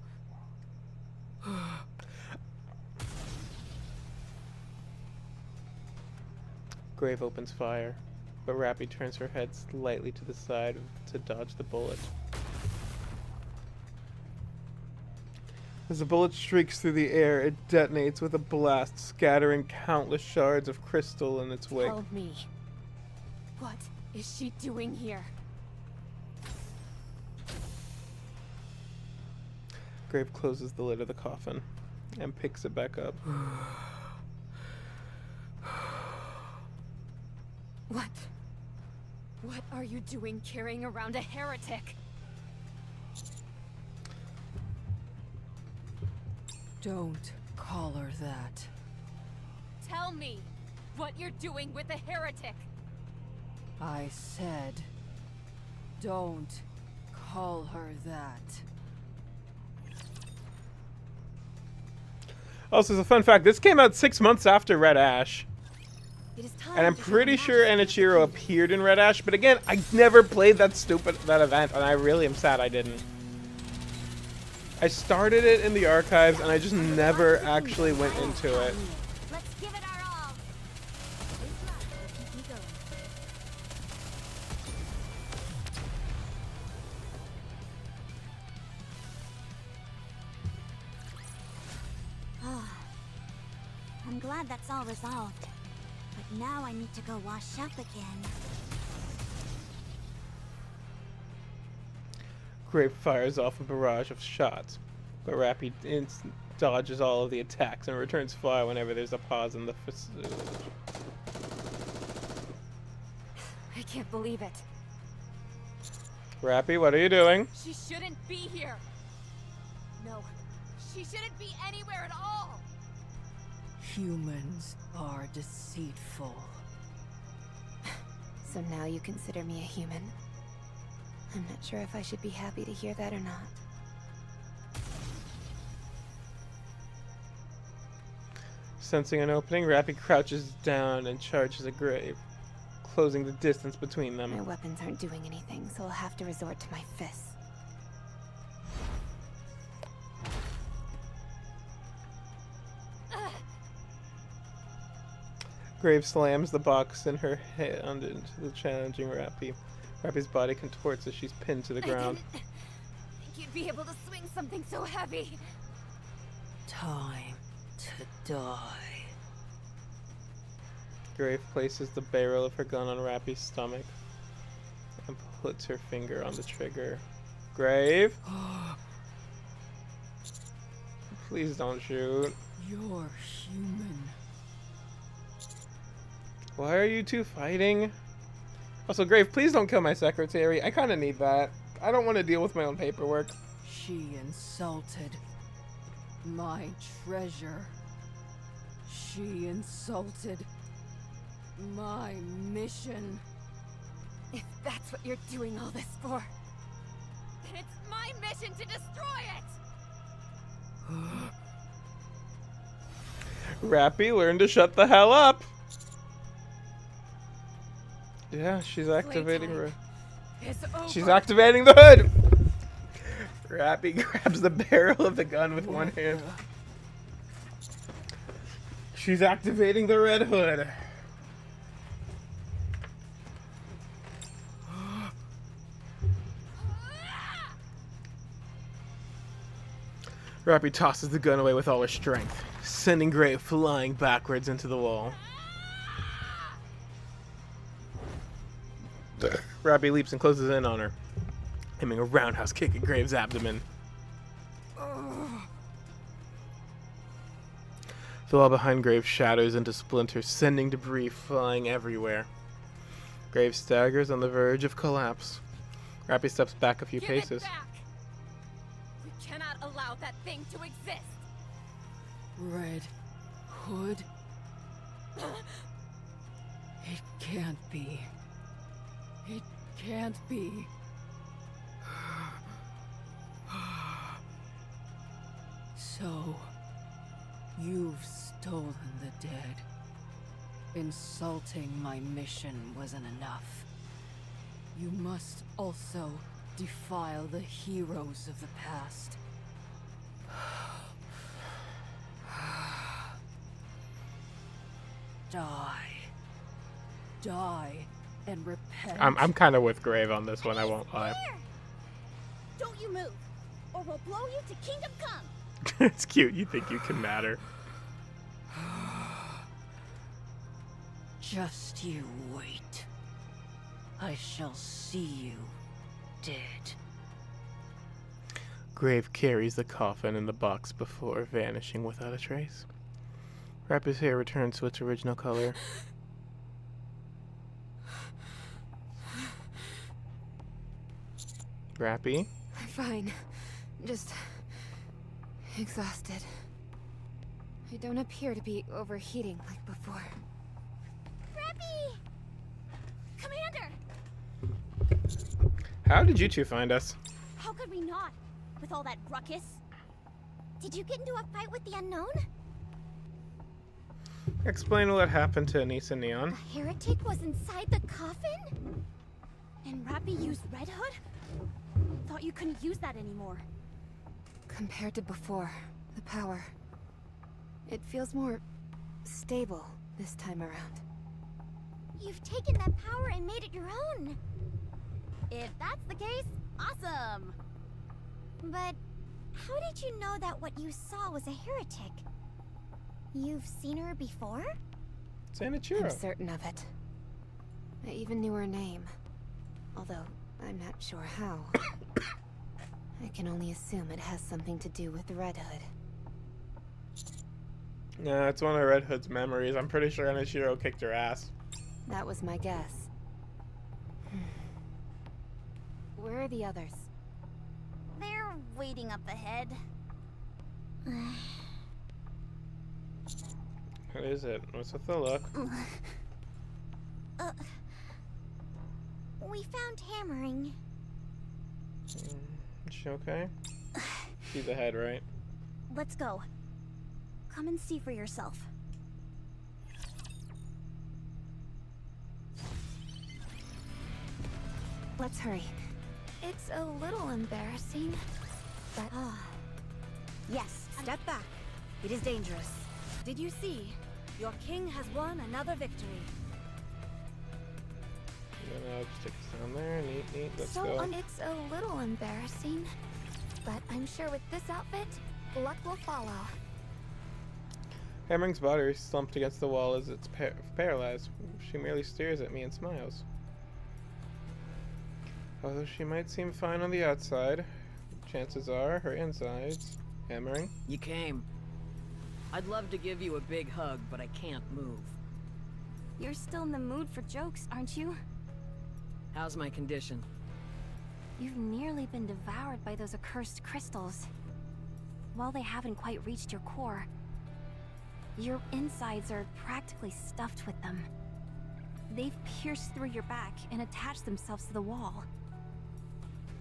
Grave opens fire, but Rappy turns her head slightly to the side to dodge the bullet. As the bullet streaks through the air, it detonates with a blast, scattering countless shards of crystal in its wake. Tell me, what is she doing here? Grave closes the lid of the coffin and picks it back up. What? What are you doing carrying around a heretic? Don't call her that. Tell me what you're doing with a heretic. I said, don't call her that. Also, as a fun fact, this came out 6 months after Red Ash. It is time And I'm to pretty show sure magic. Enichiro appeared in Red Ash, but again, I never played that event, and I really am sad I didn't. I started it in the archives, and I just never actually went into it. Let's give it our all. I'm glad that's all resolved. But now I need to go wash up again. Grape fires off a barrage of shots, but Rappy dodges all of the attacks and returns fire whenever there's a pause in the facility. I can't believe it. Rappy, what are you doing? She shouldn't be here. No, she shouldn't be anywhere at all. Humans are deceitful. So now you consider me a human? I'm not sure if I should be happy to hear that or not. Sensing an opening, Rappy crouches down and charges a grave, closing the distance between them. My weapons aren't doing anything, so I'll have to resort to my fists. Grave slams the box in her hand into the challenging Rappy. Rappy's body contorts as she's pinned to the ground. I didn't think you'd be able to swing something so heavy. Time to die. Grave places the barrel of her gun on Rappy's stomach and puts her finger on the trigger. Grave? Please don't shoot. You're human. Why are you two fighting? Also, Grave, please don't kill my secretary. I kind of need that. I don't want to deal with my own paperwork. She insulted my treasure. She insulted my mission. If that's what you're doing all this for, then it's my mission to destroy it! Rappy, learn to shut the hell up. Yeah, she's activating her. She's activating the hood. Rappy grabs the barrel of the gun with one hand. She's activating the red hood. Rappy tosses the gun away with all her strength, sending Grave flying backwards into the wall. Rappy leaps and closes in on her, aiming a roundhouse kick at Grave's abdomen. The wall behind Grave shatters into splinters, sending debris flying everywhere. Grave staggers on the verge of collapse. Rappy steps back a few paces. Give it back! We cannot allow that thing to exist! Red Hood? It can't be. It can't be. So, you've stolen the dead. Insulting my mission wasn't enough. You must also defile the heroes of the past. Die. Die and repent. I'm kind of with Grave on this one, I won't lie. Don't you move, or we'll blow you to Kingdom Come. It's cute. You think you can matter. Just you wait. I shall see you dead. Grave carries the coffin in the box before vanishing without a trace. Rappy's hair returns to its original color. Rappy? I'm fine. Just exhausted. I don't appear to be overheating like before. Rappy! Commander! How did you two find us? How could we not? With all that ruckus? Did you get into a fight with the unknown? Explain what happened to Anissa Neon. A heretic was inside the coffin? And Rappy used Red Hood? Thought you couldn't use that anymore. Compared to before, the power. It feels more stable this time around. You've taken that power and made it your own. If that's the case, awesome. But how did you know that what you saw was a heretic? You've seen her before? Sanachiro. I'm certain of it. I even knew her name. Although, I'm not sure how. I can only assume it has something to do with Red Hood. Nah, it's one of Red Hood's memories. I'm pretty sure Anachiro kicked her ass. That was my guess. Where are the others? They're waiting up ahead. What is it? What's with the look? We found hammering. Is she okay? She's ahead, right? Let's go. Come and see for yourself. Let's hurry. It's a little embarrassing, but Yes, step back. It is dangerous. Did you see? Your king has won another victory. And then I'll just take us down there. Neat. Let's so go. it's a little embarrassing. But I'm sure with this outfit, luck will follow. Hammering's body is slumped against the wall as it's paralyzed. She merely stares at me and smiles. Although she might seem fine on the outside, chances are her insides. Hammering? You came. I'd love to give you a big hug, but I can't move. You're still in the mood for jokes, aren't you? How's my condition? You've nearly been devoured by those accursed crystals. While they haven't quite reached your core, your insides are practically stuffed with them. They've pierced through your back and attached themselves to the wall.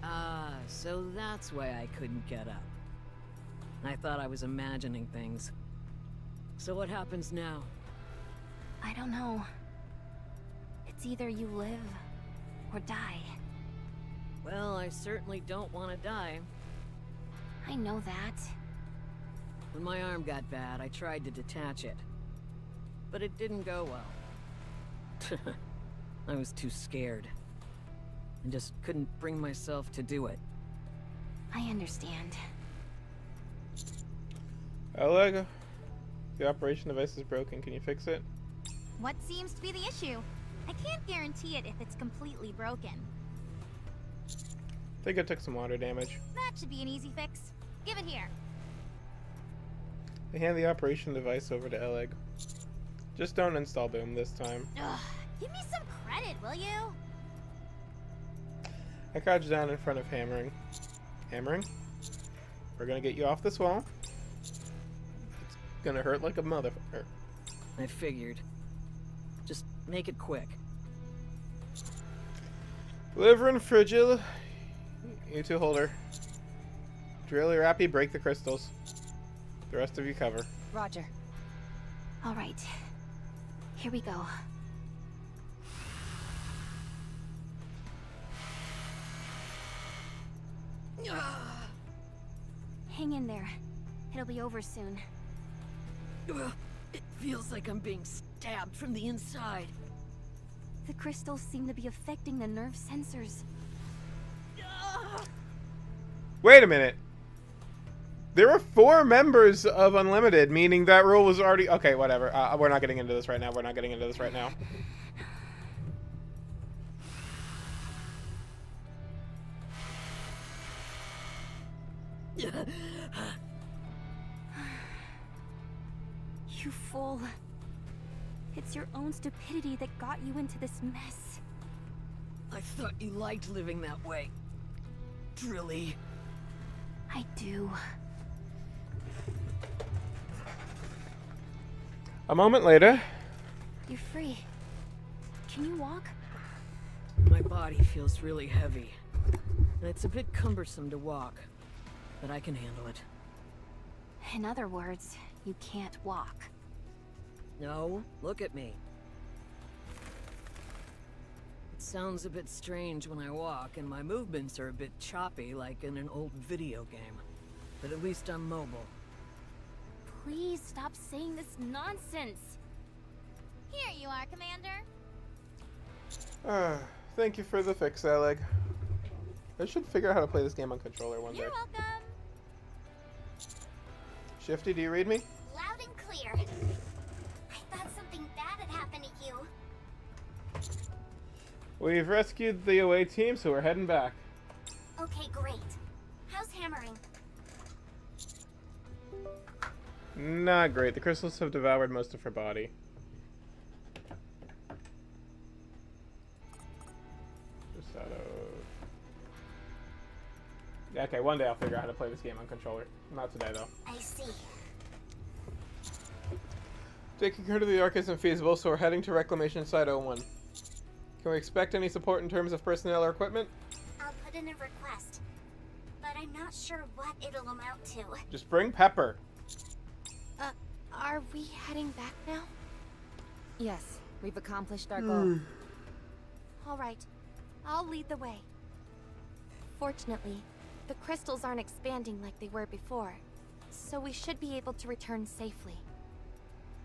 Ah, so that's why I couldn't get up. I thought I was imagining things. So what happens now? I don't know. It's either you live or die. Well, I certainly don't want to die. I know that. When my arm got bad, I tried to detach it. But it didn't go well. I was too scared. I just couldn't bring myself to do it. I understand. Oleg, the operation device is broken. Can you fix it? What seems to be the issue? I can't guarantee it if it's completely broken. I think I took some water damage. That should be an easy fix. Give it here. I hand the operation device over to Oleg. Just don't install Boom this time. Ugh, give me some credit, will you? I crouch down in front of Hammering. Hammering? We're gonna get you off this wall. It's gonna hurt like a motherfucker. I figured. Just make it quick. Liver and Frigil. You two hold her. Drill your Rappy, break the crystals. The rest of you cover. Roger. All right. Here we go. Hang in there. It'll be over soon. It feels like I'm being stabbed from the inside. The crystals seem to be affecting the nerve sensors. Wait a minute. There were 4 members of Unlimited, meaning that rule was already... Okay, whatever. We're not getting into this right now. We're not getting into this right now. You fool. It's your own stupidity that got you into this mess. I thought you liked living that way. Drilly. I do. A moment later. You're free. Can you walk? My body feels really heavy. And it's a bit cumbersome to walk. But I can handle it. In other words, you can't walk. No, look at me. It sounds a bit strange when I walk, and my movements are a bit choppy like in an old video game. But at least I'm mobile. Please stop saying this nonsense. Here you are, Commander. Thank you for the fix, Alec. I should figure out how to play this game on controller one day. You're welcome. Shifty, do you read me? Loud and clear. I thought something bad had happened to you. We've rescued the away team, so we're heading back. Okay, great. How's hammering? Not great. The crystals have devoured most of her body. Just out of... Yeah, okay, one day I'll figure out how to play this game on controller. Not today, though. I see. Taking her to the Ark isn't feasible, so we're heading to Reclamation Site 01. Can we expect any support in terms of personnel or equipment? I'll put in a request. But I'm not sure what it'll amount to. Just bring Pepper. Are we heading back now? Yes, we've accomplished our goal. All right. I'll lead the way. Fortunately, the crystals aren't expanding like they were before, so we should be able to return safely.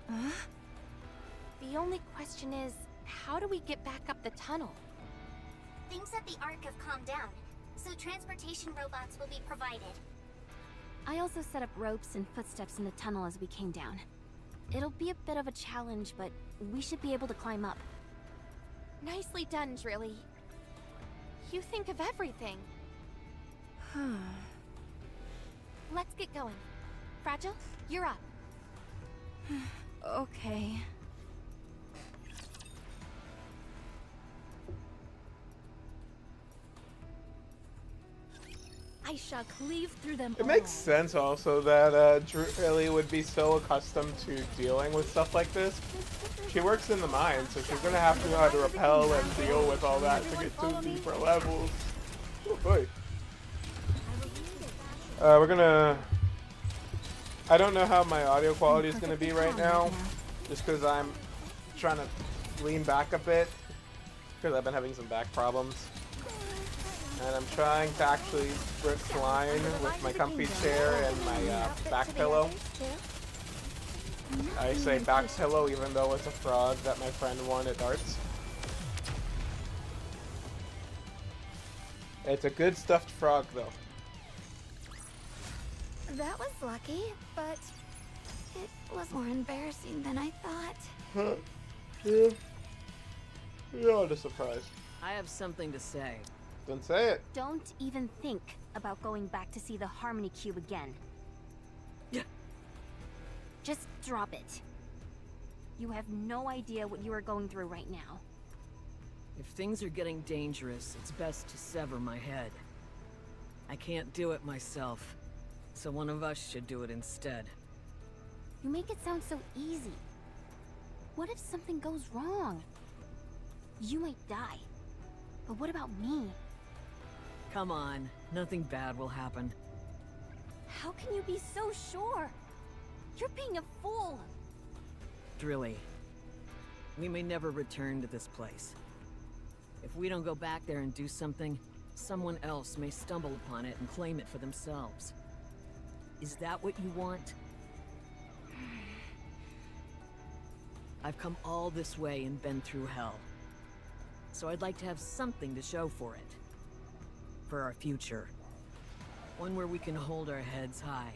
The only question is, how do we get back up the tunnel? Things at the Ark have calmed down, so transportation robots will be provided. I also set up ropes and footsteps in the tunnel as we came down. It'll be a bit of a challenge, but we should be able to climb up. Nicely done, Drilly. You think of everything. Let's get going. Fragile, you're up. Okay. I shall cleave through them It all. makes sense also that Drilly would be so accustomed to dealing with stuff like this. She works in the mine, so she's gonna have to know how to repel and deal with all that to get to deeper levels. Oh boy. We're gonna... I don't know how my audio quality is gonna be right now, just because I'm trying to lean back a bit, because I've been having some back problems. And I'm trying to actually recline with my comfy chair and my back pillow. I say back pillow even though it's a frog that my friend won at darts. It's a good stuffed frog though. That was lucky, but it was more embarrassing than I thought. Yeah. You're not surprised. I have something to say. Don't say it. Don't even think about going back to see the Harmony Cube again. Just drop it. You have no idea what you are going through right now. If things are getting dangerous, it's best to sever my head. I can't do it myself, so one of us should do it instead. You make it sound so easy. What if something goes wrong? You might die. But what about me? Come on, nothing bad will happen. How can you be so sure? You're being a fool. Drilly, we may never return to this place. If we don't go back there and do something, someone else may stumble upon it and claim it for themselves. Is that what you want? I've come all this way and been through hell. So I'd like to have something to show for it. For our future. One where we can hold our heads high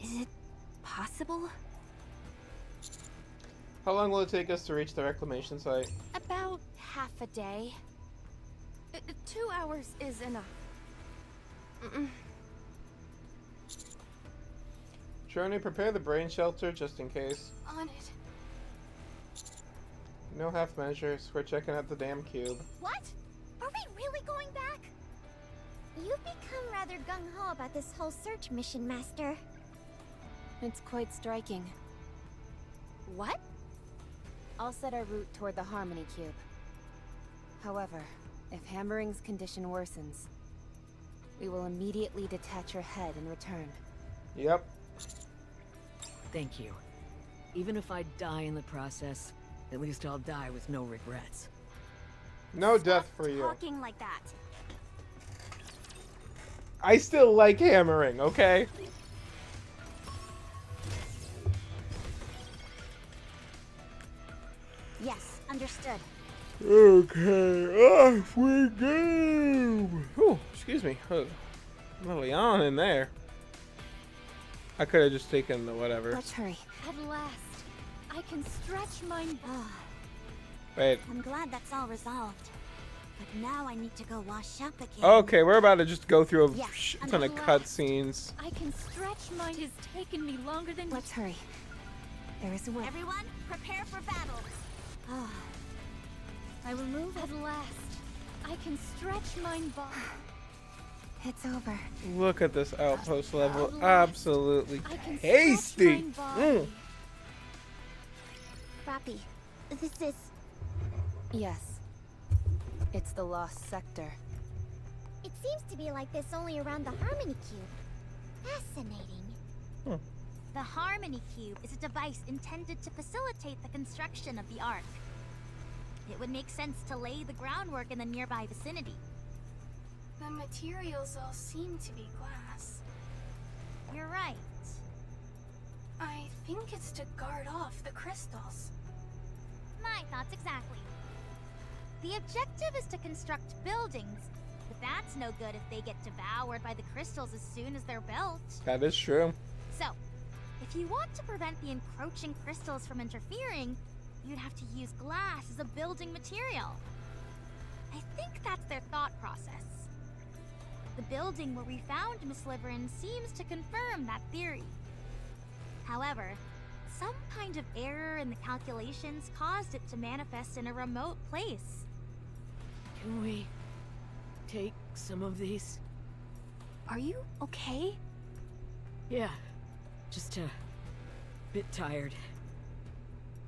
Is it possible? How long will it take us to reach the reclamation site? About half a day. 2 hours is enough. Shoni, prepare the brain shelter just in case. On it. No half measures. We're checking out the damn cube. What? Are we really going back? You've become rather gung-ho about this whole search mission, Master. It's quite striking. What? I'll set our route toward the Harmony Cube. However, if Hammering's condition worsens, we will immediately detach her head and return. Yep. Thank you. Even if I die in the process, at least I'll die with no regrets. No death for you. Talking like that. I still like hammering, okay? Yes, understood. Okay, off we go. Ooh, excuse me. A little yawn in there. I could have just taken the whatever. Let's hurry. At last, I can stretch my... Wait. I'm glad that's all resolved. But now I need to go wash up again. Okay, we're about to just go through a Yes, ton of I'm cutscenes. I can stretch my... It has taken me longer than... Let's hurry. There is a way. Everyone, prepare for battle. I will move at last. I can stretch my body. It's over. Look at this outpost level. last, Absolutely I can tasty. stretch my body. Rappy, this is... Yes. It's the lost sector. It seems to be like this only around the Harmony Cube. Fascinating. The Harmony Cube is a device intended to facilitate the construction of the Ark. It would make sense to lay the groundwork in the nearby vicinity. The materials all seem to be glass. You're right. I think it's to guard off the crystals. My thoughts exactly. The objective is to construct buildings, but that's no good if they get devoured by the crystals as soon as they're built. That is true. So, if you want to prevent the encroaching crystals from interfering, you'd have to use glass as a building material. I think that's their thought process. The building where we found Miss Liverin seems to confirm that theory. However, some kind of error in the calculations caused it to manifest in a remote place. Can we take some of these? Are you okay? Yeah, just a bit tired.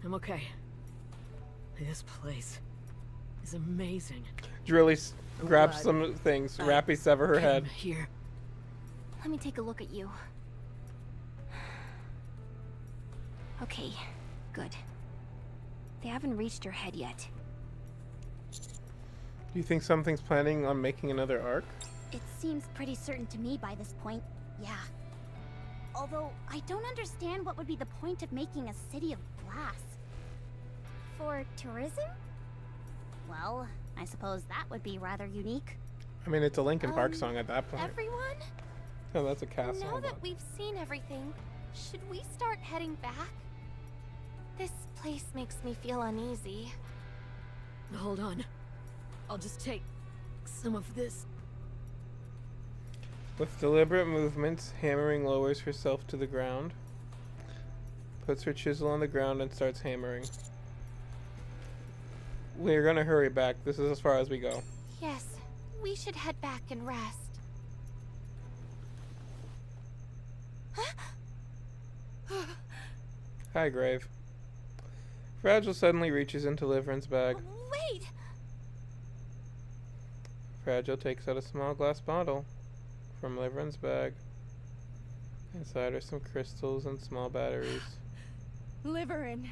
I'm okay. This place is amazing. Drilly grabs glad some things. I Rappy sever her came head. Here. Let me take a look at you. Okay, good. They haven't reached your head yet. Do you think something's planning on making another arc? It seems pretty certain to me by this point, yeah. Although, I don't understand what would be the point of making a city of glass. For tourism? Well, I suppose that would be rather unique. I mean, it's a Linkin Park song at that point. Everyone? Oh, that's a castle. Now Hold that on. we've seen everything, should we start heading back? This place makes me feel uneasy. Hold on. I'll just take some of this. With deliberate movements, Hammering lowers herself to the ground, puts her chisel on the ground, and starts hammering. We're gonna hurry back. This is as far as we go. Yes, we should head back and rest. Hi, Grave. Fragile suddenly reaches into Liverin's bag. Wait! Fragile takes out a small glass bottle from Liverin's bag. Inside are some crystals and small batteries. Liverin.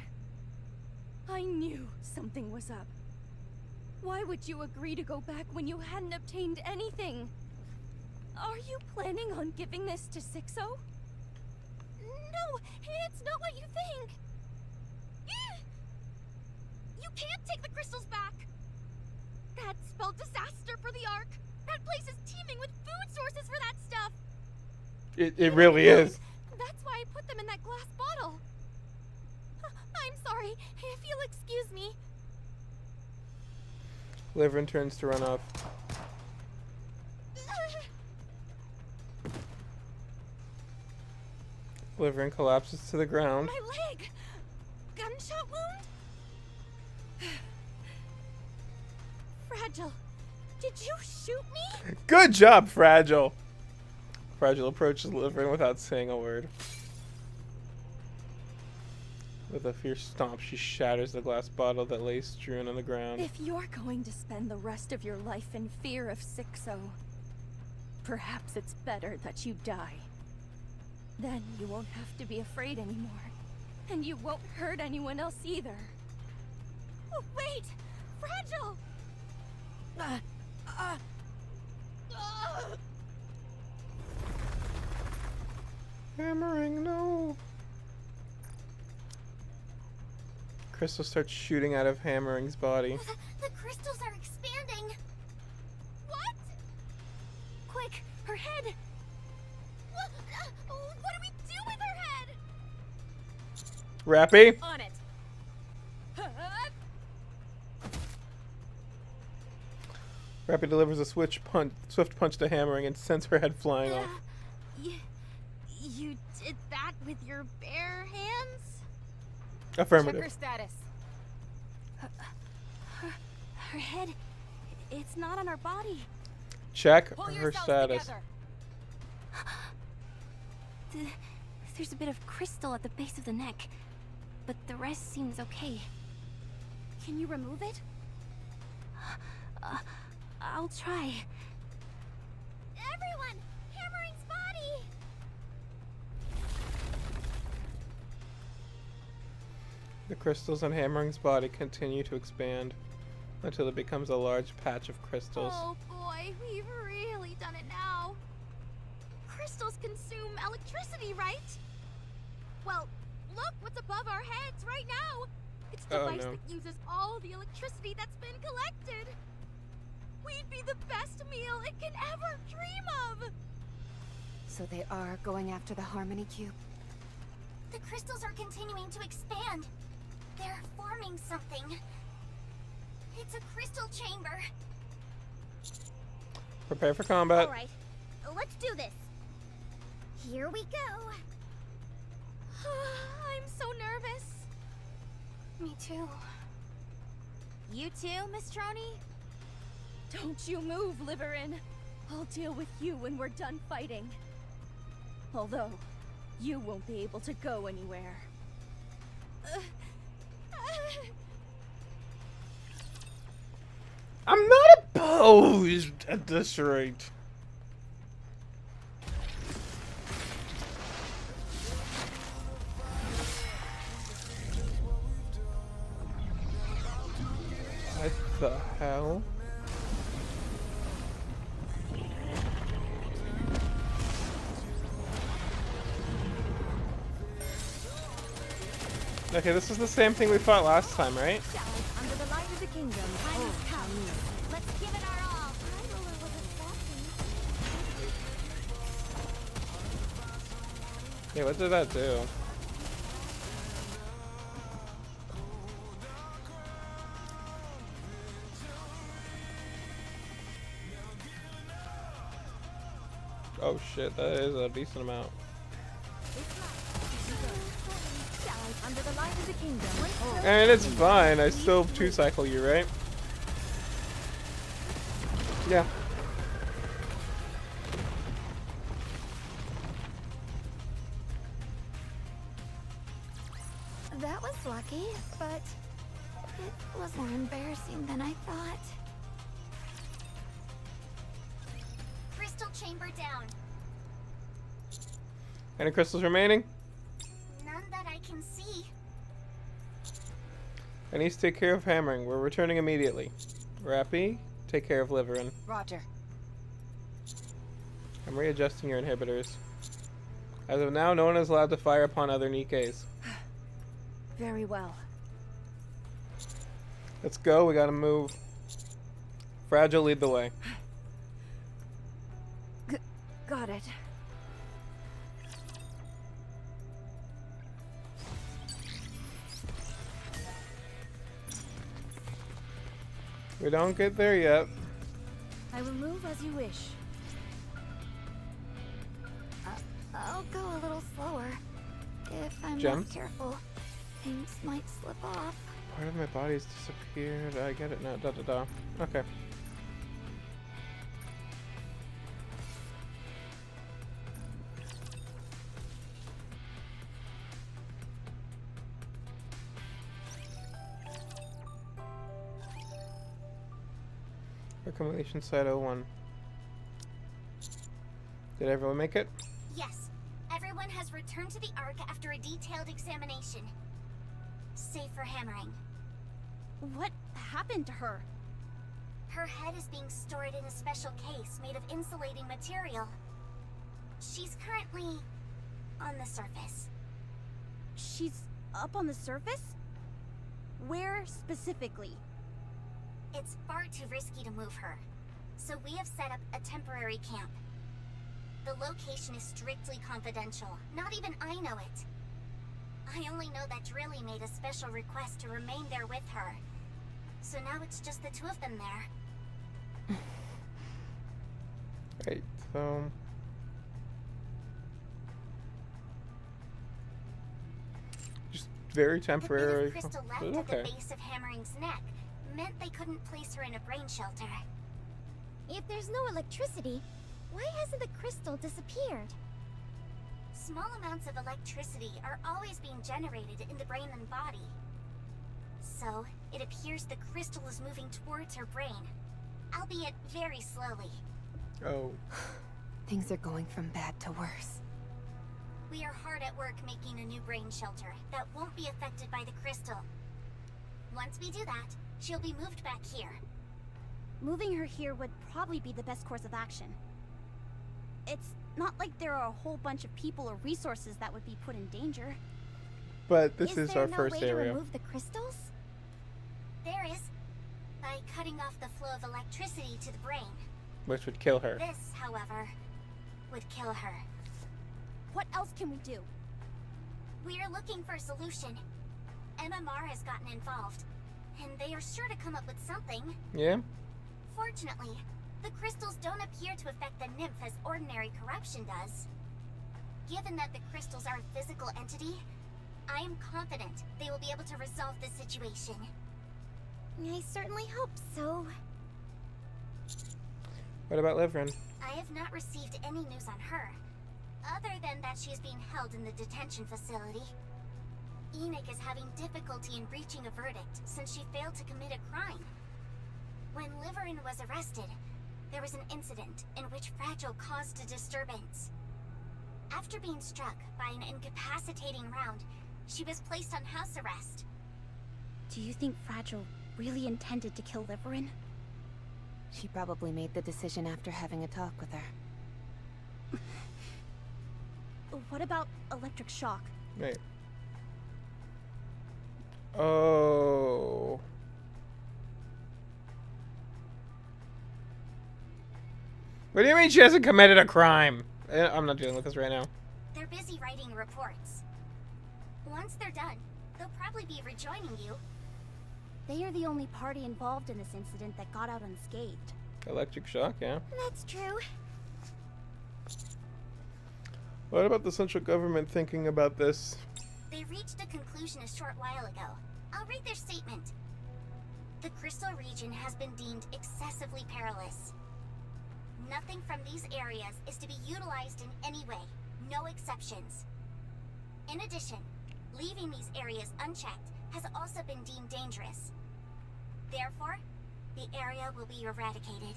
I knew something was up. Why would you agree to go back when you hadn't obtained anything? Are you planning on giving this to Sixo? No, it's not what you think. You can't take the crystals back. That spelled disaster for the Ark. That place is teeming with food sources for that stuff. It really is. That's why I put them in that glass bottle. I'm sorry. If you'll excuse me. Liverin turns to run off. Liverin collapses to the ground. My leg! Gunshot wound? Fragile. Did you shoot me? Good job, Fragile. Fragile approaches Liverin without saying a word. With a fierce stomp, she shatters the glass bottle that lays strewn on the ground. If you're going to spend the rest of your life in fear of Sixo, perhaps it's better that you die. Then you won't have to be afraid anymore. And you won't hurt anyone else either. Oh, wait! Fragile! Hammering, no! Crystal starts shooting out of Hammering's body. The crystals are expanding. What? Quick, her head! What do we do with her head? Rappy? On it. Rappy delivers a swift punch to Hammering and sends her head flying off. You did that with your bare hands? Affirmative. Check her status. Her head, it's not on her body. Check Pull her yourselves status. Together. There's a bit of crystal at the base of the neck, but the rest seems okay. Can you remove it? I'll try. Everyone! Hammering's body! The crystals on Hammering's body continue to expand until it becomes a large patch of crystals. Oh boy, we've really done it now. Crystals consume electricity, right? Well, look what's above our heads right now. It's a device that uses all the electricity that's been collected. We'd be the best meal it can ever dream of. So they are going after the Harmony Cube? The crystals are continuing to expand. They're forming something. It's a crystal chamber. Prepare for combat. Alright, let's do this. Here we go. I'm so nervous. Me too. You too, Miss Troney? Don't you move, Liverin. I'll deal with you when we're done fighting. Although, you won't be able to go anywhere. I'm not opposed at this rate. What the hell? Okay, this is the same thing we fought last time, right? Under the light of the kingdom. Let's give it our all. Yeah, what did that do? Oh shit, that is a decent amount. Under the light of the kingdom. I mean, it's fine. I still 2-cycle you, right? Yeah. That was lucky, but it was more embarrassing than I thought. Crystal chamber down. Any crystals remaining? None that I can see. I need to take care of Hammering. We're returning immediately. Rappy, take care of Liverin. Roger. I'm readjusting your inhibitors. As of now, no one is allowed to fire upon other Nikkes. Very well. Let's go, we gotta move. Fragile, lead the way. Got it. We don't get there yet. I will move as you wish. I'll go a little slower. If I'm Gem? not careful, things might slip off. Part of my body's disappeared. I get it now. Da da da. Okay. Accumulation site 01. Did everyone make it? Yes, everyone has returned to the Ark after a detailed examination. Save for hammering. What happened to her? Her head is being stored in a special case made of insulating material. She's currently on the surface. She's up on the surface? Where specifically? It's far too risky to move her, so we have set up a temporary camp. The location is strictly confidential. Not even I know it. I only know that Drilly made a special request to remain there with her. So now it's just the two of them there. Right, so... just very temporary. The bit of crystal left Oh, at the base of Hammering's neck meant they couldn't place her in a brain shelter. If there's no electricity, why hasn't the crystal disappeared? Small amounts of electricity are always being generated in the brain and body. So, it appears the crystal is moving towards her brain, albeit very slowly. Oh. Things are going from bad to worse. We are hard at work making a new brain shelter that won't be affected by the crystal. Once we do that, she'll be moved back here. Moving her here would probably be the best course of action. It's not like there are a whole bunch of people or resources that would be put in danger. But this is there our no first way to area. remove the crystals? There is, by cutting off the flow of electricity to the brain. Which would kill her. This, however, would kill her. What else can we do? We are looking for a solution. MMR has gotten involved, and they are sure to come up with something. Yeah? Fortunately, the crystals don't appear to affect the nymph as ordinary corruption does. Given that the crystals are a physical entity, I am confident they will be able to resolve this situation. I certainly hope so. What about Livrin? I have not received any news on her, other than that she is being held in the detention facility. Enoch is having difficulty in reaching a verdict since she failed to commit a crime. When Liverin was arrested, there was an incident in which Fragile caused a disturbance. After being struck by an incapacitating round, she was placed on house arrest. Do you think Fragile really intended to kill Liverin? She probably made the decision after having a talk with her. What about electric shock? Wait. Oh. What do you mean she hasn't committed a crime? I'm not dealing with this right now. They're busy writing reports. Once they're done, they'll probably be rejoining you. They are the only party involved in this incident that got out unscathed. Electric shock, yeah. That's true. What about the central government thinking about this? They reached a conclusion a short while ago. I'll read their statement. The Crystal region has been deemed excessively perilous. Nothing from these areas is to be utilized in any way, no exceptions. In addition, leaving these areas unchecked has also been deemed dangerous. Therefore, the area will be eradicated.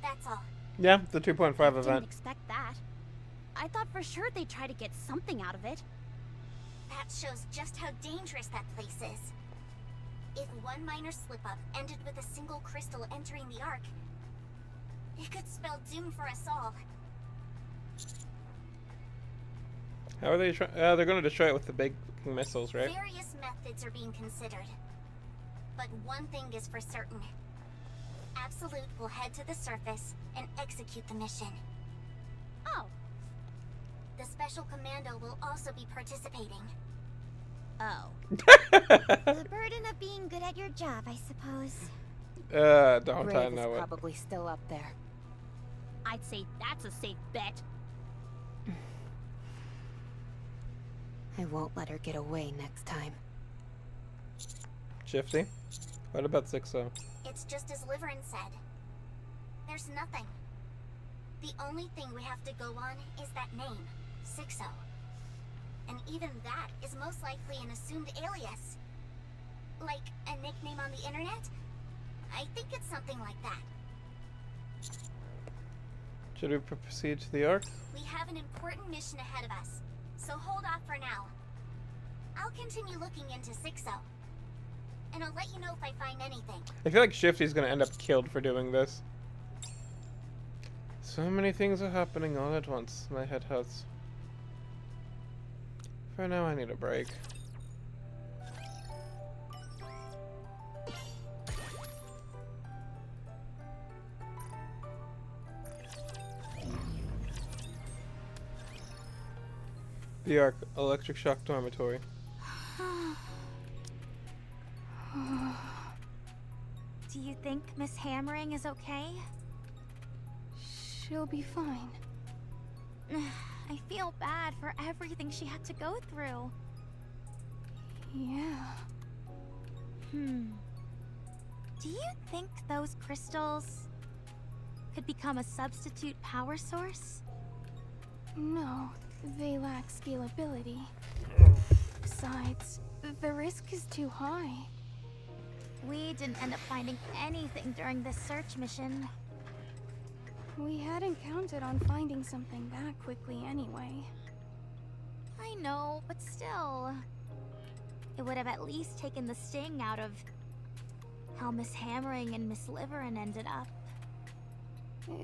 That's all. Yeah, the 2.5 Didn't event. expect that. I thought for sure they'd try to get something out of it. That shows just how dangerous that place is. If one minor slip-up ended with a single crystal entering the Ark, it could spell doom for us all. How are they trying? They're going to destroy it with the big missiles, right? Various methods are being considered. But one thing is for certain. Absolute will head to the surface and execute the mission. Oh. The Special Commando will also be participating. Oh. The burden of being good at your job, I suppose. Don't I Brave is know it. probably still up there. I'd say that's a safe bet. I won't let her get away next time. Shifty? What about 6-0? It's just as Liverin said. There's nothing. The only thing we have to go on is that name, 6-0. And even that is most likely an assumed alias. Like a nickname on the internet? I think it's something like that. Should we proceed to the Ark? We have an important mission ahead of us, so hold off for now. I'll continue looking into 6-0. And I'll let you know if I find anything. I feel like Shifty's gonna end up killed for doing this. So many things are happening all at once. My head hurts. For now, I need a break. The Ark, Electric Shock Dormitory. Do you think Miss Hammering is okay? She'll be fine. I feel bad for everything she had to go through. Yeah. Do you think those crystals could become a substitute power source? No, they lack scalability. Besides, the risk is too high. We didn't end up finding anything during this search mission. We hadn't counted on finding something that quickly anyway. I know, but still. It would have at least taken the sting out of how Miss Hammering and Miss Liverin ended up.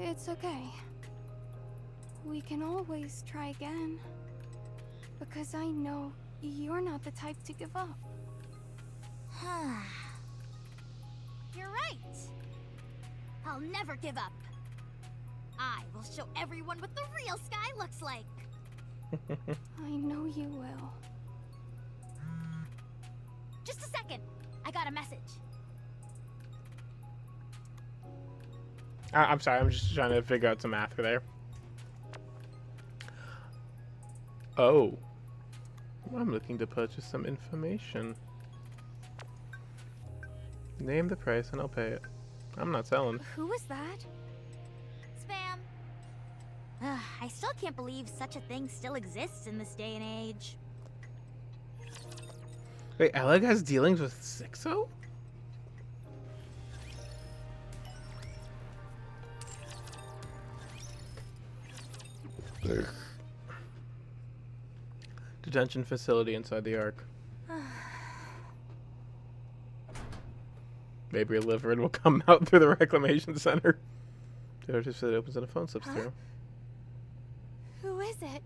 It's okay. We can always try again. Because I know you're not the type to give up. You're right. I'll never give up. I will show everyone what the real sky looks like. I know you will. Just a second. I got a message. I'm sorry, I'm just trying to figure out some math there. Oh. I'm looking to purchase some information. Name the price and I'll pay it. I'm not selling. Who was that? Spam. I still can't believe such a thing still exists in this day and age. Wait, Alec has dealings with 6-0? Detention facility inside the Ark. Maybe a Liverin will come out through the reclamation center. The artist said it opens and a phone slips through. Who is it?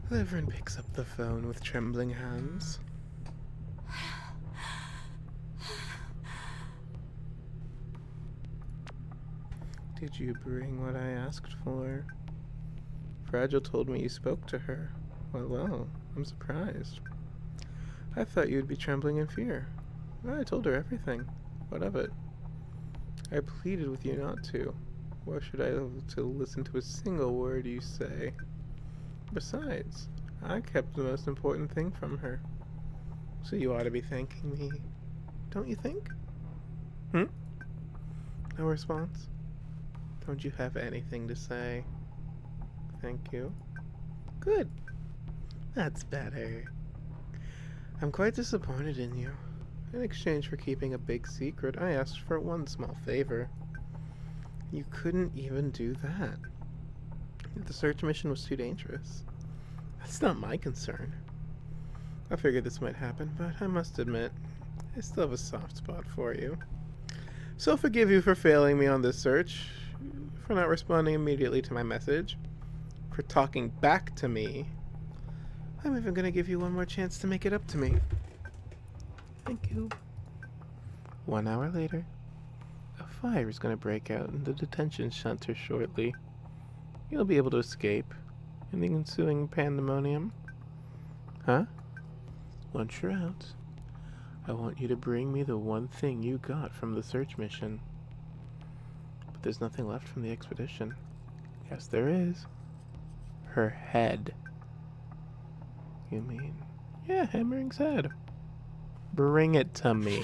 Liverin picks up the phone with trembling hands. Did you bring what I asked for? Fragile told me you spoke to her. Well, I'm surprised. I thought you'd be trembling in fear. I told her everything. What of it? I pleaded with you not to. Why should I have to listen to a single word you say? Besides, I kept the most important thing from her. So you ought to be thanking me. Don't you think? No response? Don't you have anything to say? Thank you. Good. That's better. I'm quite disappointed in you. In exchange for keeping a big secret, I asked for one small favor. You couldn't even do that. The search mission was too dangerous. That's not my concern. I figured this might happen, but I must admit, I still have a soft spot for you. So I'll forgive you for failing me on this search, for not responding immediately to my message, for talking back to me. I'm even gonna give you one more chance to make it up to me. Thank you. 1 hour later, a fire is gonna break out in the detention center shortly. you'll be able to escape in the ensuing pandemonium. Huh? Once you're out, I want you to bring me the one thing you got from the search mission. But there's nothing left from the expedition. Yes, there is. Her head. You mean? Yeah, Hammering's head. Bring it to me.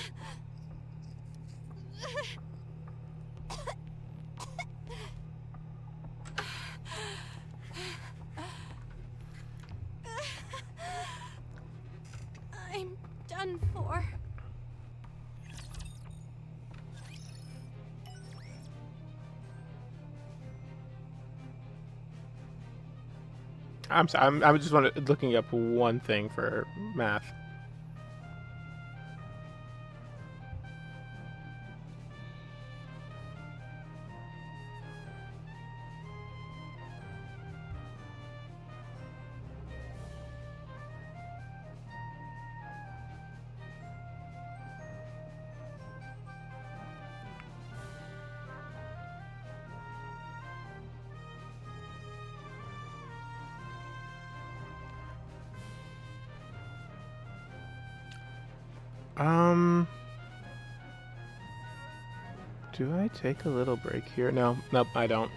I'm done for. I'm sorry, I'm just looking up one thing for math. Do I take a little break here? No, nope, I don't.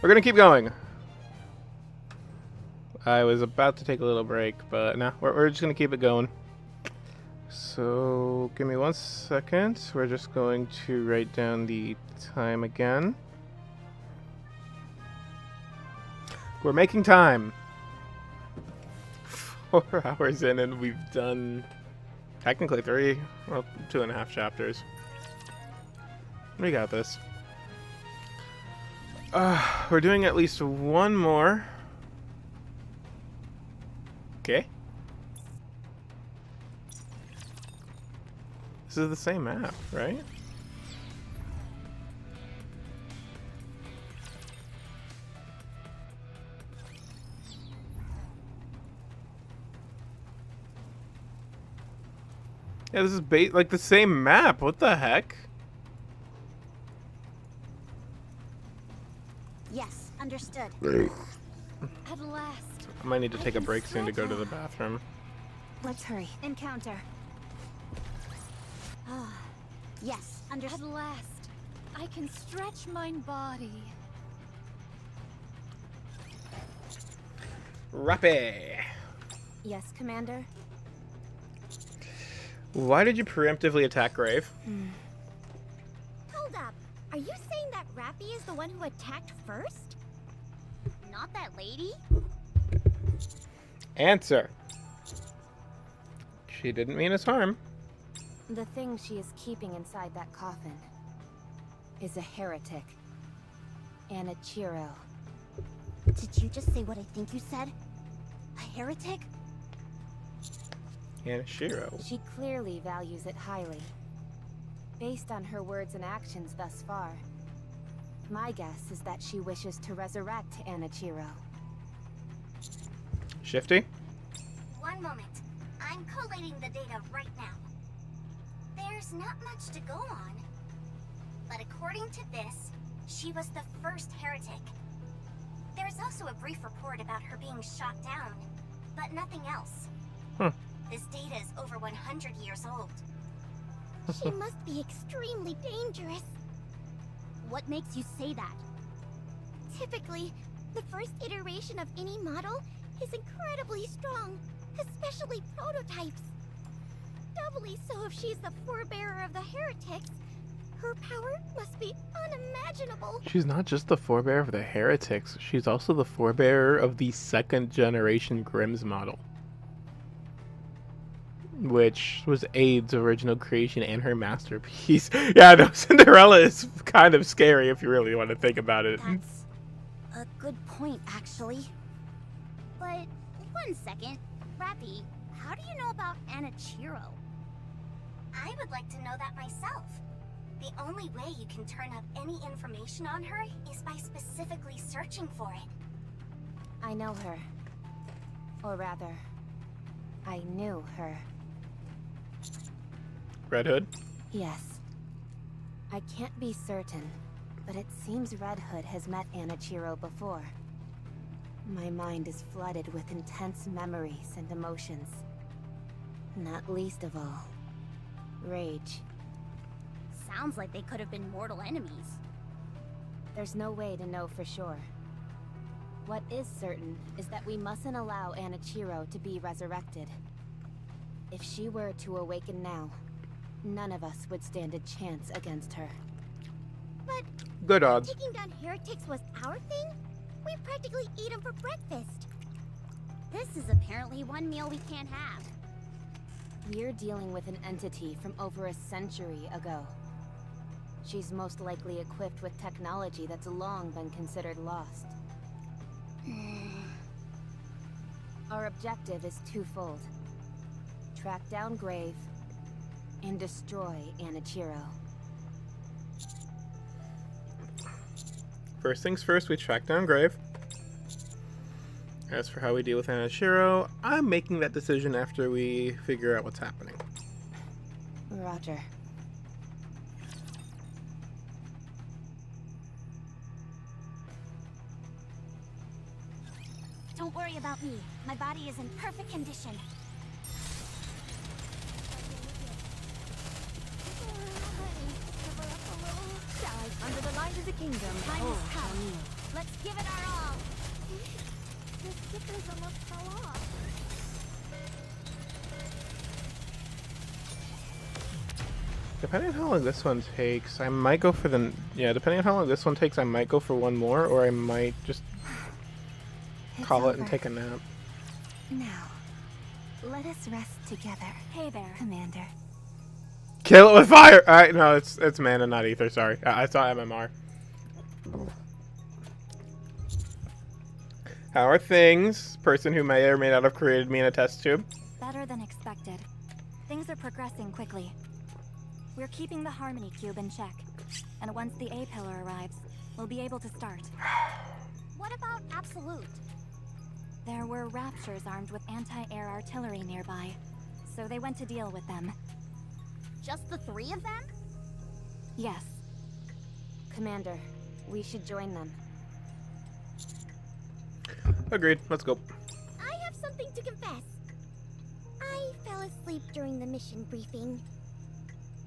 We're gonna keep going. I was about to take a little break, but no, we're just gonna keep it going. So, give me 1 second. We're just going to write down the time again. We're making time. 4 hours in, and we've done technically 3, well, 2.5 chapters. We got this. We're doing at least one more. Okay. This is the same map, right? Yeah, this is like the same map. What the heck? Yes, understood. At last. I might need to take a break soon to go to the bathroom. Let's hurry. Encounter. Yes, At understood. last. I can stretch my body. Rappy! Yes, Commander? Why did you preemptively attack Grave? Hold up. Are you saying that Rappy is the one who attacked first? Not that lady? Answer. She didn't mean us harm. The thing she is keeping inside that coffin is a heretic. Anichiro. Did you just say what I think you said? A heretic? Yanashiro. She clearly values it highly. Based on her words and actions thus far, my guess is that she wishes to resurrect Anichiro. Shifty? One moment. I'm collating the data right now. There's not much to go on. But according to this, she was the first heretic. There's also a brief report about her being shot down, but nothing else. This data is over 100 years old. She must be extremely dangerous. What makes you say that? Typically, the first iteration of any model is incredibly strong, especially prototypes. Doubly so if she's the forebearer of the heretics. Her power must be unimaginable. She's not just the forebearer of the heretics, she's also the forebearer of the 2nd generation Grimm's model. Which was Aid's original creation and her masterpiece. Yeah, no, Cinderella is kind of scary if you really want to think about it. That's a good point, actually. But, one second. Rappy, how do you know about Anichiro? I would like to know that myself. The only way you can turn up any information on her is by specifically searching for it. I know her. Or rather, I knew her. Red Hood? Yes. I can't be certain, but it seems Red Hood has met Anichiro before. My mind is flooded with intense memories and emotions. Not least of all, rage. Sounds like they could have been mortal enemies. There's no way to know for sure. What is certain is that we mustn't allow Anichiro to be resurrected. If she were to awaken now, none of us would stand a chance against her. But Good odds. taking down heretics was our thing? We practically eat them for breakfast. This is apparently one meal we can't have. We're dealing with an entity from over a century ago. She's most likely equipped with technology that's long been considered lost. Our objective is twofold. Track down Grave and destroy Anichiro. First things first, we track down Grave. As for how we deal with Anichiro, I'm making that decision after we figure out what's happening. Roger. Don't worry about me. My body is in perfect condition. Under the light of the kingdom. Time has come. Let's give it our all. The stickers almost fell off. Depending on how long this one takes, I might go for the... Yeah, depending on how long this one takes, I might go for one more, or I might just call it and take a nap. Now, let us rest together. Hey there, Commander. Kill it with fire! Alright, no, it's mana, not ether, sorry. I saw MMR. How are things? Person who may or may not have created me in a test tube. better than expected. Things are progressing quickly. We're keeping the Harmony Cube in check, and once the A-Pillar arrives, we'll be able to start. What about Absolute? There were Raptures armed with anti-air artillery nearby, so they went to deal with them. Just the three of them? Yes. Commander, we should join them. Agreed, let's go. I have something to confess. I fell asleep during the mission briefing.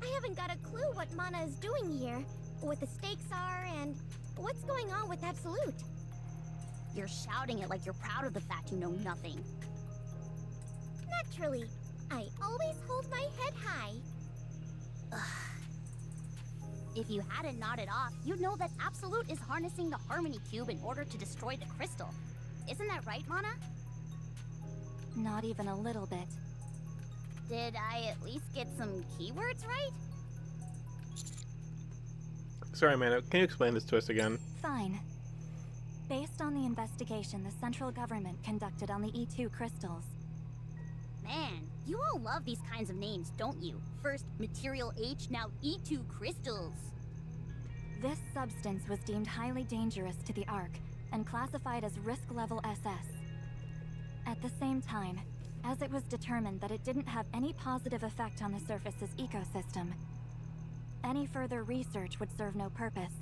I haven't got a clue what Mana is doing here, what the stakes are, and what's going on with Absolute. You're shouting it like you're proud of the fact you know nothing. Naturally, I always hold my head high. If you hadn't nodded off, you'd know that Absolute is harnessing the Harmony Cube in order to destroy the crystal. Isn't that right, Mana? Not even a little bit. Did I at least get some keywords right? Sorry, man, can you explain this to us again? Fine. Based on the investigation the central government conducted on the E2 crystals. Man, you all love these kinds of names, don't you? First Material H, now E2 crystals. This substance was deemed highly dangerous to the Ark and classified as risk level SS. At the same time, as it was determined that it didn't have any positive effect on the surface's ecosystem, any further research would serve no purpose,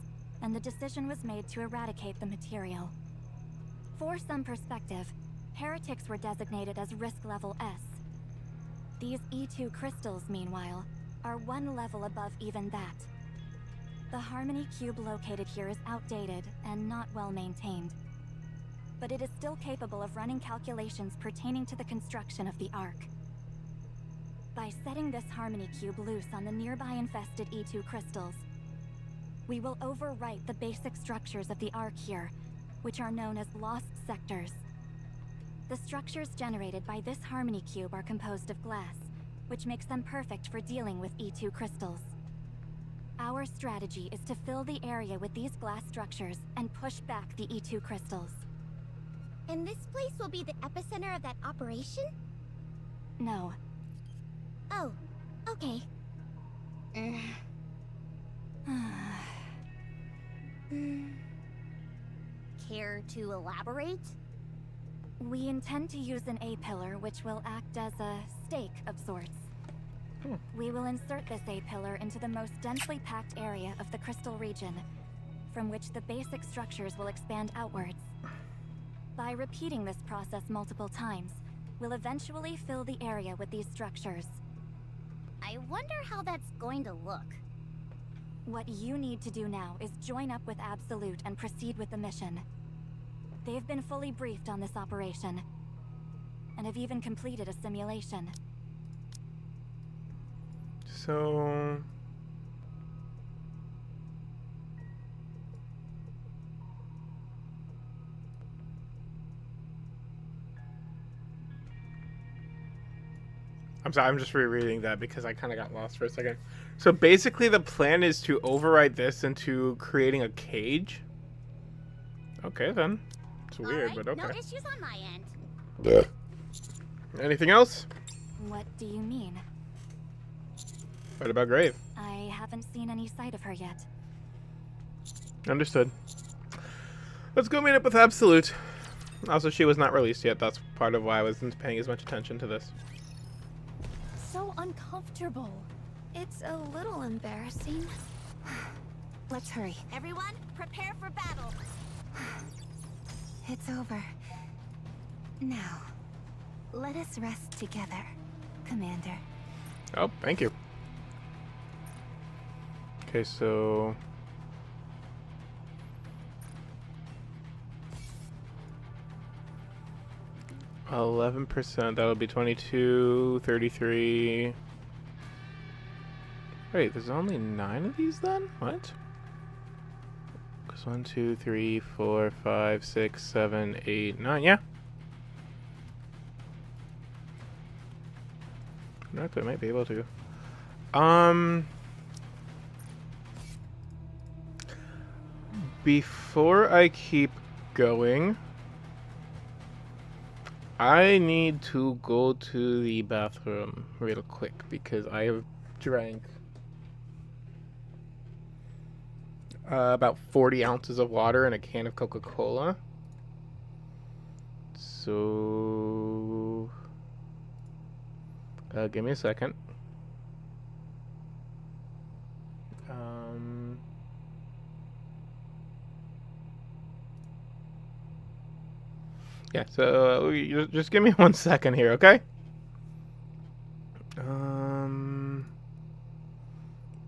and the decision was made to eradicate the material. For some perspective, heretics were designated as risk level S. These E2 crystals, meanwhile, are one level above even that. The Harmony Cube located here is outdated and not well maintained, but it is still capable of running calculations pertaining to the construction of the Ark. By setting this Harmony Cube loose on the nearby infested E2 crystals, we will overwrite the basic structures of the Ark here, which are known as lost sectors. The structures generated by this Harmony Cube are composed of glass, which makes them perfect for dealing with E2 crystals. Our strategy is to fill the area with these glass structures and push back the E2 crystals. And this place will be the epicenter of that operation? No. Oh, okay. Care to elaborate? We intend to use an A-pillar which will act as a stake of sorts. We will insert this A-pillar into the most densely packed area of the crystal region, from which the basic structures will expand outwards. By repeating this process multiple times, we'll eventually fill the area with these structures. I wonder how that's going to look. What you need to do now is join up with Absolute and proceed with the mission. They've been fully briefed on this operation, and have even completed a simulation. So... I'm sorry, I'm just rereading that because I kind of got lost for a second. So basically the plan is to override this into creating a cage? Okay then. It's weird, All right, but okay. No issues on my end. Anything else? What do you mean? What about Grave? I haven't seen any sight of her yet. Understood. Let's go meet up with Absolute. Also, she was not released yet. That's part of why I wasn't paying as much attention to this. So uncomfortable. It's a little embarrassing. Let's hurry. Everyone, prepare for battle. It's over. Now, let us rest together, Commander. Oh, thank you. Okay, so... 11%, that'll be 22, 33... Wait, there's only 9 of these then? What? Because 1, 2, 3, 4, 5, 6, 7, 8, 9, yeah. Not that I might be able to. Before I keep going, I need to go to the bathroom real quick because I have drank about 40 ounces of water and a can of Coca-Cola. So, give me a second. Yeah, so just give me 1 second here, okay?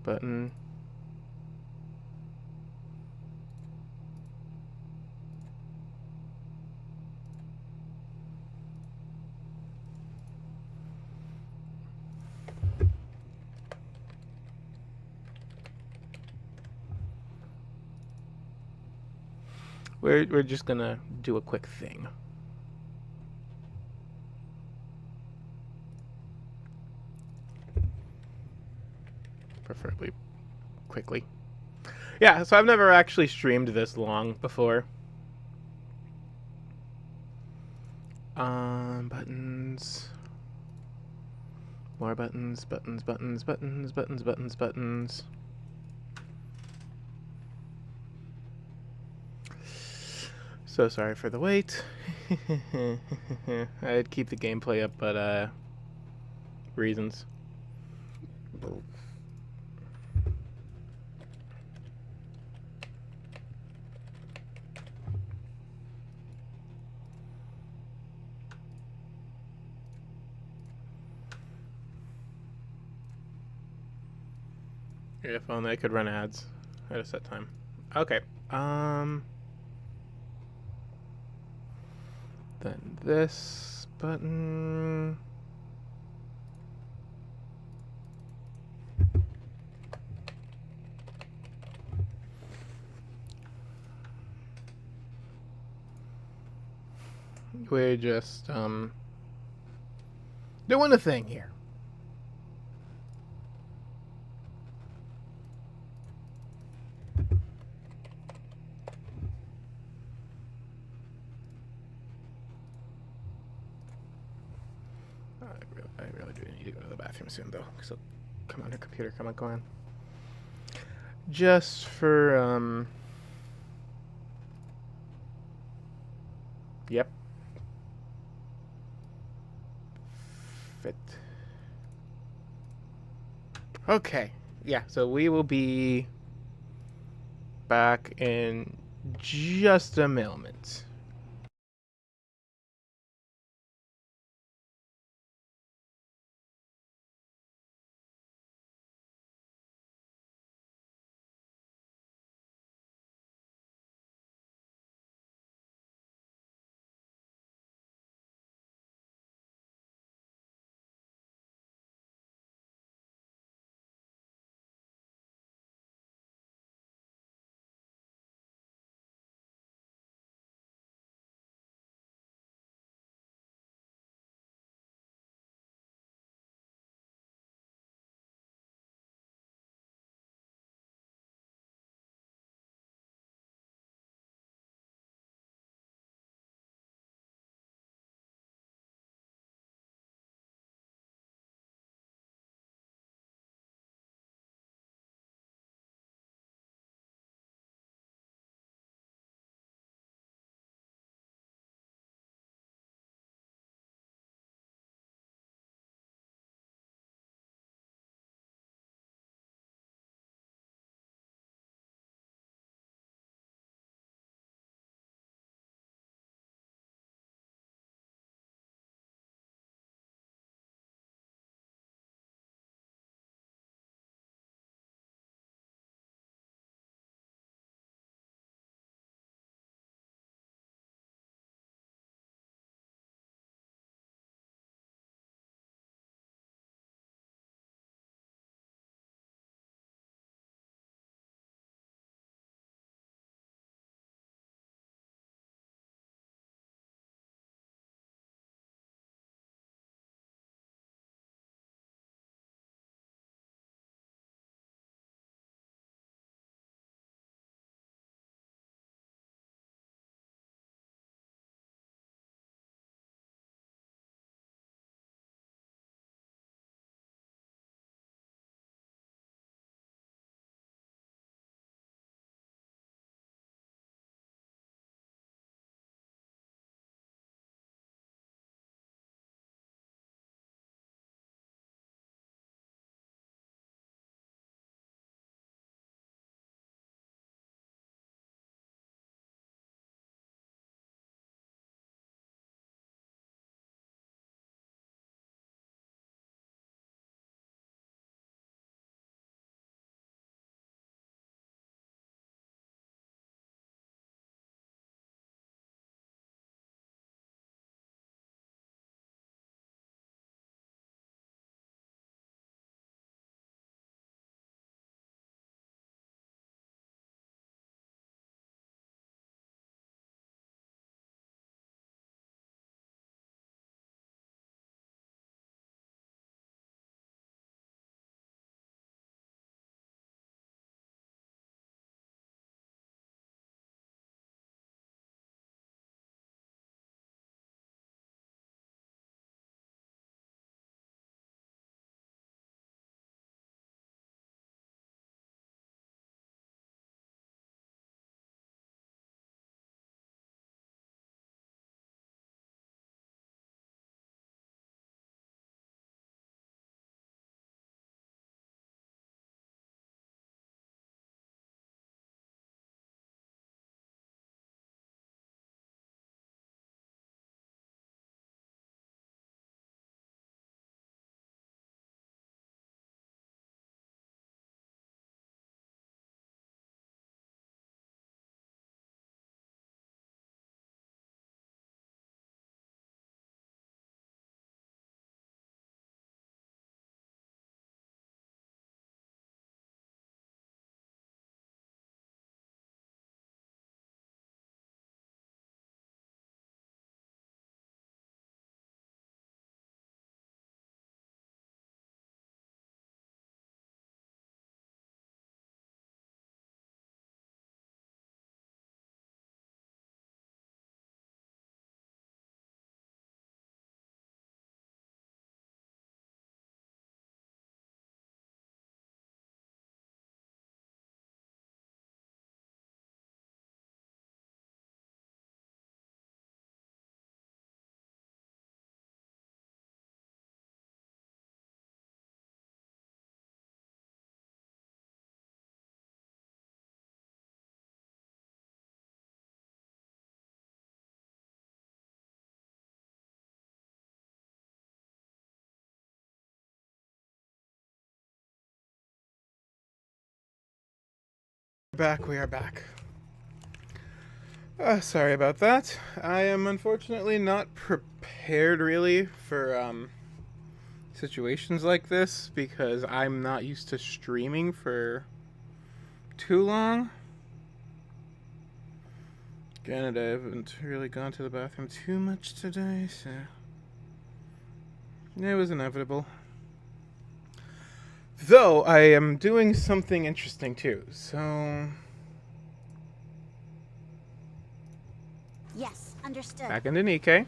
Button. We're just gonna do a quick thing. Preferably quickly. Yeah, so I've never actually streamed this long before. Buttons. More buttons, buttons, buttons, buttons, buttons, buttons, buttons. So sorry for the wait. I'd keep the gameplay up, but reasons. If only I could run ads at a set time. Okay. Then this button. We're just doing a thing here. I really do need to go to the bathroom soon, though. So, come on, computer, come on, come on. Just for Yep. Fit. Okay. Yeah, so we will be back in just a moment. We are back. Sorry about that. I am unfortunately not prepared really for situations like this because I'm not used to streaming for too long. Granted, I haven't really gone to the bathroom too much today, so it was inevitable. Though I am doing something interesting too, so Yes, understood. back into Nikke.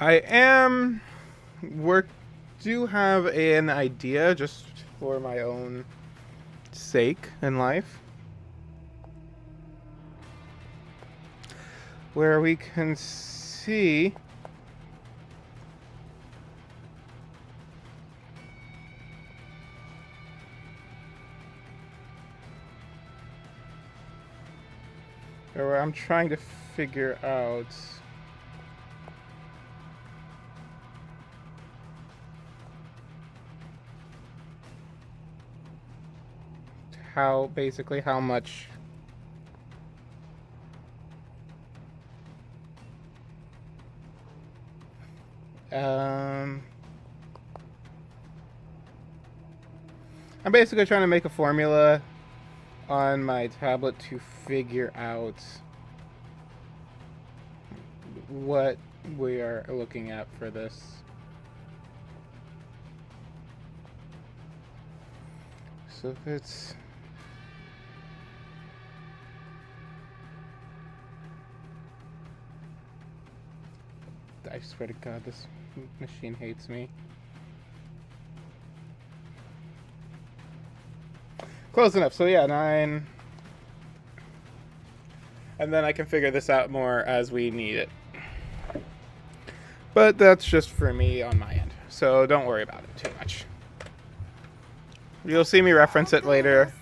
I do have an idea just for my own sake in life, where we can see or I'm trying to figure out basically how much I'm basically trying to make a formula on my tablet to figure out what we are looking at for this. So if it's I swear to God, this machine hates me. Close enough. So yeah, 9. And then I can figure this out more as we need it. But that's just for me on my end. So don't worry about it too much. You'll see me reference it later.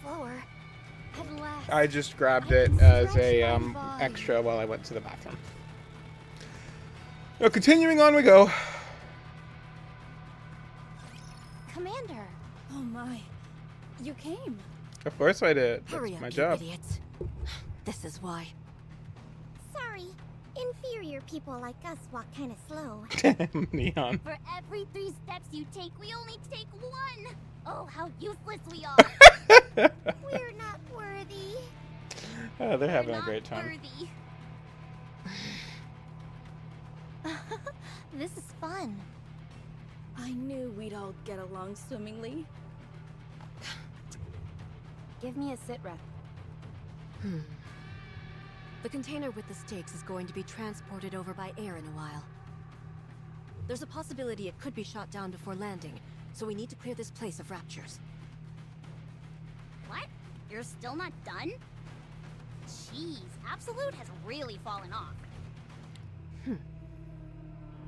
I just grabbed it as a extra while I went to the bathroom. Now, continuing on we go. Commander. Oh my. You came. Of course I did. Hurry That's up, my you job. idiots. This is why. Sorry. Inferior people like us walk kind of slow. Neon. For every 3 steps you take, we only take 1. Oh, how useless we are. We're not worthy. Oh, they're having We're a great not time. worthy. This is fun. I knew we'd all get along swimmingly. Give me a sit rep. The container with the stakes is going to be transported over by air in a while. There's a possibility it could be shot down before landing, so we need to clear this place of raptures. What? You're still not done? Jeez, Absolute has really fallen off.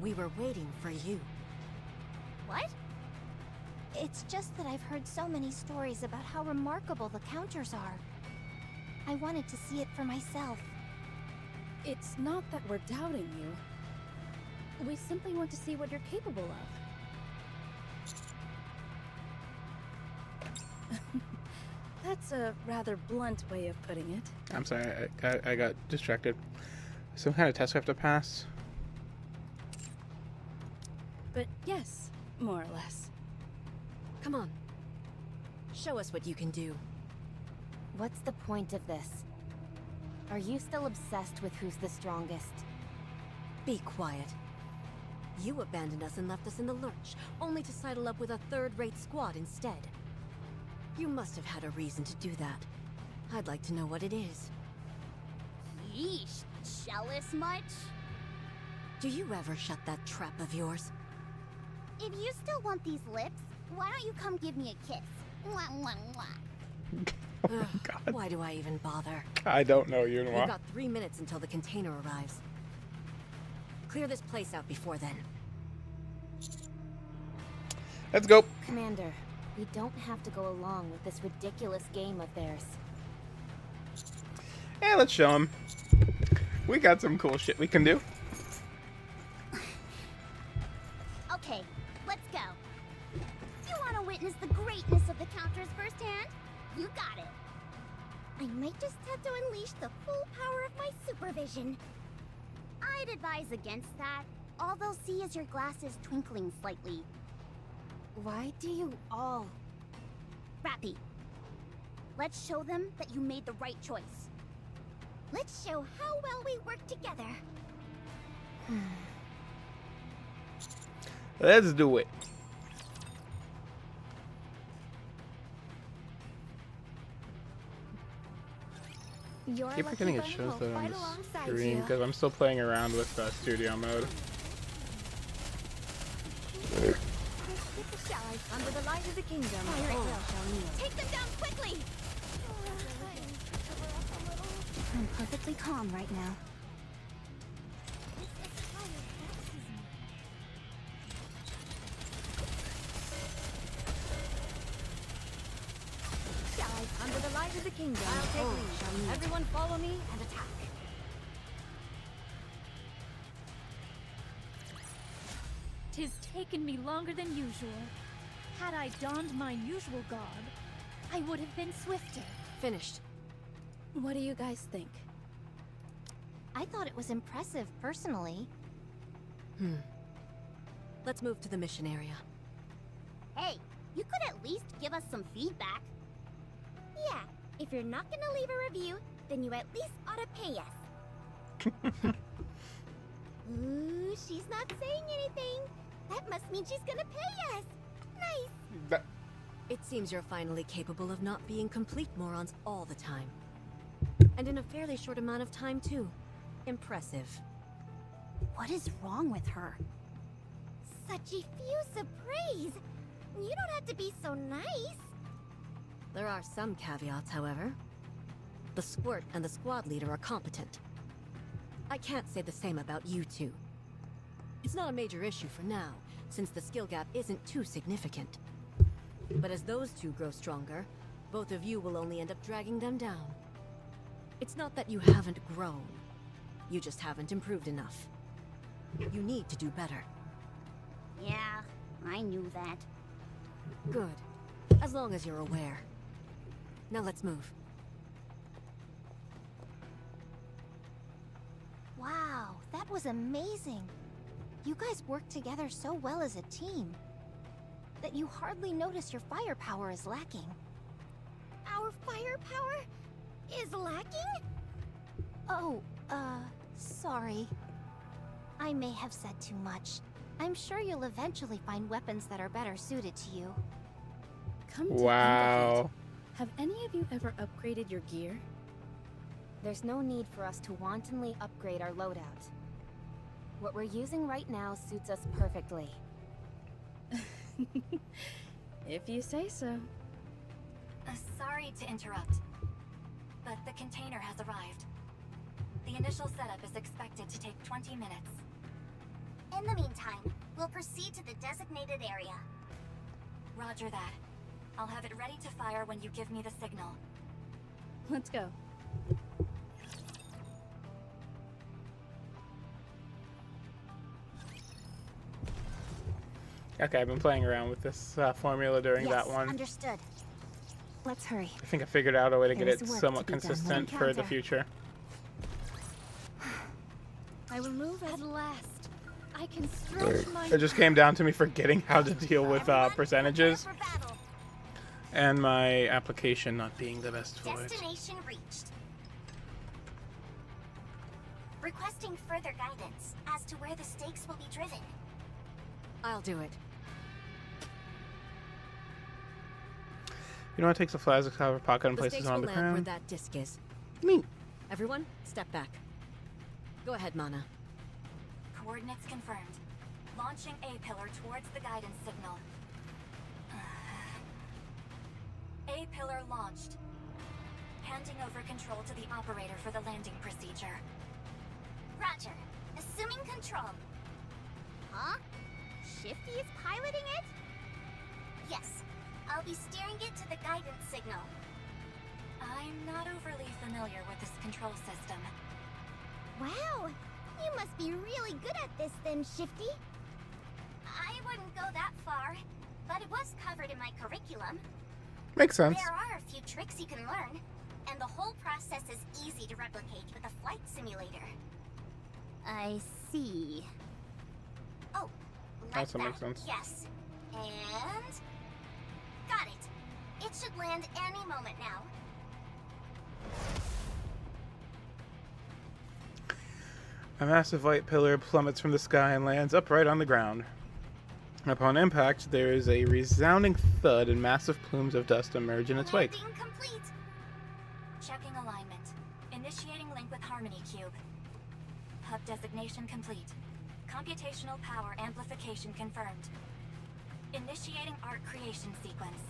We were waiting for you. What? It's just that I've heard so many stories about how remarkable the counters are. I wanted to see it for myself. It's not that we're doubting you. We simply want to see what you're capable of. That's a rather blunt way of putting it. I'm sorry, I got distracted. Some kind of test we have to pass. But yes, more or less. Come on. Show us what you can do. What's the point of this? Are you still obsessed with who's the strongest? Be quiet. You abandoned us and left us in the lurch, only to sidle up with a third-rate squad instead. You must have had a reason to do that. I'd like to know what it is. Yeesh, jealous much? Do you ever shut that trap of yours? If you still want these lips, why don't you come give me a kiss? Mwah, mwah, mwah. Oh, God. Why do I even bother? I don't know, We've Yunhua. got 3 minutes until the container arrives. Clear this place out before then. Let's go. Commander, we don't have to go along with this ridiculous game of theirs. Yeah, let's show them. We got some cool shit we can do. Okay, let's go. You want to witness the greatness of the counters firsthand? You got it. I might just have to unleash the full power of my supervision. I'd advise against that. All they'll see is your glasses twinkling slightly. Why do you all... Rappy, let's show them that you made the right choice. Let's show how well we work together. Let's do it. You're Keep lucky forgetting it Bunny shows will that on fight the alongside screen you. because I'm still playing around with studio mode. Under the light of the kingdom, Fire all it will. shall kneel. Take them down quickly! I'm perfectly calm right now. Under the light of the kingdom, I'll take all lead. shall kneel. Everyone follow me and attack. Tis taken me longer than usual. Had I donned my usual garb, I would have been swifter. Finished. What do you guys think? I thought it was impressive, personally. Let's move to the mission area. Hey, you could at least give us some feedback. Yeah, if you're not gonna leave a review, then you at least ought to pay us. Ooh, she's not saying anything. That must mean she's gonna pay us. Nice. It seems you're finally capable of not being complete morons all the time. And in a fairly short amount of time, too. Impressive. What is wrong with her? Such effusive praise. You don't have to be so nice. There are some caveats, however. The Squirt and the squad leader are competent. I can't say the same about you two. It's not a major issue for now, since the skill gap isn't too significant. But as those two grow stronger, both of you will only end up dragging them down. It's not that you haven't grown. You just haven't improved enough. You need to do better. Yeah, I knew that. Good. As long as you're aware. Now let's move. Wow, that was amazing. You guys work together so well as a team that you hardly notice your firepower is lacking. Our firepower is lacking? Oh, sorry. I may have said too much. I'm sure you'll eventually find weapons that are better suited to you. Come to think of Wow. it, have any of you ever upgraded your gear? There's no need for us to wantonly upgrade our loadout. What we're using right now suits us perfectly. If you say so. Sorry to interrupt, but the container has arrived. The initial setup is expected to take 20 minutes. In the meantime, we'll proceed to the designated area. Roger that. I'll have it ready to fire when you give me the signal. Let's go. Okay, I've been playing around with this formula during Yes, that one. Understood. Let's hurry. I think I figured out a way to get There's it work somewhat to be done. consistent for the Encounter. future. I will move at last. I can stretch my... It just came down to me forgetting how to deal with percentages For battle. and my application not being the best for it. Destination reached. Requesting further guidance as to where the stakes will be driven. I'll do it. You know what takes a plastic out of her pocket and The places stakes it on will the land where ground? that disc is. Neat. Everyone, step back. Go ahead, Mana. Coordinates confirmed. Launching A-pillar towards the guidance signal. A-pillar launched. Handing over control to the operator for the landing procedure. Roger. Assuming control. Huh? Shifty is piloting it? Yes. I'll be steering it to the guidance signal. I'm not overly familiar with this control system. Wow, you must be really good at this then, Shifty. I wouldn't go that far, but it was covered in my curriculum. Makes sense. There are a few tricks you can learn, and the whole process is easy to replicate with a flight simulator. I see. Oh, like Also makes sense. Yes. And... got it. It should land any moment now. A massive white pillar plummets from the sky and lands upright on the ground. Upon impact, there is a resounding thud and massive plumes of dust emerge in its wake. Landing complete. Checking alignment. Initiating link with Harmony Cube. Hub designation complete. Computational power amplification confirmed. Initiating art creation sequence.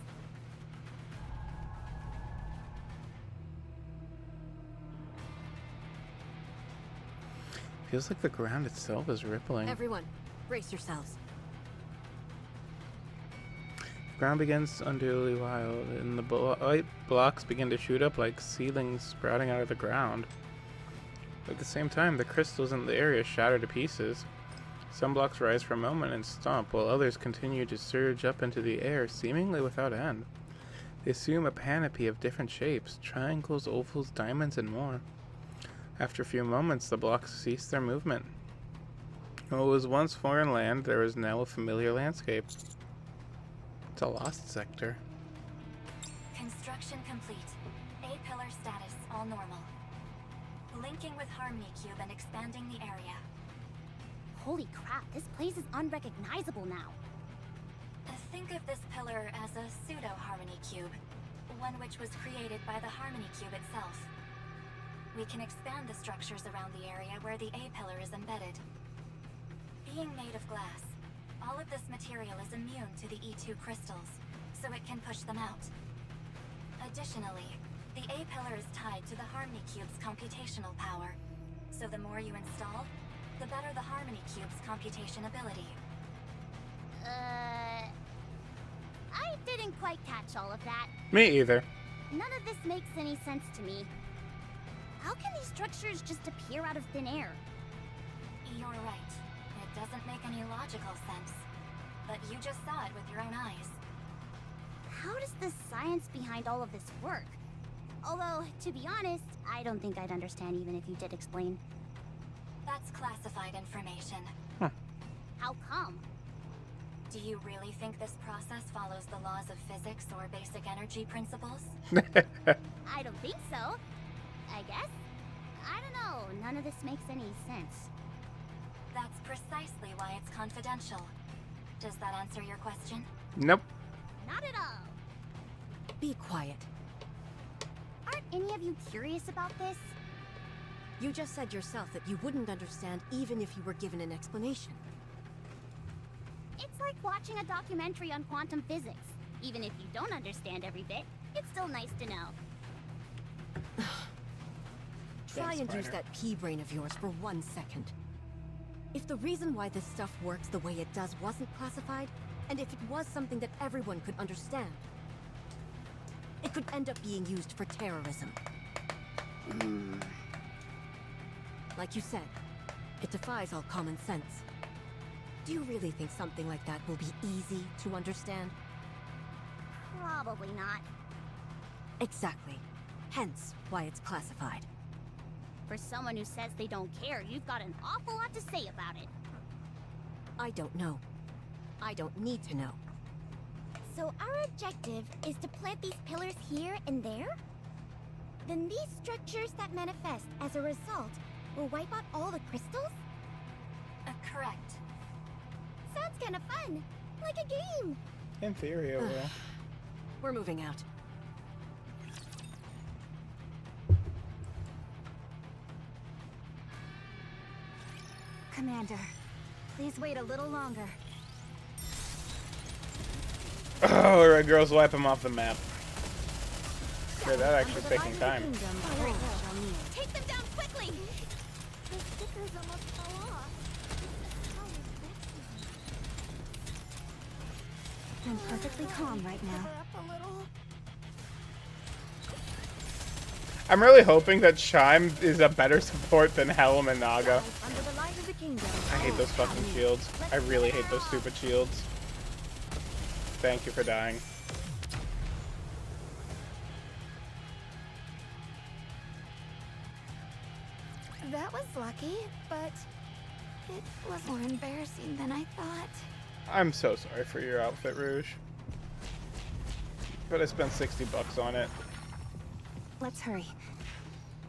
Feels like the ground itself is rippling. Everyone, brace yourselves. The ground begins unduly wild, and the white blocks begin to shoot up like seedlings sprouting out of the ground. At the same time, the crystals in the area shatter to pieces. Some blocks rise for a moment and stomp, while others continue to surge up into the air, seemingly without end. They assume a panoply of different shapes, triangles, ovals, diamonds, and more. After a few moments, the blocks cease their movement. What was once foreign land, there is now a familiar landscape. It's a lost sector. Construction complete. A-pillar status, all normal. Linking with Harmony Cube and expanding the area. Holy crap, this place is unrecognizable now. Think of this pillar as a pseudo-Harmony Cube, one which was created by the Harmony Cube itself. We can expand the structures around the area where the A-pillar is embedded. Being made of glass, all of this material is immune to the E2 crystals, so it can push them out. Additionally, the A-pillar is tied to the Harmony Cube's computational power, so the more you install, the better the Harmony Cube's computation ability. I didn't quite catch all of that. Me either. None of this makes any sense to me. How can these structures just appear out of thin air? You're right. It doesn't make any logical sense. But you just saw it with your own eyes. How does the science behind all of this work? Although, to be honest, I don't think I'd understand even if you did explain. That's classified information. How come? Do you really think this process follows the laws of physics or basic energy principles? I don't think so. I guess? I don't know. None of this makes any sense. That's precisely why it's confidential. Does that answer your question? Nope. Not at all. Be quiet. Aren't any of you curious about this? You just said yourself that you wouldn't understand even if you were given an explanation. It's like watching a documentary on quantum physics. Even if you don't understand every bit, it's still nice to know. Try and use that pea brain of yours for 1 second. If the reason why this stuff works the way it does wasn't classified, and if it was something that everyone could understand, it could end up being used for terrorism. Like you said, it defies all common sense. Do you really think something like that will be easy to understand? Probably not. Exactly. Hence why it's classified. For someone who says they don't care, you've got an awful lot to say about it. I don't know. I don't need to know. So our objective is to plant these pillars here and there? Then these structures that manifest as a result will wipe out all the crystals? Correct. Sounds kind of fun. Like a game. In theory, it will. We're moving out. Commander, please wait a little longer. Oh, Red Girls wipe him off the map. Okay, that actually taking time. Take them down quickly! The stickers almost fell off. I'm perfectly calm right now. I'm really hoping that Chime is a better support than Helm and Naga. I hate those fucking shields. I really hate those stupid shields. Thank you for dying. That was lucky, but it was more embarrassing than I thought. I'm so sorry for your outfit, Rouge. But I spent $60 on it. Let's hurry.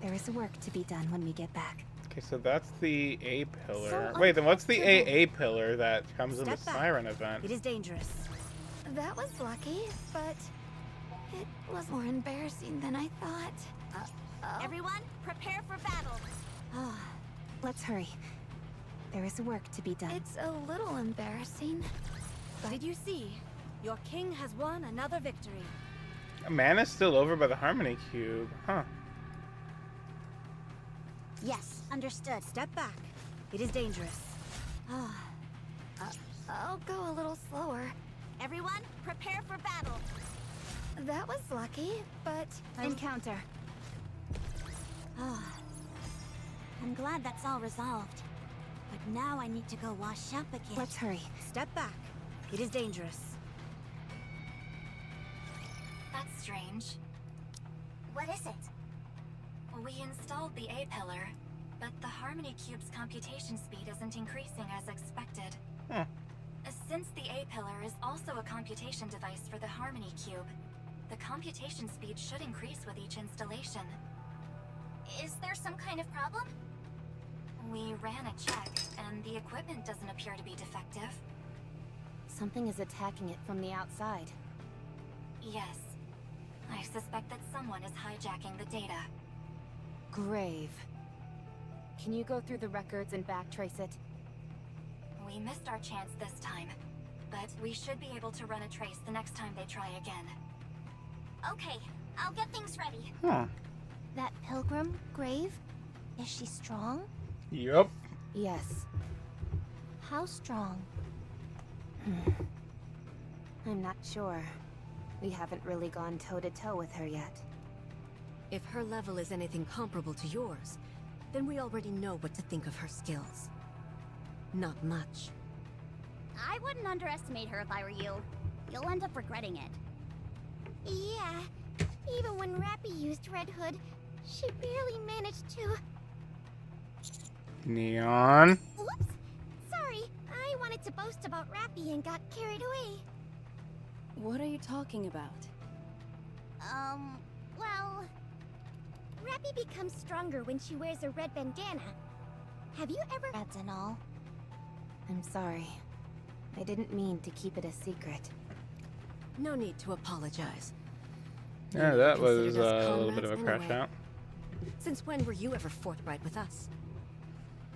There is work to be done when we get back. Okay, so that's the A pillar. So Wait, then what's the uncomfortable. AA pillar that comes in the Step back. Siren event? It is dangerous. That was lucky, but it was more embarrassing than I thought. Everyone, prepare for battle. Let's hurry. There is work to be done. It's a little embarrassing. Did you see? Your king has won another victory. Mana's still over by the Harmony Cube. Huh. Yes, understood. Step back. It is dangerous. I'll go a little slower. Everyone, prepare for battle. That was lucky, but Encounter. I'm glad that's all resolved. But now I need to go wash up again. Let's hurry. Step back. It is dangerous. That's strange. What is it? We installed the A pillar, but the Harmony Cube's computation speed isn't increasing as expected. Huh. Since the A pillar is also a computation device for the Harmony Cube, the computation speed should increase with each installation. Is there some kind of problem? We ran a check, and the equipment doesn't appear to be defective. Something is attacking it from the outside. Yes. I suspect that someone is hijacking the data. Grave. Can you go through the records and backtrace it? We missed our chance this time, but we should be able to run a trace the next time they try again. Okay, I'll get things ready. Huh. That pilgrim, Grave? Is she strong? Yup. Yes. How strong? I'm not sure. We haven't really gone toe-to-toe with her yet. If her level is anything comparable to yours, then we already know what to think of her skills. Not much. I wouldn't underestimate her if I were you. You'll end up regretting it. Yeah. Even when Rappy used Red Hood, she barely managed to... Neon. Whoops! Sorry, I wanted to boast about Rappy and got carried away. What are you talking about? Well... Rappy becomes stronger when she wears a red bandana. Have you ever... Reds and all. I'm sorry. I didn't mean to keep it a secret. No need to apologize. Yeah, that was Considered us a little bit of a comrades crash anyway. out. Since when were you ever forthright with us?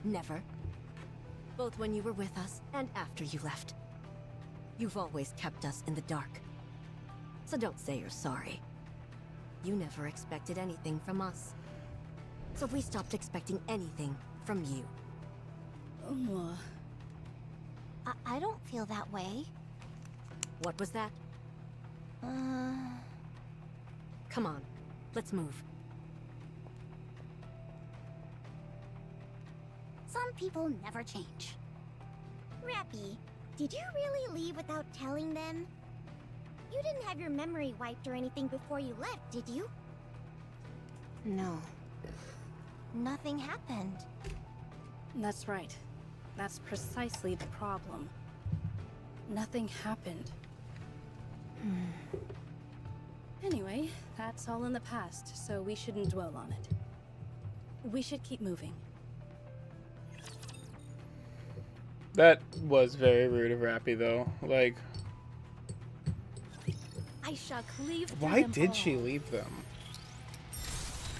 Never. Both when you were with us and after you left. You've always kept us in the dark. So don't say you're sorry. You never expected anything from us. So we stopped expecting anything from you. I don't feel that way. What was that? Come on, let's move. Some people never change. Rappy, did you really leave without telling them? You didn't have your memory wiped or anything before you left, did you? No. Nothing happened. That's right. That's precisely the problem. Nothing happened. Anyway, that's all in the past, so we shouldn't dwell on it. We should keep moving. That was very rude of Rappy, though. Like, I shall cleave through why them did all. she leave them?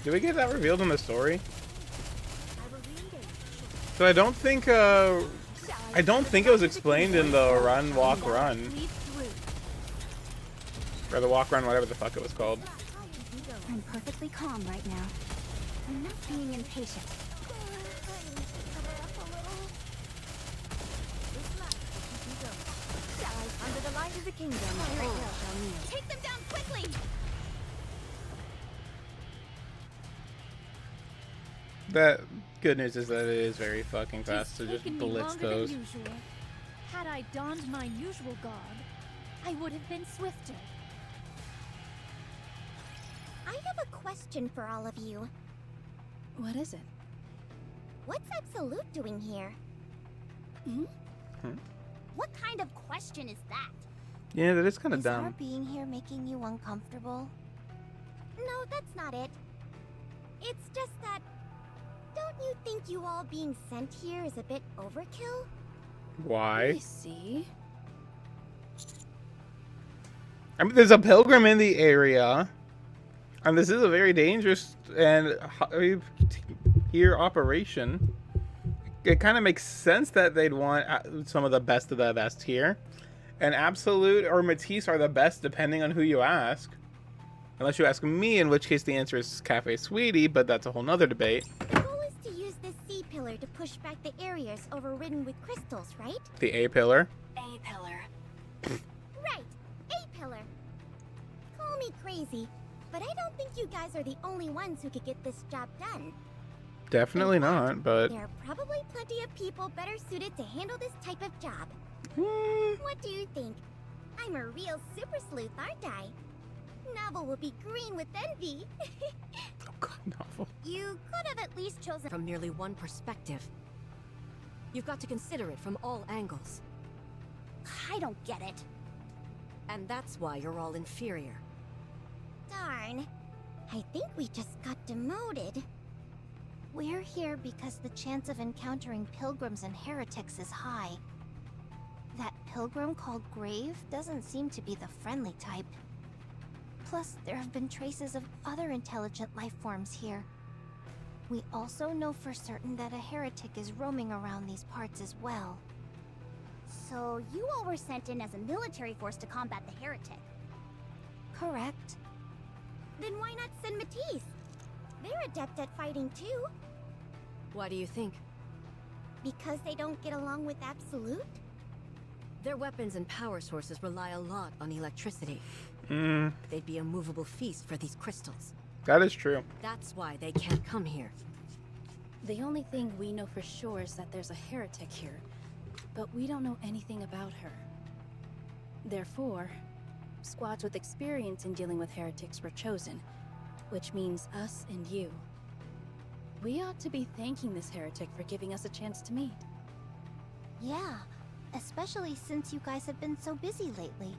Did we get that revealed in the story? So I don't think it was explained in the Run, Walk, Run. Or the Walk, Run, whatever the fuck it was called. I'm perfectly calm right now. I'm not being impatient. Under the light of the kingdom, all shall kneel. Take them down quickly! That good news is that it is very fucking It's fast to just taken me blitz longer those. than usual. Had I donned my usual garb, I would have been swifter. I have a question for all of you. What is it? What's Absolute doing here? What kind of question is that? Yeah, that is kind of Is our dumb. being here making you uncomfortable? No, that's not it. It's just that... Don't you think you all being sent here is a bit overkill? Why? I see. I mean, there's a pilgrim in the area, and this is a very dangerous and here operation. It kind of makes sense that they'd want some of the best here, and Absolute or Matisse are the best depending on who you ask. Unless you ask me, in which case the answer is Cafe Sweetie, but that's a whole nother debate. The goal is to use this C-pillar to push back the areas overridden with crystals, right? The A-pillar. A-pillar. Right, A-pillar. Call me crazy, but I don't think you guys are the only ones who could get this job done. Definitely not, but... There are probably plenty of people better suited to handle this type of job. What do you think? I'm a real super sleuth, aren't I? Novel will be green with envy. Oh god, Novel. You could have at least chosen... From merely one perspective. You've got to consider it from all angles. I don't get it. And that's why you're all inferior. Darn. I think we just got demoted. We're here because the chance of encountering pilgrims and heretics is high. That pilgrim called Grave doesn't seem to be the friendly type. Plus, there have been traces of other intelligent life forms here. We also know for certain that a heretic is roaming around these parts as well. So you all were sent in as a military force to combat the heretic? Correct. Then why not send Matisse? They're adept at fighting too. Why do you think? Because they don't get along with Absolute? Their weapons and power sources rely a lot on electricity. They'd be a movable feast for these crystals. That is true. That's why they can't come here. The only thing we know for sure is that there's a heretic here, but we don't know anything about her. Therefore, squads with experience in dealing with heretics were chosen, which means us and you. We ought to be thanking this heretic for giving us a chance to meet. Yeah, especially since you guys have been so busy lately.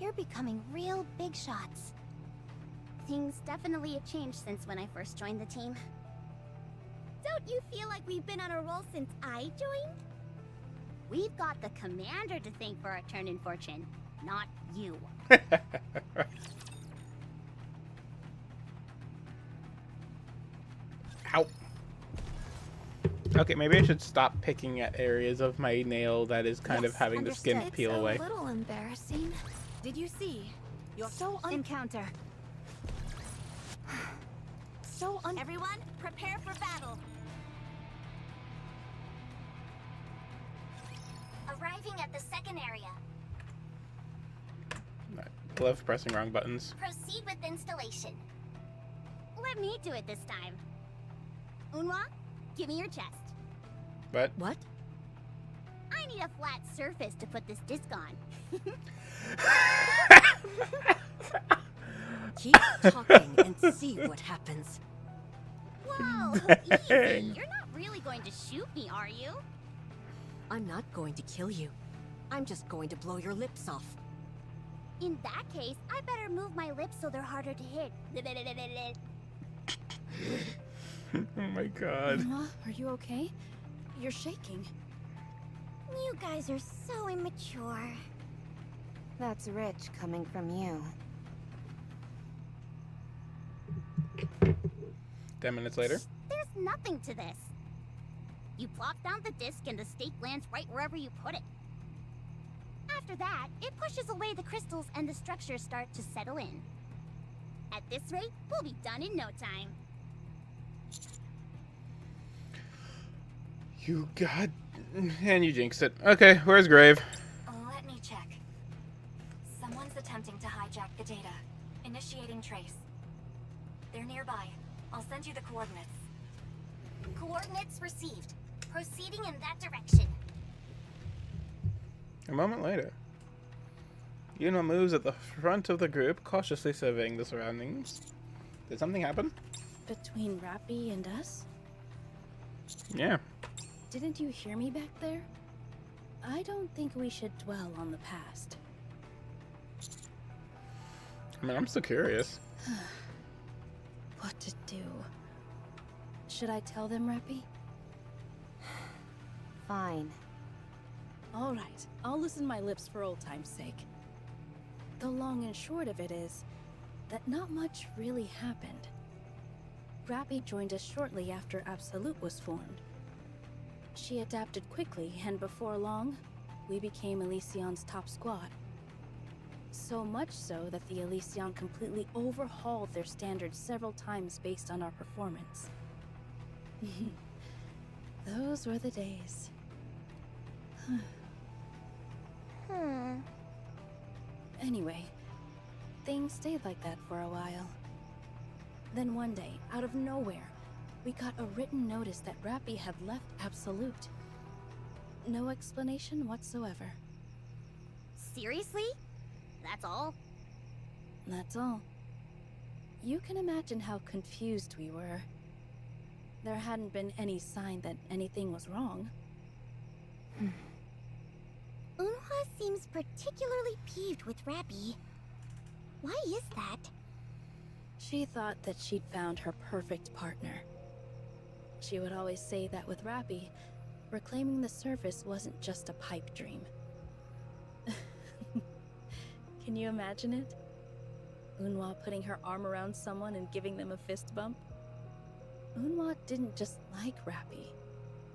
You're becoming real big shots. Things definitely have changed since when I first joined the team. Don't you feel like we've been on a roll since I joined? We've got the commander to thank for our turn in fortune, not you. Ow. Okay, maybe I should stop picking at areas of my nail that is kind of having the skin peel away. It's a little embarrassing. Did you see? You're encounter. Everyone, prepare for battle. Arriving at the second area. I love pressing wrong buttons. Proceed with installation. Let me do it this time. Unwa, give me your chest. What? I need a flat surface to put this disc on. Keep talking and see what happens. Whoa, easy. You're not really going to shoot me, are you? I'm not going to kill you. I'm just going to blow your lips off. In that case, I better move my lips so they're harder to hit. Oh my god. Emma, are you okay? You're shaking. You guys are so immature. That's rich coming from you. 10 minutes later. There's nothing to this. You plop down the disc and the stake lands right wherever you put it. After that, it pushes away the crystals and the structures start to settle in. At this rate, we'll be done in no time. You god... And you jinxed it. Okay, where's Grave? Let me check. Someone's attempting to hijack the data. Initiating trace. They're nearby. I'll send you the coordinates. Coordinates received. Proceeding in that direction. A moment later. Yuna moves at the front of the group, cautiously surveying the surroundings. Did something happen? Between Rappy and us? Yeah. Didn't you hear me back there? I don't think we should dwell on the past. I mean, I'm still curious. What to do? Should I tell them, Rappy? Fine. All right, I'll loosen my lips for old time's sake. The long and short of it is that not much really happened. Rappy joined us shortly after Absolute was formed. She adapted quickly, and before long, we became Elysion's top squad. So much so that the Elysion completely overhauled their standards several times based on our performance. Those were the days. Anyway, things stayed like that for a while. Then one day, out of nowhere, we got a written notice that Rappy had left Absolute. No explanation whatsoever. Seriously? That's all? That's all. You can imagine how confused we were. There hadn't been any sign that anything was wrong. Unhwa seems particularly peeved with Rappy. Why is that? She thought that she'd found her perfect partner. She would always say that with Rappy, reclaiming the surface wasn't just a pipe dream. Can you imagine it? Unhwa putting her arm around someone and giving them a fist bump? Unhwa didn't just like Rappy.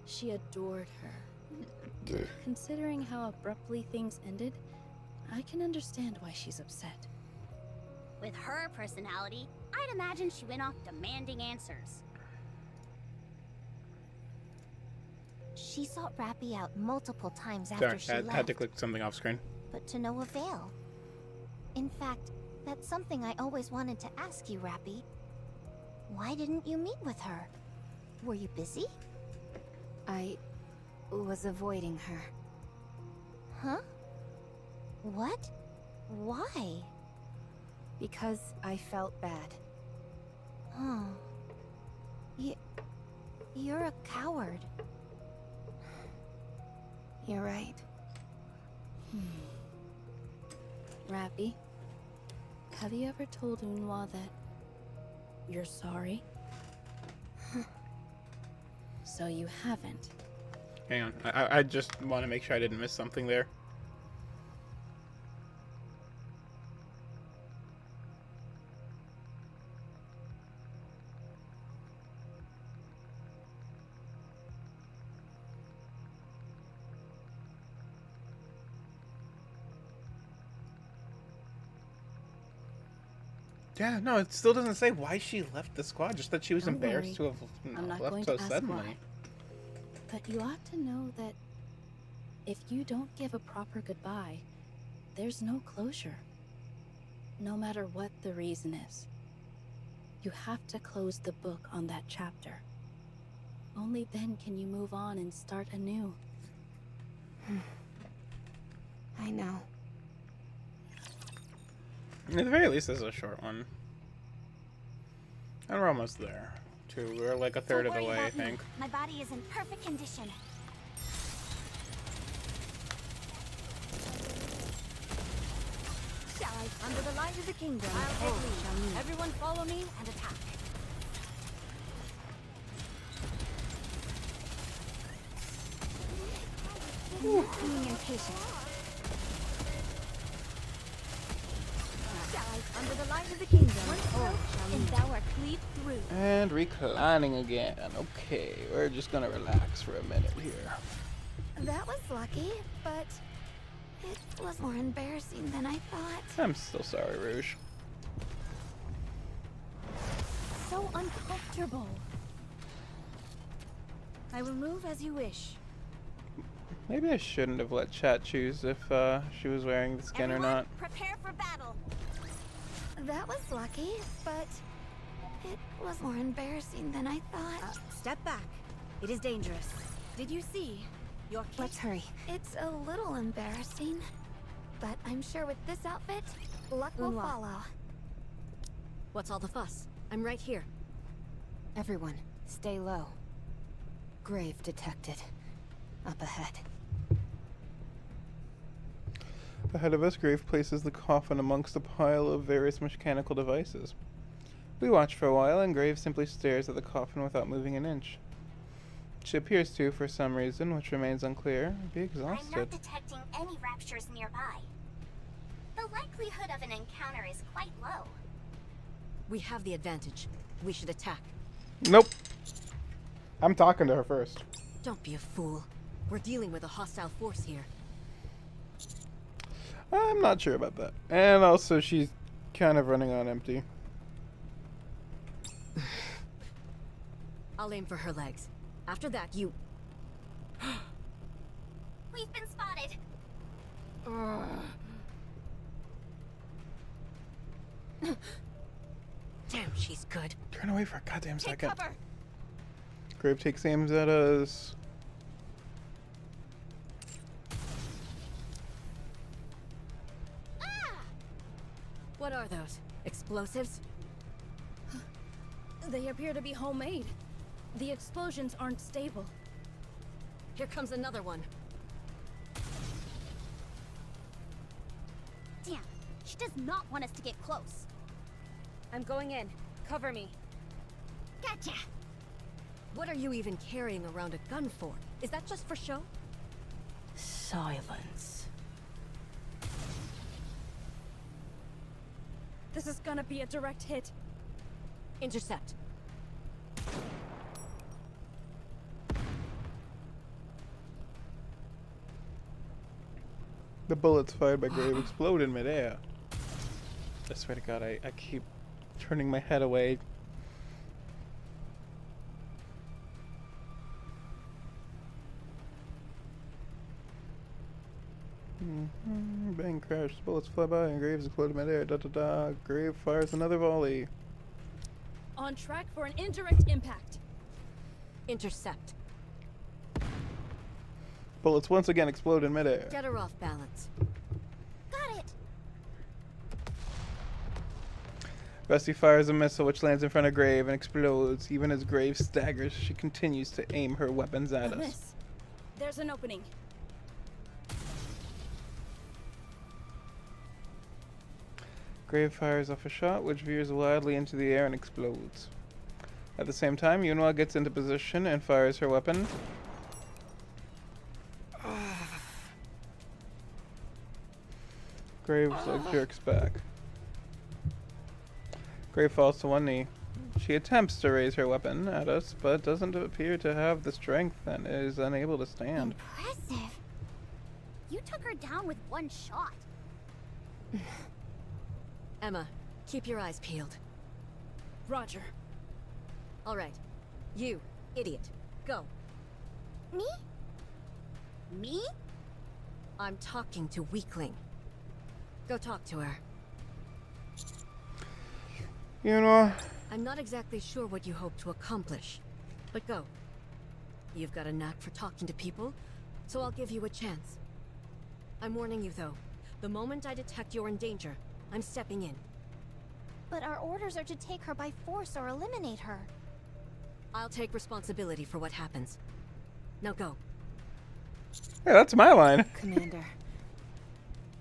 She adored her. Considering how abruptly things ended, I can understand why she's upset. With her personality, I'd imagine she went off demanding answers. She sought Rappy out multiple times Sorry, after she left, had to click something off screen. but to no avail. In fact, that's something I always wanted to ask you, Rappy. Why didn't you meet with her? Were you busy? I was avoiding her. Huh? What? Why? Because I felt bad. Oh. You're a coward. You're right. Rappy, have you ever told Unhwa that you're sorry? So you haven't. Hang on. I just want to make sure I didn't miss something there. Yeah, no, it still doesn't say why she left the squad. Just that she was Don't embarrassed worry. to have I'm not left going so to ask suddenly. why. But you ought to know that if you don't give a proper goodbye, there's no closure. No matter what the reason is. You have to close the book on that chapter. Only then can you move on and start anew. I know. At the very least, this is a short one. And we're almost there. We're like a third of the way, I think. My body is in perfect condition. Under the light of the kingdom, I'll take lead. Everyone follow me and attack. Being impatient. Under the light of the kingdom, And thou art cleaved through. And reclining again. Okay, we're just gonna relax for a minute here. That was lucky, but it was more embarrassing than I thought. I'm still sorry, Rouge. So uncomfortable. I will move as you wish. Maybe I shouldn't have let chat choose if she was wearing the skin or not. Prepare for battle. That was lucky, but it was more embarrassing than I thought. Step back. It is dangerous. Did you see? Your king. Let's hurry. It's a little embarrassing, but I'm sure with this outfit, luck will Unhwa. follow. What's all the fuss? I'm right here. Everyone, stay low. Grave detected. Up ahead. Ahead of us, Grave places the coffin amongst a pile of various mechanical devices. We watch for a while, and Grave simply stares at the coffin without moving an inch. She appears to, for some reason, which remains unclear, be exhausted. I'm not detecting any raptures nearby. The likelihood of an encounter is quite low. We have the advantage. We should attack. Nope. I'm talking to her first. Don't be a fool. We're dealing with a hostile force here. I'm not sure about that. And also, she's kind of running on empty. I'll aim for her legs. After that, you... We've been spotted. Damn, she's good. Turn away for a goddamn Take second. cover. Grave takes aims at us. What are those? Explosives? They appear to be homemade. The explosions aren't stable. Here comes another one. Damn, she does not want us to get close. I'm going in. Cover me. Gotcha. What are you even carrying around a gun for? Is that just for show? Silence. This is gonna be a direct hit. Intercept. The bullets fired by Grave explode in midair. I swear to God, I keep turning my head away. Bang, crash, bullets fly by, and Graves explode in midair. Da da da. Grave fires another volley. On track for an indirect impact. Intercept. Bullets once again explode in midair. Get her off balance. Got it. Rusty fires a missile which lands in front of Grave and explodes. Even as Grave staggers, she continues to aim her weapons at us. Miss. There's an opening. Grave fires off a shot which veers wildly into the air and explodes. At the same time, Yunwa gets into position and fires her weapon. Grave's leg jerks back. Grave falls to one knee. She attempts to raise her weapon at us, but doesn't appear to have the strength and is unable to stand. Impressive. You took her down with one shot. Emma, keep your eyes peeled. Roger. All right. You, idiot. Go. Me? Me? I'm talking to Weakling. Go talk to her. Yunwa. I'm not exactly sure what you hope to accomplish, but go. You've got a knack for talking to people, so I'll give you a chance. I'm warning you though, the moment I detect you're in danger, I'm stepping in. But our orders are to take her by force or eliminate her. I'll take responsibility for what happens. Now go. Hey, that's my line. Commander,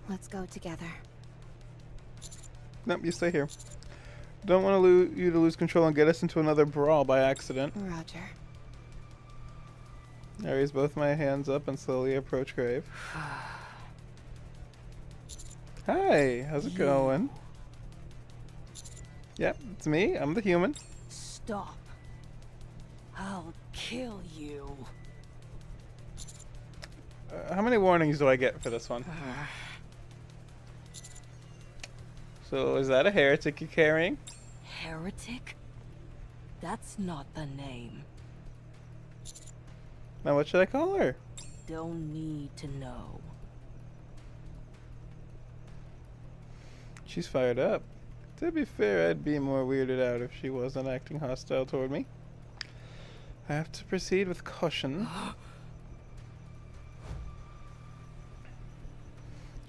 let's go together. Nope, you stay here. Don't want you to lose control and get us into another brawl by accident. Roger. I raise both my hands up and slowly approach Grave. Hi, how's it going? Yep, it's me. I'm the human. Stop. I'll kill you. How many warnings do I get for this one? So, is that a heretic you're carrying? Heretic? That's not the name. Now, what should I call her? Don't need to know. She's fired up. To be fair, I'd be more weirded out if she wasn't acting hostile toward me. I have to proceed with caution.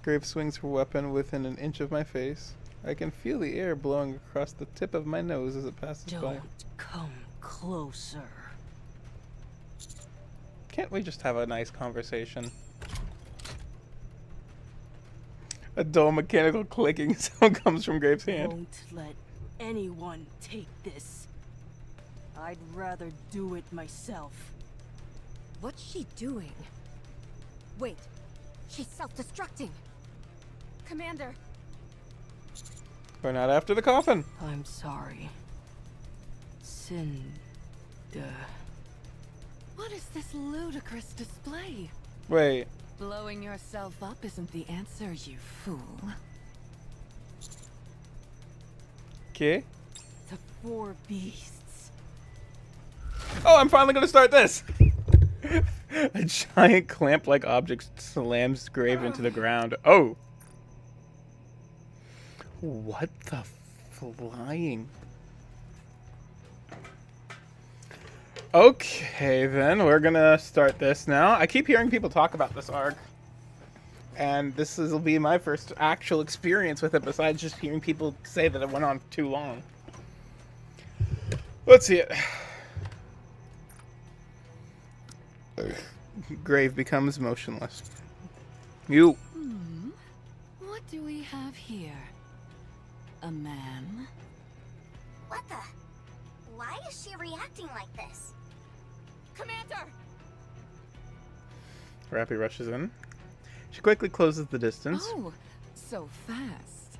Grave swings her weapon within an inch of my face. I can feel the air blowing across the tip of my nose as it passes by. Don't come closer. can't we just have a nice conversation? A dull mechanical clicking sound comes from Graves' hand. Won't let anyone take this. I'd rather do it myself. What's she doing? Wait, she's self-destructing. Commander! We're not after the coffin. I'm sorry. What is this ludicrous display? Wait. Blowing yourself up isn't the answer, you fool. Okay. The 4 beasts. Oh, I'm finally gonna start this! A giant clamp-like object slams Grave into the ground. Oh! What the flying? Okay, then we're gonna start this now. I keep hearing people talk about this arc, and this will be my first actual experience with it, besides just hearing people say that it went on too long. Let's see it. Grave becomes motionless. You. What do we have here? A man? What the? Why is she reacting like this? Commander! Rappy rushes in. She quickly closes the distance. Oh, so fast.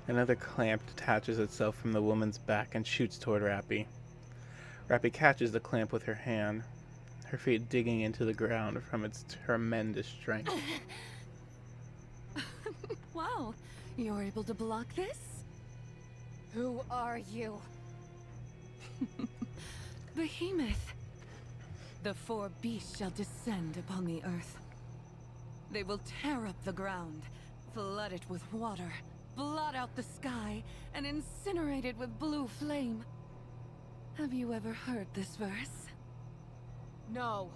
Another clamp detaches itself from the woman's back and shoots toward Rappy. Rappy catches the clamp with her hand, her feet digging into the ground from its tremendous strength. Wow, you're able to block this? Who are you? Behemoth. The 4 beasts shall descend upon the earth. They will tear up the ground, flood it with water, blot out the sky, and incinerate it with blue flame. Have you ever heard this verse? No.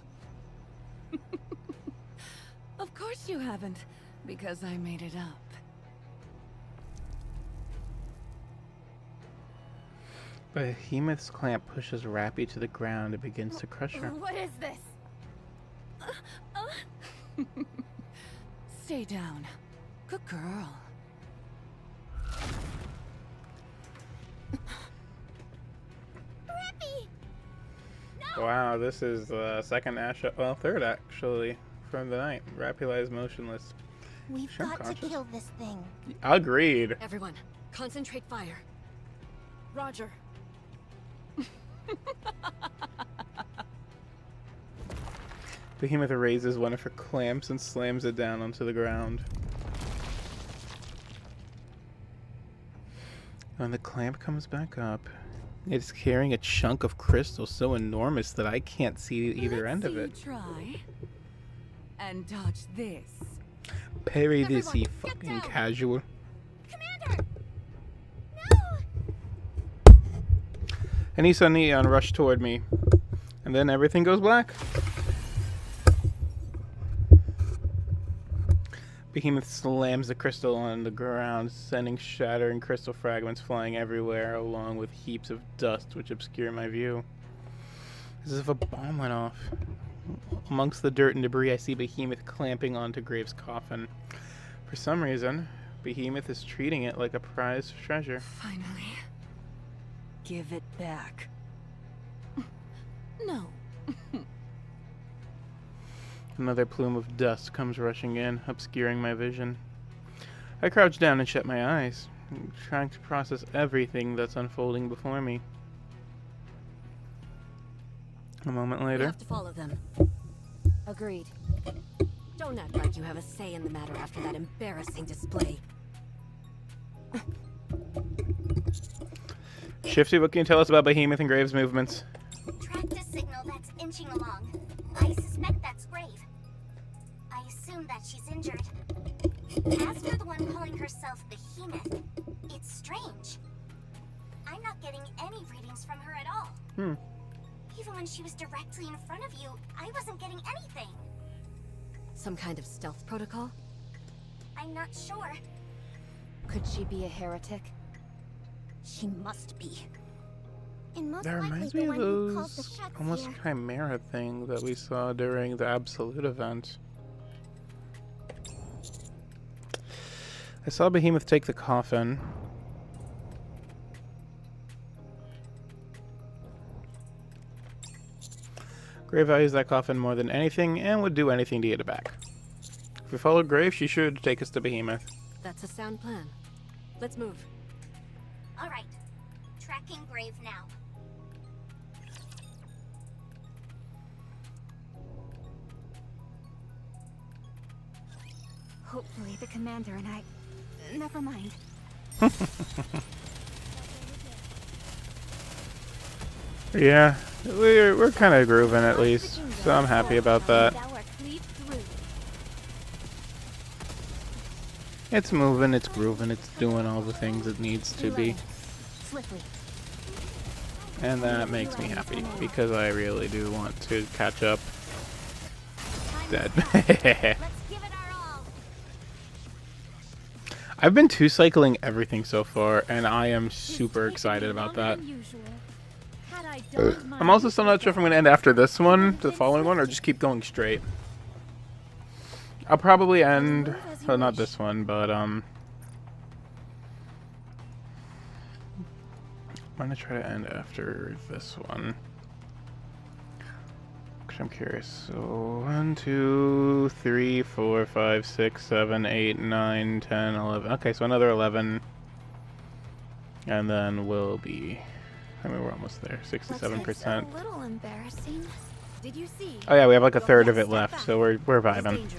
Of course you haven't, because I made it up. Behemoth's clamp pushes Rappy to the ground and begins to crush her. What is this? Stay down. Good girl. Rappy! Wow, this is the second third actually from the night. Rappy lies motionless. We've Sure, got conscious. to kill this thing. Agreed. Everyone, concentrate fire. Roger. Behemoth raises one of her clamps and slams it down onto the ground. When the clamp comes back up, it's carrying a chunk of crystal so enormous that I can't see either end of it. Try and dodge this. Parry this, you fucking casual. Commander! Anissa and Neon rush toward me, and then everything goes black. Behemoth slams the crystal on the ground, sending shattering crystal fragments flying everywhere, along with heaps of dust which obscure my view. As if a bomb went off. Amongst the dirt and debris, I see Behemoth clamping onto Graves' coffin. For some reason, Behemoth is treating it like a prized treasure. Finally. Give it back. No. Another plume of dust comes rushing in, obscuring my vision. I crouch down and shut my eyes, trying to process everything that's unfolding before me. A moment We later. have to follow them. Agreed. Don't act like you have a say in the matter after that embarrassing display. Shifty, what can you tell us about Behemoth and Graves' movements? Tracked a signal that's inching along. I suspect that's Grave. I assume that she's injured. As for the one calling herself Behemoth, it's strange. I'm not getting any readings from her at all. Even when she was directly in front of you, I wasn't getting anything. Some kind of stealth protocol? I'm not sure. Could she be a heretic? She must be. And most That likely reminds the me of one who calls the those shots almost here. chimera thing that we saw during the Absolute event. I saw Behemoth take the coffin. Grave values that coffin more than anything and would do anything to get it back. If we follow Grave, she should take us to Behemoth. That's a sound plan. Let's move. All right. Tracking Grave now. Hopefully the commander and I... Never mind. Yeah, we're kind of grooving at least, so I'm happy about that. It's moving, it's grooving, it's doing all the things it needs to be. And that makes me happy, because I really do want to catch up. Dead. I've been two-cycling everything so far, and I am super excited about that. I'm also still not sure if I'm going to end after this one, to the following one, or just keep going straight. I'll probably end, well, not this one, but I'm going to try to end after this one. Because I'm curious. So, 1, 2, 3, 4, 5, 6, 7, 8, 9, 10, 11. Okay, so another 11. And then we'll be... I mean, we're almost there. 67%. A little embarrassing. Did you see? Oh yeah, we have like a third of it left, so we're vibing.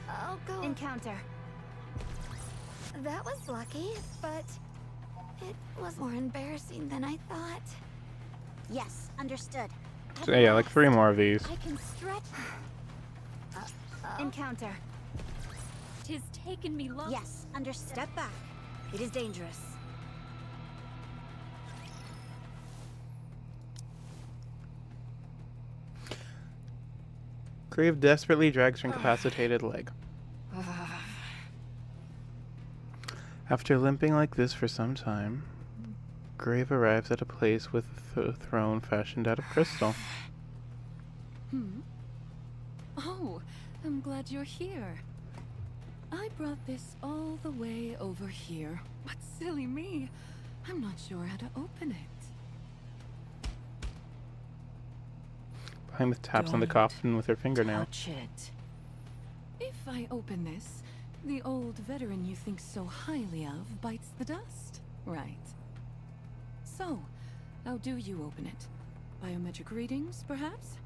I'll go. Encounter. That was lucky, but it was more embarrassing than I thought. Yes, understood. So yeah, like 3 more of these. I can stretch. Encounter. Tis taken me long. Yes, understood. Step back. It is dangerous. Grave desperately drags her incapacitated leg. After limping like this for some time, Grave arrives at a place with a throne fashioned out of crystal. Oh, I'm glad you're here. I brought this all the way over here, but silly me, I'm not sure how to open it. Behemoth taps on the coffin with her fingernail. Touch it. If I open this, the old veteran you think so highly of bites the dust, right? So, how do you open it? Biometric readings, perhaps?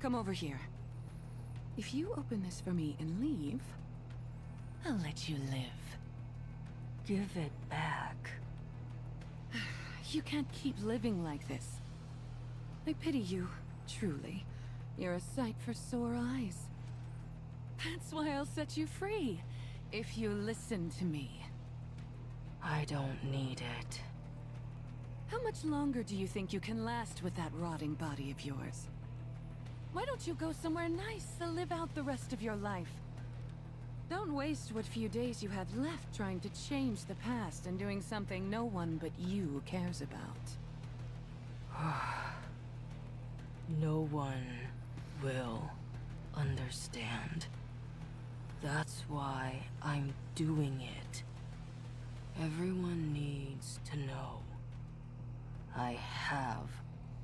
Come over here. If you open this for me and leave, I'll let you live. Give it back. You can't keep living like this. I pity you. Truly, you're a sight for sore eyes. That's why I'll set you free, if you listen to me. I don't need it. How much longer do you think you can last with that rotting body of yours? Why don't you go somewhere nice to live out the rest of your life? Don't waste what few days you have left trying to change the past and doing something no one but you cares about. No one will understand. That's why I'm doing it. Everyone needs to know. I have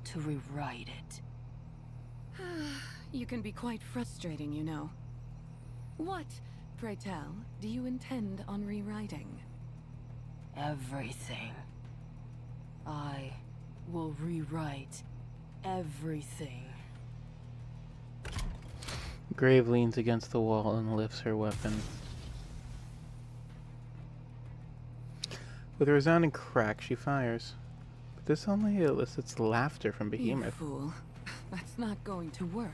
to rewrite it. You can be quite frustrating, you know. What, pray tell, do you intend on rewriting? Everything. I will rewrite everything. Grave leans against the wall and lifts her weapon. With a resounding crack, she fires. But this only elicits laughter from Behemoth. You fool. That's not going to work.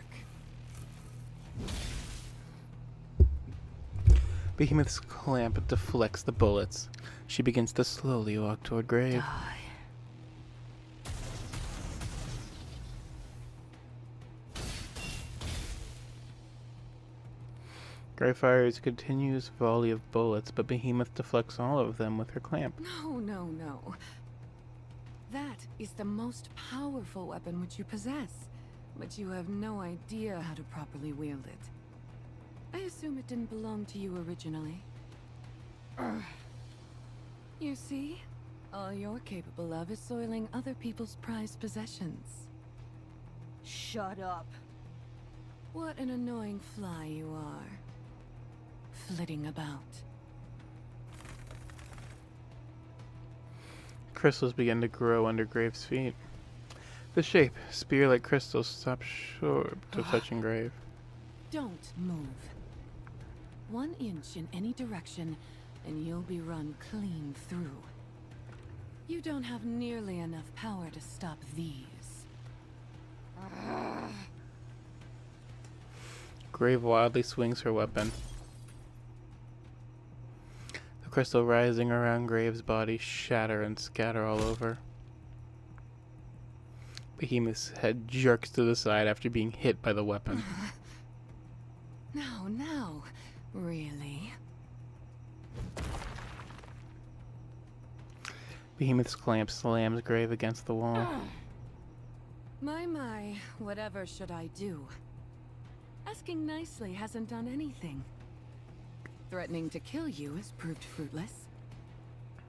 Behemoth's clamp deflects the bullets. She begins to slowly walk toward Grave. Grave fires a continuous volley of bullets, but Behemoth deflects all of them with her clamp. No, no, no. That is the most powerful weapon which you possess, but you have no idea how to properly wield it. I assume it didn't belong to you originally. You see? All you're capable of is soiling other people's prized possessions. Shut up. What an annoying fly you are. Flitting about. Crystals begin to grow under Grave's feet. The shape, spear-like crystals, stop short of touching Grave. Don't move. 1 inch in any direction, and you'll be run clean through. You don't have nearly enough power to stop these. Grave wildly swings her weapon. The crystal rising around Grave's body shatter and scatter all over. Behemoth's head jerks to the side after being hit by the weapon. No, really? Behemoth's clamp slams Grave against the wall. My, whatever should I do? Asking nicely hasn't done anything. Threatening to kill you has proved fruitless.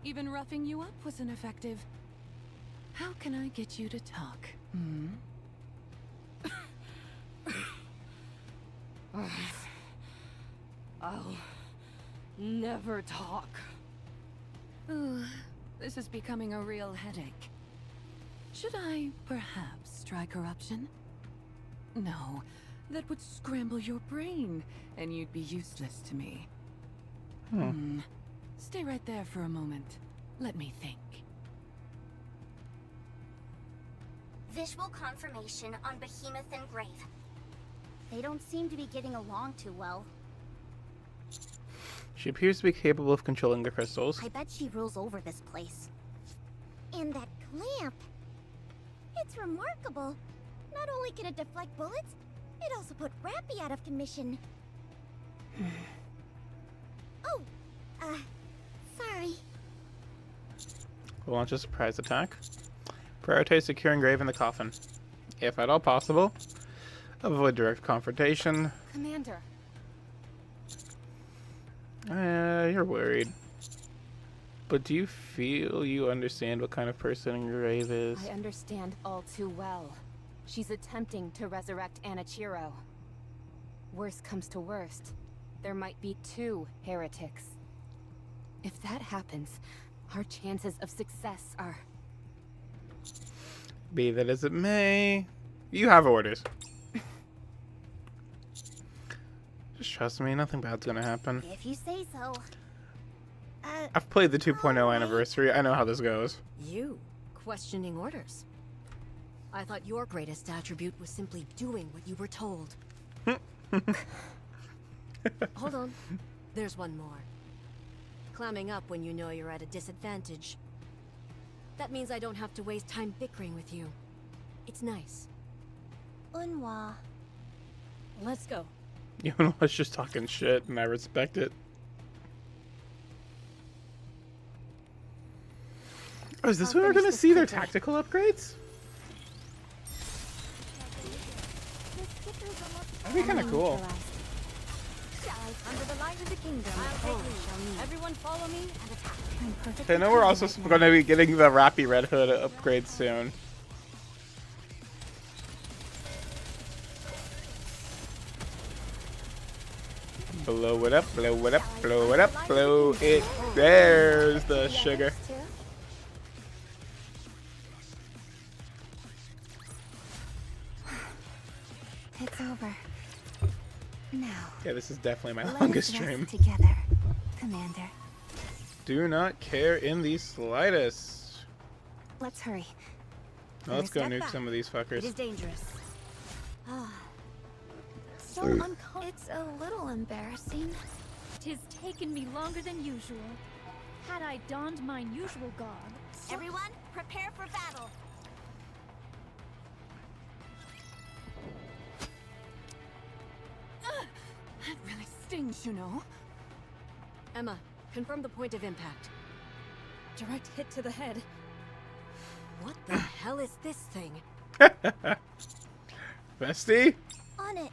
Even roughing you up was ineffective. How can I get you to talk, hmm? I'll never talk. Ooh, this is becoming a real headache. Should I, perhaps, try corruption? No, that would scramble your brain, and you'd be useless to me. Stay right there for a moment. Let me think. Visual confirmation on Behemoth and Grave. They don't seem to be getting along too well. She appears to be capable of controlling the crystals. I bet she rules over this place. And that clamp. It's remarkable. Not only can it deflect bullets, it also put Rappy out of commission. Oh, sorry. Launch a surprise attack. Prioritize securing Grave in the coffin. If at all possible, avoid direct confrontation. Commander. You're worried. But do you feel you understand what kind of person Grave is? I understand all too well. She's attempting to resurrect Anichiro. Worst comes to worst, there might be 2 heretics. If that happens, our chances of success are... Be that as it may, you have orders. Just trust me, nothing bad's gonna happen. If you say so. I've played the 2.0 anniversary. I know how this goes. You questioning orders. I thought your greatest attribute was simply doing what you were told. Hold on. There's one more. Clamming up when you know you're at a disadvantage. That means I don't have to waste time bickering with you. It's nice. Unwa. Let's go. You know, I was just talking shit, and I respect it. Oh, is this where we're gonna see their tactical upgrades? That'd be kind of cool. Under the light of the kingdom. Everyone follow me and attack. I know we're also going to be getting the Rappy Red Hood upgrade soon. Blow it up, blow it up, blow it up, blow it. There's the sugar. It's over. Now. Yeah, this is definitely my longest stream. Together, Commander. Do not care in the slightest. Let's hurry. Well, let's go nuke some of these fuckers. It is dangerous. So uncomfortable. It's a little embarrassing. 'Tis taken me longer than usual. Had I donned mine usual garb... Everyone, prepare for battle. That really stings, you know. Emma, confirm the point of impact. Direct hit to the head. What the hell is this thing? Bestie? On it.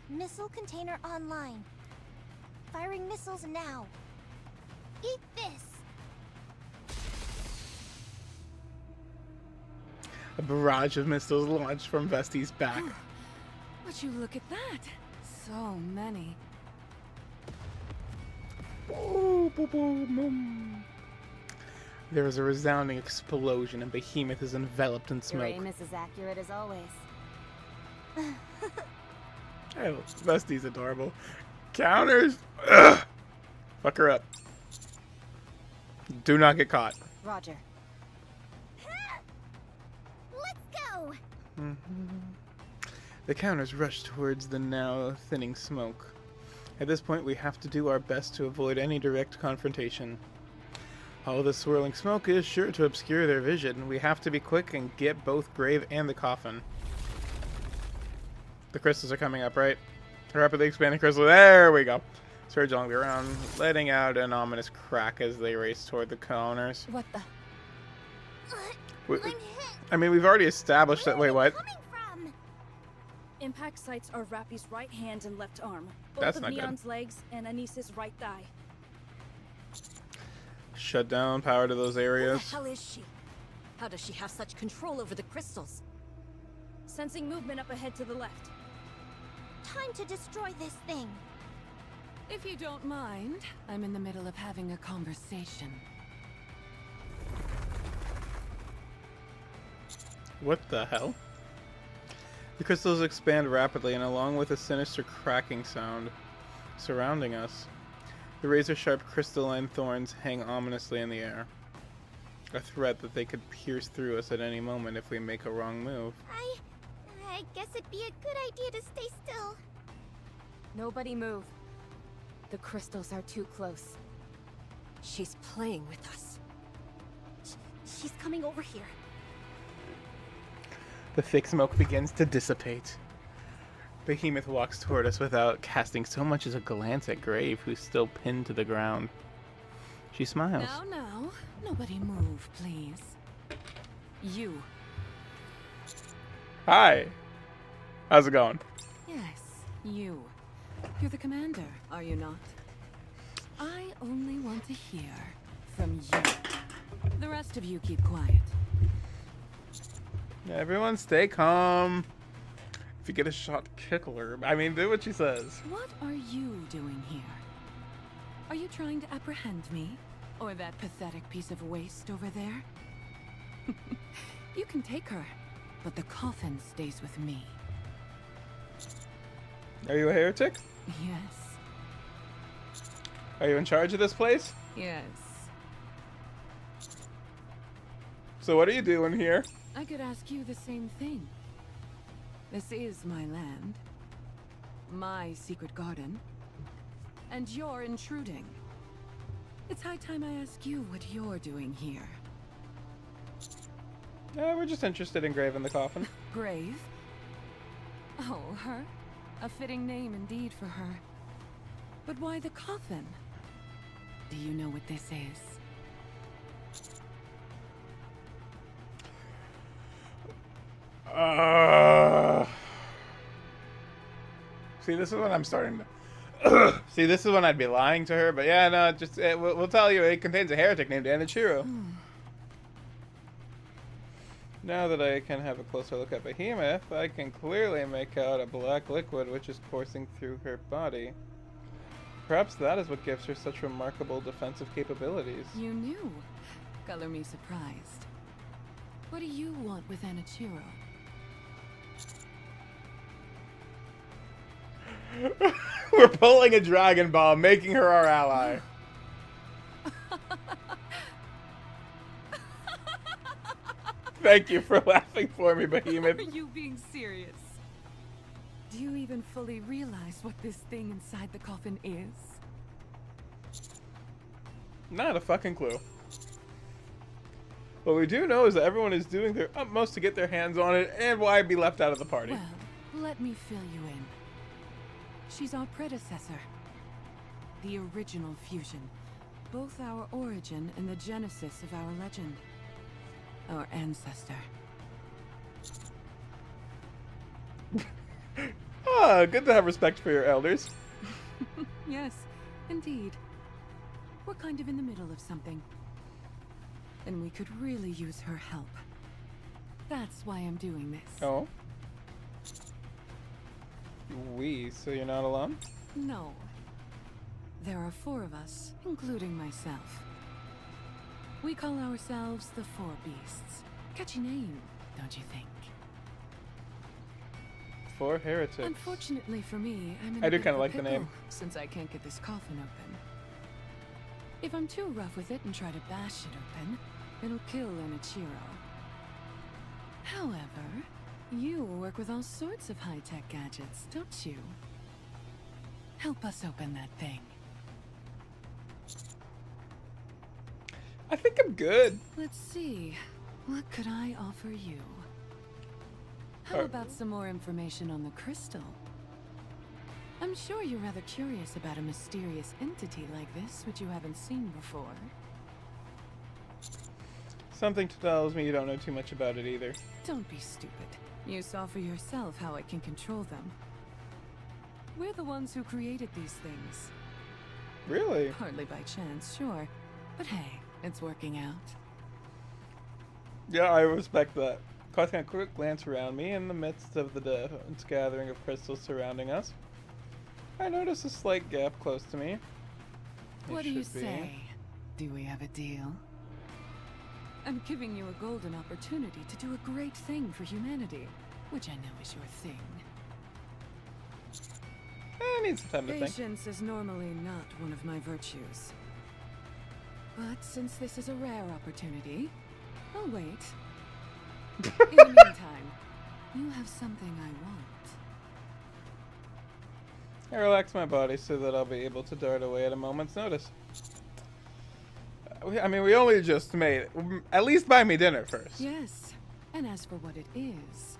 Missile container online. Firing missiles now. Eat this. A barrage of missiles launched from Vesti's back. Would you look at that? So many. Boom, boom, boom, boom. There was a resounding explosion, and Behemoth is enveloped in Your smoke. aim is as accurate as always. Oh, Vesti's adorable. Counters? Ugh. Fuck her up. Do not get caught. Roger. Let's go. The counters rush towards the now thinning smoke. At this point, we have to do our best to avoid any direct confrontation. All the swirling smoke is sure to obscure their vision. We have to be quick and get both Grave and the coffin. The crystals are coming up, right? Rapidly expanding crystal. There we go. Surge along the ground, letting out an ominous crack as they race toward the counters. What the? I mean, we've already established that. Wait, what? Impact sites are Rappy's right hand and left arm. Both That's of not good. Neon's legs and Anis's right thigh. Shut down power to those areas. Who the hell is she? How does she have such control over the crystals? Sensing movement up ahead to the left. Time to destroy this thing. If you don't mind, I'm in the middle of having a conversation. What the hell? The crystals expand rapidly, and along with a sinister cracking sound surrounding us, the razor-sharp crystalline thorns hang ominously in the air. A threat that they could pierce through us at any moment if we make a wrong move. I guess it'd be a good idea to stay still. Nobody move. The crystals are too close. She's playing with us. She's coming over here. The thick smoke begins to dissipate. Behemoth walks toward us without casting so much as a glance at Grave, who's still pinned to the ground. She smiles. Now, nobody move, please. You. Hi. How's it going? Yes, you. You're the commander, are you not? I only want to hear from you. The rest of you keep quiet. Everyone stay calm. If you get a shot, kickle her. I mean, do what she says. What are you doing here? Are you trying to apprehend me? Or that pathetic piece of waste over there? You can take her, but the coffin stays with me. Are you a heretic? Yes. Are you in charge of this place? Yes. So what are you doing here? I could ask you the same thing. This is my land. My secret garden. And you're intruding. It's high time I ask you what you're doing here. We're just interested in Grave in the coffin. Grave? Oh, her? A fitting name indeed for her. But why the coffin? Do you know what this is? See, this is when I'm starting to... See, this is when I'd be lying to her, but yeah, no, just we'll tell you, it contains a heretic named Anichiro. Now that I can have a closer look at Behemoth, I can clearly make out a black liquid which is coursing through her body. Perhaps that is what gives her such remarkable defensive capabilities. You knew. Color me surprised. What do you want with Anichiro? We're pulling a Dragon Ball, making her our ally. Thank you for laughing for me, Behemoth. Are you being serious? Do you even fully realize what this thing inside the coffin is? Not a fucking clue. What we do know is that everyone is doing their utmost to get their hands on it, and why be left out of the party. Well, let me fill you in. She's our predecessor. The original fusion. Both our origin and the genesis of our legend. our ancestor. Ah, good to have respect for your elders. Yes, indeed. We're kind of in the middle of something. And we could really use her help. That's why I'm doing this. Oh? So you're not alone? No. There are 4 of us, including myself. We call ourselves the 4 Beasts. Catchy name, don't you think? 4 heretics. Unfortunately for me, I'm in I a do bit kind of of a like the pickle, name. since I can't get this coffin open. If I'm too rough with it and try to bash it open, it'll kill Enichiro. However, you work with all sorts of high-tech gadgets, don't you? Help us open that thing. I think I'm good. Let's see. What could I offer you? How about some more information on the crystal? I'm sure you're rather curious about a mysterious entity like this, which you haven't seen before. Something tells me you don't know too much about it either. Don't be stupid. You saw for yourself how I can control them. We're the ones who created these things. Really? Hardly by chance, sure. But hey, it's working out. Yeah, I respect that. Casting a quick glance around me in the midst of the dense gathering of crystals surrounding us, I notice a slight gap close to me. What do you say? Do we have a deal? I'm giving you a golden opportunity to do a great thing for humanity, which I know is your thing. I need some time to think. Patience is normally not one of my virtues. But since this is a rare opportunity, I'll wait. In the meantime, you have something I want. I relax my body so that I'll be able to dart away at a moment's notice. I mean, we only just made it. At least buy me dinner first. Yes, and as for what it is...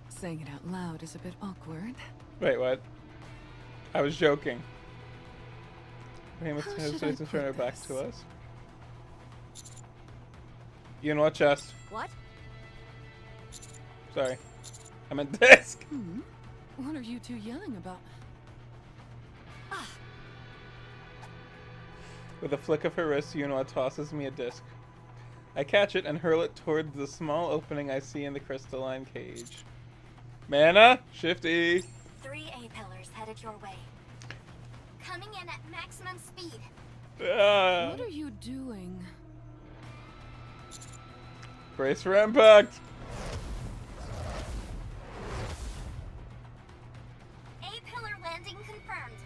Saying it out loud is a bit awkward. Wait, what? I was joking. Famous How should I turn her put back this? to us. You know what, chest? What? Sorry. I meant disc. What are you two yelling about? With a flick of her wrist, Yunwa tosses me a disc. I catch it and hurl it towards the small opening I see in the crystalline cage. Mana, shifty. 3 A-pillars headed your way. Coming in at maximum speed. What are you doing? Brace for impact. A-pillar landing confirmed.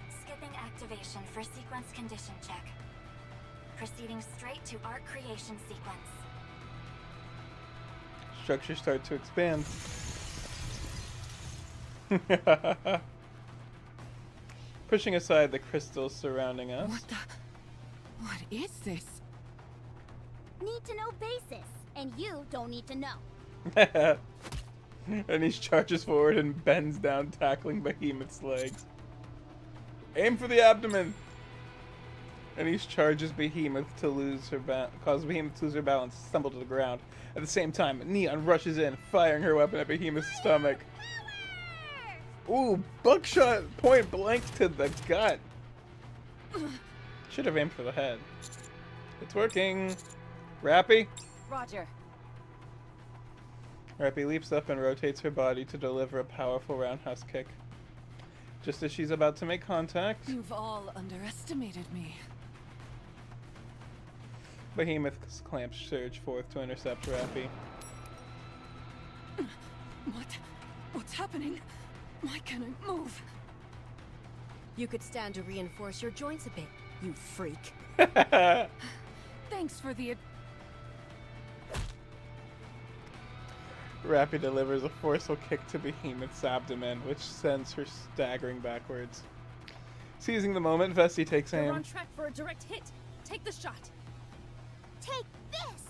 Skipping activation for sequence condition check. Proceeding straight to art creation sequence. Structures start to expand. Pushing aside the crystals surrounding us. What is this? Need to know basis, and you don't need to know. And he charges forward and bends down, tackling Behemoth's legs. Aim for the abdomen! And he charges Behemoth to lose her cause Behemoth to lose her balance, stumble to the ground. At the same time, Neon rushes in, firing her weapon at Behemoth's stomach. Ooh, buckshot point blank to the gut. Should have aimed for the head. It's working. Rappy? Roger. Rappy leaps up and rotates her body to deliver a powerful roundhouse kick. Just as she's about to make contact, You've all underestimated me. Behemoth's clamps surge forth to intercept Rappy. What's happening? Why can't I move? You could stand to reinforce your joints a bit, you freak. Thanks for the... Rappy delivers a forceful kick to Behemoth's abdomen, which sends her staggering backwards. Seizing the moment, Vesti takes We're aim. on track for a direct hit. Take the shot. Take this!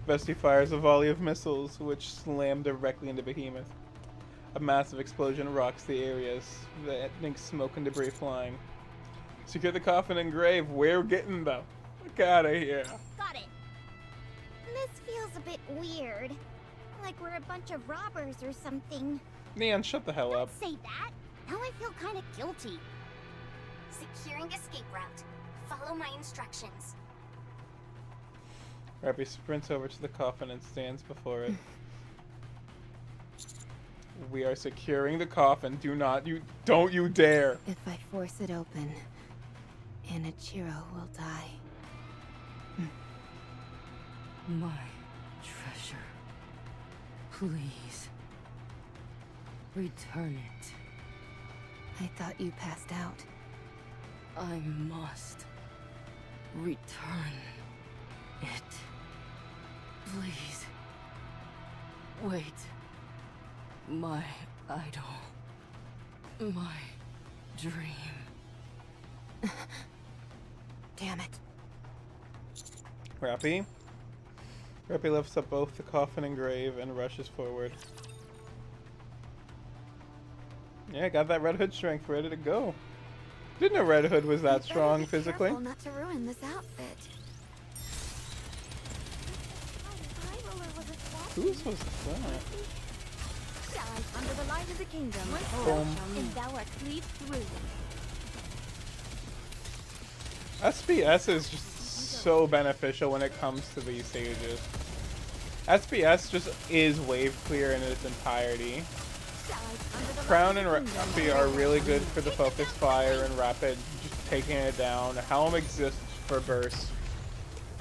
Vesti fires a volley of missiles, which slam directly into Behemoth. A massive explosion rocks the areas, letting smoke and debris flying. Secure the coffin and grave. We're getting the fuck out of here. Got it. This feels a bit weird. Like we're a bunch of robbers or something. Neon, shut the hell up. Don't say that. Now I feel kind of guilty. Securing escape route. Follow my instructions. Rappy sprints over to the coffin and stands before it. We are securing the coffin. Don't you dare. If I force it open, Anichiro will die. My treasure. Please. Return it. I thought you passed out. I must return it. Please. Wait. My idol. My dream. Damn it. Rappy lifts up both the coffin and grave and rushes forward. Yeah, got that Red Hood strength ready to go. Didn't know Red Hood was that strong physically. Careful not to ruin this outfit. Who was that? Dive under the light of the kingdom. Boom. And thou art cleaved through. SPS is just so beneficial when it comes to these stages. SPS just is wave clear in its entirety. Crown and Rappy are really good for the focus fire and rapid, just taking it down. Helm exists for burst.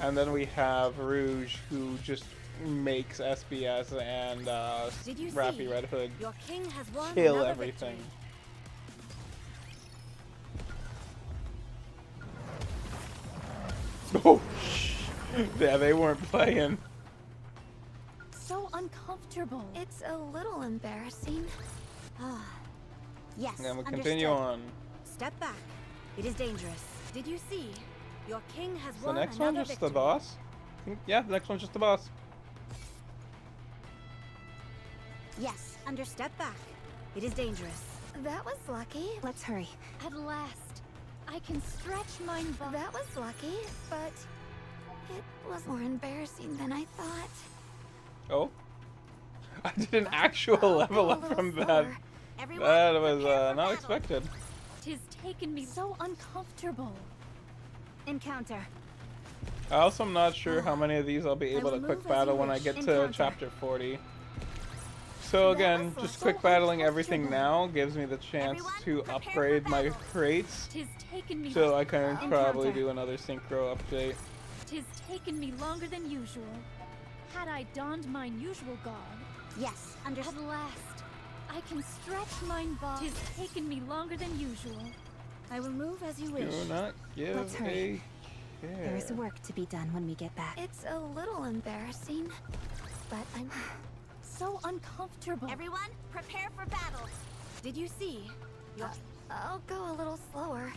And then we have Rouge, who just makes SBS and Rappy Red Hood Your king has won kill another everything. Oh, yeah, they weren't playing. So uncomfortable. It's a little embarrassing. Yes, And we understood. continue on. Step back. It is dangerous. Did you see? Your king has Is the won next another one just victory. the boss? Yeah, the next one's just the boss. Yes, step back. It is dangerous. That was lucky. Let's hurry. At last, I can stretch my body. That was lucky, but it was more embarrassing than I thought. Oh? I did an actual level up from that. That was not expected. Tis taken me so uncomfortable. Encounter. I also am not sure how many of these I'll be able to quick battle when I get to chapter 40. So again, just quick battling everything now gives me the chance to upgrade my crates. So I can probably do another synchro update. Tis taken me longer than usual. Had I donned mine usual garb. Yes, At last, I can stretch mine body. Tis taken me longer than usual. I will move as you wish. Do not give Let's hurry. a care. There is work to be done when we get back. It's a little embarrassing, but I'm so uncomfortable. Everyone, prepare for battle. Did you see? I'll go a little slower.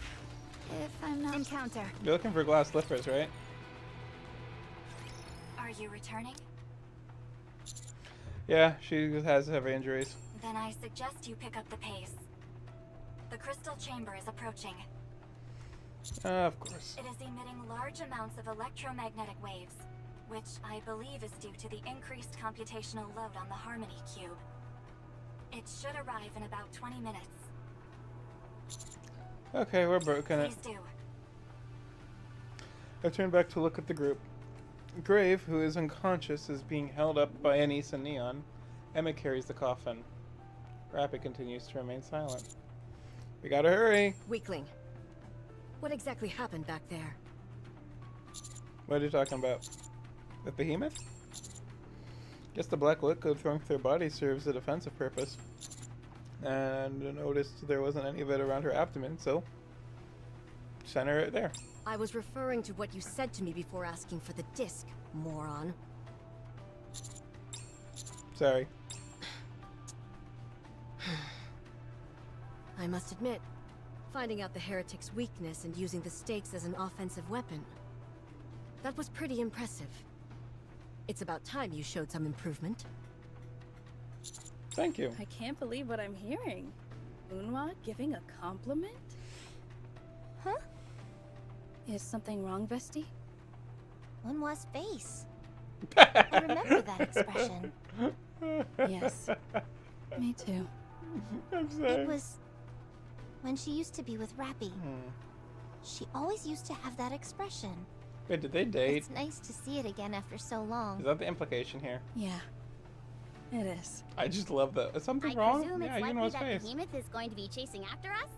If I'm not... Encounter. You're looking for glass slippers, right? Are you returning? Yeah, she has heavy injuries. Then I suggest you pick up the pace. The crystal chamber is approaching. Of course. It is emitting large amounts of electromagnetic waves, which I believe is due to the increased computational load on the Harmony Cube. It should arrive in about 20 minutes. Okay, we're broken it. Please do. I turn back to look at the group. Grave, who is unconscious, is being held up by Anise and Neon. Emma carries the coffin. Rappy continues to remain silent. We gotta hurry! Weakling. What exactly happened back there? What are you talking about? The behemoth? Guess the black liquid thrown through her body serves a defensive purpose. And I noticed there wasn't any of it around her abdomen, so center it there. I was referring to what you said to me before asking for the disc, moron. Sorry. I must admit, finding out the heretic's weakness and using the stakes as an offensive weapon, that was pretty impressive. It's about time you showed some improvement. Thank you. I can't believe what I'm hearing. Unwa giving a compliment? Huh? Is something wrong, Vesti? Unwa's face. I remember that expression. Yes. Me too. I'm sorry. It was when she used to be with Rappy. She always used to have that expression. Wait, did they date? It's nice to see it again after so long. Is that the implication here? Yeah. It is. I just love that. Is something I wrong? presume Yeah, it's you know likely his that face. Behemoth is going to be chasing after us?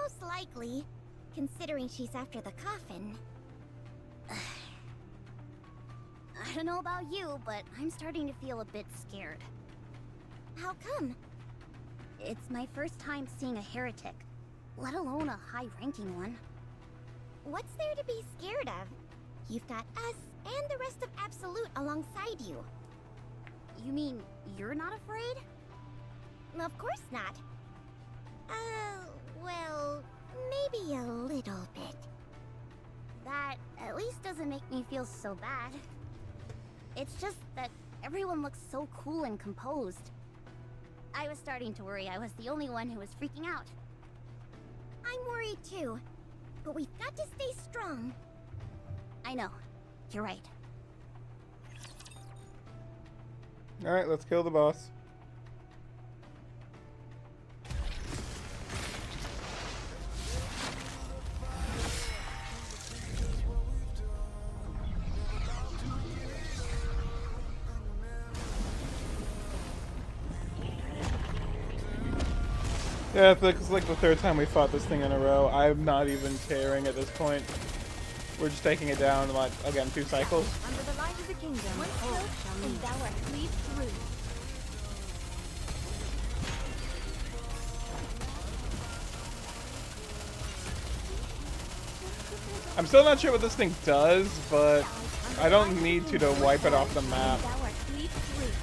Most likely, considering she's after the coffin. I don't know about you, but I'm starting to feel a bit scared. How come? It's my first time seeing a heretic, let alone a high-ranking one. What's there to be scared of? You've got us and the rest of Absolute alongside you. You mean you're not afraid? Of course not. Well, maybe a little bit. That at least doesn't make me feel so bad. It's just that everyone looks so cool and composed. I was starting to worry I was the only one who was freaking out. I'm worried too, but we've got to stay strong. I know. You're right. Alright, let's kill the boss. Yeah, it's like the third time we fought this thing in a row. I'm not even caring at this point. We're just taking it down in, like, again, 2 cycles. Under the light of the kingdom, One all stroke, shall and meet. thou art cleaved through. I'm still not sure what this thing does, but I don't need to wipe it off the map. Thou art cleaved through.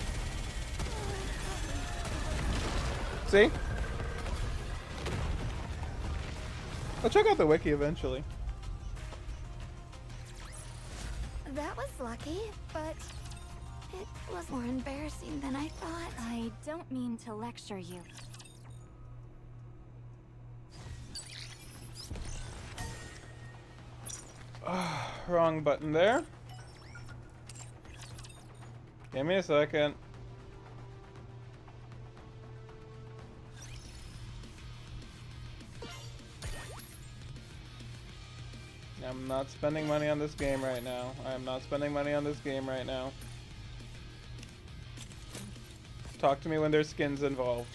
See? I'll check out the wiki eventually. That was lucky, but it was more embarrassing than I thought. I don't mean to lecture you. Wrong button there. Give me a second. I'm not spending money on this game right now. I'm not spending money on this game right now. Talk to me when there's skins involved.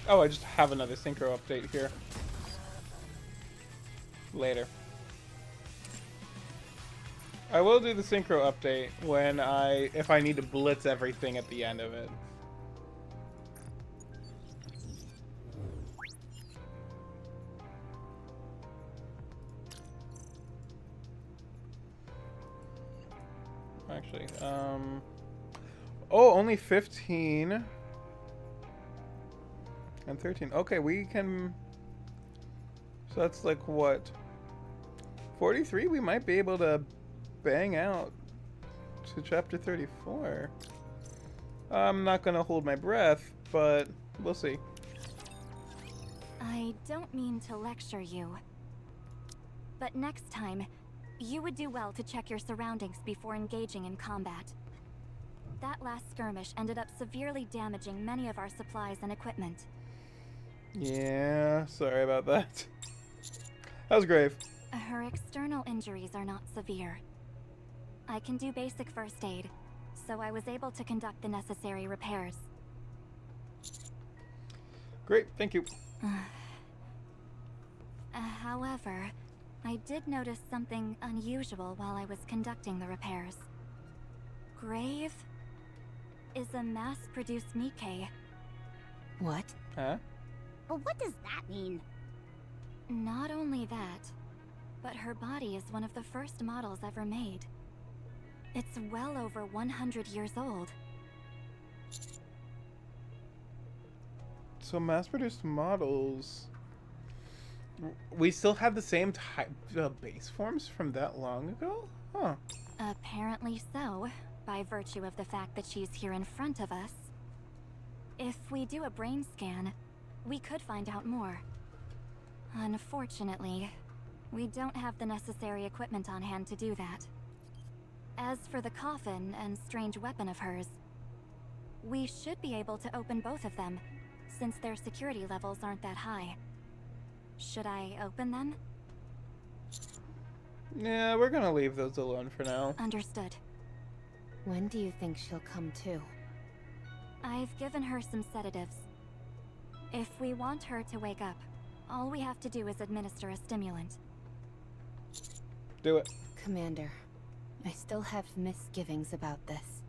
Oh, I just have another synchro update here. Later. I will do the synchro update when if I need to blitz everything at the end of it. Actually, oh, only 15 and 13. Okay, we can, so that's like what, 43? We might be able to bang out to chapter 34. I'm not gonna hold my breath, but we'll see. I don't mean to lecture you, but next time, you would do well to check your surroundings before engaging in combat. That last skirmish ended up severely damaging many of our supplies and equipment. Yeah, sorry about that. That was grave. Her external injuries are not severe. I can do basic first aid, so I was able to conduct the necessary repairs. Great, thank you. However, I did notice something unusual while I was conducting the repairs. Grave is a mass-produced Nikke. What? Huh? But what does that mean? Not only that, but her body is one of the first models ever made. It's well over 100 years old. So mass-produced models. We still have the same type base forms from that long ago? Huh. Apparently so, by virtue of the fact that she's here in front of us. If we do a brain scan, we could find out more. Unfortunately, we don't have the necessary equipment on hand to do that. As for the coffin and strange weapon of hers, we should be able to open both of them, since their security levels aren't that high. Should I open them? Yeah, we're gonna leave those alone for now. Understood. When do you think she'll come to? I've given her some sedatives. If we want her to wake up, all we have to do is administer a stimulant. Do it. Commander, I still have misgivings about this.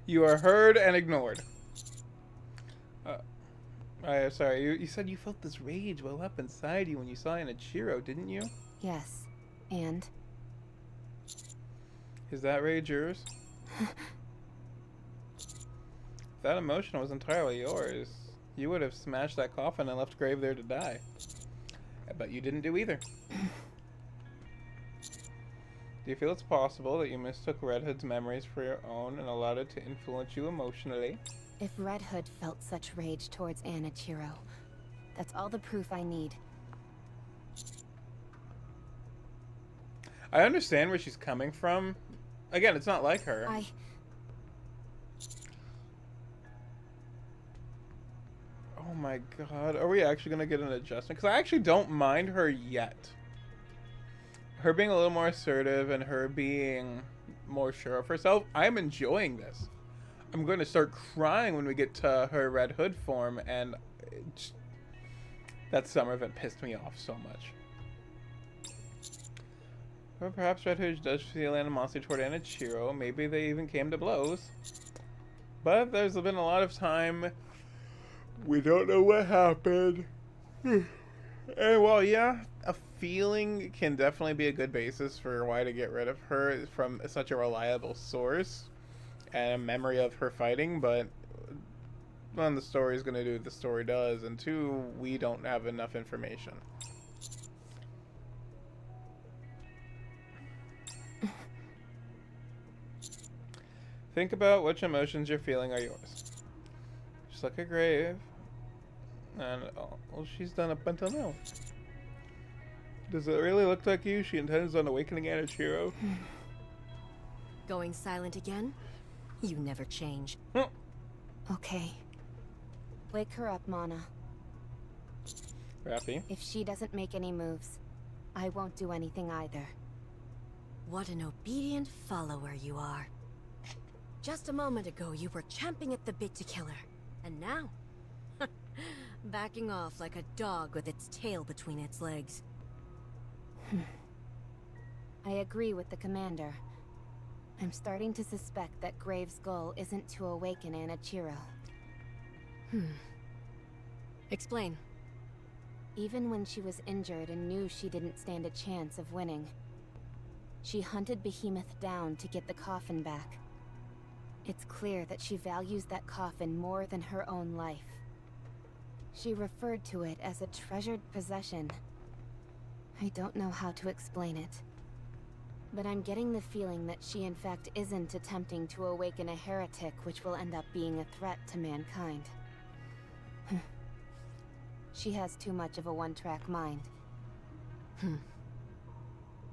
You are heard and ignored. Sorry, you said you felt this rage well up inside you when you saw Anichiro, didn't you? Yes, and? Is that rage yours? If that emotion was entirely yours, you would have smashed that coffin and left Grave there to die. But you didn't do either. Do you feel it's possible that you mistook Red Hood's memories for your own and allowed it to influence you emotionally? If Red Hood felt such rage towards Anichiro, that's all the proof I need. I understand where she's coming from. Again, it's not like her. Oh my god, are we actually gonna get an adjustment? Because I actually don't mind her yet. Her being a little more assertive and her being more sure of herself, I'm enjoying this. I'm going to start crying when we get to her Red Hood form, and that summer event pissed me off so much. Or perhaps Red Hood does feel animosity toward Anichiro. Maybe they even came to blows. But there's been a lot of time. We don't know what happened. And well, yeah, a feeling can definitely be a good basis for why to get rid of her from such a reliable source. And a memory of her fighting, but one, the story is going to do what the story does, and two, we don't have enough information. Think about which emotions you're feeling are yours. Just like a grave. And all she's done up until now. Does it really look like you? She intends on awakening Anichiro? Going silent again? You never change. Okay. Wake her up, Mana. Rafi? If she doesn't make any moves, I won't do anything either. What an obedient follower you are. Just a moment ago, you were champing at the bit to kill her. And now? Backing off like a dog with its tail between its legs. I agree with the commander. I'm starting to suspect that Grave's goal isn't to awaken Anichiro. Explain. Even when she was injured and knew she didn't stand a chance of winning, she hunted Behemoth down to get the coffin back. It's clear that she values that coffin more than her own life. She referred to it as a treasured possession. I don't know how to explain it. But I'm getting the feeling that she in fact isn't attempting to awaken a heretic which will end up being a threat to mankind. She has too much of a one-track mind.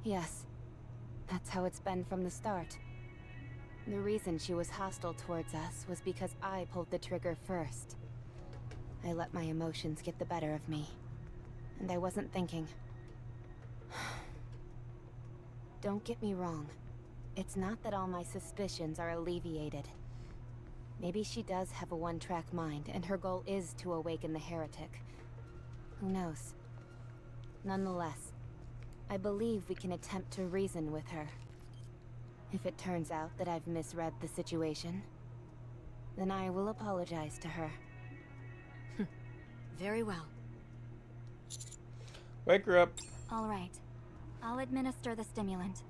Yes, that's how it's been from the start. The reason she was hostile towards us was because I pulled the trigger first. I let my emotions get the better of me, and I wasn't thinking. Don't get me wrong. It's not that all my suspicions are alleviated. Maybe she does have a one-track mind, and her goal is to awaken the heretic. Who knows? Nonetheless, I believe we can attempt to reason with her. If it turns out that I've misread the situation, then I will apologize to her. Very well. Wake her up. All right. I'll administer the stimulant.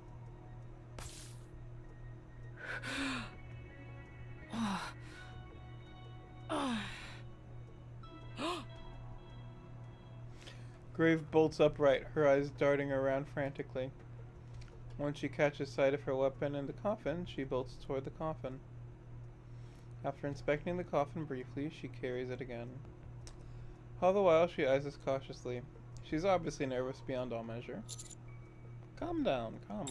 Grave bolts upright, her eyes darting around frantically. Once she catches sight of her weapon in the coffin, she bolts toward the coffin. After inspecting the coffin briefly, she carries it again. All the while, she eyes us cautiously. She's obviously nervous beyond all measure. Calm down. Calm.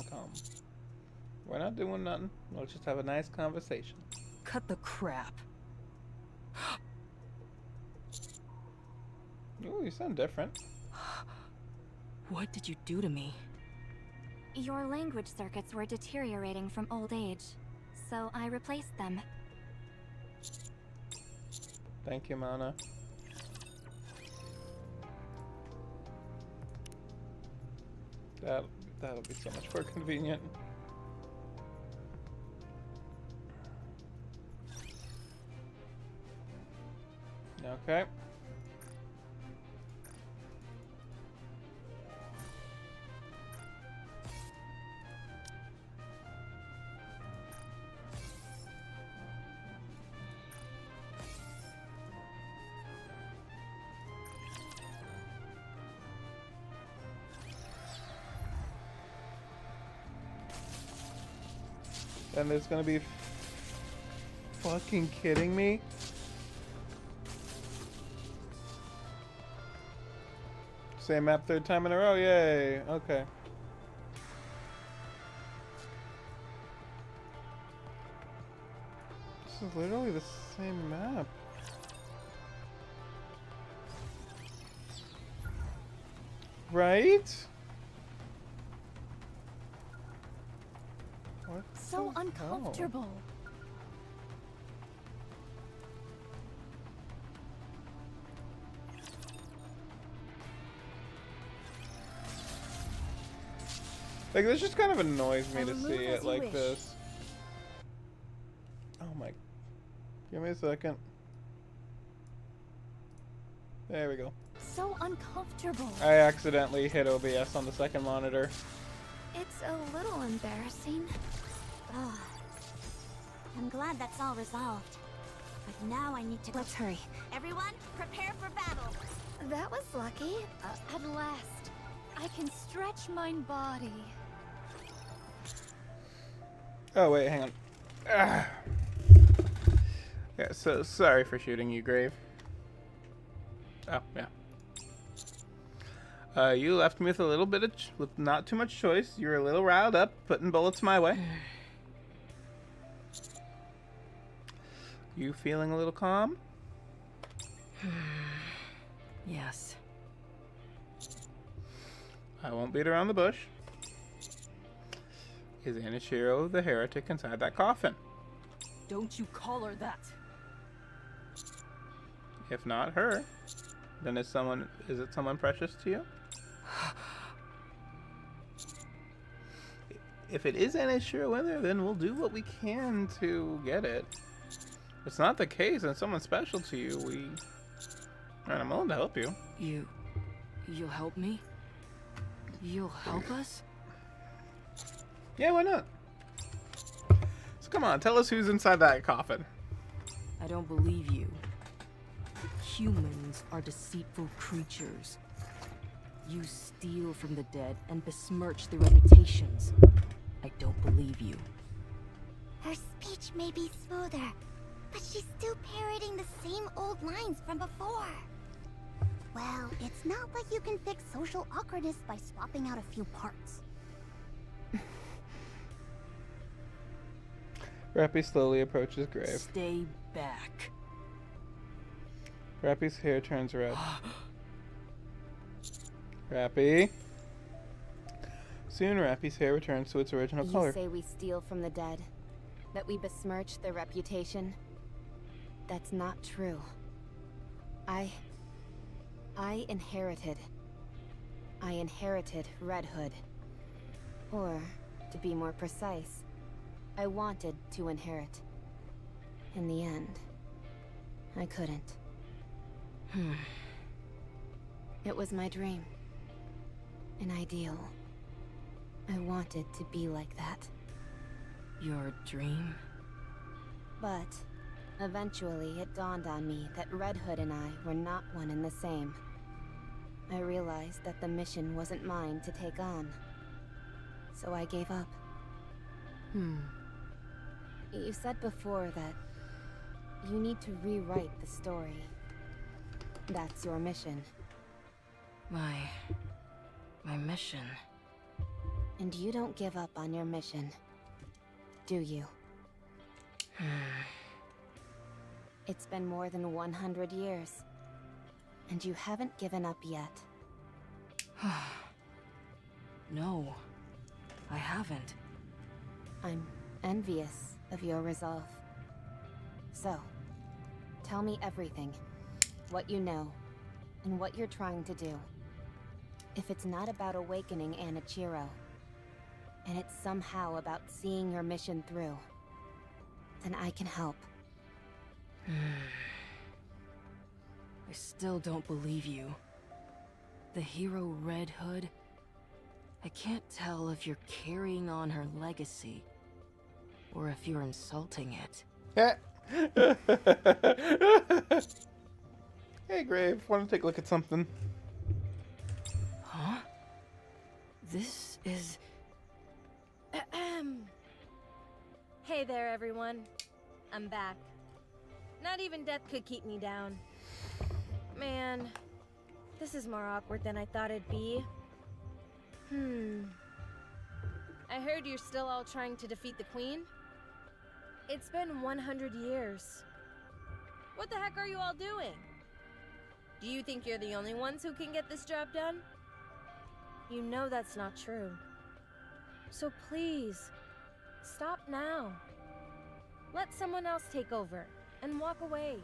We're not doing nothing. We'll just have a nice conversation. Cut the crap. Ooh, you sound different. What did you do to me? Your language circuits were deteriorating from old age, so I replaced them. Thank you, Mana. That'll be so much more convenient. Okay. And there's gonna be fucking kidding me? Same map third time in a row, yay. Okay. This is literally the same map. Right? What So the uncomfortable. hell? Like, this just kind of annoys me to see it like this. Oh my. Give me a second. There we go. So uncomfortable. I accidentally hit OBS on the second monitor. It's a little embarrassing. Ugh. I'm glad that's all resolved. But now I need to go. Let's hurry. Everyone, prepare for battle. That was lucky. At last, I can stretch my body. Oh wait, hang on. Ah. Yeah, so sorry for shooting you, Grave. Oh yeah. You left me with a little bit of, with not too much choice. You were a little riled up, putting bullets my way. You feeling a little calm? Yes. I won't beat around the bush. Is Anishiro the heretic inside that coffin? Don't you call her that. If not her, then is it someone precious to you? If it is Anishiro in there, then we'll do what we can to get it. If it's not the case and someone special to you, I'm willing to help you. You'll help me? You'll help us? Yeah, why not? So come on, tell us who's inside that coffin. I don't believe you. Humans are deceitful creatures. You steal from the dead and besmirch their reputations. I don't believe you. Her speech may be smoother, but she's still parroting the same old lines from before. Well, it's not like you can fix social awkwardness by swapping out a few parts. Rappy slowly approaches Grave. Stay back. Rappy's hair turns red. Rappy. Soon, Rappy's hair returns to its original color. You say we steal from the dead? That we besmirch their reputation? That's not true. I inherited Red Hood. Or, to be more precise, I wanted to inherit. In the end, I couldn't. It was my dream. An ideal. I wanted to be like that. Your dream? But, eventually it dawned on me that Red Hood and I were not one and the same. I realized that the mission wasn't mine to take on. So I gave up. You said before that you need to rewrite the story. That's your mission. My mission. And you don't give up on your mission, do you? It's been more than 100 years, and you haven't given up yet. No, I haven't. I'm envious of your resolve. So, tell me everything. What you know, and what you're trying to do. If it's not about awakening Anichiro, and it's somehow about seeing your mission through, then I can help. I still don't believe you. The hero Red Hood? I can't tell if you're carrying on her legacy, or if you're insulting it. Hey, Grave, want to take a look at something? Huh? This is... Hey there, everyone. I'm back. Not even death could keep me down. Man, this is more awkward than I thought it'd be. I heard you're still all trying to defeat the Queen? It's been 100 years. What the heck are you all doing? Do you think you're the only ones who can get this job done? You know that's not true. So please, stop now. Let someone else take over and walk away.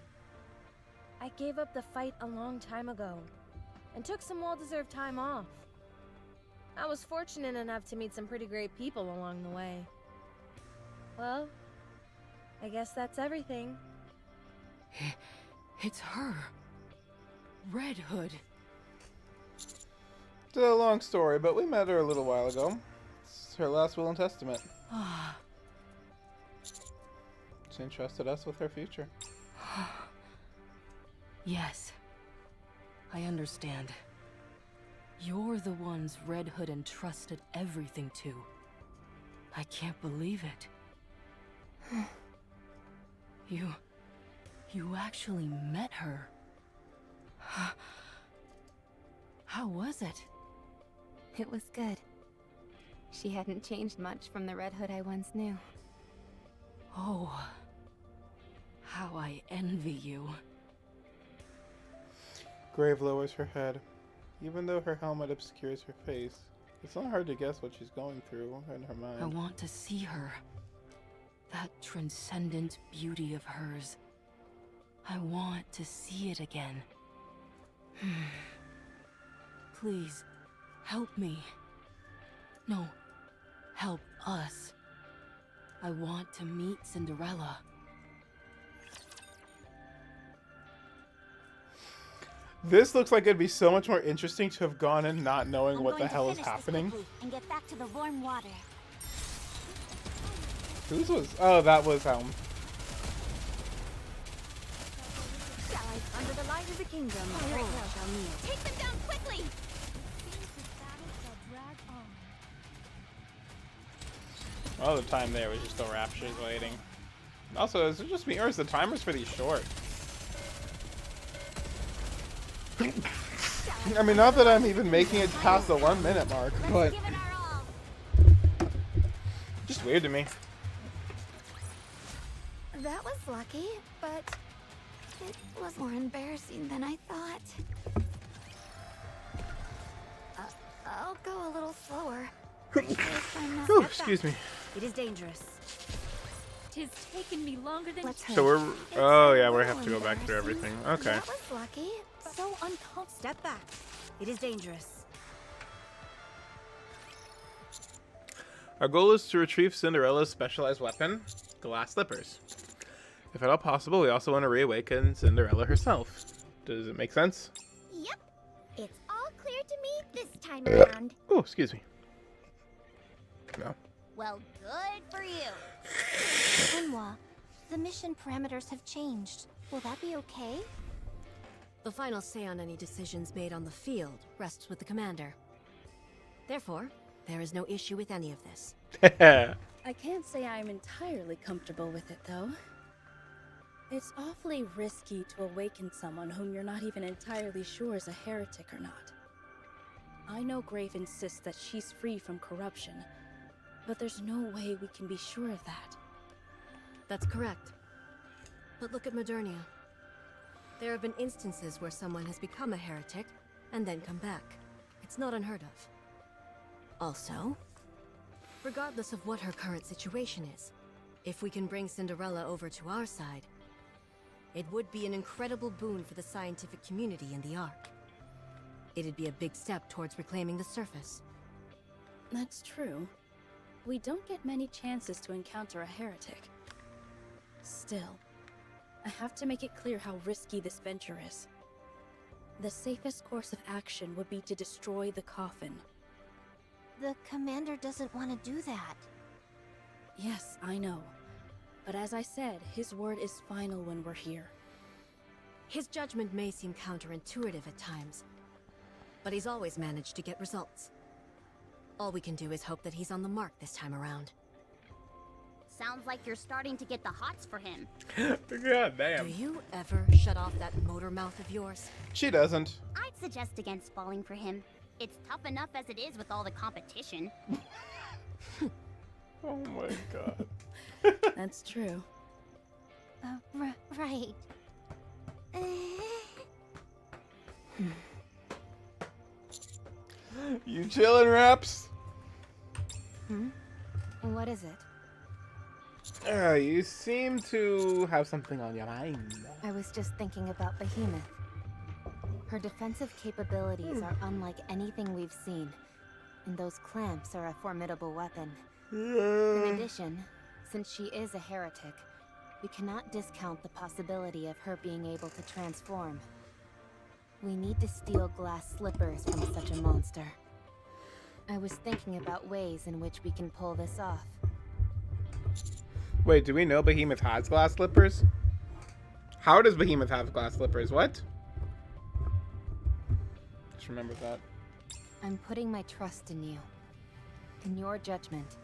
I gave up the fight a long time ago and took some well-deserved time off. I was fortunate enough to meet some pretty great people along the way. Well, I guess that's everything. It's her. Red Hood. It's a long story, but we met her a little while ago. It's her last will and testament. She entrusted us with her future. Yes. I understand. You're the ones Red Hood entrusted everything to. I can't believe it. You actually met her. How was it? It was good. She hadn't changed much from the Red Hood I once knew. Oh, how I envy you. Grave lowers her head. Even though her helmet obscures her face, it's not hard to guess what she's going through in her mind. I want to see her. That transcendent beauty of hers. I want to see it again. Please, help me. No, help us. I want to meet Cinderella. This looks like it'd be so much more interesting to have gone in not knowing what the hell is happening. And get back to the warm water. Whose was? Oh, that was Under the light of the kingdom, Take them down quickly! All the time there was just the raptures waiting. Also, is it just me or is the timers pretty short? I mean, not that I'm even making it past the 1 minute mark, but just weird to me. That was lucky, but it was more embarrassing than I thought. I'll go a little slower. Ooh, excuse me. It is dangerous. Tis taken me longer than So we're... Oh, yeah, we have to go back through everything. Okay. That was lucky. So uncomfortable. Step back. It is dangerous. Our goal is to retrieve Cinderella's specialized weapon, glass slippers. If at all possible, we also want to reawaken Cinderella herself. Does it make sense? Yep. It's all clear to me this time around. Oh, excuse me. No. Well, good for you. Enwa, the mission parameters have changed. Will that be okay? The final say on any decisions made on the field rests with the commander. Therefore, There is no issue with any of this. I can't say I'm entirely comfortable with it, though. It's awfully risky to awaken someone whom you're not even entirely sure is a heretic or not. I know Grave insists that she's free from corruption, but there's no way we can be sure of that. That's correct. But look at Modernia. There have been instances where someone has become a heretic and then come back. It's not unheard of. Also, regardless of what her current situation is, if we can bring Cinderella over to our side, it would be an incredible boon for the scientific community in the Ark. It'd be a big step towards reclaiming the surface. That's true. We don't get many chances to encounter a heretic. Still, I have to make it clear how risky this venture is. The safest course of action would be to destroy the coffin. The commander doesn't want to do that. Yes, I know. But as I said, his word is final when we're here. His judgment may seem counterintuitive at times, but he's always managed to get results. All we can do is hope that he's on the mark this time around. Sounds like you're starting to get the hots for him. God damn. Do you ever shut off that motor mouth of yours? She doesn't. I'd suggest against falling for him. It's tough enough as it is with all the competition. Oh my god. That's true. Right. You chillin', Raps? What is it? You seem to have something on your mind. I was just thinking about Behemoth. Her defensive capabilities are unlike anything we've seen, and those clamps are a formidable weapon. In addition, since she is a heretic, we cannot discount the possibility of her being able to transform. We need to steal glass slippers from such a monster. I was thinking about ways in which we can pull this off. Wait, do we know Behemoth has glass slippers? How does Behemoth have glass slippers? What? Just remember that. I'm putting my trust in you, in your judgment,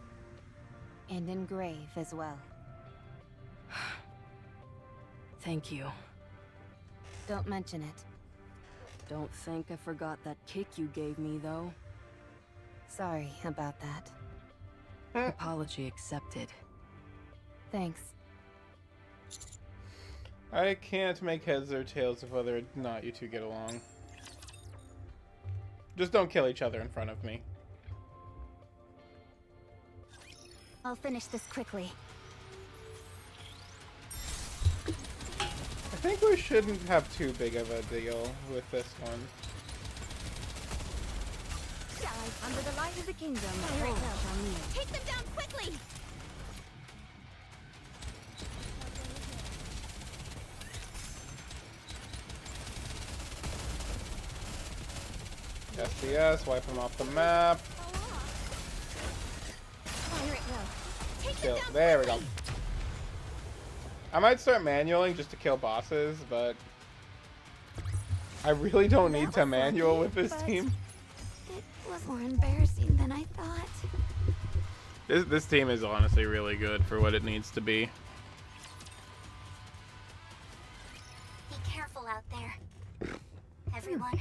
and in Grave as well. Thank you. Don't mention it. Don't think I forgot that kick you gave me, though. Sorry about that. Apology accepted. Thanks. I can't make heads or tails of whether or not you two get along. Just don't kill each other in front of me. I'll finish this quickly. I think we shouldn't have too big of a deal with this one. Under the light of the kingdom, Take them down quickly! SDS, wipe them off the map. Kill. There we go. I might start manualing just to kill bosses, but I really don't need to manual with this team. It was more embarrassing than I thought. This team is honestly really good for what it needs to be. Be careful out there, everyone.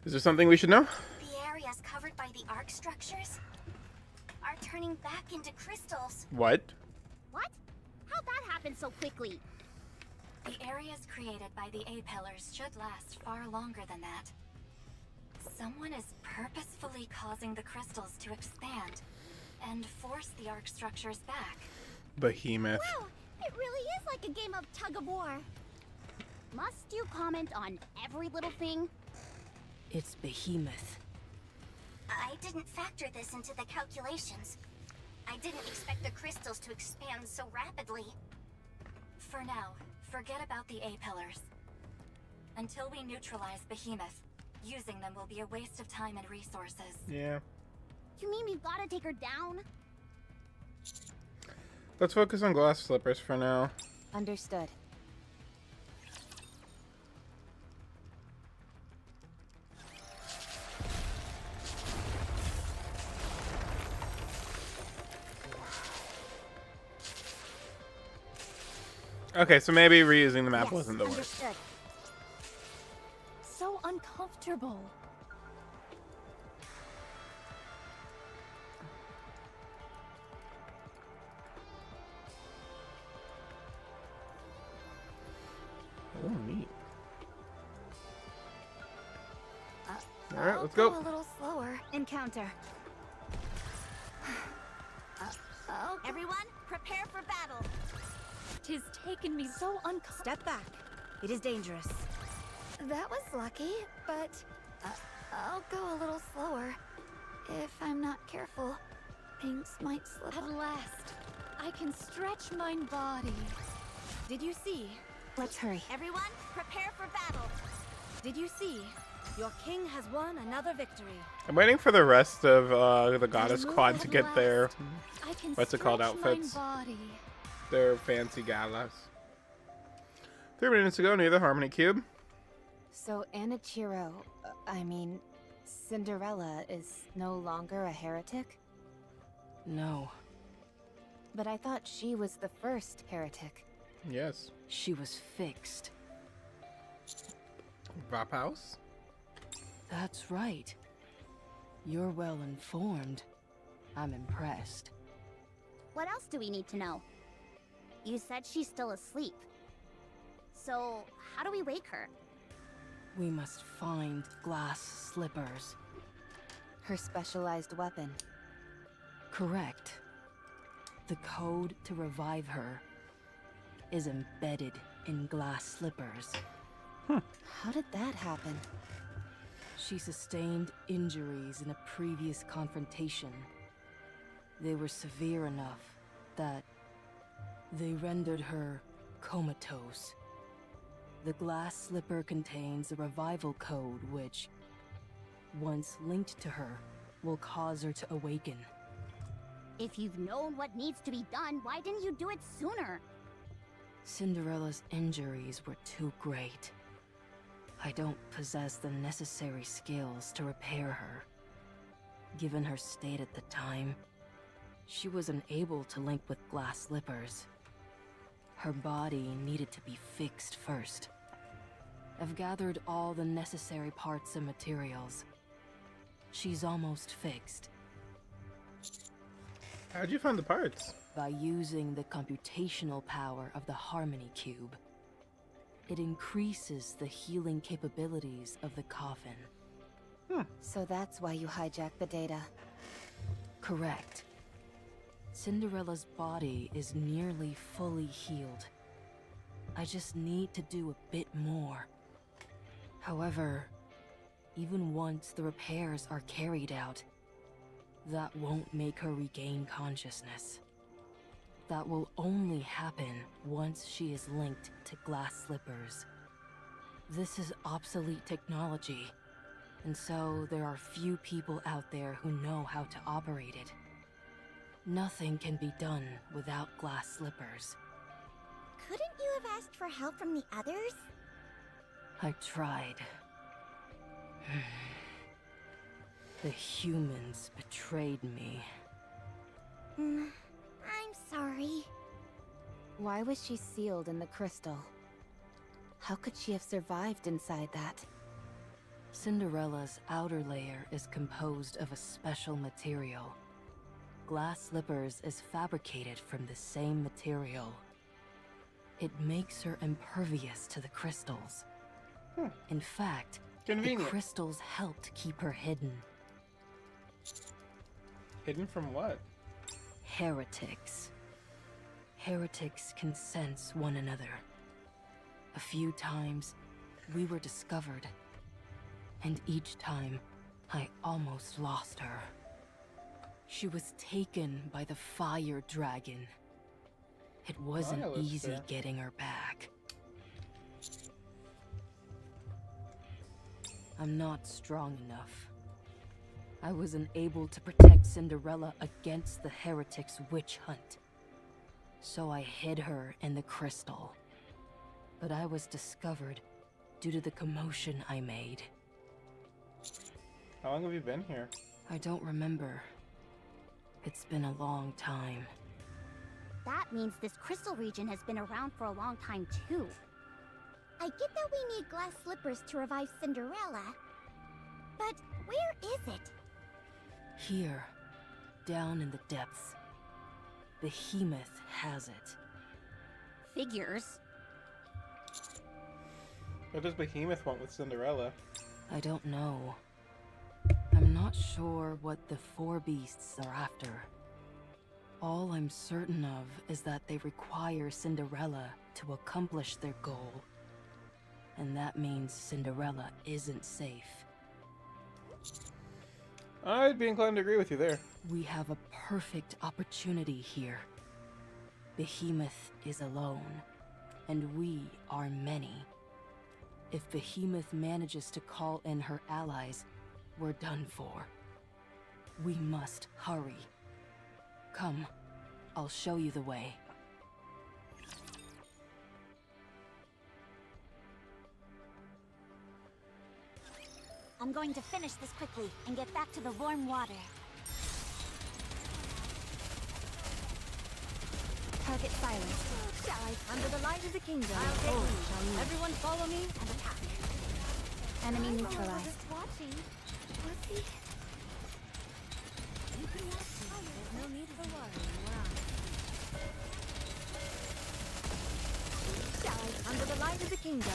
Is there something we should know? The areas covered by the arc structures are turning back into crystals. What? What? How'd that happen so quickly? The areas created by the A-pillars should last far longer than that. Someone is purposefully causing the crystals to expand and force the arc structures back. Behemoth. Wow, it really is like a game of tug of war. Must you comment on every little thing? It's Behemoth. I didn't factor this into the calculations. I didn't expect the crystals to expand so rapidly. For now, forget about the A-pillars. Until we neutralize Behemoth, using them will be a waste of time and resources. Yeah. You mean we've gotta take her down? Let's focus on glass slippers for now. Understood. Okay, so maybe reusing the map Yes, wasn't the worst. understood. So uncomfortable. Oh, neat. Uh, All right, I'll let's go. A little slower. Encounter. Everyone, prepare for battle. Tis taken me so uncomfortable. Step back. It is dangerous. That was lucky, but I'll go a little slower. If I'm not careful, things might slip. At last, I can stretch my body. Did you see? Let's hurry. Everyone, prepare for battle. Did you see? Your king has won another victory. I'm waiting for the rest of the goddess quad to get their I can what's it called stretch my outfits. body. Their fancy galas. 3 minutes ago near the Harmony Cube. So Anichiro, I mean, Cinderella is no longer a heretic? No, But I thought she was the first heretic. Yes. she was fixed. Vop House? That's right. You're well informed. I'm impressed. What else do we need to know? You said she's still asleep. So, how do we wake her? We must find glass slippers. Her specialized weapon. Correct. The code to revive her is embedded in glass slippers. How did that happen? She sustained injuries in a previous confrontation. They were severe enough that they rendered her comatose. The glass slipper contains a revival code which, once linked to her, will cause her to awaken. If you've known what needs to be done, why didn't you do it sooner? Cinderella's injuries were too great. I don't possess the necessary skills to repair her. Given her state at the time, she was unable to link with glass slippers. Her body needed to be fixed first. I've gathered all the necessary parts and materials. She's almost fixed. How'd you find the parts? By using the computational power of the Harmony Cube. It increases the healing capabilities of the coffin. So that's why you hijacked the data. Correct. Cinderella's body is nearly fully healed. I just need to do a bit more. However, even once the repairs are carried out, that won't make her regain consciousness. That will only happen once she is linked to glass slippers. This is obsolete technology, and so there are few people out there who know how to operate it. Nothing can be done without glass slippers. Couldn't you have asked for help from the others? I tried. The humans betrayed me. I'm sorry. Why was she sealed in the crystal? How could she have survived inside that? Cinderella's outer layer is composed of a special material. Glass slippers is fabricated from the same material. It makes her impervious to the crystals. In fact, Convenient. the crystals helped keep her hidden. Hidden from what? Heretics. Heretics can sense one another. A few times, we were discovered. And each time, I almost lost her. She was taken by the fire dragon. It wasn't easy getting her back. I'm not strong enough. I was unable to protect Cinderella against the heretics' witch hunt. So I hid her in the crystal. But I was discovered due to the commotion I made. How long have you been here? I don't remember. It's been a long time. that means this crystal region has been around for a long time too. I get that we need glass slippers to revive Cinderella, but where is it? Here, down in the depths. Behemoth has it. Figures. What does Behemoth want with Cinderella? I don't know. I'm not sure what the four beasts are after. All I'm certain of is that they require Cinderella to accomplish their goal. And that means Cinderella isn't safe. I'd be inclined to agree with you there. We have a perfect opportunity here. Behemoth is alone, and we are many. If Behemoth manages to call in her allies, we're done for. We must hurry. Come, I'll show you the way. I'm going to finish this quickly and get back to the warm water. Target silenced. Under the light of the kingdom. Everyone follow me and attack. Enemy neutralized. Watching. Let's see. You can watch me. There's no need for worry. Under the light of the kingdom.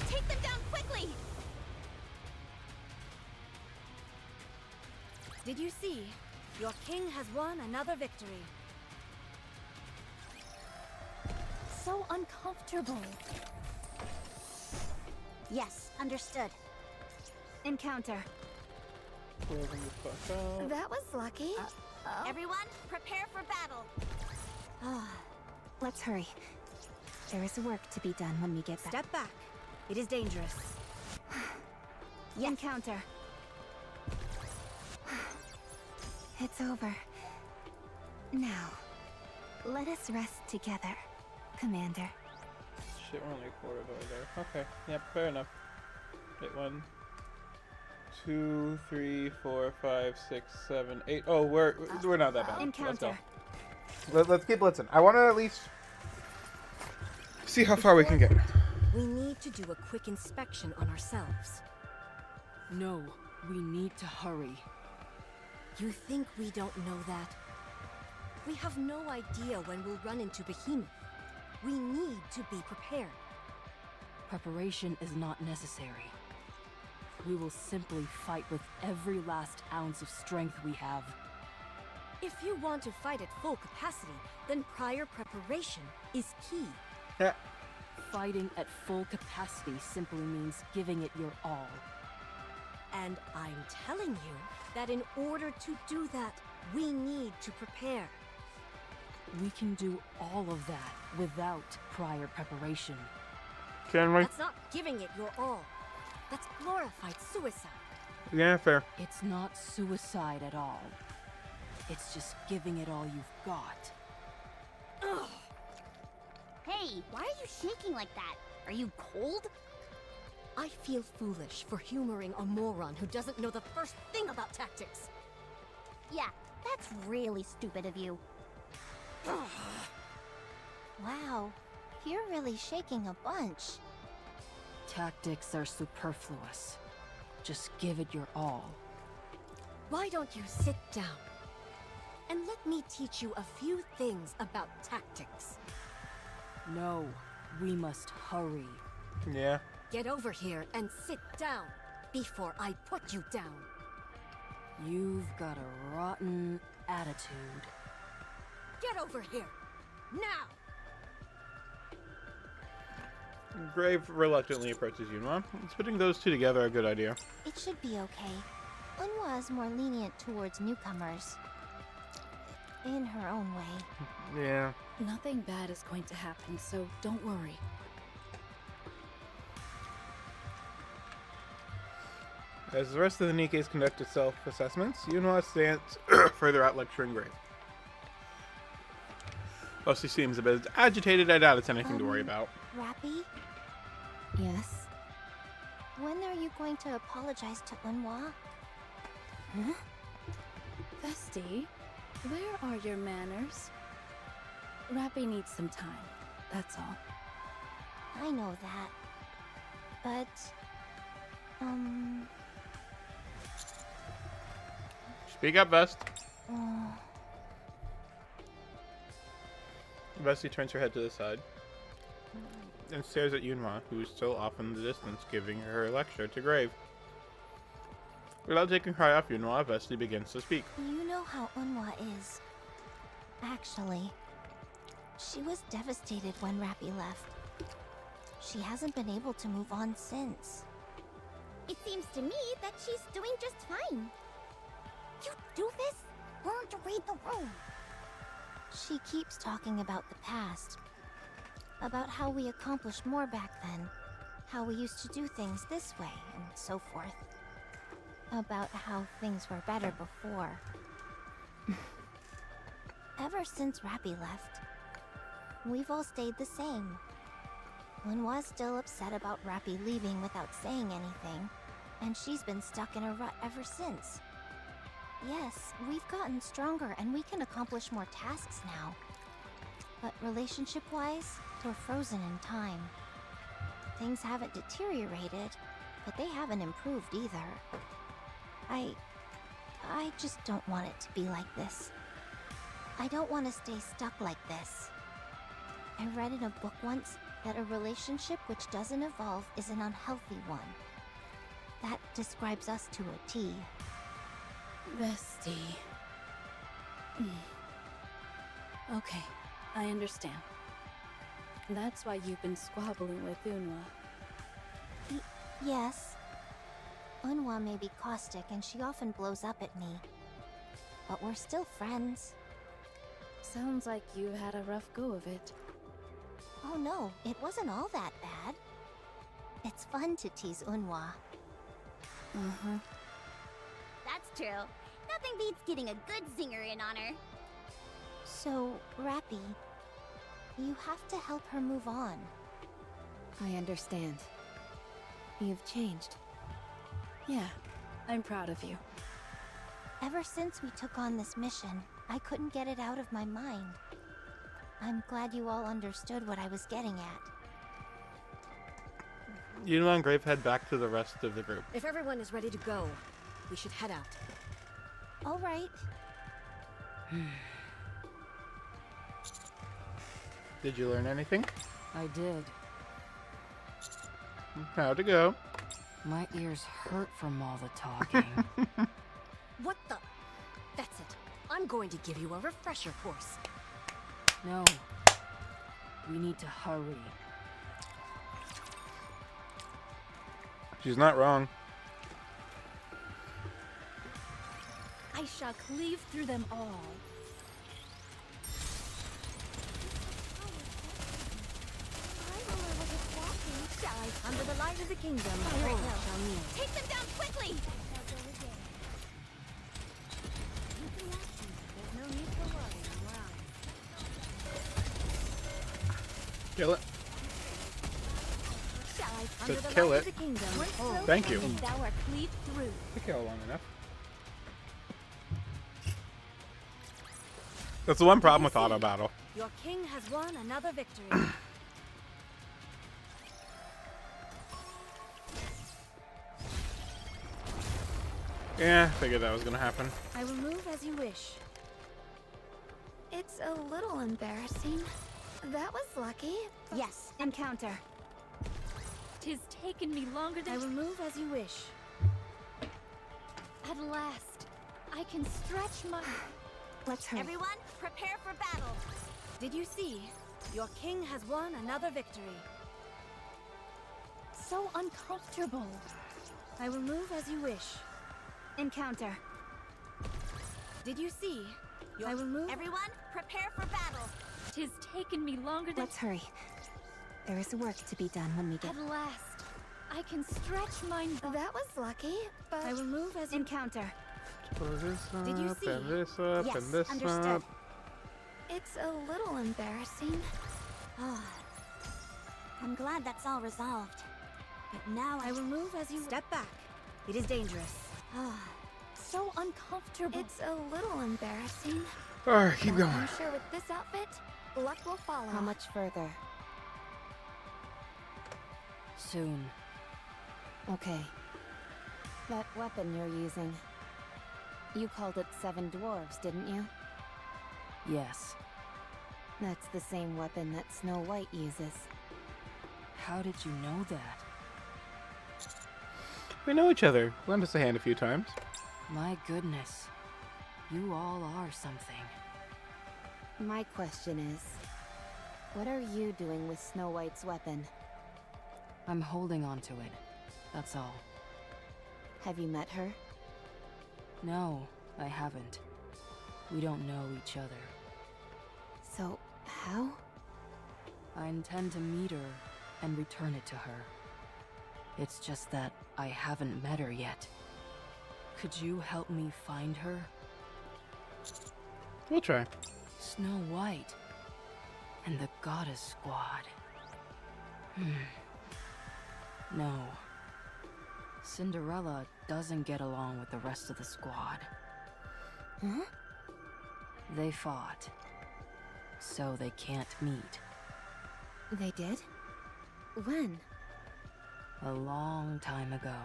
Take them down quickly! Did you see? Your king has won another victory. So uncomfortable. Yes, understood. Encounter. That was lucky. Everyone, prepare for battle. Let's hurry. There is work to be done when we get back. Step back. It is dangerous. Encounter. It's over. Now, let us rest together, Commander. Shit, we're only a quarter of over there. Okay, yep, fair enough. Wait, 1, 2, 3, 4, 5, 6, 7, 8. Oh, we're not that bad. Encounter. Let's keep blitzing. I want to at least see how far we can get. We need to do a quick inspection on ourselves. No, we need to hurry. You think we don't know that? We have no idea when we'll run into Behemoth. We need to be prepared. Preparation is not necessary. We will simply fight with every last ounce of strength we have. If you want to fight at full capacity, then prior preparation is key. Yeah. Fighting at full capacity simply means giving it your all. And I'm telling you that in order to do that, we need to prepare. We can do all of that without prior preparation. Can we? That's not giving it your all. That's glorified suicide. Yeah, fair. It's not suicide at all. It's just giving it all you've got. Ugh. Hey, why are you shaking like that? Are you cold? I feel foolish for humoring a moron who doesn't know the first thing about tactics. Yeah, that's really stupid of you. Wow, you're really shaking a bunch. Tactics are superfluous. Just give it your all. Why don't you sit down? And let me teach you a few things about tactics. No, we must hurry. Yeah. Get over here and sit down before I put you down. You've got a rotten attitude. Get over here, now! Grave reluctantly approaches Yunhua. Is putting those two together a good idea? It should be okay. Unhwa is more lenient towards newcomers. In her own way. Yeah. Nothing bad is going to happen, so don't worry. As the rest of the Nikkes conduct its self-assessments, Yunhua stands further out lecturing Grave. While she seems a bit agitated, I doubt it's anything to worry about. Rappy, Yes? when are you going to apologize to Unhwa? Huh? Vesti, where are your manners? Rappy needs some time, that's all. I know that. But, Speak up, Vest. uh, Vesty turns her head to the side and stares at Yunhua, who is still off in the distance, giving her a lecture to Grave. Without taking her eye off Yunhua, Vesty begins to speak. you know how Unwa is. Actually, she was devastated when Rappy left. She hasn't been able to move on since. It seems to me that she's doing just fine. You do this? Learn to read the room. She keeps talking about the past. About how we accomplished more back then. How we used to do things this way, and so forth. About how things were better before. Ever since Rappy left, we've all stayed the same. Unwa's still upset about Rappy leaving without saying anything, and she's been stuck in a rut ever since. Yes, we've gotten stronger and we can accomplish more tasks now. But relationship-wise, we're frozen in time. Things haven't deteriorated, but they haven't improved either. I just don't want it to be like this. I don't want to stay stuck like this. I read in a book once that a relationship which doesn't evolve is an unhealthy one. That describes us to a T. Vesty. Okay, I understand. That's why you've been squabbling with Unwa. Yes. Unwa may be caustic and she often blows up at me. But we're still friends. Sounds like you had a rough go of it. Oh no, it wasn't all that bad. It's fun to tease Unwa. Uh-huh. That's true. Nothing beats getting a good zinger in on her. So, Rappy, you have to help her move on. I understand. You've changed. Yeah, I'm proud of you. Ever since we took on this mission, I couldn't get it out of my mind. I'm glad you all understood what I was getting at. Yunhua and Grave head back to the rest of the group. If everyone is ready to go, we should head out. All right. Did you learn anything? I did. How'd it go? My ears hurt from all the talking. What the? That's it. I'm going to give you a refresher course. No. We need to hurry. She's not wrong. I shall cleave through them all. Under the light of the kingdom, Here it all goes. shall kneel. Take them down quickly! There's no need for worry, Kill it. Shall I? Just kill it. Thank you. Thou art cleaved through. Took you long enough. That's the one problem with auto battle. Your king has won another victory. Yeah, figured that was gonna happen. I will move as you wish. It's a little embarrassing. That was lucky. Yes. Encounter. Tis taken me longer than I will move as you wish. At last, I can stretch my... Let's hurry. Everyone, prepare for battle. Did you see? Your king has won another victory. So uncomfortable. I will move as you wish. Encounter. Did you see? I will move. Everyone, prepare for battle. Tis taken me longer than... Let's hurry. There is work to be done when we get... At last, I can stretch my... That was lucky, but... I will move as you... Encounter. Pull this up, Did you see? and this up, Yes, and this understood. up. It's a little embarrassing. Ah, I'm glad that's all resolved. But now I will move as you... Step back. It is dangerous. Ah, So uncomfortable. It's a little embarrassing. Alright, keep going. I'm sure with this outfit, Luck will follow. How much further? Soon. Okay. That weapon you're using. You called it 7 dwarves, didn't you? Yes. That's the same weapon that Snow White uses. How did you know that? We know each other. Lend us a hand a few times. My goodness. You all are something. My question is, what are you doing with Snow White's weapon? I'm holding on to it. That's all. Have you met her? No, I haven't. We don't know each other. So, how? I intend to meet her and return it to her. It's just that I haven't met her yet. Could you help me find her? We'll try. Snow White. And the Goddess Squad. No. Cinderella doesn't get along with the rest of the squad. Huh? They fought. So they can't meet. They did? When? A long time ago.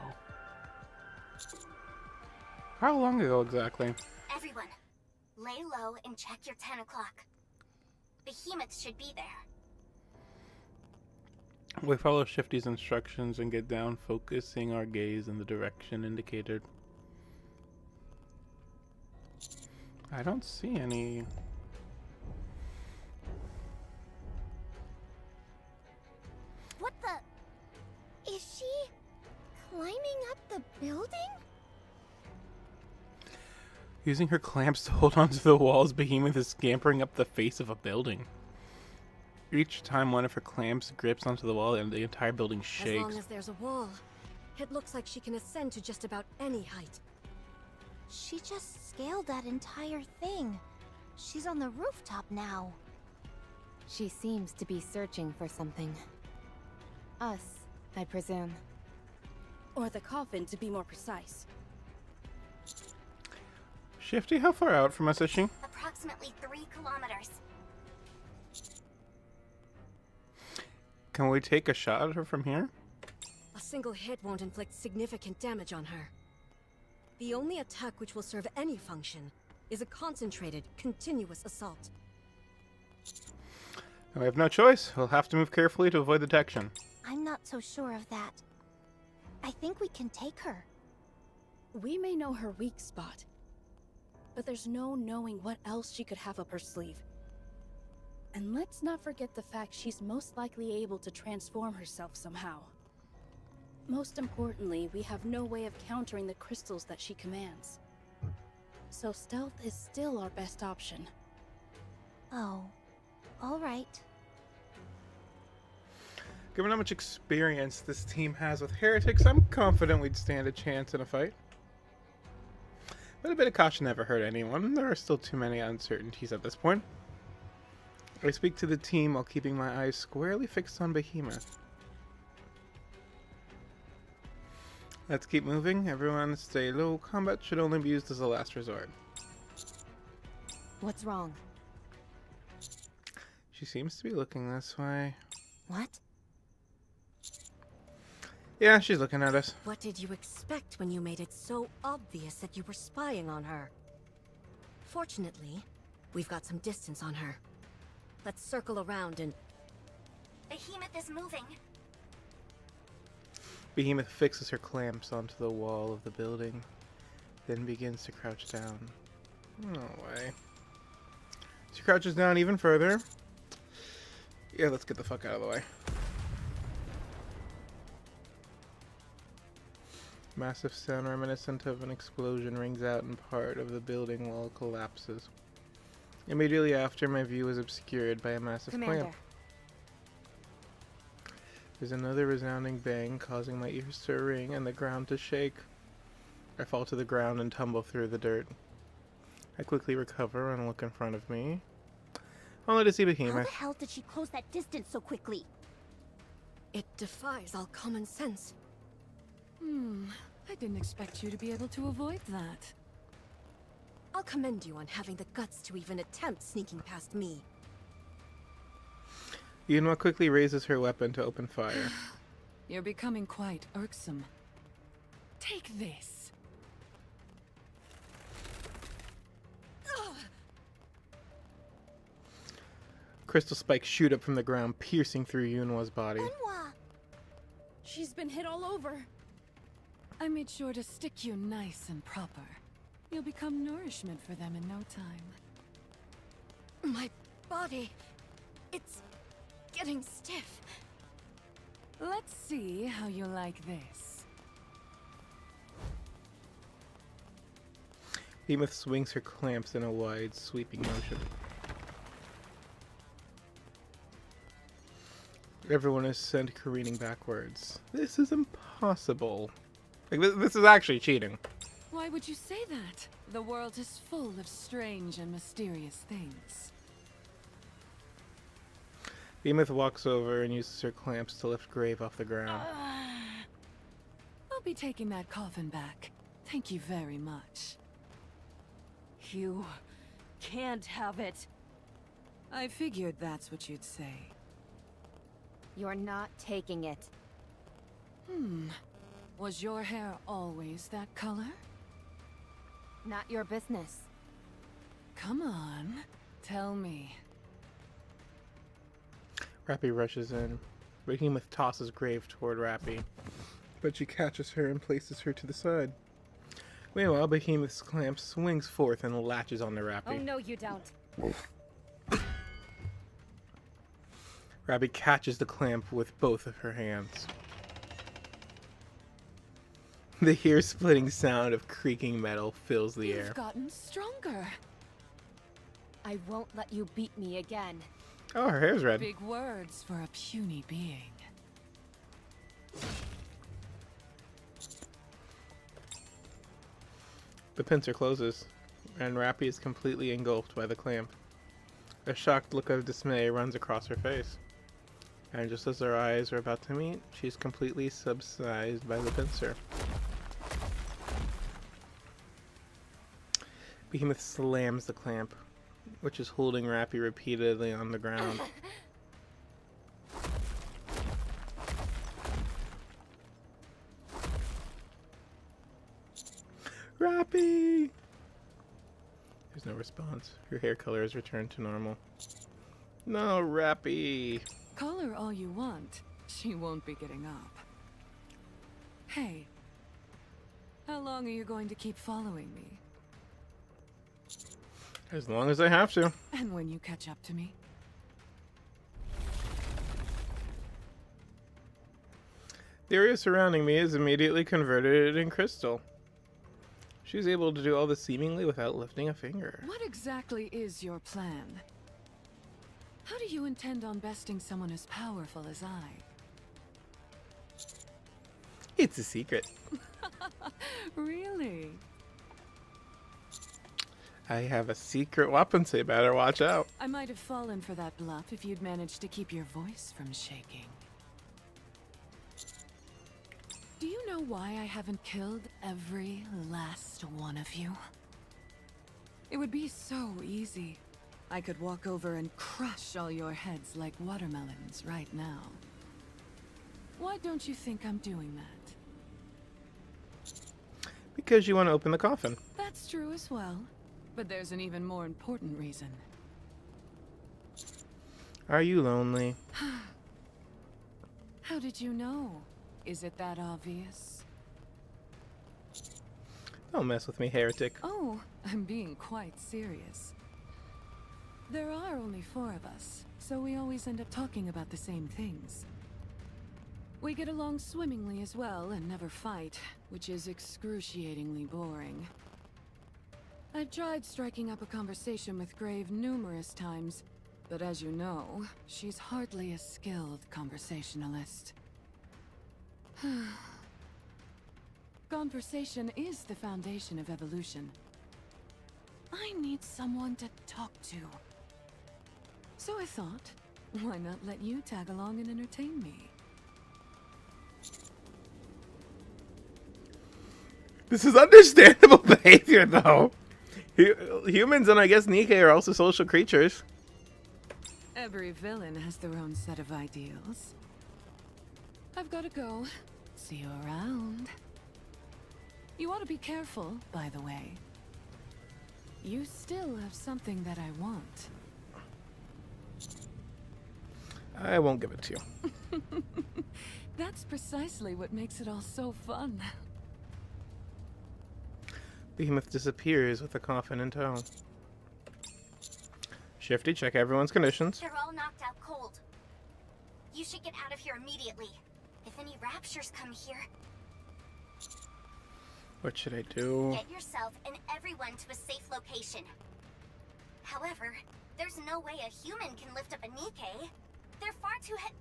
How long ago exactly? Everyone, lay low and check your 10 o'clock. Behemoths should be there. We follow Shifty's instructions and get down, focusing our gaze in the direction indicated. I don't see any. What the? Is she climbing up the building? Using her clamps to hold onto the walls, Behemoth is scampering up the face of a building. Each time one of her clamps grips onto the wall, and the entire building shakes. As long as there's a wall, it looks like she can ascend to just about any height. She just scaled that entire thing. She's on the rooftop now. She seems to be searching for something. Us, I presume. Or the coffin, to be more precise. Shifty, how far out from us is she? Approximately 3 kilometers. Can we take a shot at her from here? A single hit won't inflict significant damage on her. The only attack which will serve any function is a concentrated, continuous assault. We have no choice. We'll have to move carefully to avoid detection. I'm not so sure of that. I think we can take her. We may know her weak spot, but there's no knowing what else she could have up her sleeve. And let's not forget the fact she's most likely able to transform herself somehow. Most importantly, we have no way of countering the crystals that she commands. So stealth is still our best option. Oh, all right. Given how much experience this team has with heretics, I'm confident we'd stand a chance in a fight. But a bit of caution never hurt anyone. There are still too many uncertainties at this point. I speak to the team while keeping my eyes squarely fixed on Behemoth. Let's keep moving. Everyone stay low. Combat should only be used as a last resort. What's wrong? She seems to be looking this way. What? Yeah, she's looking at us. What did you expect when you made it so obvious that you were spying on her? Fortunately, we've got some distance on her. Let's circle around and... Behemoth is moving. Behemoth fixes her clamps onto the wall of the building, then begins to crouch down. No way. She crouches down even further. Yeah, let's get the fuck out of the way. Massive sound reminiscent of an explosion rings out in part of the building wall collapses. Immediately after, my view is obscured by a massive clamp. There's another resounding bang, causing my ears to ring and the ground to shake. I fall to the ground and tumble through the dirt. I quickly recover and look in front of me, only to see How Behemoth. the hell did she close that distance so quickly? It defies all common sense. I didn't expect you to be able to avoid that. I'll commend you on having the guts to even attempt sneaking past me. Yunwa quickly raises her weapon to open fire. You're becoming quite irksome. Take this. Crystal spikes shoot up from the ground, piercing through Yunwa's body. She's been hit all over. I made sure to stick you nice and proper. You'll become nourishment for them in no time. My body... it's getting stiff. Let's see how you like this. Behemoth swings her clamps in a wide, sweeping motion. Everyone is sent careening backwards. This is impossible. Like, this is actually cheating. Why would you say that? The world is full of strange and mysterious things. Behemoth walks over and uses her clamps to lift Grave off the ground. I'll be taking that coffin back. Thank you very much. You can't have it. I figured that's what you'd say. You're not taking it. Was your hair always that color? Not your business. Come on, tell me. Rappy rushes in. Behemoth tosses Grave toward Rappy, but she catches her and places her to the side. Meanwhile, Behemoth's clamp swings forth and latches onto Rappy. Oh no, you don't. Rappy catches the clamp with both of her hands. The ear-splitting sound of creaking metal fills the air. You've gotten stronger. I won't let you beat me again. Oh, her hair's red. Big words for a puny being. The pincer closes, and Rappy is completely engulfed by the clamp. A shocked look of dismay runs across her face. And just as their eyes are about to meet, she's completely subsided by the pincer. Behemoth slams the clamp, which is holding Rappy repeatedly on the ground. Rappy! There's no response. Her hair color has returned to normal. No, Rappy! Call her all you want. She won't be getting up. Hey. How long are you going to keep following me? As long as I have to. And when you catch up to me? The area surrounding me is immediately converted in crystal. She's able to do all this seemingly without lifting a finger. What exactly is your plan? How do you intend on besting someone as powerful as I? It's a secret. Really? I have a secret weapon, so you better watch out. I might have fallen for that bluff if you'd managed to keep your voice from shaking. Do you know why I haven't killed every last one of you? It would be so easy. I could walk over and crush all your heads like watermelons right now. Why don't you think I'm doing that? Because you want to open the coffin. That's true as well. But there's an even more important reason. Are you lonely? How did you know? Is it that obvious? Don't mess with me, heretic. Oh, I'm being quite serious. There are only 4 of us, so we always end up talking about the same things. We get along swimmingly as well and never fight, which is excruciatingly boring. I've tried striking up a conversation with Grave numerous times, but as you know, she's hardly a skilled conversationalist. Conversation is the foundation of evolution. I need someone to talk to. So I thought, why not let you tag along and entertain me? This is understandable behavior, though. Humans and I guess Nikke are also social creatures. Every villain has their own set of ideals. I've got to go. See you around. You ought to be careful, by the way. You still have something that I want. I won't give it to you. That's precisely what makes it all so fun. Behemoth disappears with the coffin in tow. Shifty, check everyone's conditions. They're all knocked out cold. You should get out of here immediately. If any raptures come here, What should I do? get yourself and everyone to a safe location. However, there's no way a human can lift up a Nikke. They're far too heavy.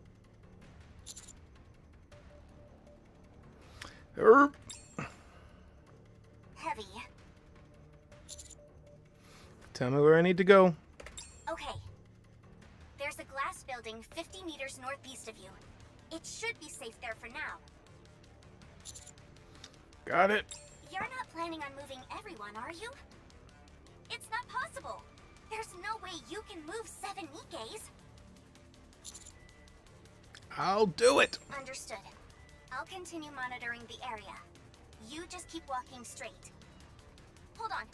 Tell me where I need to go. Okay. There's a glass building 50 meters northeast of you. It should be safe there for now. Got it. You're not planning on moving everyone, are you? It's not possible. There's no way you can move 7 Nikkes. I'll do it. Understood. I'll continue monitoring the area. You just keep walking straight. Hold on.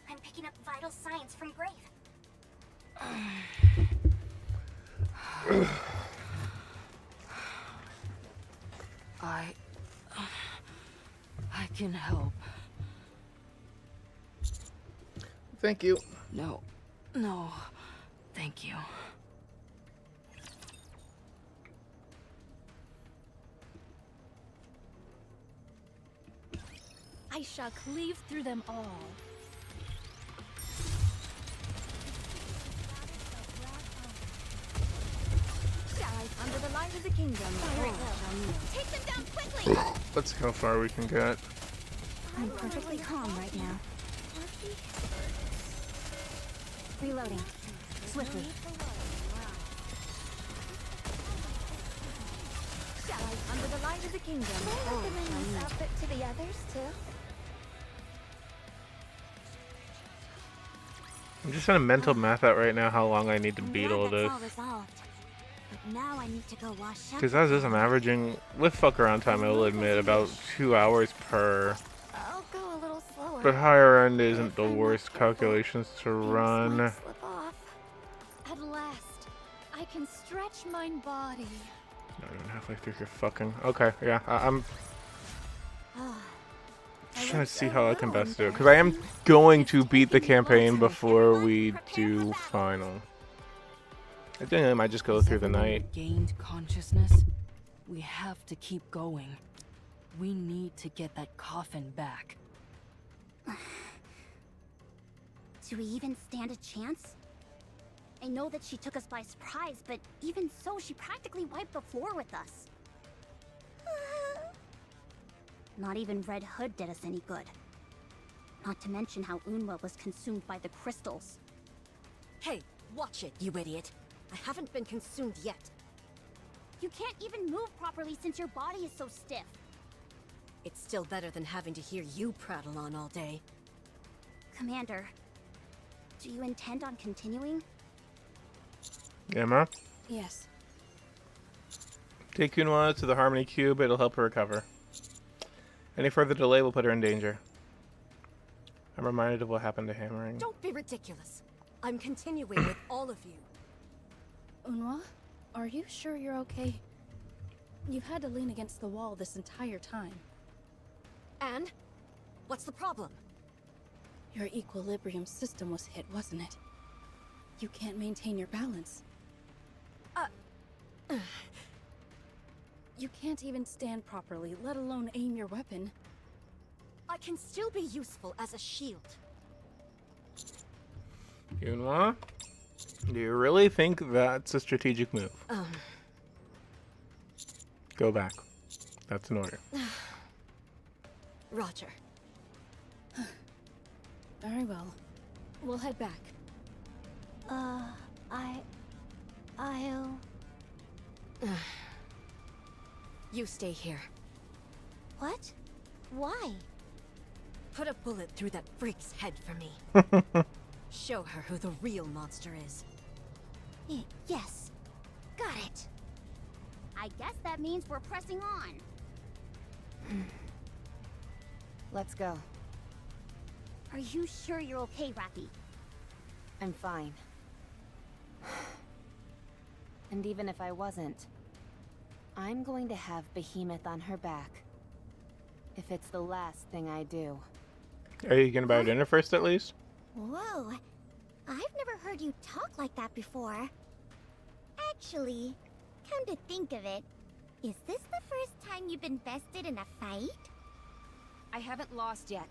I'm picking up vital signs from Grave. I can help. Thank you. No, thank you. I shall cleave through them all. Under the light of the kingdom. Take them down quickly! Let's see how far we can get. I'm perfectly calm right now. Reloading. Swiftly. Under the light of the kingdom. Can I recommend this outfit to the others, too? I'm just trying to mental math out right now how long I need to beat all this. Resolved. But now I need to go wash up. Because as is, I'm averaging, with fuck around time, I will admit, about 2 hours per. I'll go a little slower. But higher end isn't the worst calculations to run. Slip off. At last, I can stretch my body. Not even halfway through your fucking. Okay, yeah, I'm just trying to see how I can best do it. Because I am going to beat the campaign before we do final. I think I might just go through the night. Gained consciousness. We have to keep going. We need to get that coffin back. Do we even stand a chance? I know that she took us by surprise, but even so, she practically wiped the floor with us. Not even Red Hood did us any good. Not to mention how Unwa was consumed by the crystals. Hey, watch it, you idiot. I haven't been consumed yet. You can't even move properly since your body is so stiff. It's still better than having to hear you prattle on all day. Commander, do you intend on continuing? Emma, Yes. take Kunwa to the Harmony Cube. It'll help her recover. Any further delay will put her in danger. I'm reminded of what happened to Hammering. Don't be ridiculous. I'm continuing with all of you. Unwa, are you sure you're okay? You've had to lean against the wall this entire time. And? What's the problem? Your equilibrium system was hit, wasn't it? You can't maintain your balance. You can't even stand properly, let alone aim your weapon. I can still be useful as a shield. Kunwa, do you really think that's a strategic move? Go back. That's an order. Roger. Very well. We'll head back. I'll... You stay here. What? Why? Put a bullet through that freak's head for me. Show her who the real monster is. Yes. Got it. I guess that means we're pressing on. Let's go. Are you sure you're okay, Rappy? I'm fine. And even if I wasn't, I'm going to have Behemoth on her back. If it's the last thing I do. Are you gonna buy dinner first, at least? Whoa. I've never heard you talk like that before. Actually, come to think of it, is this the first time you've been bested in a fight? I haven't lost yet.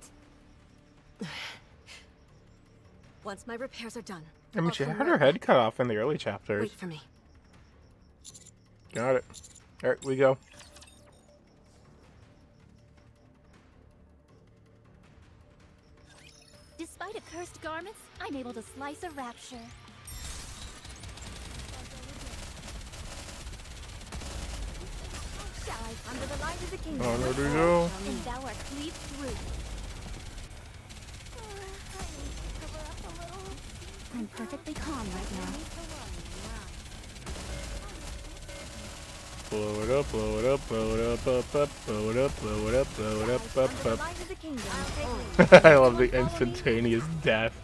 Once my repairs are done, I mean, I'll she come had right her head back. cut off in the early chapters. Wait for me. Got it. Alright, we go. Despite accursed garments, I'm able to slice a rapture. Under the light of the kingdom. Oh, there we go. And thou art cleaved through. I'm perfectly calm right now. Blow it up, blow it up, blow it up, blow it up, blow it up, blow it up, up. I love the instantaneous death.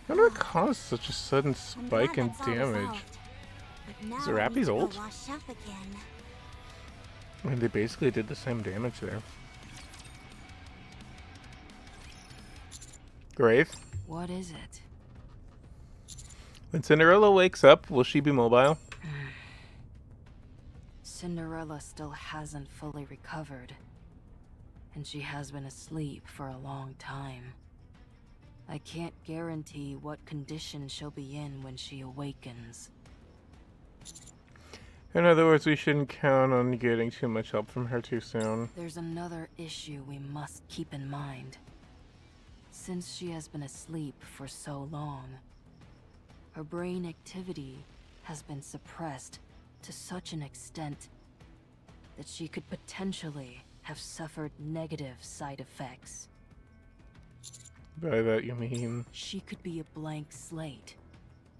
I wonder what caused such a sudden spike in damage. Is the Rappy's ult? I mean, they basically did the same damage there. Grave? What is it? When Cinderella wakes up, will she be mobile? Cinderella still hasn't fully recovered. And she has been asleep for a long time. I can't guarantee what condition she'll be in when she awakens. In other words, we shouldn't count on getting too much help from her too soon. There's another issue we must keep in mind. Since she has been asleep for so long, her brain activity has been suppressed to such an extent that she could potentially have suffered negative side effects. By that you mean... She could be a blank slate,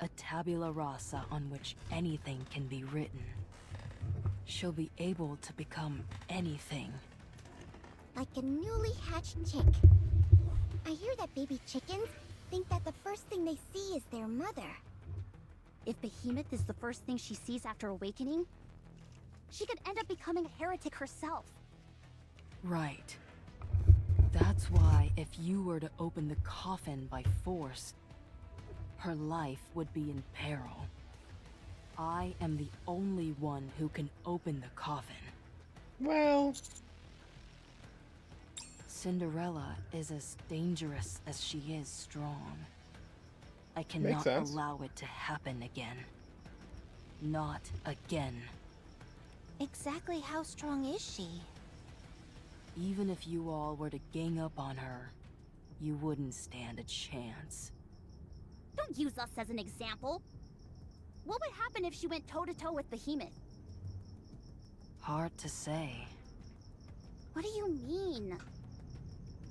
a tabula rasa on which anything can be written. She'll be able to become anything. Like a newly hatched chick. I hear that baby chickens think that the first thing they see is their mother. If Behemoth is the first thing she sees after awakening, she could end up becoming a heretic herself. Right. That's why if you were to open the coffin by force, her life would be in peril. I am the only one who can open the coffin. Well... Cinderella is as dangerous as she is strong. I cannot allow it to happen again. Not again. Exactly how strong is she? Even if you all were to gang up on her, you wouldn't stand a chance. Don't use us as an example. What would happen if she went toe-to-toe with Behemoth? Hard to say. What do you mean?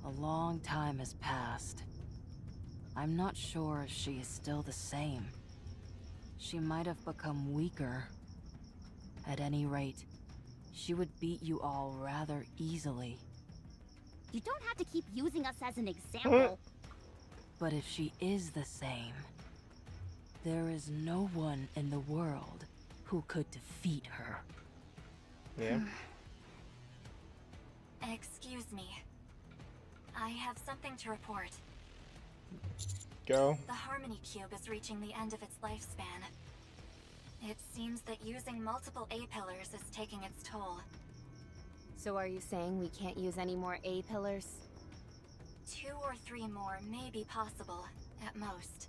A long time has passed. I'm not sure if she is still the same. She might have become weaker. At any rate, she would beat you all rather easily. You don't have to keep using us as an example. But if she is the same, there is no one in the world who could defeat her. Yeah. Excuse me. I have something to report. Go. The Harmony Cube is reaching the end of its lifespan. It seems that using multiple A-pillars is taking its toll. So are you saying we can't use any more A-pillars? 2 or 3 more may be possible, at most.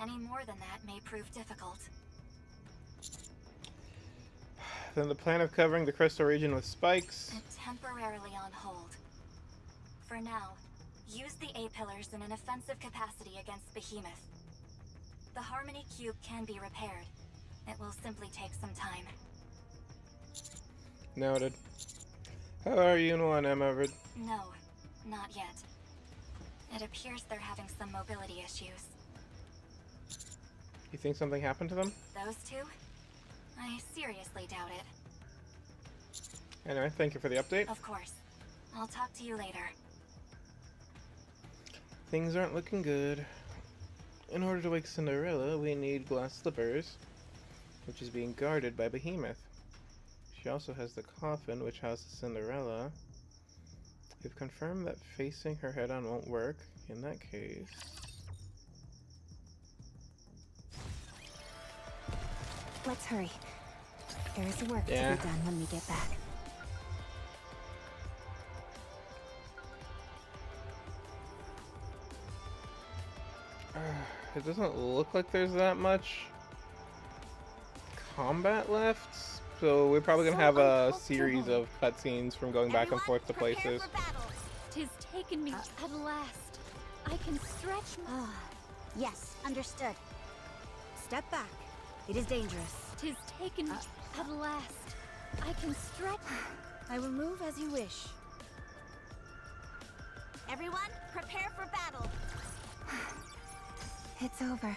Any more than that may prove difficult. Then the plan of covering the crystal region with spikes... Temporarily on hold. For now, use the A-pillars in an offensive capacity against Behemoth. The Harmony Cube can be repaired. It will simply take some time. Noted. How are you in 1M, Everett? No, not yet. It appears they're having some mobility issues. You think something happened to them? Those two? I seriously doubt it. Anyway, thank you for the update. Of course. I'll talk to you later. Things aren't looking good. In order to wake Cinderella, we need glass slippers, which is being guarded by Behemoth. She also has the coffin, which houses Cinderella. We've confirmed that facing her head-on won't work. In that case... Let's hurry. There is work to be done when we get back. It doesn't look like there's that much combat left, so we're probably gonna have a series of cutscenes from going back and forth to places. Tis taken me at last. I can stretch my... Yes, understood. Step back. It is dangerous. Tis taken me at last. I can stretch... I will move as you wish. Everyone, prepare for battle. It's over.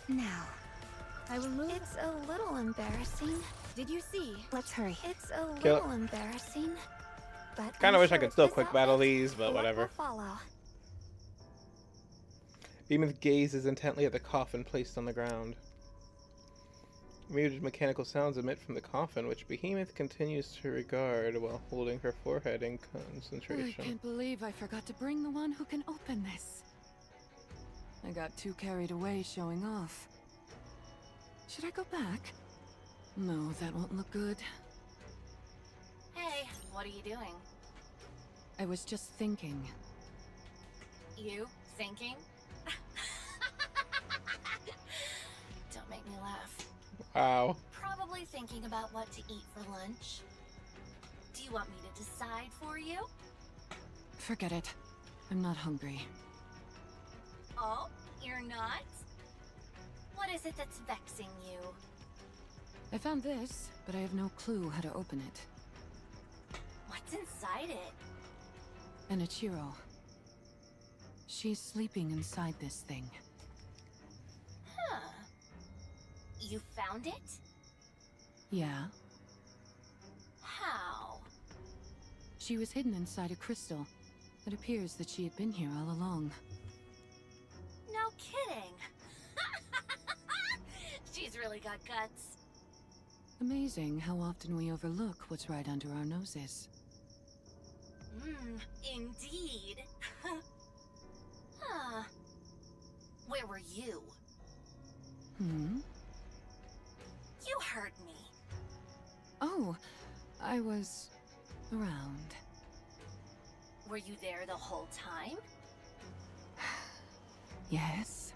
Now. I will move. It's a little embarrassing. Did you see? Let's hurry. It's a Kill little it. embarrassing. But Kinda I'm wish I sure could still this quick battle outfit these, but will whatever. follow. Behemoth gazes intently at the coffin placed on the ground. Muted mechanical sounds emit from the coffin, which Behemoth continues to regard while holding her forehead in I concentration. can't believe I forgot to bring the one who can open this. I got too carried away showing off. Should I go back? No, that won't look good. Hey, what are you doing? I was just thinking. You thinking? Don't make me laugh. Wow. Probably thinking about what to eat for lunch. Do you want me to decide for you? Forget it. I'm not hungry. Oh, you're not? What is it that's vexing you? I found this, but I have no clue how to open it. What's inside it? And Ichiro. She's sleeping inside this thing. Huh. You found it? Yeah. How? She was hidden inside a crystal. It appears that she had been here all along. No kidding. She's really got guts. Amazing how often we overlook what's right under our noses. Indeed. Huh. Where were you? Hmm? You heard me. Oh, I was around. Were you there the whole time? Yes.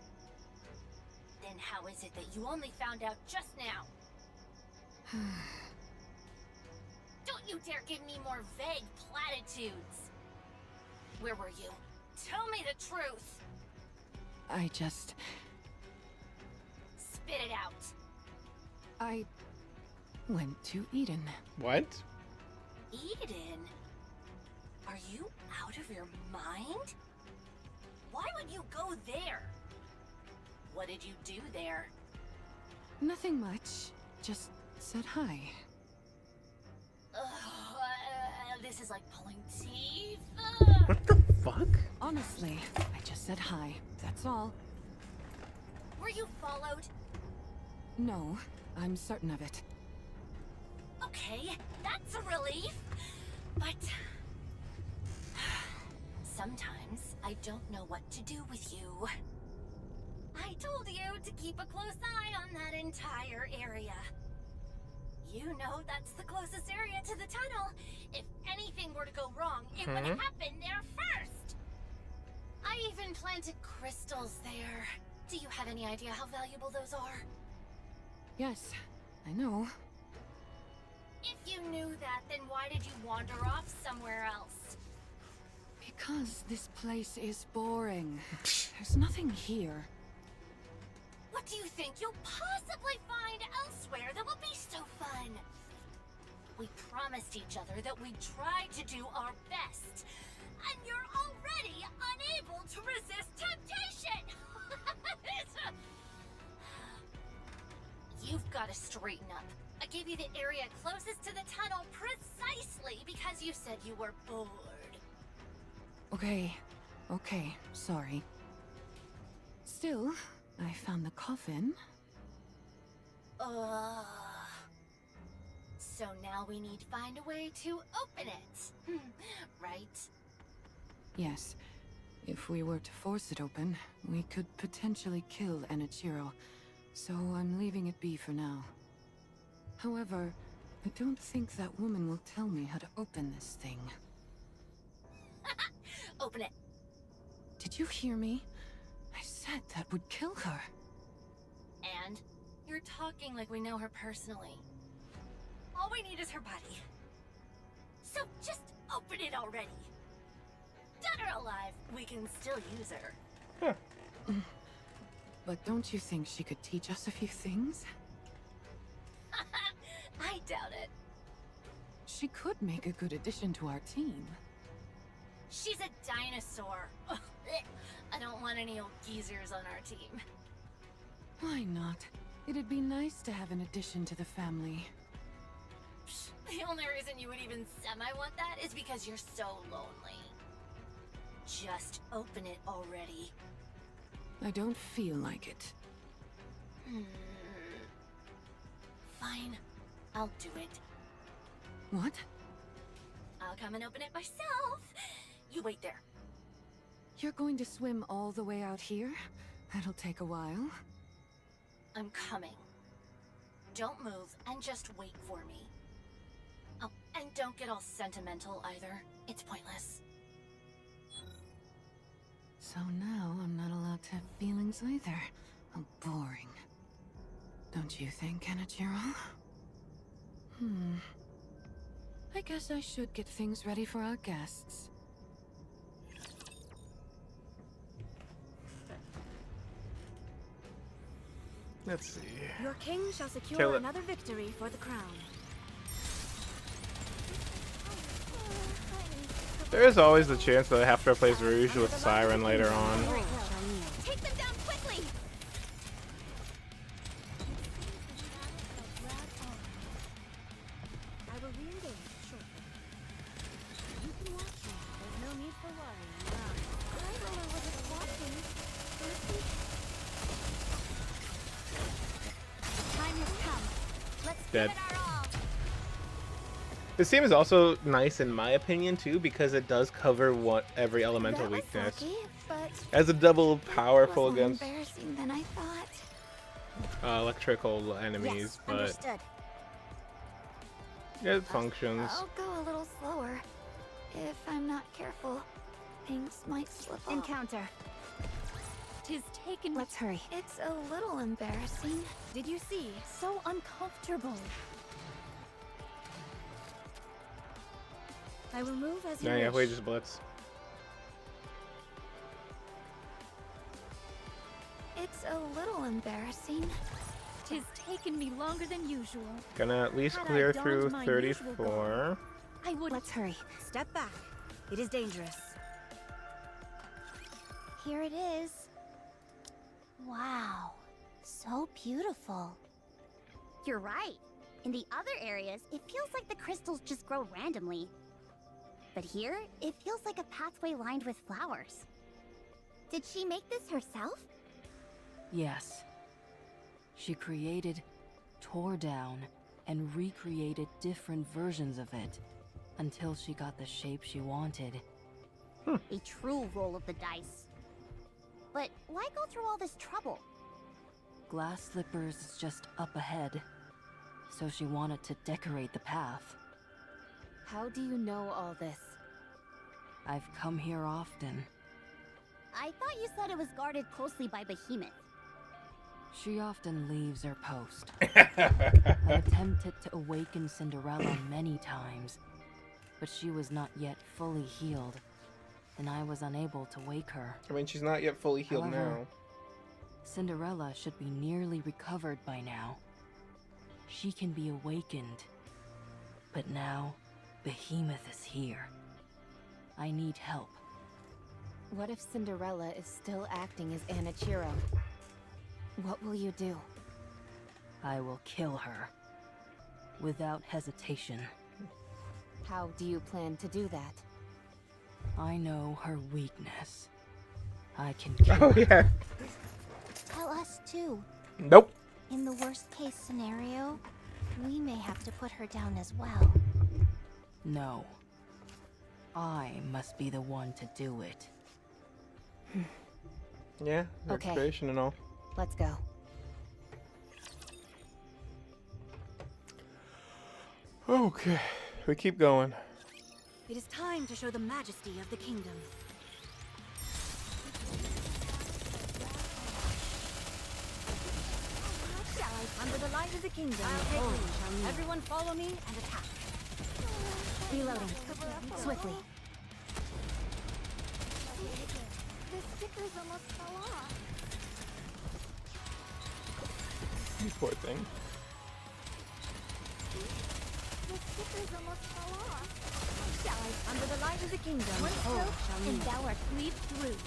Then how is it that you only found out just now? Don't you dare give me more vague platitudes. Where were you? Tell me the truth. I just... Spit it out. I went to Eden. What? Eden? Are you out of your mind? Why would you go there? What did you do there? Nothing much. Just said hi. This is like pulling teeth. What the fuck? Honestly, I just said hi. That's all. Were you followed? No, I'm certain of it. Okay, that's a relief. But sometimes I don't know what to do with you. I told you to keep a close eye on that entire area. You know that's the closest area to the tunnel. If anything were to go wrong, it would happen there first. I even planted crystals there. Do you have any idea how valuable those are? Yes, I know. If you knew that, then why did you wander off somewhere else? Because this place is boring. There's nothing here. What do you think you'll possibly find elsewhere that will be so fun? We promised each other that we'd try to do our best. And you're already unable to resist temptation! You've got to straighten up. I gave you the area closest to the tunnel precisely because you said you were bored. Okay, sorry. Still, I found the coffin. So now we need to find a way to open it. Right? Yes. If we were to force it open, we could potentially kill Enichiro, so I'm leaving it be for now. However, I don't think that woman will tell me how to open this thing. Open it. Did you hear me? I said that would kill her. And you're talking like we know her personally. All we need is her body. So just open it already. Dead or alive, we can still use her. But don't you think she could teach us a few things? I doubt it. She could make a good addition to our team. She's a dinosaur. Ugh, bleh. I don't want any old geezers on our team. Why not? It'd be nice to have an addition to the family. The only reason you would even semi-want that is because you're so lonely. Just open it already. I don't feel like it. Fine. I'll do it. What? I'll come and open it myself. You wait there. You're going to swim all the way out here? That'll take a while. I'm coming. Don't move and just wait for me. Oh, and don't get all sentimental either. It's pointless. So now I'm not allowed to have feelings either. How boring. Don't you think, Enichiro? I guess I should get things ready for our guests. Let's see. Your king shall secure Kill it. another victory for the crown. There is always the chance that I have to replace Rouge with Siren later on. Take them down quickly! I will re-engage shortly. You can watch me. There's no need for worrying. I don't know what it's watching. Time has come. Let's Dead. give it our all. This team is also nice in my opinion too because it does cover every elemental That was weakness. lucky, but As a double powerful was more against embarrassing than I thought. electrical enemies, Yes, but understood. it functions. I'll go a little slower. If I'm not careful, things might slip off. Encounter. Tis taken. Let's hurry. It's a little embarrassing. Did you see? So uncomfortable. I will move as you Yeah, wish. we just blitz. It's a little embarrassing. Tis taken me longer than usual. Gonna at least Had I clear donned through my usual 34. I would. Let's hurry. Step back. It is dangerous. Here it is. Wow. So beautiful. You're right. In the other areas, it feels like the crystals just grow randomly. But here, it feels like a pathway lined with flowers. Did she make this herself? Yes. She created, tore down, and recreated different versions of it until she got the shape she wanted. A true roll of the dice. But why go through all this trouble? Glass Slippers is just up ahead, so she wanted to decorate the path. How do you know all this? I've come here often. I thought you said it was guarded closely by Behemoth. She often leaves her post. I attempted to awaken Cinderella many times, but she was not yet fully healed, and I was unable to wake her. I mean, she's not yet fully healed However, now. Cinderella should be nearly recovered by now. She can be awakened. But now, Behemoth is here. I need help. What if Cinderella is still acting as Anichiro? What will you do? I will kill her. Without hesitation. How do you plan to do that? I know her weakness. I can kill her. Oh, yeah. Tell us too. Nope. In the worst case scenario, we may have to put her down as well. No. I must be the one to do it. Yeah, Okay. creation and all. Let's go. Okay, we keep going. It is time to show the majesty of the kingdom. Under the light of the kingdom, everyone follow me and attack. Reloading. Swiftly. The stickers almost fell off. You poor thing. The stickers almost fell off. Under the light of the kingdom, One stroke, shall and lead. thou art cleaved through.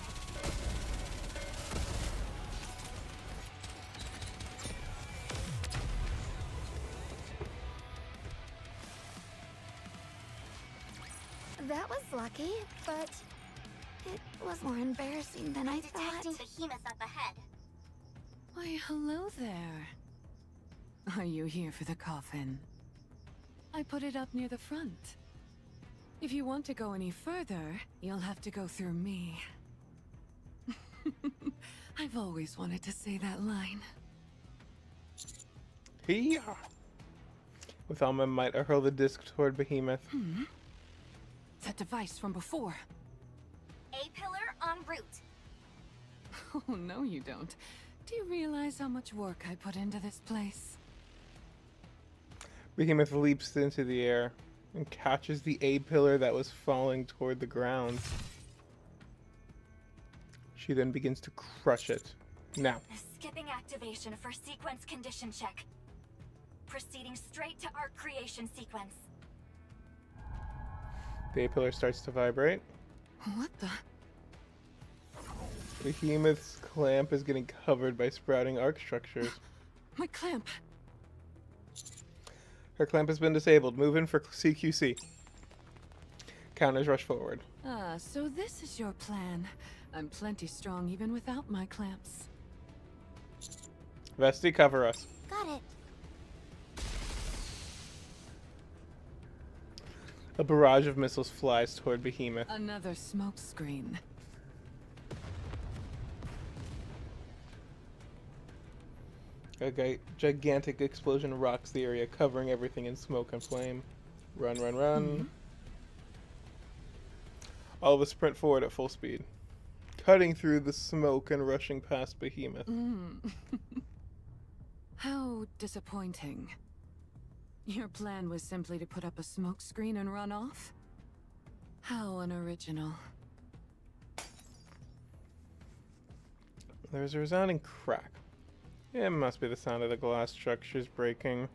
That was lucky, but it was more embarrassing than I thought. Detecting Behemoth up ahead. Why, hello there. Are you here for the coffin? I put it up near the front. If you want to go any further, you'll have to go through me. I've always wanted to say that line. Hiya! With all my might, I hurl the disc toward Behemoth. That device from before. A-pillar en route. Oh, no you don't. Do you realize how much work I put into this place? Behemoth leaps into the air and catches the A-pillar that was falling toward the ground. She then begins to crush it. Now, Skipping activation for sequence condition check. Proceeding straight to arc creation sequence. the A-pillar starts to vibrate. What the? Behemoth's clamp is getting covered by sprouting arc structures. My clamp. Her clamp has been disabled. Move in for CQC. Counters rush forward. Ah, so this is your plan. I'm plenty strong even without my clamps. Vesti, cover us. Got it. A barrage of missiles flies toward Behemoth. Another smoke screen. A gigantic explosion rocks the area, covering everything in smoke and flame. Run, run, run. All of us sprint forward at full speed, cutting through the smoke and rushing past Behemoth. How disappointing. Your plan was simply to put up a smoke screen and run off? How unoriginal. There's a resounding crack. It must be the sound of the glass structures breaking.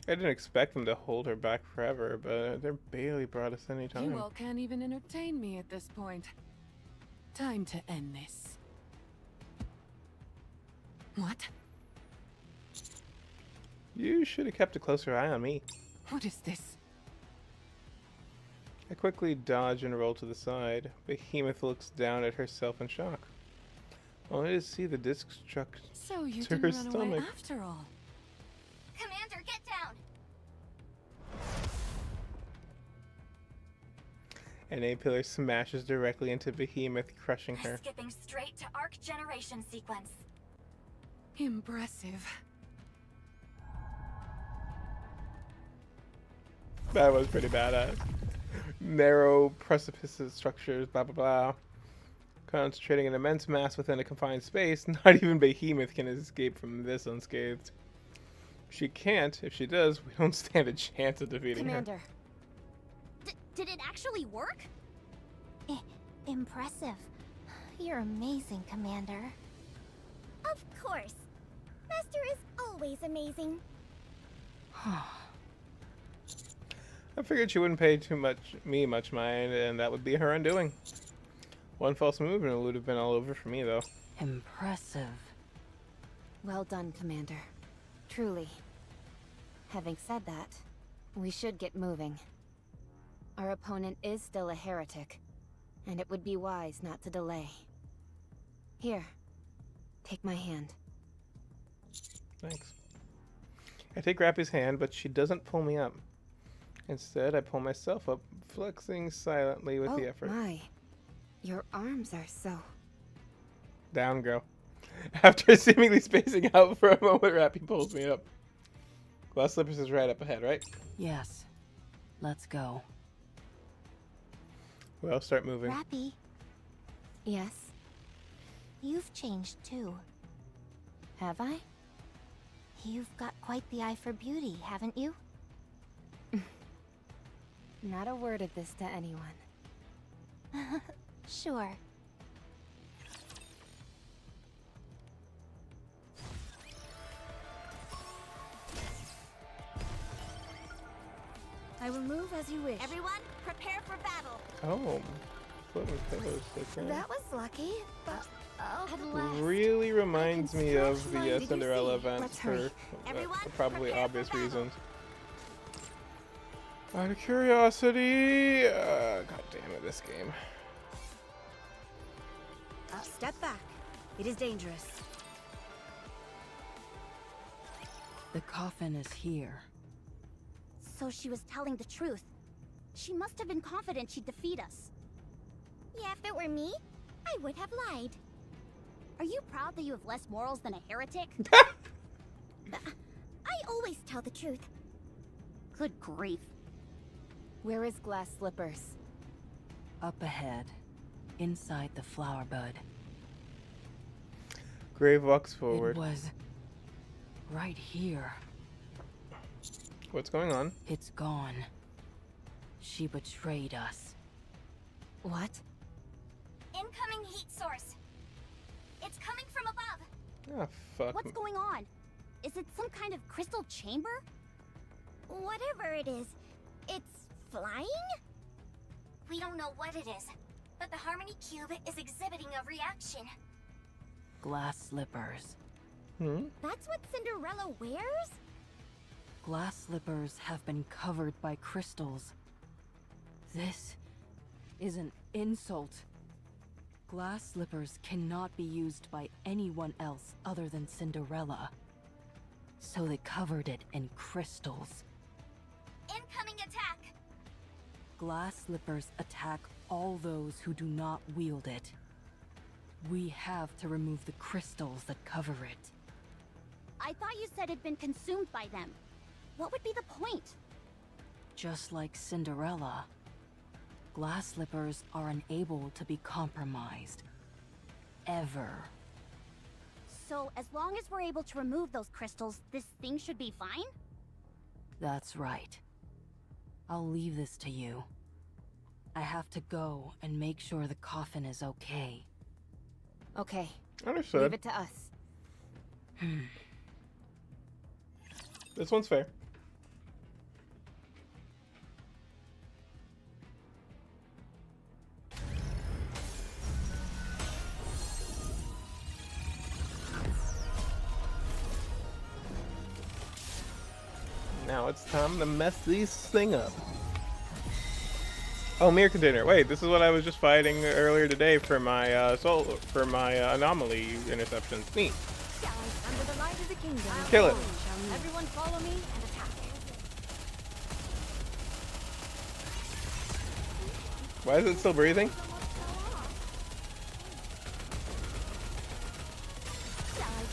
I didn't expect them to hold her back forever, but they barely brought us any time. You all can't even entertain me at this point. Time to end this. What? You should have kept a closer eye on me. What is this? I quickly dodge and roll to the side. Behemoth looks down at herself in shock, only to see the disc struck So you to didn't her run stomach. away after all. Commander, get down! An A-pillar smashes directly into Behemoth, crushing her. Skipping straight to arc generation sequence. Impressive. That was pretty badass. Narrow precipices, structures, blah blah blah. Concentrating an immense mass within a confined space, not even Behemoth can escape from this unscathed. She can't. If she does, we don't stand a chance of defeating Commander. her. Did it actually work? Impressive. You're amazing, Commander. Of course. Master is always amazing. I figured she wouldn't pay much mind, and that would be her undoing. One false move and it would have been all over for me, though. Impressive. Well done, Commander. Truly. Having said that, we should get moving. Our opponent is still a heretic, and it would be wise not to delay. Here, take my hand. Thanks. I take Rappy's hand, but she doesn't pull me up. Instead, I pull myself up, flexing silently with the effort. Oh my. Your arms are so... Down, girl. After seemingly spacing out for a moment, Rappy pulls me up. Glass Slippers is right up ahead, right? Yes. Let's go. Well, start moving. Rappy, Yes? you've changed too. Have I? You've got quite the eye for beauty, haven't you? Not a word of this to anyone. Sure. I will move as you wish. Everyone, prepare for battle. Oh, floating pillows. Okay. That was lucky, but Really reminds me of the Cinderella event Let's for hurry. probably obvious reasons. Out of curiosity, god damn it, this game. Step back. It is dangerous. The coffin is here. So she was telling the truth. She must have been confident she'd defeat us. Yeah, if it were me, I would have lied. Are you proud that you have less morals than a heretic? I always tell the truth. Good grief. Where is Glass Slippers? Up ahead. Inside the flower bud. Grave walks forward. It was... right here. What's going on? It's gone. She betrayed us. What? Incoming heat source. It's coming from above. Oh, fuck. What's going on? Is it some kind of crystal chamber? Whatever it is, it's flying? We don't know what it is, but the Harmony Cube is exhibiting a reaction. Glass slippers. That's what Cinderella wears? Glass slippers have been covered by crystals. This is an insult. Glass slippers cannot be used by anyone else other than Cinderella. So they covered it in crystals. Incoming attack! Glass slippers attack all those who do not wield it. We have to remove the crystals that cover it. I thought you said it'd been consumed by them. What would be the point? Just like Cinderella, glass slippers are unable to be compromised. Ever. So, as long as we're able to remove those crystals, this thing should be fine? That's right. I'll leave this to you. I have to go and make sure the coffin is okay. Okay. Understood. Leave it to us. This one's fair. Now it's time to mess this thing up. Oh, mirror container. Wait, this is what I was just fighting earlier today for my anomaly interceptions. Neat. Under the light of the kingdom. Kill it. Everyone follow me and attack. Why is it still breathing?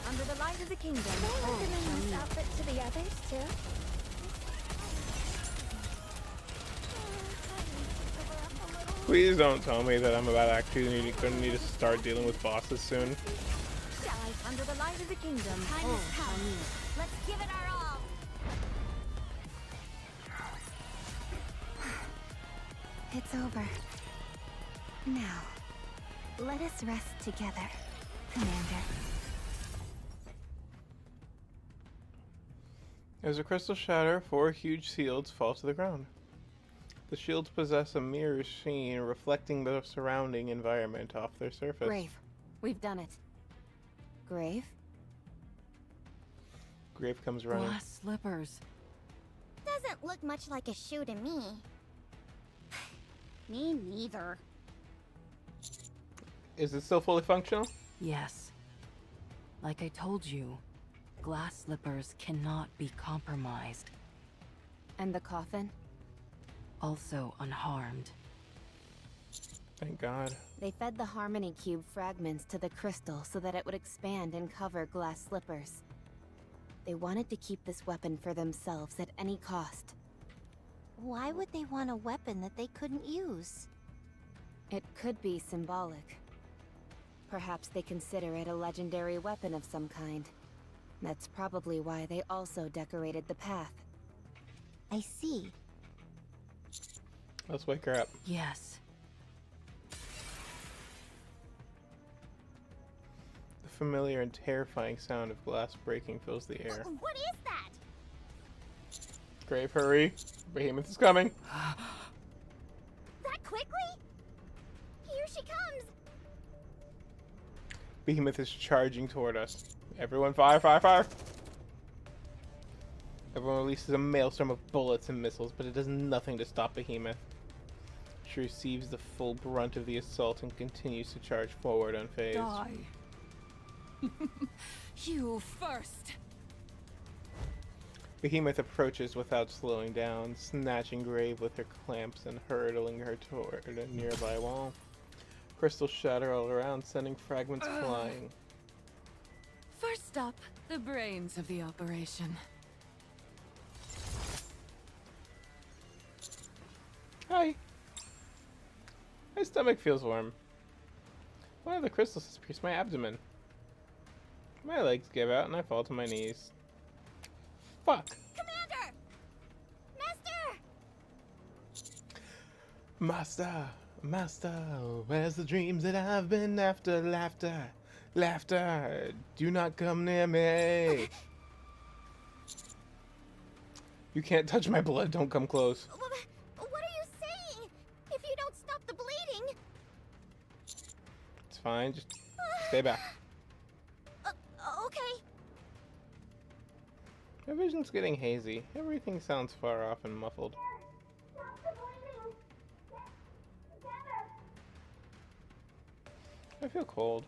Under the light of the kingdom. This outfit to the others, too? Please don't tell me that I'm about to actually gonna need to start dealing with bosses soon. Under the light of the kingdom. Time has come. Let's give it our all. It's over. Now, let us rest together, Commander. As a crystal shatter, 4 huge shields fall to the ground. The shields possess a mirror sheen reflecting the surrounding environment off their surface. Grave. We've done it. Grave? Grave comes running. Glass slippers. Doesn't look much like a shoe to me. Me neither. Is it still fully functional? Yes. Like I told you, glass slippers cannot be compromised. And the coffin? Also unharmed. Thank God. They fed the Harmony Cube fragments to the crystal so that it would expand and cover glass slippers. They wanted to keep this weapon for themselves at any cost. Why would they want a weapon that they couldn't use? It could be symbolic. Perhaps they consider it a legendary weapon of some kind. That's probably why they also decorated the path. I see. Let's wake her up. Yes. The familiar and terrifying sound of glass breaking fills the air. What is that? Grave, hurry. Behemoth is coming. That quickly? Here she comes. Behemoth is charging toward us. Everyone fire, fire, fire! Everyone releases a maelstrom of bullets and missiles, but it does nothing to stop Behemoth. She receives the full brunt of the assault and continues to charge forward unfazed. Die. You first. Behemoth approaches without slowing down, snatching Grave with her clamps and hurtling her toward a nearby wall. Crystals shatter all around, sending fragments flying. First up, the brains of the operation. Hi. My stomach feels warm. One of the crystals has pierced my abdomen. My legs give out and I fall to my knees. Fuck. Commander! Master! Master, master, where's the dreams that I've been after? Laughter, laughter, do not come near me. You can't touch my blood, don't come close. What are you saying? If you don't stop the bleeding... It's fine, just stay back. Okay. My vision's getting hazy. Everything sounds far off and muffled. I feel cold.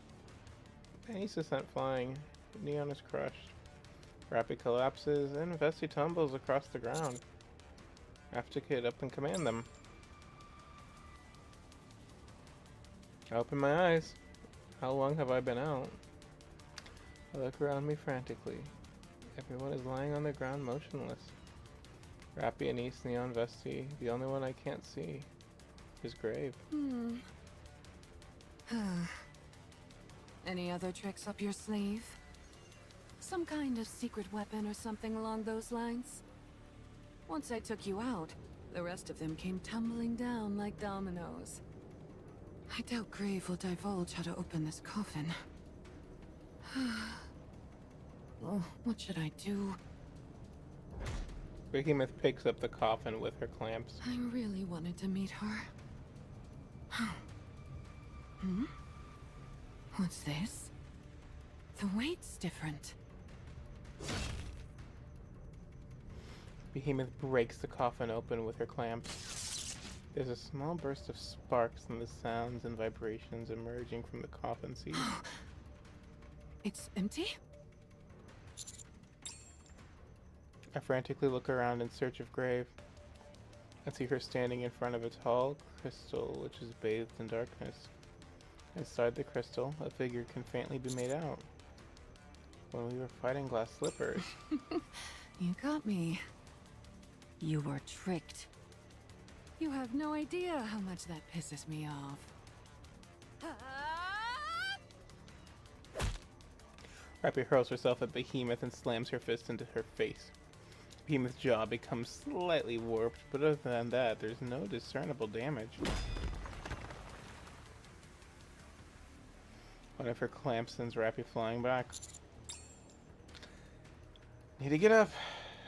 Ace is sent flying. Neon is crushed. Rapid collapses, and Vessi tumbles across the ground. I have to get up and command them. I open my eyes. How long have I been out? I look around me frantically. Everyone is lying on the ground motionless. Rappy, Anise, Neon, Vesti. The only one I can't see is Grave. Any other tricks up your sleeve? Some kind of secret weapon or something along those lines? Once I took you out, the rest of them came tumbling down like dominoes. I doubt Grave will divulge how to open this coffin. Oh, what should I do? Behemoth picks up the coffin with her clamps. I really wanted to meet her. What's this? The weight's different. Behemoth breaks the coffin open with her clamps. There's a small burst of sparks and the sounds and vibrations emerging from the coffin seat. It's empty? I frantically look around in search of Grave. I see her standing in front of a tall crystal which is bathed in darkness. Inside the crystal, a figure can faintly be made out. When we were fighting glass slippers. You got me. You were tricked. You have no idea how much that pisses me off. Rappy hurls herself at Behemoth and slams her fist into her face. Behemoth's jaw becomes slightly warped, but other than that, there's no discernible damage. One of her clamps sends Rappy flying back. Need to get up.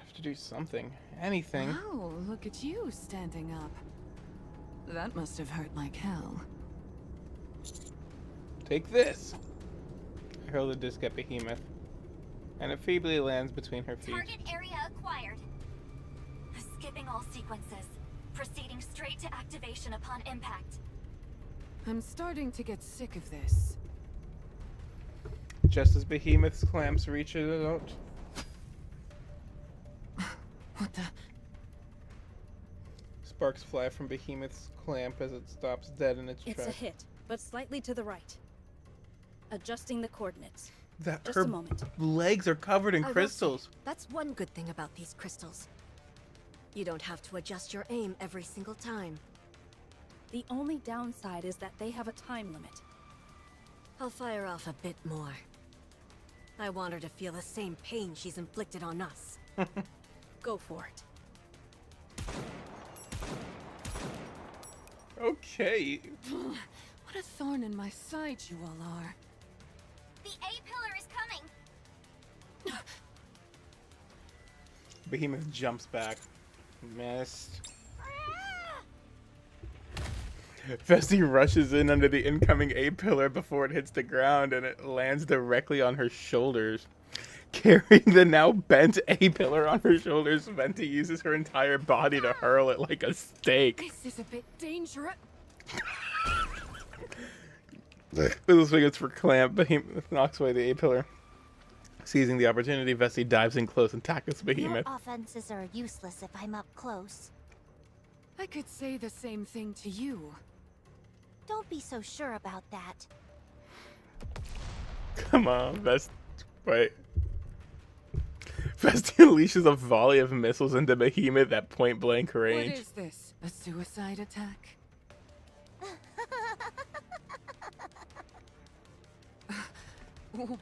Have to do something. Anything. Oh, look at you standing up. That must have hurt like hell. Take this! I hurl the disc at Behemoth, and it feebly lands between her feet. Target area acquired. Skipping all sequences. Proceeding straight to activation upon impact. I'm starting to get sick of this. Just as Behemoth's clamps reach out. What the? Sparks fly from Behemoth's clamp as it stops dead in its tracks. It's a hit, but slightly to the right. Adjusting the coordinates. Just Her a moment. legs are covered in I will crystals. say, that's one good thing about these crystals. You don't have to adjust your aim every single time. The only downside is that they have a time limit. I'll fire off a bit more. I want her to feel the same pain she's inflicted on us. Go for it. Okay. What a thorn in my side you all are. The A-pillar is coming! Behemoth jumps back. Missed. Festi rushes in under the incoming A-pillar before it hits the ground, and it lands directly on her shoulders. Carrying the now bent A-pillar on her shoulders, Venti uses her entire body to hurl it like a stake. This is a bit dangerous. With his fingers for clamp, Behemoth knocks away the A-pillar. Seizing the opportunity, Vesti dives in close and tackles Behemoth. Your offenses are useless if I'm up close. I could say the same thing to you. Don't be so sure about that. Come on, Vesti. Wait. Vesti unleashes a volley of missiles into Behemoth at point-blank range. What is this? A suicide attack?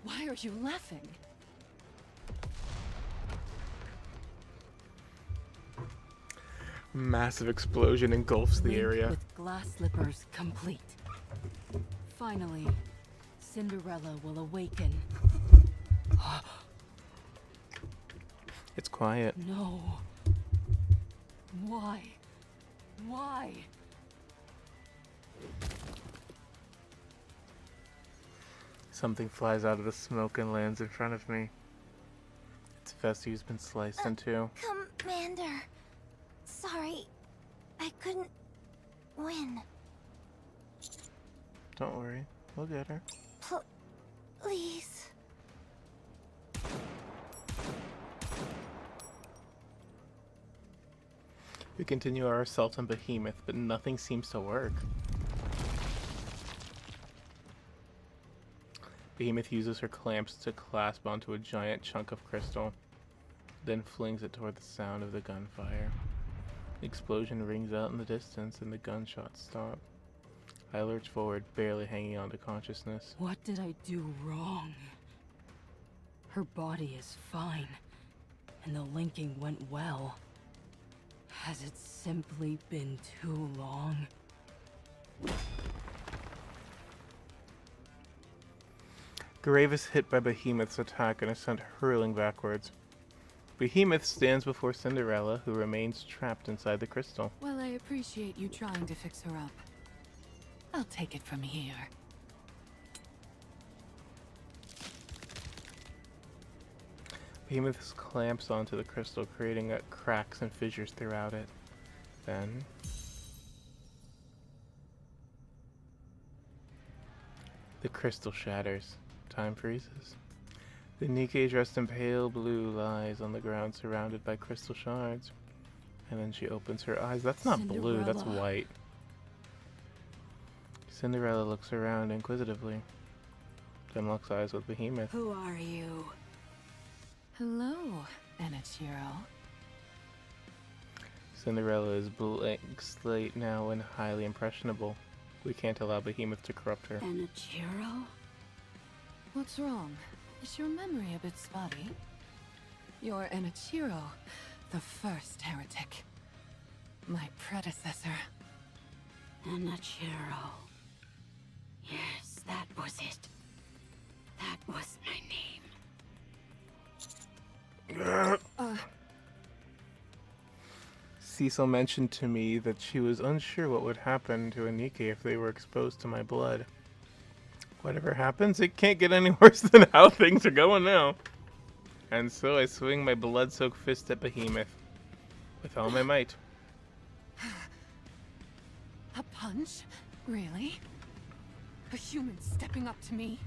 Why are you laughing? Massive explosion engulfs the Link area. with glass slippers complete. Finally, Cinderella will awaken. It's quiet. No. Why? Why? Something flies out of the smoke and lands in front of me. It's Vesti who's been sliced in two. Commander. Sorry. I couldn't win. Don't worry, we'll get her. Please. We continue our assault on Behemoth, but nothing seems to work. Behemoth uses her clamps to clasp onto a giant chunk of crystal, then flings it toward the sound of the gunfire. The explosion rings out in the distance and the gunshots stop. I lurch forward, barely hanging on to consciousness. What did I do wrong? Her body is fine, and the linking went well. Has it simply been too long? Grave is hit by Behemoth's attack and is sent hurling backwards. Behemoth stands before Cinderella, who remains trapped inside the crystal. Well, I appreciate you trying to fix her up. I'll take it from here. Behemoth clamps onto the crystal, creating cracks and fissures throughout it. Then the crystal shatters. Time freezes. The Nikke, dressed in pale blue, lies on the ground surrounded by crystal shards. And then she opens her eyes. That's not blue, that's white. Cinderella looks around inquisitively, then locks eyes with Behemoth. Who are you? Hello, Enichiro. Cinderella is blank slate now and highly impressionable. We can't allow Behemoth to corrupt her. Enichiro? What's wrong? Is your memory a bit spotty? You're Enichiro, the first heretic. My predecessor. Enichiro. Yes, that was it. That was my name. Cecil mentioned to me that she was unsure what would happen to a Nikke if they were exposed to my blood. Whatever happens, it can't get any worse than how things are going now. And so I swing my blood-soaked fist at Behemoth with all my might. A punch? Really? A human stepping up to me?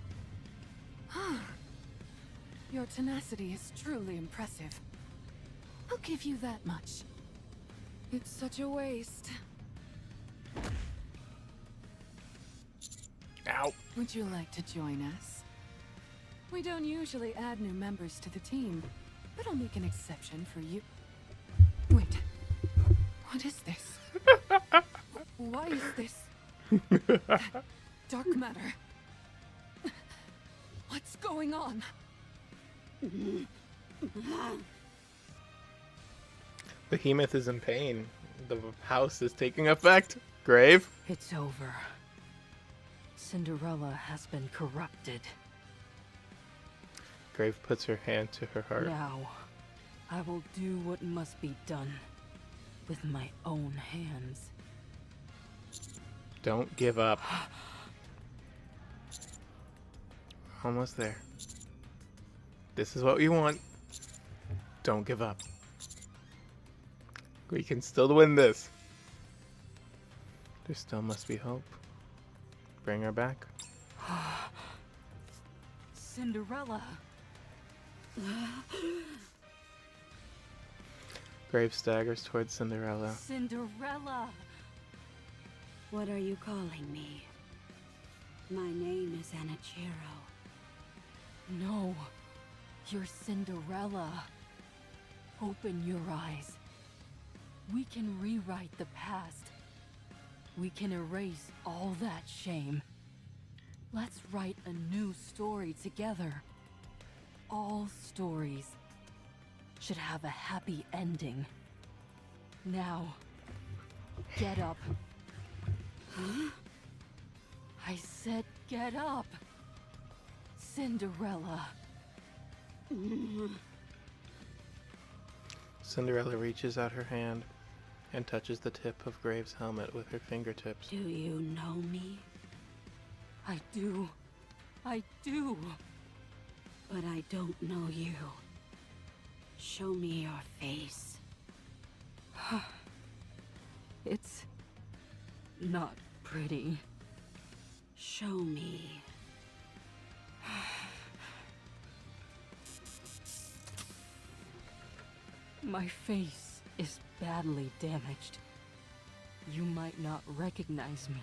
Your tenacity is truly impressive. I'll give you that much. It's such a waste. Ow. Would you like to join us? We don't usually add new members to the team, but I'll make an exception for you. Wait. What is this? Why is this? That dark matter. What's going on? Behemoth is in pain. The house is taking effect. Grave. It's over. Cinderella has been corrupted. Grave puts her hand to her heart. Now, I will do what must be done with my own hands. Don't give up. Almost there. This is what we want. Don't give up. We can still win this. There still must be hope. Bring her back. Cinderella. Grave staggers towards Cinderella. Cinderella. What are you calling me? My name is Anichiro. No, you're Cinderella. Open your eyes. We can rewrite the past. We can erase all that shame. Let's write a new story together. All stories should have a happy ending. Now, get up. Huh? I said get up. Cinderella. Cinderella reaches out her hand and touches the tip of Grave's helmet with her fingertips. Do you know me? I do. I do. But I don't know you. Show me your face. It's not pretty. Show me. My face is badly damaged. You might not recognize me.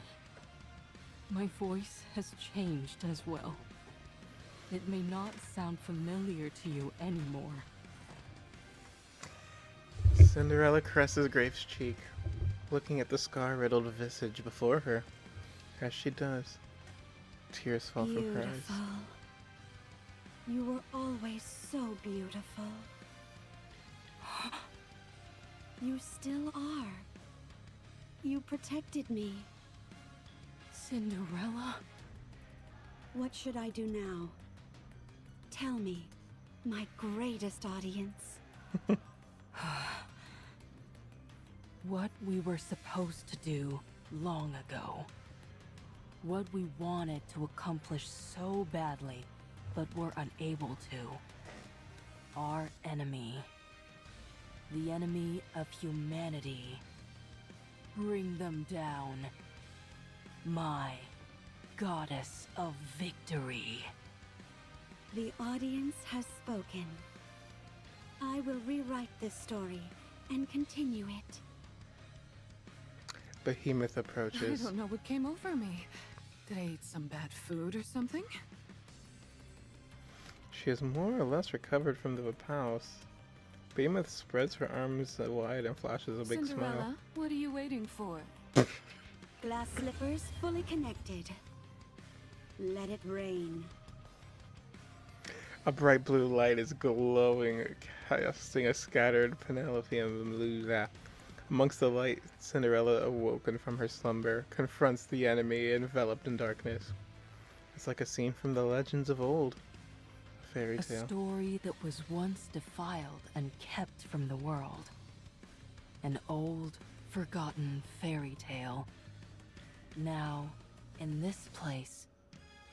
My voice has changed as well. It may not sound familiar to you anymore. Cinderella caresses Grave's cheek, looking at the scar-riddled visage before her. As she does, tears fall from her eyes. Beautiful. You were always so beautiful. You still are. You protected me. Cinderella? What should I do now? Tell me, my greatest audience. What we were supposed to do long ago. What we wanted to accomplish so badly, but were unable to. Our enemy. The enemy of humanity. Bring them down. My goddess of victory. The audience has spoken. I will rewrite this story and continue it. Behemoth I approaches. don't know what came over me. Did I eat some bad food or something? She has more or less recovered from the repulse. Behemoth spreads her arms wide and flashes a big Cinderella, smile. what are you waiting for? Glass slippers fully connected. Let it rain. A bright blue light is glowing, casting a scattered Penelope and Medusa. Amongst the light, Cinderella, awoken from her slumber, confronts the enemy enveloped in darkness. It's like a scene from the legends of old. A fairy A tale. story that was once defiled and kept from the world. An old, forgotten fairy tale. Now, in this place,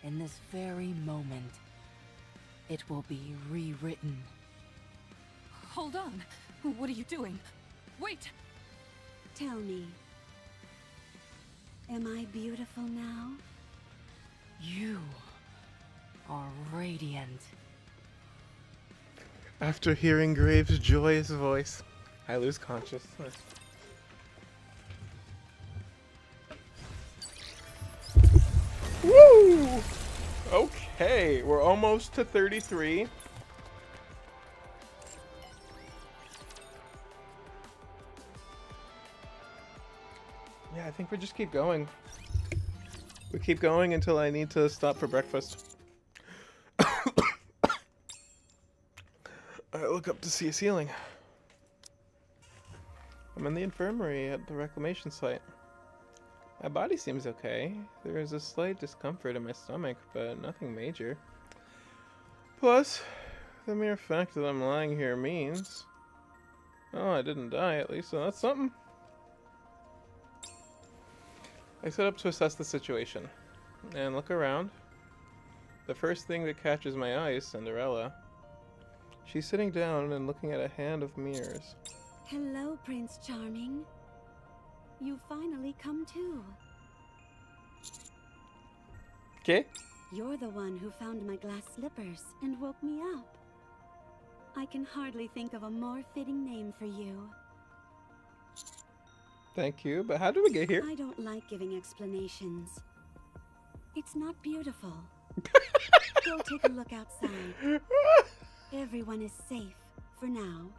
in this very moment, it will be rewritten. Hold on! What are you doing? Wait! Tell me, am I beautiful now? You are radiant. After hearing Graves' joyous voice, I lose consciousness. Woo! Okay, we're almost to 33. Yeah, I think we just keep going. We keep going until I need to stop for breakfast. I look up to see a ceiling. I'm in the infirmary at the reclamation site. My body seems okay. There is a slight discomfort in my stomach, but nothing major. Plus, the mere fact that I'm lying here means... oh, I didn't die at least, so that's something. I set up to assess the situation, and look around. The first thing that catches my eye is Cinderella. She's sitting down and looking at a hand of mirrors. Hello, Prince Charming. You finally come to. Okay. You're the one who found my glass slippers and woke me up. I can hardly think of a more fitting name for you. Thank you, but how did we get here? I don't like giving explanations. It's not beautiful. Go take a look outside. Everyone is safe, for now.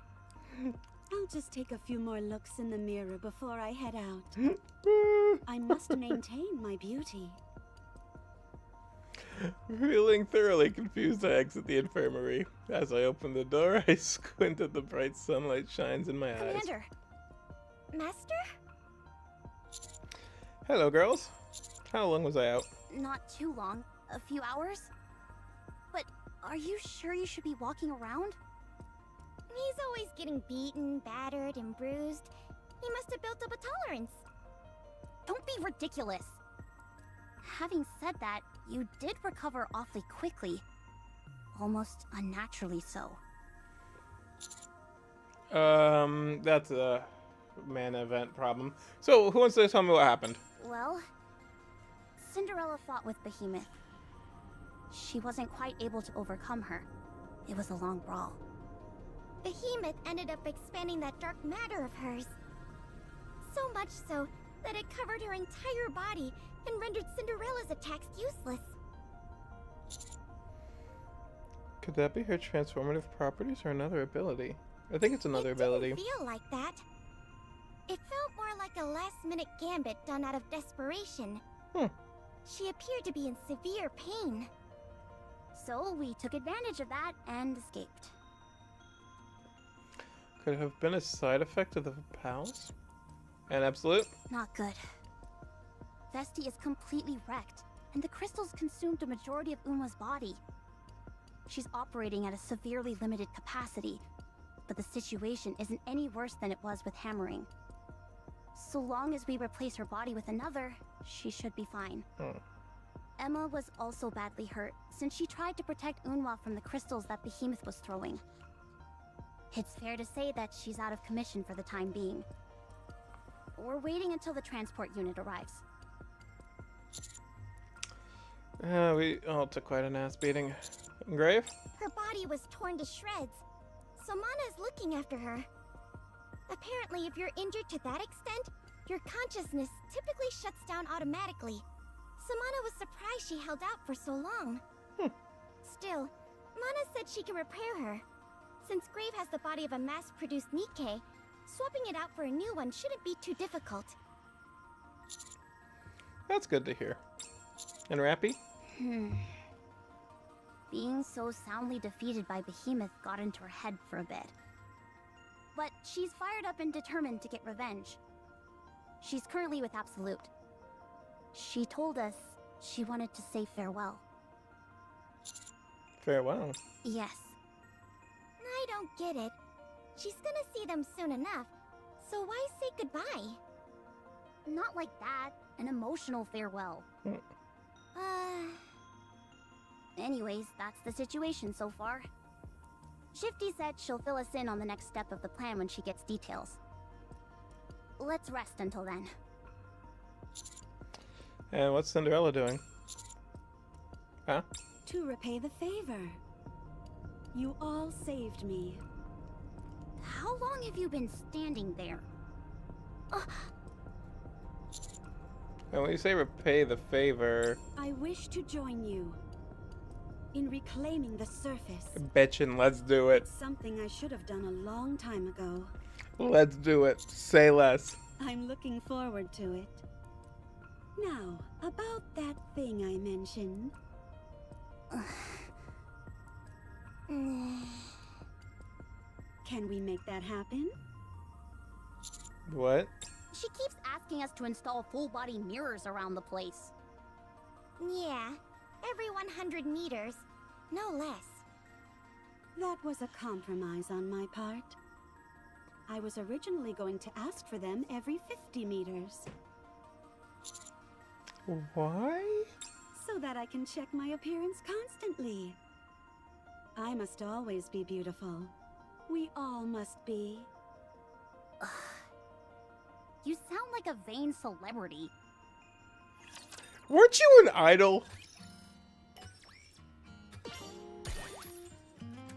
I'll just take a few more looks in the mirror before I head out. I must maintain my beauty. Feeling thoroughly confused, I exit the infirmary. As I open the door, I squint at the bright sunlight shines in my eyes. Commander! Master? Hello, girls. How long was I out? Not too long. A few hours? But are you sure you should be walking around? He's always getting beaten, battered, and bruised. He must have built up a tolerance. Don't be ridiculous. Having said that, you did recover awfully quickly. Almost unnaturally so. That's a man event problem. So, who wants to tell me what happened? Well, Cinderella fought with Behemoth. She wasn't quite able to overcome her. It was a long brawl. Behemoth ended up expanding that dark matter of hers. So much so that it covered her entire body and rendered Cinderella's attacks useless. Could that be her transformative properties or another ability? I think it's another ability. It didn't feel like that. It felt more like a last-minute gambit done out of desperation. She appeared to be in severe pain. So we took advantage of that and escaped. Could it have been a side effect of the palace? And absolute? Not good. Vesti is completely wrecked, and the crystals consumed a majority of Unwa's body. She's operating at a severely limited capacity, but the situation isn't any worse than it was with hammering. So long as we replace her body with another, she should be fine. Emma was also badly hurt, since she tried to protect Unwa from the crystals that Behemoth was throwing. It's fair to say that she's out of commission for the time being. We're waiting until the transport unit arrives. We all took quite an ass beating. Grave? Her body was torn to shreds, so Mana is looking after her. Apparently, if you're injured to that extent, your consciousness typically shuts down automatically. Samana was surprised she held out for so long. Still, Mana said she can repair her. Since Grave has the body of a mass-produced Nikke, swapping it out for a new one shouldn't be too difficult. That's good to hear. And Rappy? Being so soundly defeated by Behemoth got into her head for a bit. But she's fired up and determined to get revenge. She's currently with Absolute. She told us she wanted to say farewell. Farewell? Yes. I don't get it. She's gonna see them soon enough, So why say goodbye? Not like that. An emotional farewell. Anyways, that's the situation so far. Shifty said she'll fill us in on the next step of the plan when she gets details. Let's rest until then. And what's Cinderella doing? Huh? To repay the favor. You all saved me. How long have you been standing there? And when you say repay the favor... I wish to join you in reclaiming the surface. Betchin', let's do it. It's something I should have done a long time ago. Let's do it. Say less. I'm looking forward to it. Now, about that thing I mentioned. Can we make that happen? What? She keeps asking us to install full-body mirrors around the place. Yeah, every 100 meters, no less. That was a compromise on my part. I was originally going to ask for them every 50 meters. Why? So that I can check my appearance constantly. I must always be beautiful. We all must be. You sound like a vain celebrity. Weren't you an idol?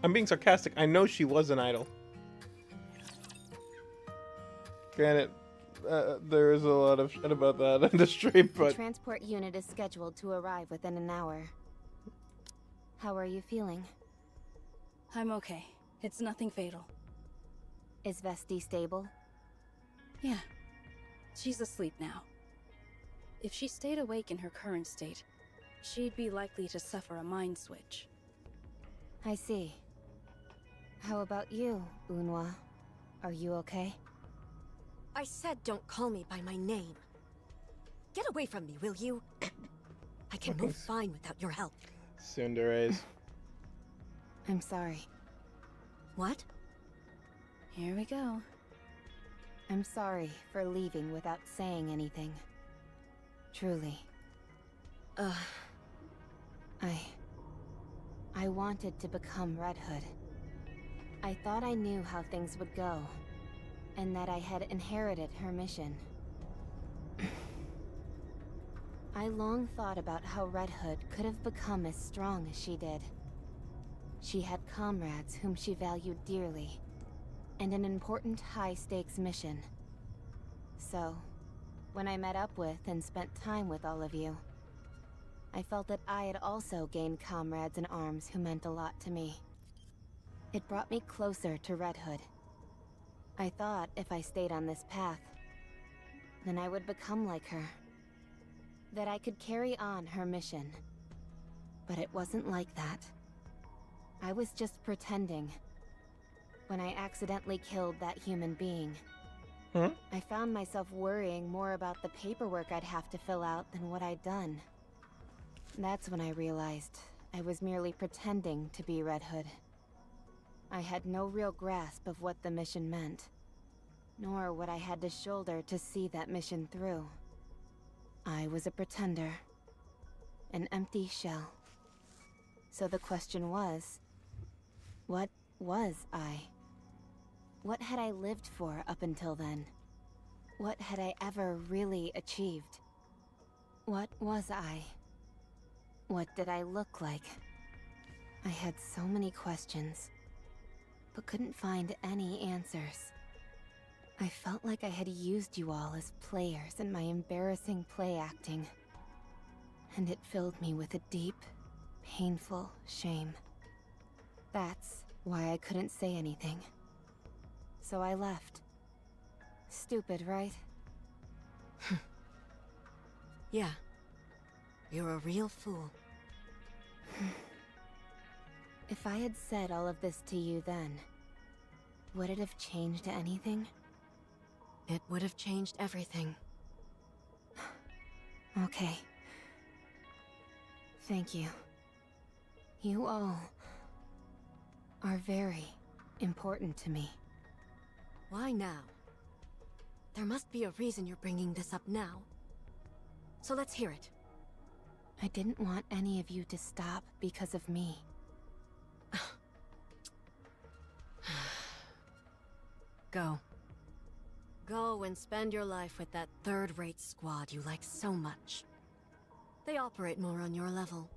I'm being sarcastic. I know she was an idol. Granted, there is a lot of shit about that in the stream, but... The transport unit is scheduled to arrive within an hour. How are you feeling? I'm okay. It's nothing fatal. Is Vesti stable? Yeah. She's asleep now. If she stayed awake in her current state, she'd be likely to suffer a mind switch. I see. How about you, Unwa? Are you okay? I said don't call me by my name. Get away from me, will you? I can move fine without your help. Tsundere. I'm sorry. What? Here we go. I'm sorry for leaving without saying anything. Truly. I wanted to become Red Hood. I thought I knew how things would go, and that I had inherited her mission. I long thought about how Red Hood could have become as strong as she did. She had comrades whom she valued dearly, and an important high-stakes mission. So, when I met up with and spent time with all of you, I felt that I had also gained comrades in arms who meant a lot to me. It brought me closer to Red Hood. I thought if I stayed on this path, then I would become like her. That I could carry on her mission. But it wasn't like that. I was just pretending. When I accidentally killed that human being, I found myself worrying more about the paperwork I'd have to fill out than what I'd done. That's when I realized I was merely pretending to be Red Hood. I had no real grasp of what the mission meant, nor what I had to shoulder to see that mission through. I was a pretender, an empty shell. So the question was, what was I? What had I lived for up until then? What had I ever really achieved? What was I? What did I look like? I had so many questions, but couldn't find any answers. I felt like I had used you all as players in my embarrassing play acting, and it filled me with a deep, painful shame. That's why I couldn't say anything. So I left. Stupid, right? Yeah. You're a real fool. If I had said all of this to you then, would it have changed anything? It would have changed everything. Okay. Thank you. You all are very important to me. Why now? There must be a reason you're bringing this up now. So let's hear it. I didn't want any of you to stop because of me. Go. Go and spend your life with that third-rate squad you like so much. They operate more on your level.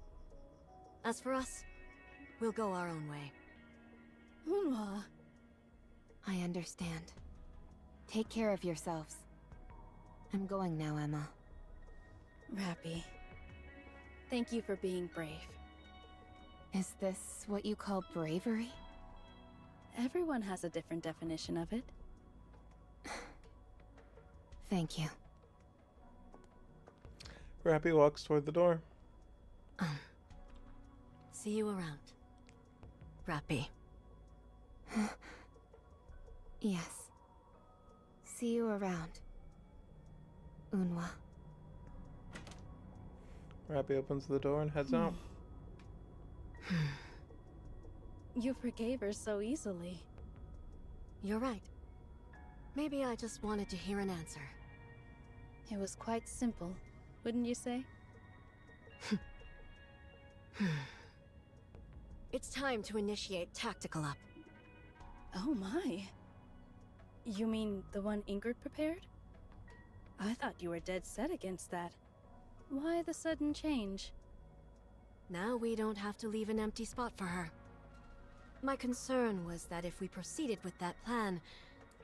As for us, we'll go our own way. Unwa. I understand. Take care of yourselves. I'm going now, Emma. Rappy. Thank you for being brave. Is this what you call bravery? Everyone has a different definition of it. Thank you. Rappy walks toward the door. See you around. Rappy. Yes. See you around. Unwa. Rappy opens the door and heads out. You forgave her so easily. You're right. Maybe I just wanted to hear an answer. It was quite simple, wouldn't you say? It's time to initiate Tactical Up. Oh my. You mean the one Ingrid prepared? I thought you were dead set against that. Why the sudden change? Now we don't have to leave an empty spot for her. My concern was that if we proceeded with that plan,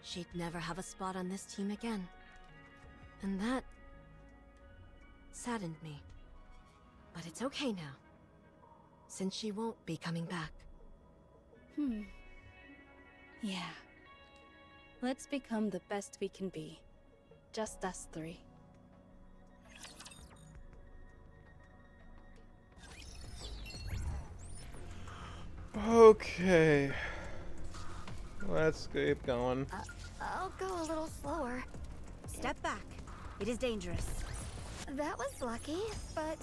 she'd never have a spot on this team again. And that saddened me. But it's okay now, since she won't be coming back. Yeah. Let's become the best we can be. Just us three. Okay. Let's keep going. I'll go a little slower. Step back. It is dangerous. That was lucky, but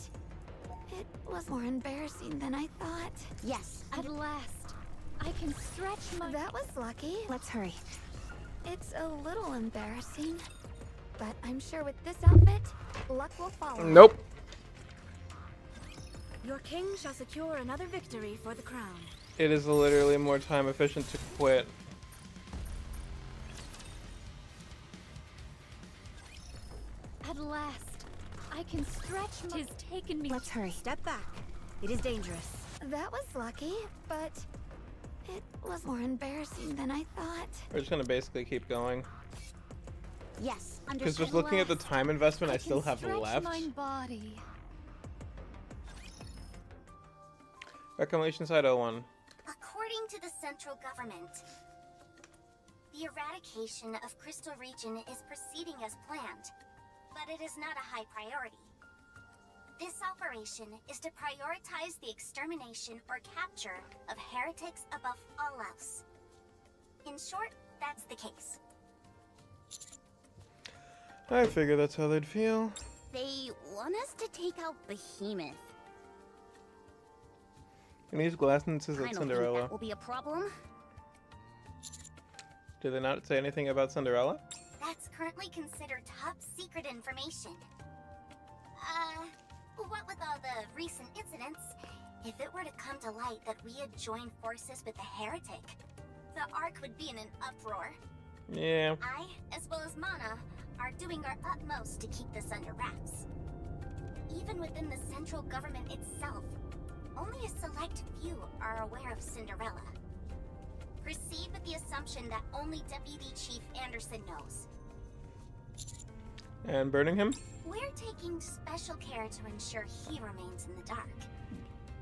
it was more embarrassing than I thought. Yes, at last. I can stretch my... That was lucky. Let's hurry. It's a little embarrassing, but I'm sure with this outfit, luck will follow. Nope. Your king shall secure another victory for the crown. It is literally more time efficient to quit. At last. I can stretch my... Tis taken me... Let's hurry. Step back. It is dangerous. That was lucky, but it was more embarrassing than I thought. We're just gonna basically keep going. Yes, Because just looking at the time investment I still have left. My body. Reclamation Site 01. According to the central government, the eradication of Crystal Region is proceeding as planned, but it is not a high priority. This operation is to prioritize the extermination or capture of heretics above all else. In short, that's the case. I figure that's how they'd feel. They want us to take out Behemoth. Can you use glasses I at don't Cinderella? think that will be a problem. Do they not say anything about Cinderella? That's currently considered top secret information. What with all the recent incidents, if it were to come to light that we had joined forces with the heretic, the Ark would be in an uproar. Yeah. I, as well as Mana, are doing our utmost to keep this under wraps. Even within the central government itself, only a select few are aware of Cinderella. Proceed with the assumption that only Deputy Chief Anderson knows. And burning him? We're taking special care to ensure he remains in the dark.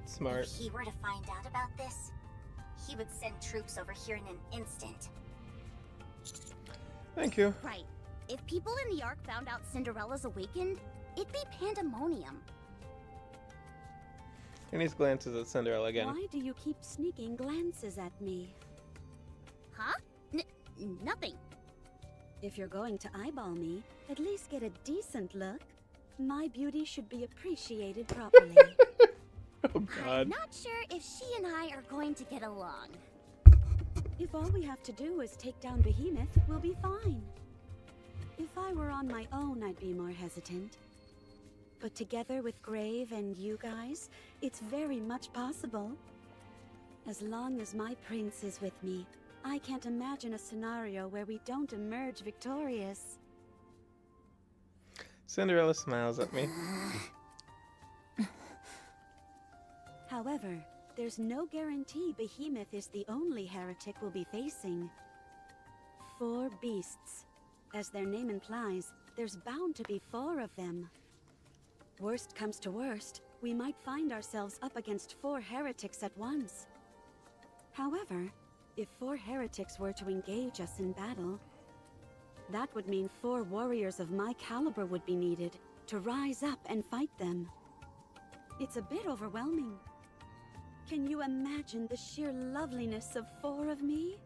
Smart. If he were to find out about this, he would send troops over here in an instant. Thank you. Right. If people in the Ark found out Cinderella's awakened, it'd be pandemonium. And he glances at Cinderella again. Why do you keep sneaking glances at me? Huh? Nothing. If you're going to eyeball me, at least get a decent look. My beauty should be appreciated properly. Oh God. I'm not sure if she and I are going to get along. If all we have to do is take down Behemoth, we'll be fine. If I were on my own, I'd be more hesitant. But together with Grave and you guys, it's very much possible. As long as my prince is with me, I can't imagine a scenario where we don't emerge victorious. Cinderella smiles at me. However, there's no guarantee Behemoth is the only heretic we'll be facing. 4 beasts. As their name implies, there's bound to be 4 of them. Worst comes to worst, we might find ourselves up against 4 heretics at once. However, if 4 heretics were to engage us in battle, that would mean 4 warriors of my caliber would be needed to rise up and fight them. It's a bit overwhelming. Can you imagine the sheer loveliness of 4 of me?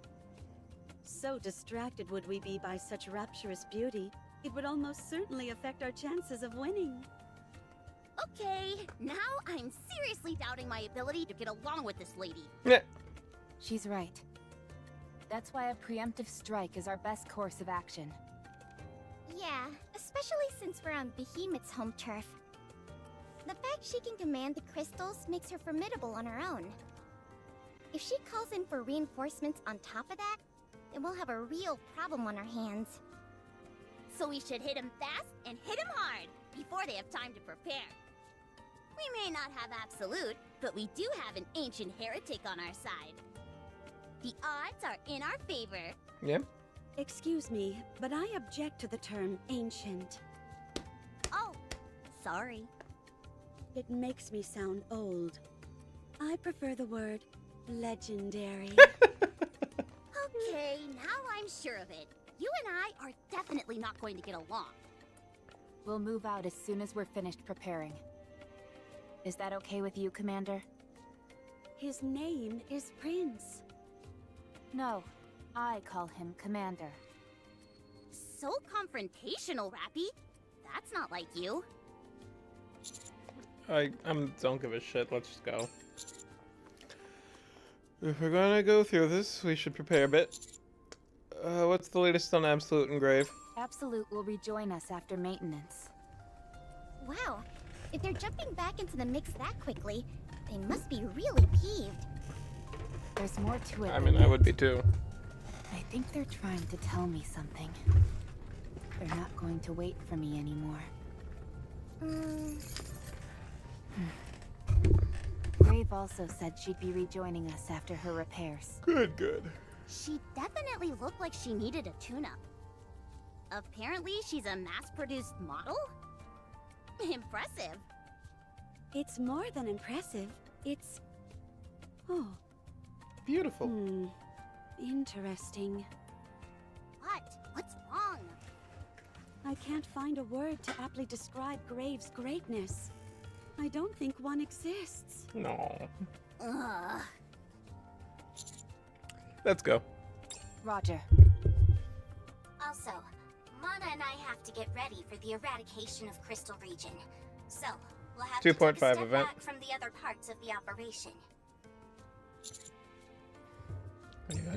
So distracted would we be by such rapturous beauty, it would almost certainly affect our chances of winning. Okay, now I'm seriously doubting my ability to get along with this lady. Yeah. She's right. That's why a preemptive strike is our best course of action. Yeah, especially since we're on Behemoth's home turf. The fact she can command the crystals makes her formidable on her own. If she calls in for reinforcements on top of that, then we'll have a real problem on our hands. So we should hit him fast and hit him hard before they have time to prepare. We may not have absolute, but we do have an ancient heretic on our side. The odds are in our favor. Yep. Excuse me, but I object to the term ancient. Oh, sorry. It makes me sound old. I prefer the word legendary. Okay, now I'm sure of it. You and I are definitely not going to get along. We'll move out as soon as we're finished preparing. Is that okay with you, Commander? His name is Prince. No, I call him Commander. So confrontational, Rappy. That's not like you. Don't give a shit. Let's just go. If we're gonna go through this, we should prepare a bit. What's the latest on Absolute and Grave? Absolute will rejoin us after maintenance. Wow, if they're jumping back into the mix that quickly, they must be really peeved. There's more to it. I mean, I would be too. I think they're trying to tell me something. They're not going to wait for me anymore. Grave also said she'd be rejoining us after her repairs. Good, good. She definitely looked like she needed a tune-up. Apparently, she's a mass-produced model? Impressive. It's more than impressive. It's... oh. Beautiful. Interesting. What? What's wrong? I can't find a word to aptly describe Grave's greatness. I don't think one exists. No. Ugh. Let's go. Roger. Also, Mana and I have to get ready for the eradication of Crystal Region. So, we'll have to take a 2.5 step event. back from the other parts of the operation.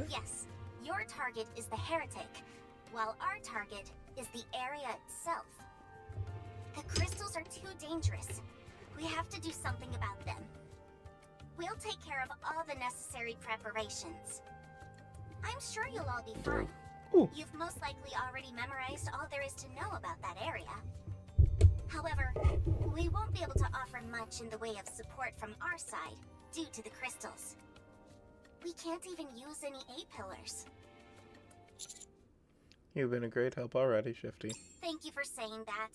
Yes, your target is the heretic, while our target is the area itself. The crystals are too dangerous. We have to do something about them. We'll take care of all the necessary preparations. I'm sure you'll all be fine. Ooh. You've most likely already memorized all there is to know about that area. However, we won't be able to offer much in the way of support from our side due to the crystals. We can't even use any A-pillars. You've been a great help already, Shifty. Thank you for saying that.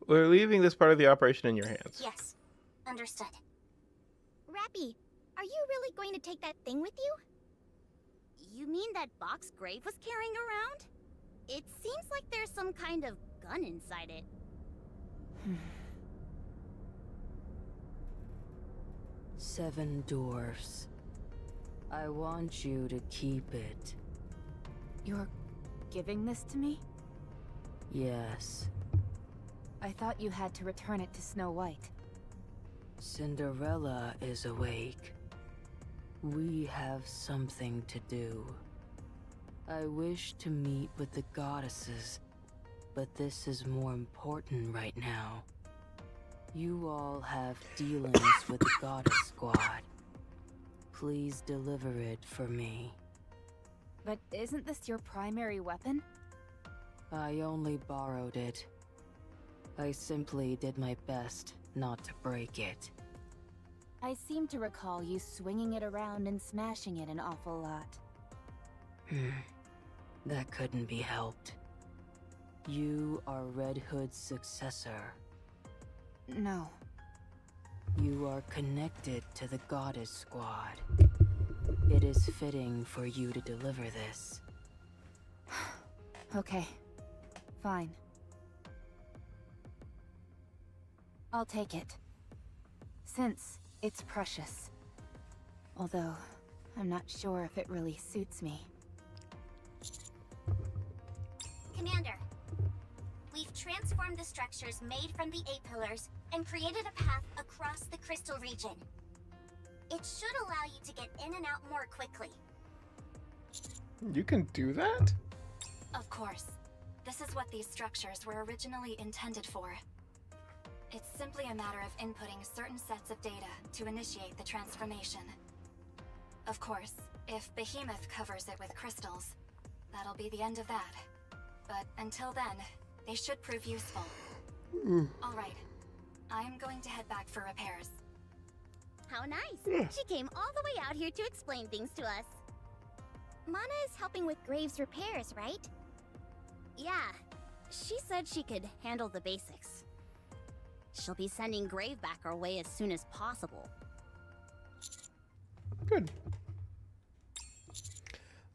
We're leaving this part of the operation in your hands. Yes, understood. Rappy, are you really going to take that thing with you? You mean that box Grave was carrying around? It seems like there's some kind of gun inside it. 7 dwarfs. I want you to keep it. You're giving this to me? Yes. I thought you had to return it to Snow White. Cinderella is awake. We have something to do. I wish to meet with the goddesses, but this is more important right now. You all have dealings with the goddess squad. Please deliver it for me. But isn't this your primary weapon? I only borrowed it. I simply did my best not to break it. I seem to recall you swinging it around and smashing it an awful lot. That couldn't be helped. You are Red Hood's successor. No. You are connected to the goddess squad. It is fitting for you to deliver this. Okay. Fine. I'll take it. Since it's precious. Although, I'm not sure if it really suits me. Commander, we've transformed the structures made from the A-pillars and created a path across the crystal region. It should allow you to get in and out more quickly. You can do that? Of course. This is what these structures were originally intended for. It's simply a matter of inputting certain sets of data to initiate the transformation. Of course, if Behemoth covers it with crystals, that'll be the end of that. But until then, they should prove useful. All right. I'm going to head back for repairs. How nice! She came all the way out here to explain things to us. Mana is helping with Graves' repairs, right? Yeah. She said she could handle the basics. She'll be sending Grave back our way as soon as possible. Good.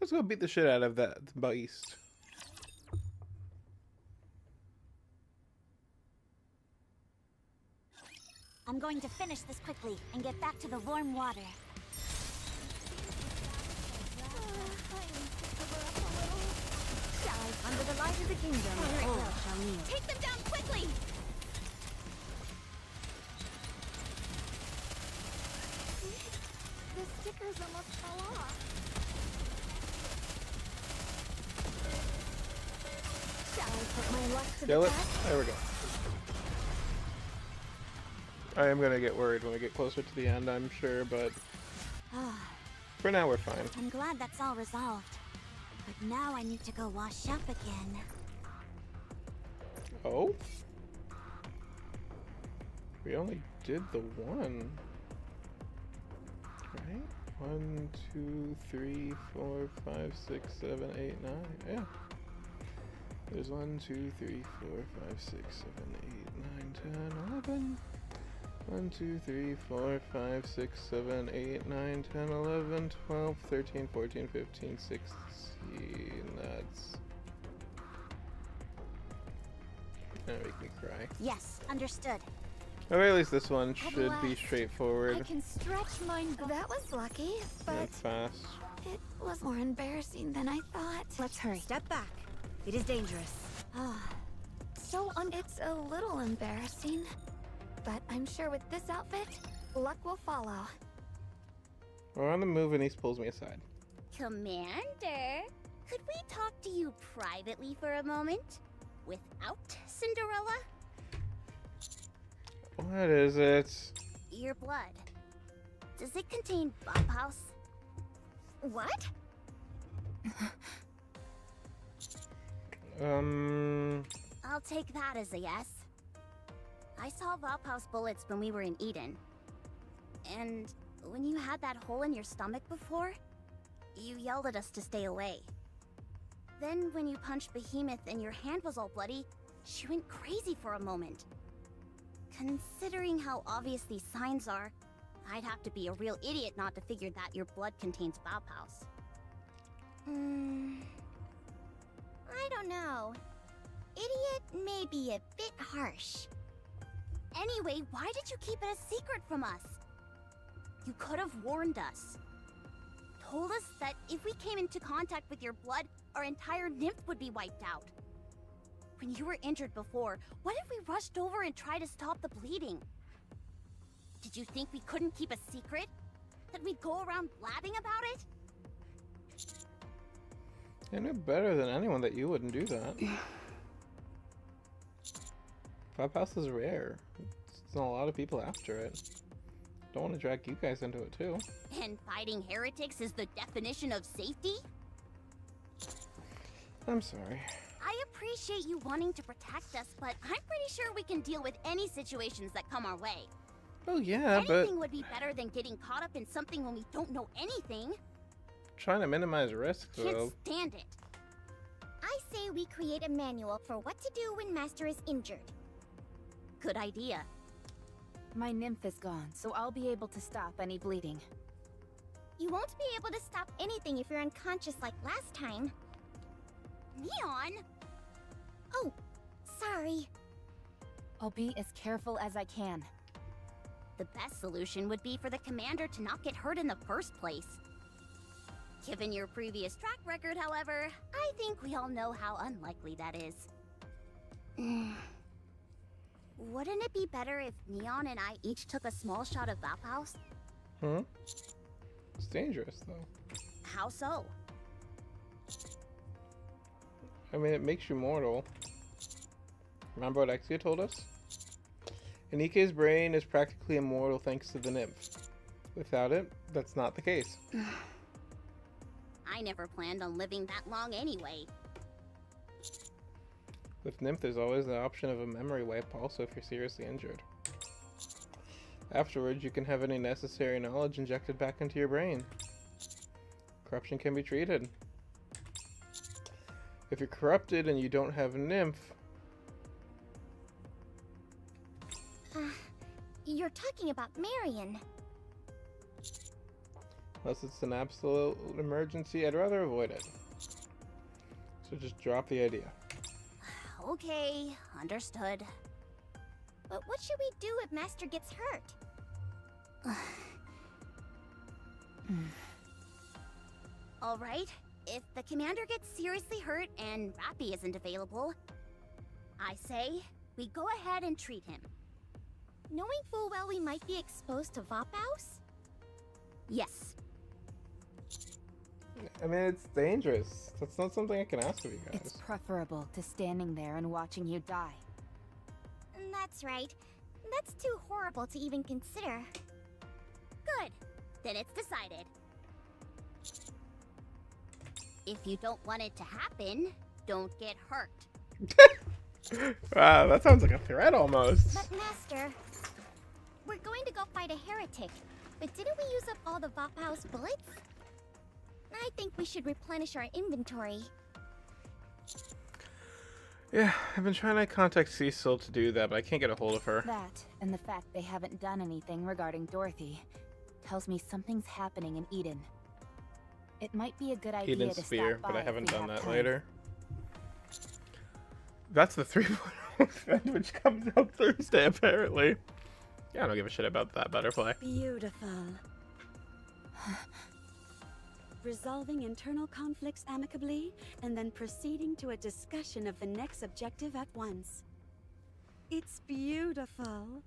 Let's go beat the shit out of that beast. I'm going to finish this quickly and get back to the warm water. Under the light of the kingdom, all shall kneel. Take them down quickly! The stickers almost fell off. Shall I put my luck to Kill the it. test? There we go. I am gonna get worried when we get closer to the end, I'm sure, but for now we're fine. I'm glad that's all resolved. But now I need to go wash up again. Oh? We only did the one. Right? 1, 2, 3, 4, 5, 6, 7, 8, 9. Yeah. There's 1, 2, 3, 4, 5, 6, 7, 8, 9, 10, 11. 1, 2, 3, 4, 5, 6, 7, 8, 9, 10, 11, 12, 13, 14, 15, 16. That's gonna make me cry. Yes, understood. Okay, at least this one should be straightforward. I can stretch mine. That was lucky, but and fast. it was more embarrassing than I thought. Let's hurry. Step back. It is dangerous. It's a little embarrassing, but I'm sure with this outfit, luck will follow. We're on the move and he pulls me aside. Commander, could we talk to you privately for a moment? Without Cinderella? What is it? Your blood. Does it contain Bauhaus? What? I'll take that as a yes. I saw Bauhaus bullets when we were in Eden. And when you had that hole in your stomach before, you yelled at us to stay away. Then when you punched Behemoth and your hand was all bloody, she went crazy for a moment. Considering how obvious these signs are, I'd have to be a real idiot not to figure that your blood contains Bauhaus. I don't know. Idiot may be a bit harsh. Anyway, why did you keep it a secret from us? You could have warned us. Told us that if we came into contact with your blood, our entire nymph would be wiped out. When you were injured before, what if we rushed over and tried to stop the bleeding? Did you think we couldn't keep a secret? That we'd go around blabbing about it? I know better than anyone that you wouldn't do that. Clubhouse is rare. There's not a lot of people after it. Don't want to drag you guys into it too. And fighting heretics is the definition of safety? I'm sorry. I appreciate you wanting to protect us, but I'm pretty sure we can deal with any situations that come our way. Oh yeah, Anything would be better than getting caught up in something when we don't know anything. Trying to minimize risk, Can't though. stand it. I say we create a manual for what to do when Master is injured. Good idea. My nymph is gone, so I'll be able to stop any bleeding. You won't be able to stop anything if you're unconscious like last time. Neon? Oh, sorry. I'll be as careful as I can. The best solution would be for the commander to not get hurt in the first place. Given your previous track record, however, I think we all know how unlikely that is. Wouldn't it be better if Neon and I each took a small shot of Valpaus? It's dangerous, though. How so? I mean, it makes you mortal. Remember what Exia told us? Nikke's brain is practically immortal thanks to the nymph. Without it, that's not the case. I never planned on living that long anyway. With nymph, there's always the option of a memory wipe also if you're seriously injured. Afterwards, you can have any necessary knowledge injected back into your brain. Corruption can be treated. If you're corrupted and you don't have a nymph... You're talking about Marion. Unless it's an absolute emergency, I'd rather avoid it. So just drop the idea. Okay, understood. But what should we do if Master gets hurt? Alright, if the commander gets seriously hurt and Rappy isn't available, I say we go ahead and treat him. Knowing full well we might be exposed to Valpaus? Yes. I mean, it's dangerous. That's not something I can ask of you guys. It's preferable to standing there and watching you die. That's right. That's too horrible to even consider. Good. Then it's decided. If you don't want it to happen, don't get hurt. Wow, that sounds like a threat almost. But Master, we're going to go fight a heretic. But didn't we use up all the Valpaus bullets? I think we should replenish our inventory. Yeah, I've been trying to contact Cecil to do that, but I can't get a hold of her. That, and the fact they haven't done anything regarding Dorothy, tells me something's happening in Eden. It might be a good idea Eden's to Sphere, stop but by I haven't if we done have that time. later. That's the 3.0 event, which comes out Thursday, apparently. Yeah, I don't give a shit about that butterfly. Beautiful. Resolving internal conflicts amicably, and then proceeding to a discussion of the next objective at once. It's beautiful.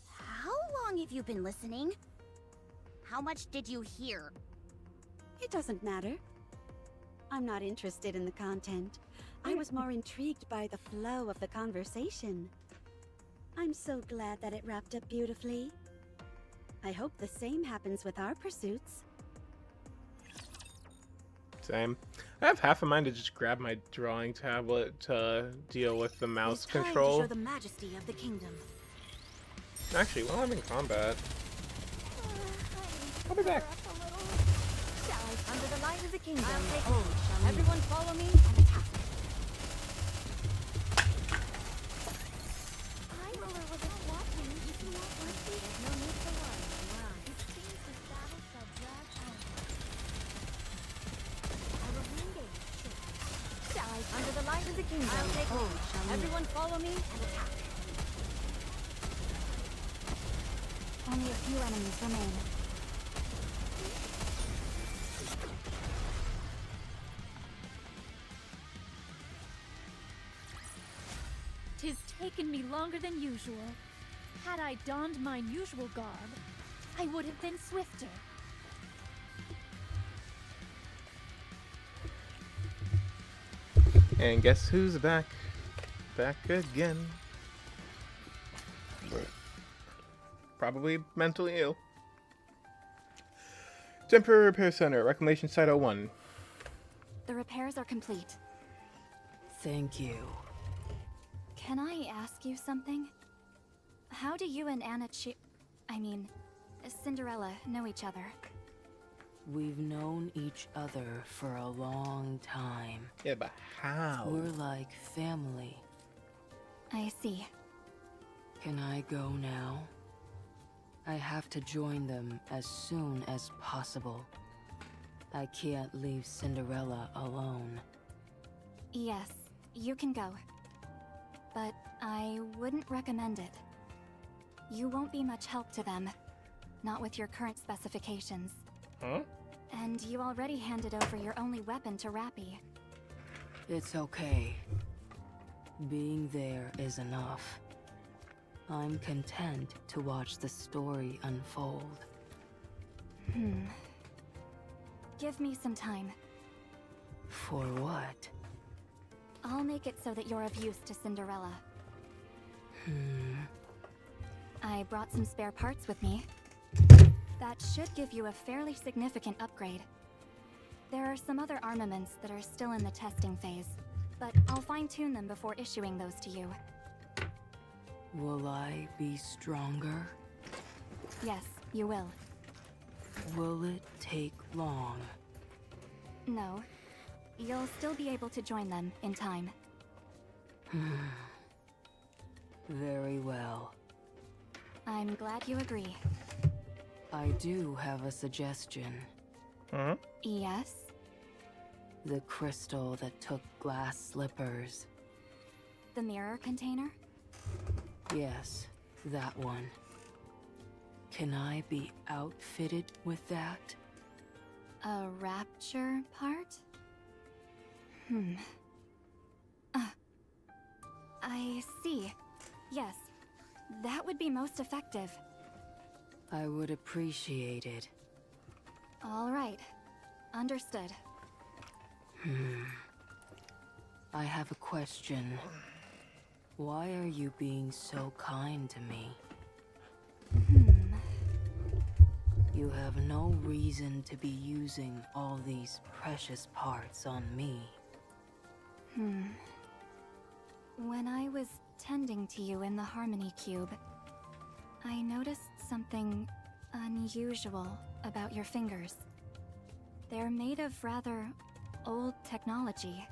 How long have you been listening? How much did you hear? It doesn't matter. I'm not interested in the content. I was more intrigued by the flow of the conversation. I'm so glad that it wrapped up beautifully. I hope the same happens with our pursuits. Same. I have half a mind to just grab my drawing tablet to deal with the mouse control. To show the majesty of the kingdom. Actually, while I'm in combat, I'll be back. Under the light of the kingdom. Everyone follow me and attack. Hi, Ruler wasn't watching. If you want mercy, there's no need to worry. It seems this battle shall drag on. I will re-engage. Under the light of the kingdom. I'll take lead. Everyone follow me and attack. Only a few enemies remain. "'Tis taken me longer than usual. Had I donned mine usual garb, I would have been swifter." And guess who's back? Back again. Probably mentally ill. Temporary Repair Center, Reclamation Site 01. The repairs are complete. Thank you. Can I ask you something? How do you and Cinderella know each other? We've known each other for a long time. Yeah, but how? We're like family. I see. Can I go now? I have to join them as soon as possible. I can't leave Cinderella alone. Yes, you can go. But I wouldn't recommend it. You won't be much help to them. Not with your current specifications. Huh? And you already handed over your only weapon to Rappy. It's okay. Being there is enough. I'm content to watch the story unfold. Give me some time. For what? I'll make it so that you're of use to Cinderella. I brought some spare parts with me. That should give you a fairly significant upgrade. There are some other armaments that are still in the testing phase, but I'll fine-tune them before issuing those to you. Will I be stronger? Yes, you will. Will it take long? No. You'll still be able to join them in time. Very well. I'm glad you agree. I do have a suggestion. Yes? The crystal that took glass slippers. The mirror container? Yes, that one. Can I be outfitted with that? A rapture part? I see. Yes, that would be most effective. I would appreciate it. All right. Understood. I have a question. Why are you being so kind to me? You have no reason to be using all these precious parts on me. When I was tending to you in the Harmony Cube, I noticed something unusual about your fingers. They're made of rather old technology,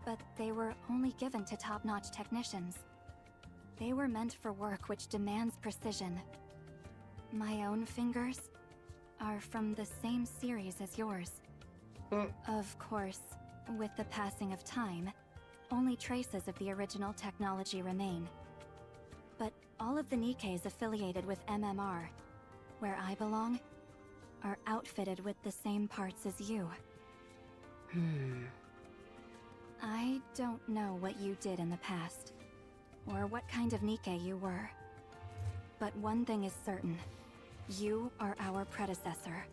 but they were only given to top-notch technicians. They were meant for work which demands precision. My own fingers are from the same series as yours. Of course, with the passing of time, only traces of the original technology remain. But all of the Nikkes affiliated with MMR, where I belong, are outfitted with the same parts as you. I don't know what you did in the past, or what kind of Nikke you were. But one thing is certain. You are our predecessor.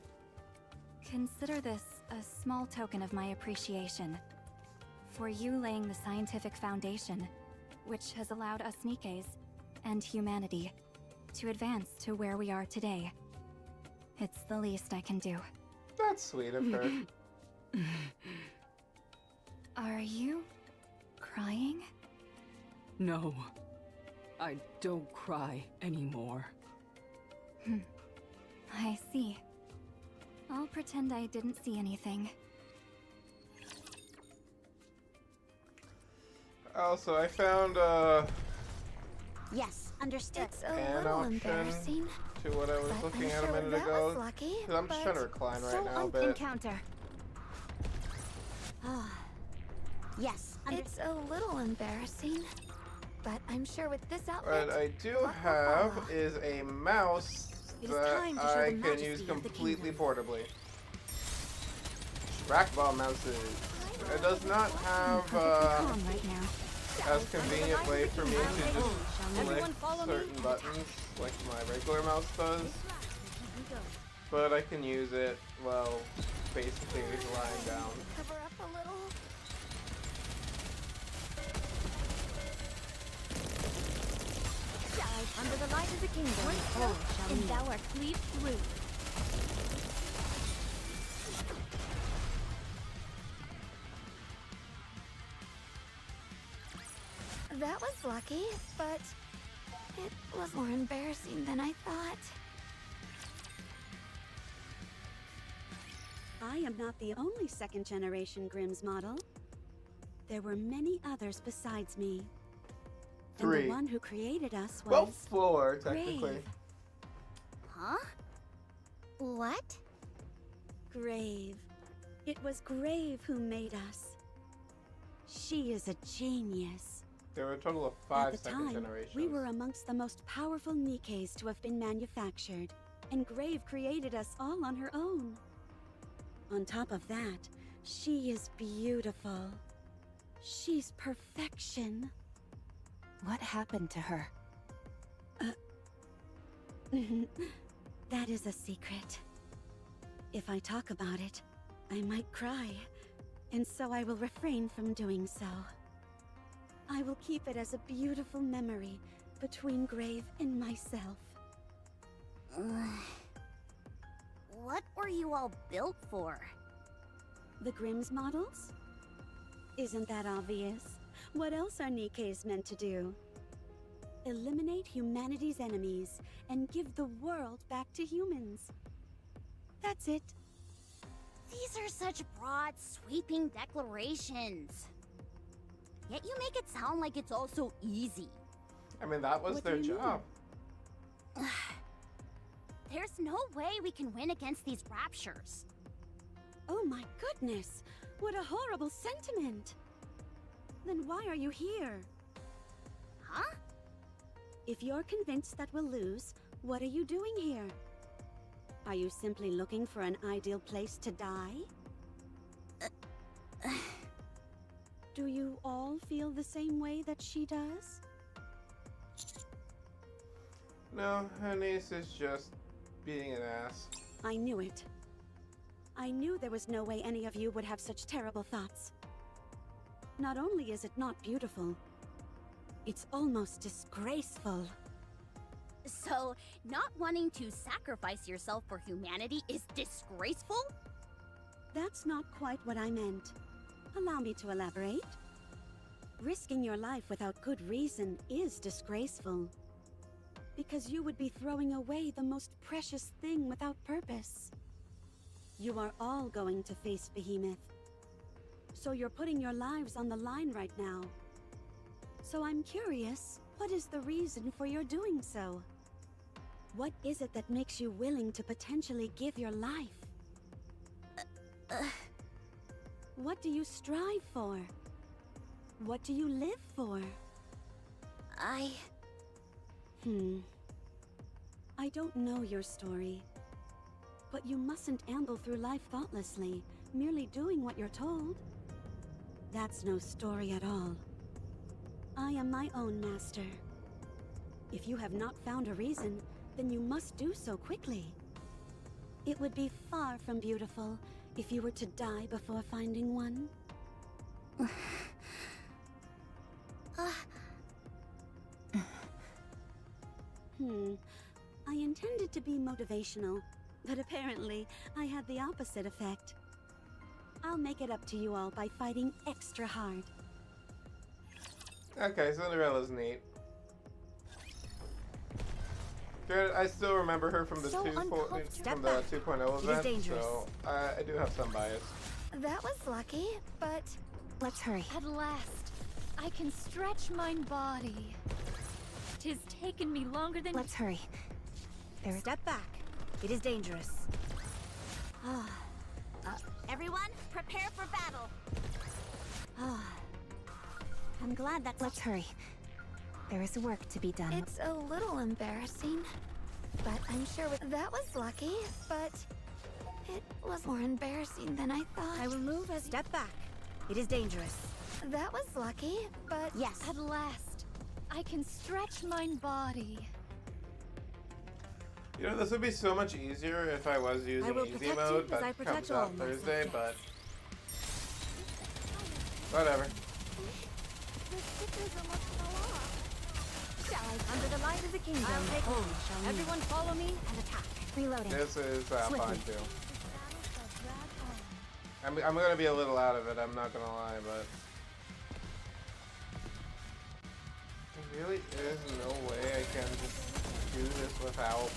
Consider this a small token of my appreciation. For you laying the scientific foundation, which has allowed us Nikkes, and humanity, to advance to where we are today. It's the least I can do. That's sweet of her. Are you crying? No, I don't cry anymore. I see. I'll pretend I didn't see anything. Also, I found Yes, understood. It's a little embarrassing. to what I was But looking I'm at a sure minute that ago. was lucky, 'Cause I'm just trying to but recline right so now, but Encounter. Yes, It's a little embarrassing. But I'm sure with this outfit, what I do luck will have follow. is a mouse It is that time to show I the can majesty use of the completely kingdom. portably. Trackball mouses. It does not have Calm right now. as convenient way for me to just click Everyone follow me. certain buttons like my regular mouse does. But I can use it while basically lying down. Cover up a little. Under the light of the kingdom, One all stroke, shall and meet. thou art cleaved through. That was lucky, but it was more embarrassing than I thought. I am not the only second-generation Grimm's model. There were many others besides me. And 3. the one who created us was... Well, 4, technically. Grave. Huh? What? Grave. It was Grave who made us. She is a genius. There were a total of 5 At the second time, generations. we were amongst the most powerful Nikkes to have been manufactured, and Grave created us all on her own. On top of that, she is beautiful. She's perfection. What happened to her? That is a secret. If I talk about it, I might cry, and so I will refrain from doing so. I will keep it as a beautiful memory between Grave and myself. What were you all built for? The Grimm's models? Isn't that obvious? What else are Nikkes meant to do? Eliminate humanity's enemies and give the world back to humans. That's it. These are such broad, sweeping declarations. Yet you make it sound like it's all so easy. I mean, that was What their do you job. There's no way we can win against these raptures. Oh my goodness! What a horrible sentiment! Then why are you here? Huh? If you're convinced that we'll lose, what are you doing here? Are you simply looking for an ideal place to die? Do you all feel the same way that she does? No, her niece is just being an ass. I knew it. I knew there was no way any of you would have such terrible thoughts. Not only is it not beautiful, it's almost disgraceful. So, not wanting to sacrifice yourself for humanity is disgraceful? That's not quite what I meant. Allow me to elaborate. Risking your life without good reason is disgraceful. Because you would be throwing away the most precious thing without purpose. You are all going to face Behemoth. So you're putting your lives on the line right now. So I'm curious, what is the reason for your doing so? What is it that makes you willing to potentially give your life? What do you strive for? What do you live for? I don't know your story. But you mustn't amble through life thoughtlessly, merely doing what you're told. That's no story at all. I am my own master. If you have not found a reason, then you must do so quickly. It would be far from beautiful if you were to die before finding one. I intended to be motivational, but apparently I had the opposite effect. I'll make it up to you all by fighting extra hard. Okay, Cinderella's neat. Granted, I still remember her from the So 2.0 It is event, dangerous. so I do have some bias. That was lucky, but let's hurry. At last, I can stretch mine body. 'Tis taken me longer than— Let's hurry. Step back. It is dangerous. Everyone, prepare for battle. I'm glad that's... Let's hurry. There is work to be done. it's a little embarrassing. But I'm sure that was lucky, but it was more embarrassing than I thought. I will move as step back. It is dangerous. That was lucky, but yes. At last, I can stretch mine body. You know, this would be so much easier if I was using easy mode, but I comes protect all out my Thursday, subjects. but whatever. The stickers almost fell off. Under the light light of the kingdom. I'll take All one. shall Everyone follow me and attack. Reloading. This is Swiftly. fine too. I'm gonna be a little out of it, I'm not gonna lie, but there really is no way I can just do this without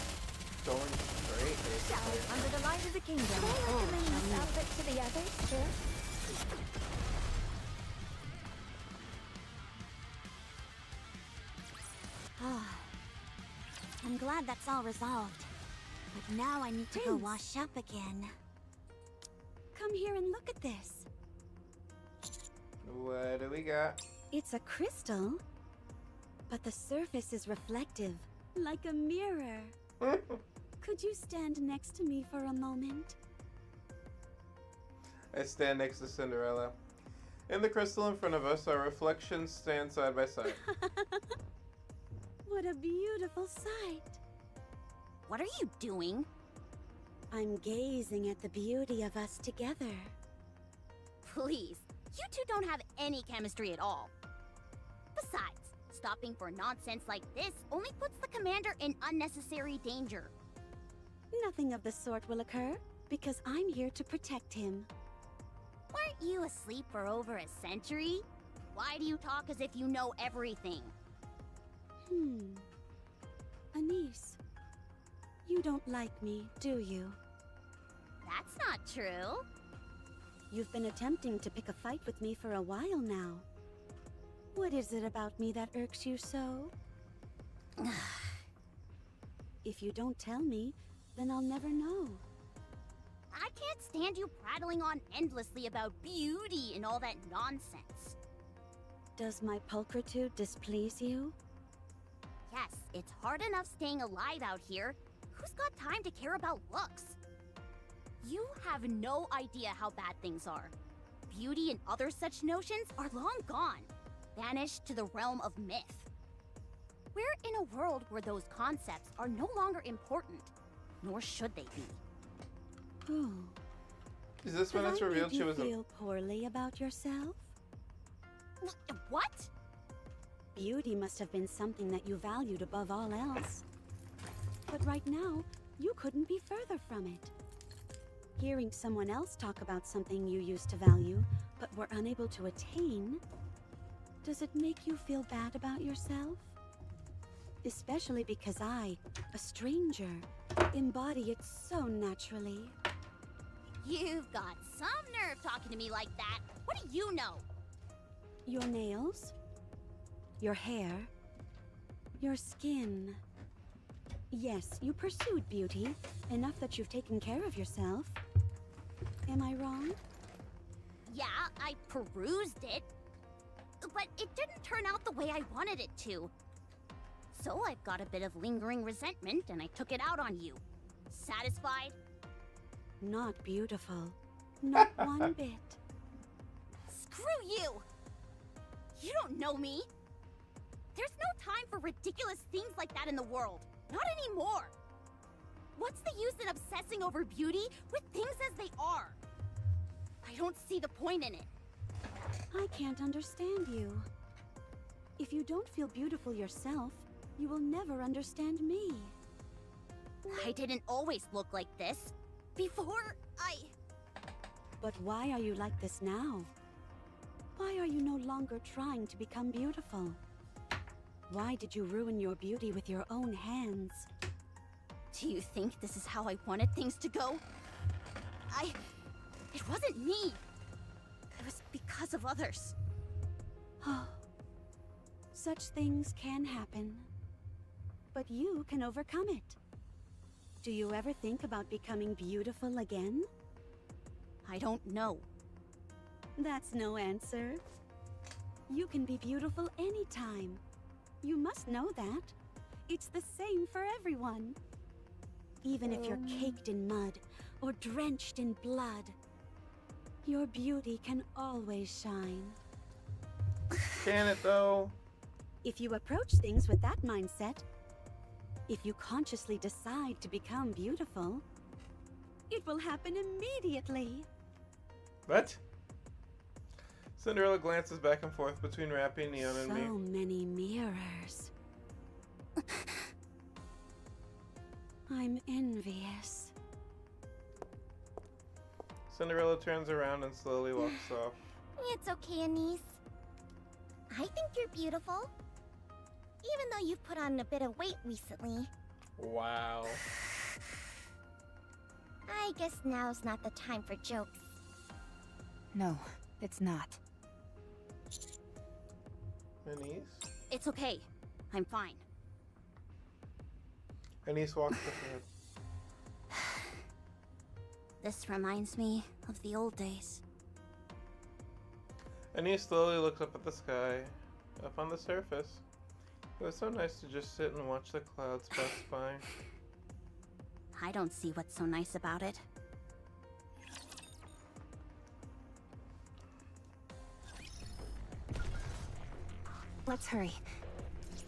going straight, basically. under the light of the kingdom. Can I All recommend shall this meet. outfit to the others, too? I'm glad that's all resolved. But now I need to go Prince. wash up again. Come here and look at this. What do we got? It's a crystal, but the surface is reflective, like a mirror. Could you stand next to me for a moment? I stand next to Cinderella. In the crystal in front of us, our reflections stand side by side. What a beautiful sight. What are you doing? I'm gazing at the beauty of us together. Please, you two don't have any chemistry at all. Besides, stopping for nonsense like this only puts the commander in unnecessary danger. Nothing of the sort will occur, because I'm here to protect him. Weren't you asleep for over a century? Why do you talk as if you know everything? Anise, you don't like me, do you? That's not true. You've been attempting to pick a fight with me for a while now. What is it about me that irks you so? If you don't tell me, then I'll never know. I can't stand you prattling on endlessly about beauty and all that nonsense. Does my pulchritude displease you? Yes, it's hard enough staying alive out here. Who's got time to care about looks? You have no idea how bad things are. Beauty and other such notions are long gone, vanished to the realm of myth. We're in a world where those concepts are no longer important, nor should they be. Oh. Is this when Did it's I revealed make she you was a... feel poorly about yourself? What? Beauty must have been something that you valued above all else. But right now, you couldn't be further from it. Hearing someone else talk about something you used to value, but were unable to attain, does it make you feel bad about yourself? Especially because I, a stranger, embody it so naturally. You've got some nerve talking to me like that. What do you know? Your nails, your hair, your skin. Yes, you pursued beauty, enough that you've taken care of yourself. Am I wrong? Yeah, I perused it, but it didn't turn out the way I wanted it to. So I've got a bit of lingering resentment, and I took it out on you. Satisfied? Not beautiful. Not one bit. Screw you! You don't know me. There's no time for ridiculous things like that in the world. Not anymore. What's the use in obsessing over beauty with things as they are? I don't see the point in it. I can't understand you. If you don't feel beautiful yourself, you will never understand me. I didn't always look like this. Before, But why are you like this now? Why are you no longer trying to become beautiful? Why did you ruin your beauty with your own hands? Do you think this is how I wanted things to go? It wasn't me. It was because of others. Oh, such things can happen. But you can overcome it. Do you ever think about becoming beautiful again? I don't know. That's no answer. You can be beautiful anytime. You must know that. It's the same for everyone. Even if you're caked in mud or drenched in blood, your beauty can always shine. Can it though? If you approach things with that mindset, if you consciously decide to become beautiful, it will happen immediately. What? Cinderella glances back and forth between Rappy, Neon, and me. So many mirrors. I'm envious. Cinderella turns around and slowly walks off. It's okay, Anise. I think you're beautiful. Even though you've put on a bit of weight recently. Wow. I guess now's not the time for jokes. No, it's not. Anise? It's okay. I'm fine. Anise walks ahead. This reminds me of the old days. Anise slowly looks up at the sky, up on the surface. It was so nice to just sit and watch the clouds pass by. I don't see what's so nice about it. Let's hurry.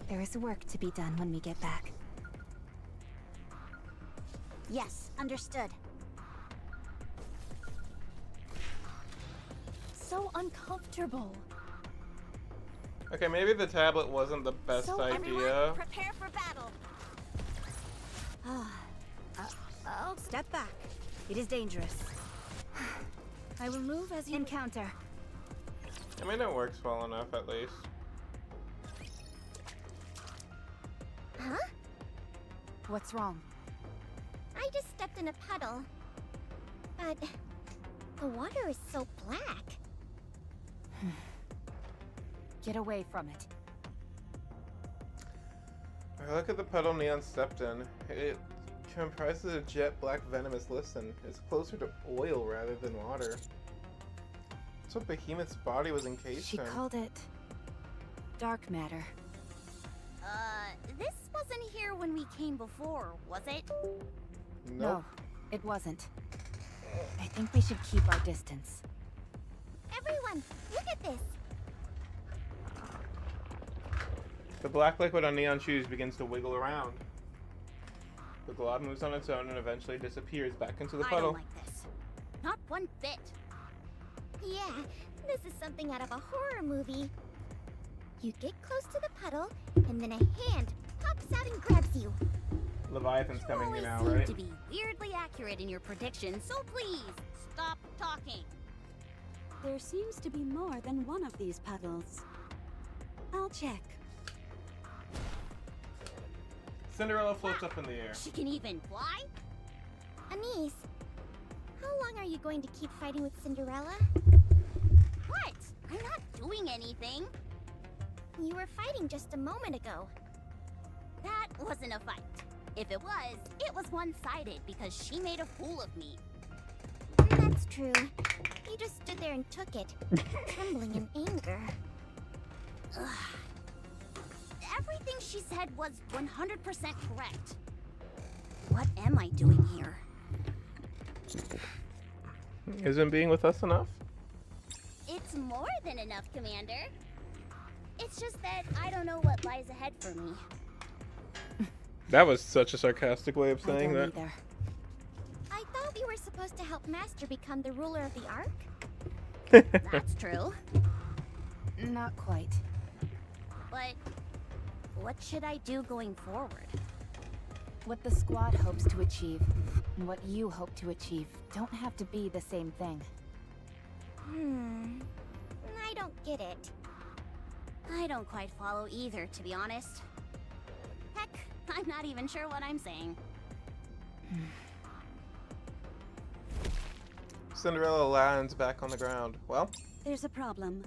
There is work to be done when we get back. Yes, understood. So uncomfortable. Okay, maybe the tablet wasn't the best idea. Everyone, prepare for battle. Oh, step back. It is dangerous. I will move as you encounter. I mean, it works well enough, at least. Huh? What's wrong? I just stepped in a puddle. But the water is so black. Get away from it. I look at the puddle Neon stepped in. It comprises a jet black venomous listen. It's closer to oil rather than water. That's what Behemoth's body was encased She in. called it dark matter. This wasn't here when we came before, was it? Nope. No, it wasn't. I think we should keep our distance. Everyone, look at this. The black liquid on Neon's shoes begins to wiggle around. The glob moves on its own and eventually disappears back into the I puddle. don't like this. Not one bit. Yeah, this is something out of a horror movie. You get close to the puddle, and then a hand pops out and grabs you. Leviathan's coming in now, You right? seem to be weirdly accurate in your predictions, so please stop talking. There seems to be more than one of these puddles. I'll check. Cinderella floats up in the air. She can even fly? Anise, how long are you going to keep fighting with Cinderella? What? I'm not doing anything. You were fighting just a moment ago. That wasn't a fight. If it was one-sided because she made a fool of me. That's true. You just stood there and took it, trembling in anger. Ugh. Everything she said was 100% correct. What am I doing here? Isn't being with us enough? It's more than enough, Commander. It's just that I don't know what lies ahead for me. That was such a sarcastic way of saying that. Either. I thought we were supposed to help Master become the ruler of the Ark. That's true. Not quite. But what should I do going forward? What the squad hopes to achieve and what you hope to achieve don't have to be the same thing. I don't get it. I don't quite follow either, to be honest. Heck, I'm not even sure what I'm saying. Cinderella lands back on the ground. Well, There's a problem.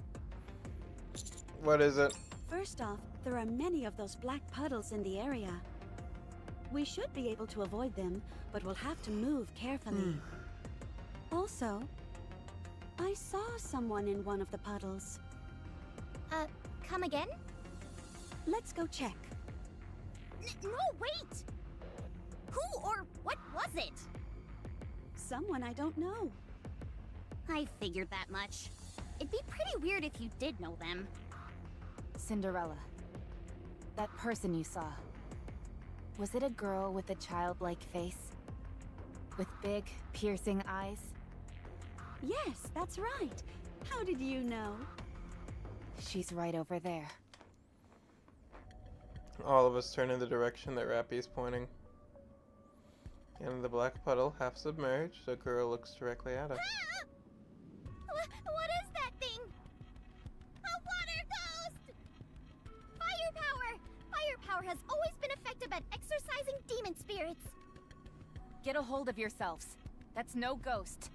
what is it? First off, there are many of those black puddles in the area. We should be able to avoid them, but we'll have to move carefully. Also, I saw someone in one of the puddles. Come again? Let's go check. No, wait! Who or what was it? Someone I don't know. I figured that much. It'd be pretty weird if you did know them. Cinderella. That person you saw. Was it a girl with a childlike face? With big, piercing eyes? Yes, that's right. How did you know? She's right over there. All of us turn in the direction that Rappy is pointing. And the black puddle, half submerged, a girl looks directly at us. What is that thing? A water ghost! Firepower! Firepower has always been effective at exorcising demon spirits. Get a hold of yourselves. That's no ghost.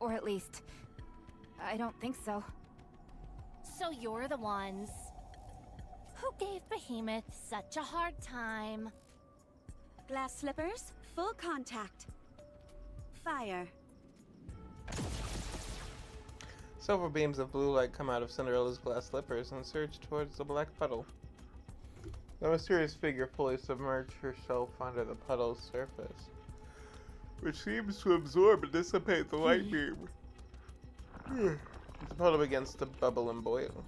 Or at least, I don't think so. So you're the ones who gave Behemoth such a hard time. Glass slippers, full contact. Fire. Several beams of blue light come out of Cinderella's glass slippers and surge towards the black puddle. The mysterious figure fully submerged herself under the puddle's surface, which seems to absorb and dissipate the light beam. The puddle begins to bubble and boil.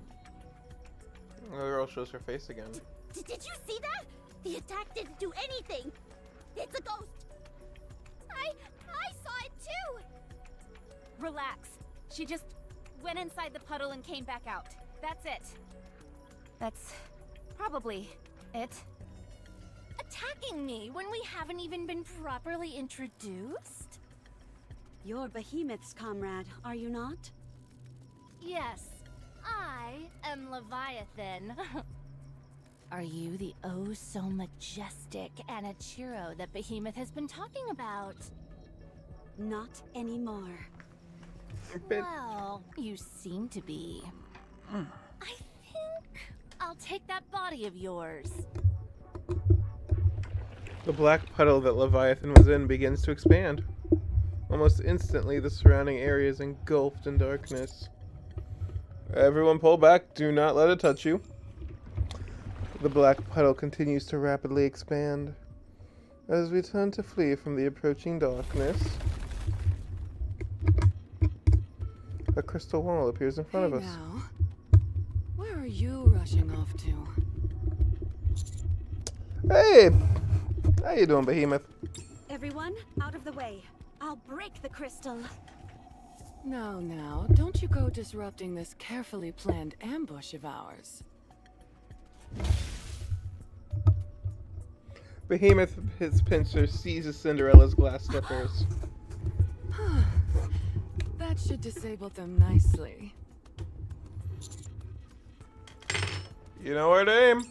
The girl shows her face again. Did you see that? The attack didn't do anything. It's a ghost. I saw it too. Relax. She just went inside the puddle and came back out. That's it. That's probably it. Attacking me when we haven't even been properly introduced? You're Behemoth's comrade, are you not? Yes, I am Leviathan. Are you the oh-so-majestic Anachiro that Behemoth has been talking about? Not anymore. Well, you seem to be. I think I'll take that body of yours. The black puddle that Leviathan was in begins to expand. Almost instantly, the surrounding area is engulfed in darkness. Everyone pull back. Do not let it touch you. The black puddle continues to rapidly expand. As we turn to flee from the approaching darkness, a crystal wall appears in front of us. Now, where are you rushing off to? Hey! How you doing, Behemoth? Everyone, out of the way. I'll break the crystal. Now, don't you go disrupting this carefully planned ambush of ours. Behemoth, his pincer, seizes Cinderella's glass slippers. That should disable them nicely. You know where to aim.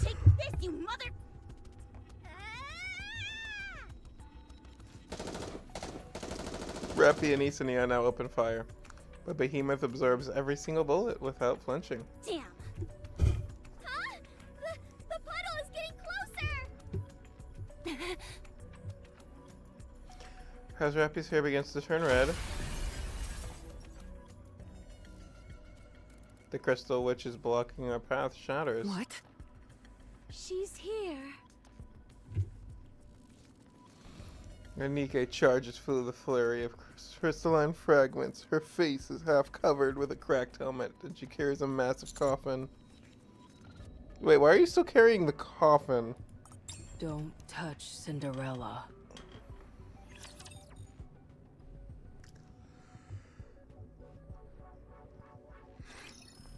Take this, you mother... Rappy and Isani now open fire, but Behemoth absorbs every single bullet without flinching. Damn. Huh? The puddle is getting closer! As Rappy's hair begins to turn red, the crystal which is blocking our path shatters. What? She's here. And Nikke charges through the flurry of crystalline fragments. Her face is half covered with a cracked helmet, and she carries a massive coffin. Wait, why are you still carrying the coffin? Don't touch Cinderella.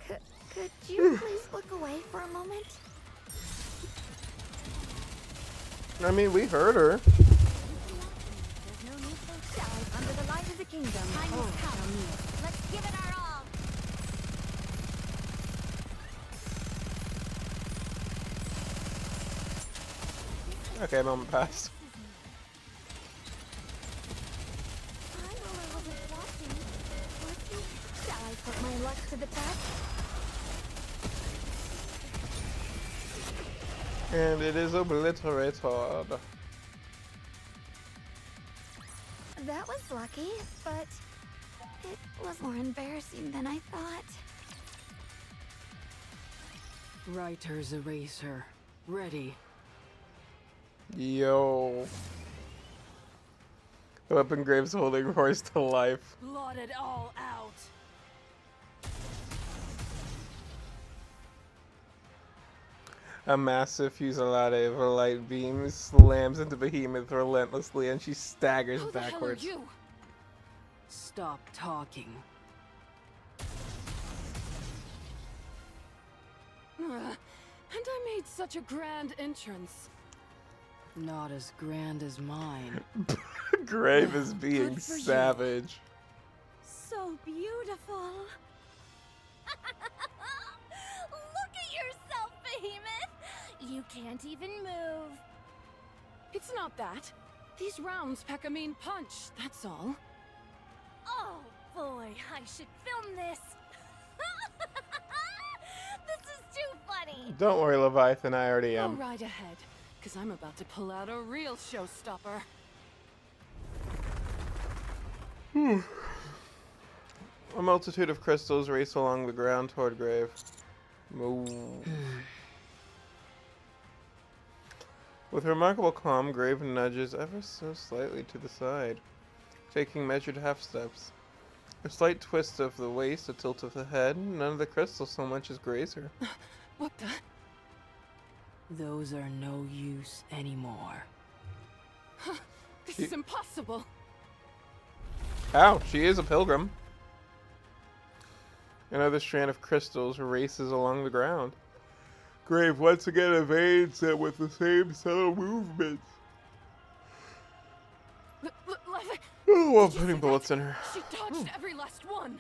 Could you please look away for a moment? I mean, we heard her. Under the light of the kingdom. Let's give it our all. Okay, moment passed. I'm a little bit watching. Shall I put my luck to the test? And it is obliterated. That was lucky, but it was more embarrassing than I thought. Writer's eraser. Ready. Yo. The weapon graves holding horse to life. Blot it all out. A massive fusillade of light beams slams into Behemoth relentlessly, and she staggers Who the backwards. hell are you? Stop talking. And I made such a grand entrance. Not as grand as mine. Grave is Good being for you. savage. So beautiful. Look at yourself, Behemoth! You can't even move. It's not that. These rounds pack a mean punch, that's all. Oh boy, I should film this. This is too funny. Don't worry, Leviathan, I already Go am. right ahead, because I'm about to pull out a real showstopper. A multitude of crystals race along the ground toward Grave. Moo. With remarkable calm, Grave nudges ever so slightly to the side, taking measured half steps. A slight twist of the waist, a tilt of the head, none of the crystals so much as graze her. What the? Those are no use anymore. This is impossible. Ow, she is a pilgrim. Another strand of crystals races along the ground. Grave once again evades it with the same subtle movements. Oh, I'm putting bullets in her. She dodged every last one.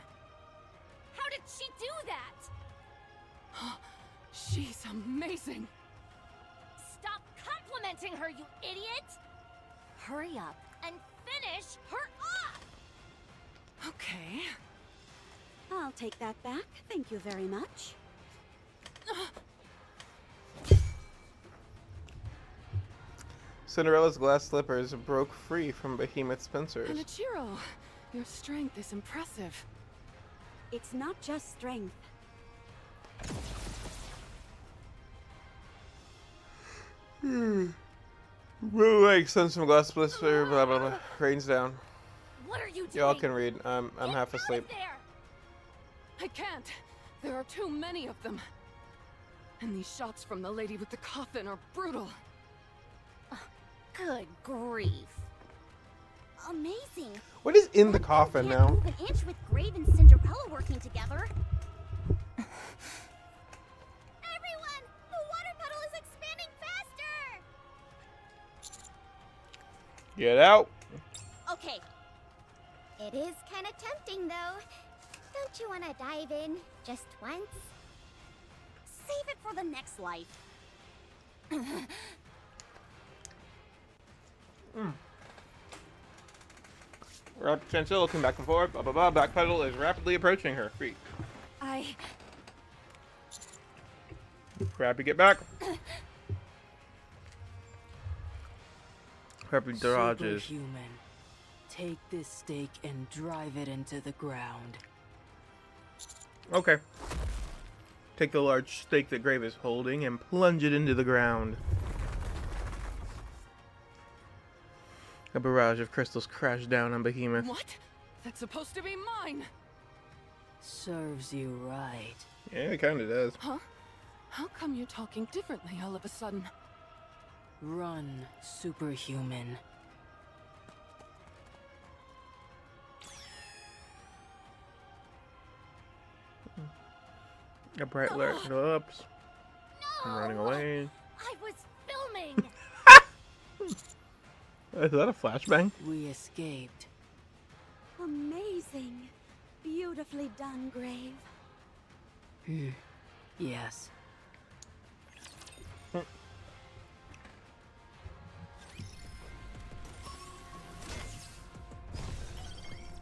How did she do that? She's amazing. Stop complimenting her, you idiot! Hurry up and finish her off! Okay. I'll take that back. Thank you very much. Cinderella's glass slippers broke free from Behemoth's pincers. Hanichiro, your strength is impressive. It's not just strength. Blue Lake sends some glass blister, blah blah blah. Rains down. What are you doing? Y'all can read. I'm half asleep. I can't. There are too many of them. And these shots from the lady with the coffin are brutal. Good grief. Amazing. What is in the coffin Can't now? move an inch with Grave and Cinderella working together. Everyone! The water puddle is expanding faster! Get out. Okay. It is kind of tempting, though. Don't you want to dive in just once? Save it for the next life. Rapid Chancellor looking back and forth. Blah blah blah. Back pedal is rapidly approaching her feet. Crappy, get back. Crappy dodges. Superhuman. Take this stake and drive it into the ground. Okay. Take the large stake that Grave is holding and plunge it into the ground. A barrage of crystals crash down on Behemoth. What? That's supposed to be mine. Serves you right. Yeah, it kind of does. Huh? How come you're talking differently all of a sudden? Run, superhuman. A bright light. Oops. I'm running away. I was filming. Is that a flashbang? We escaped. Amazing. Beautifully done, Grave. Yes.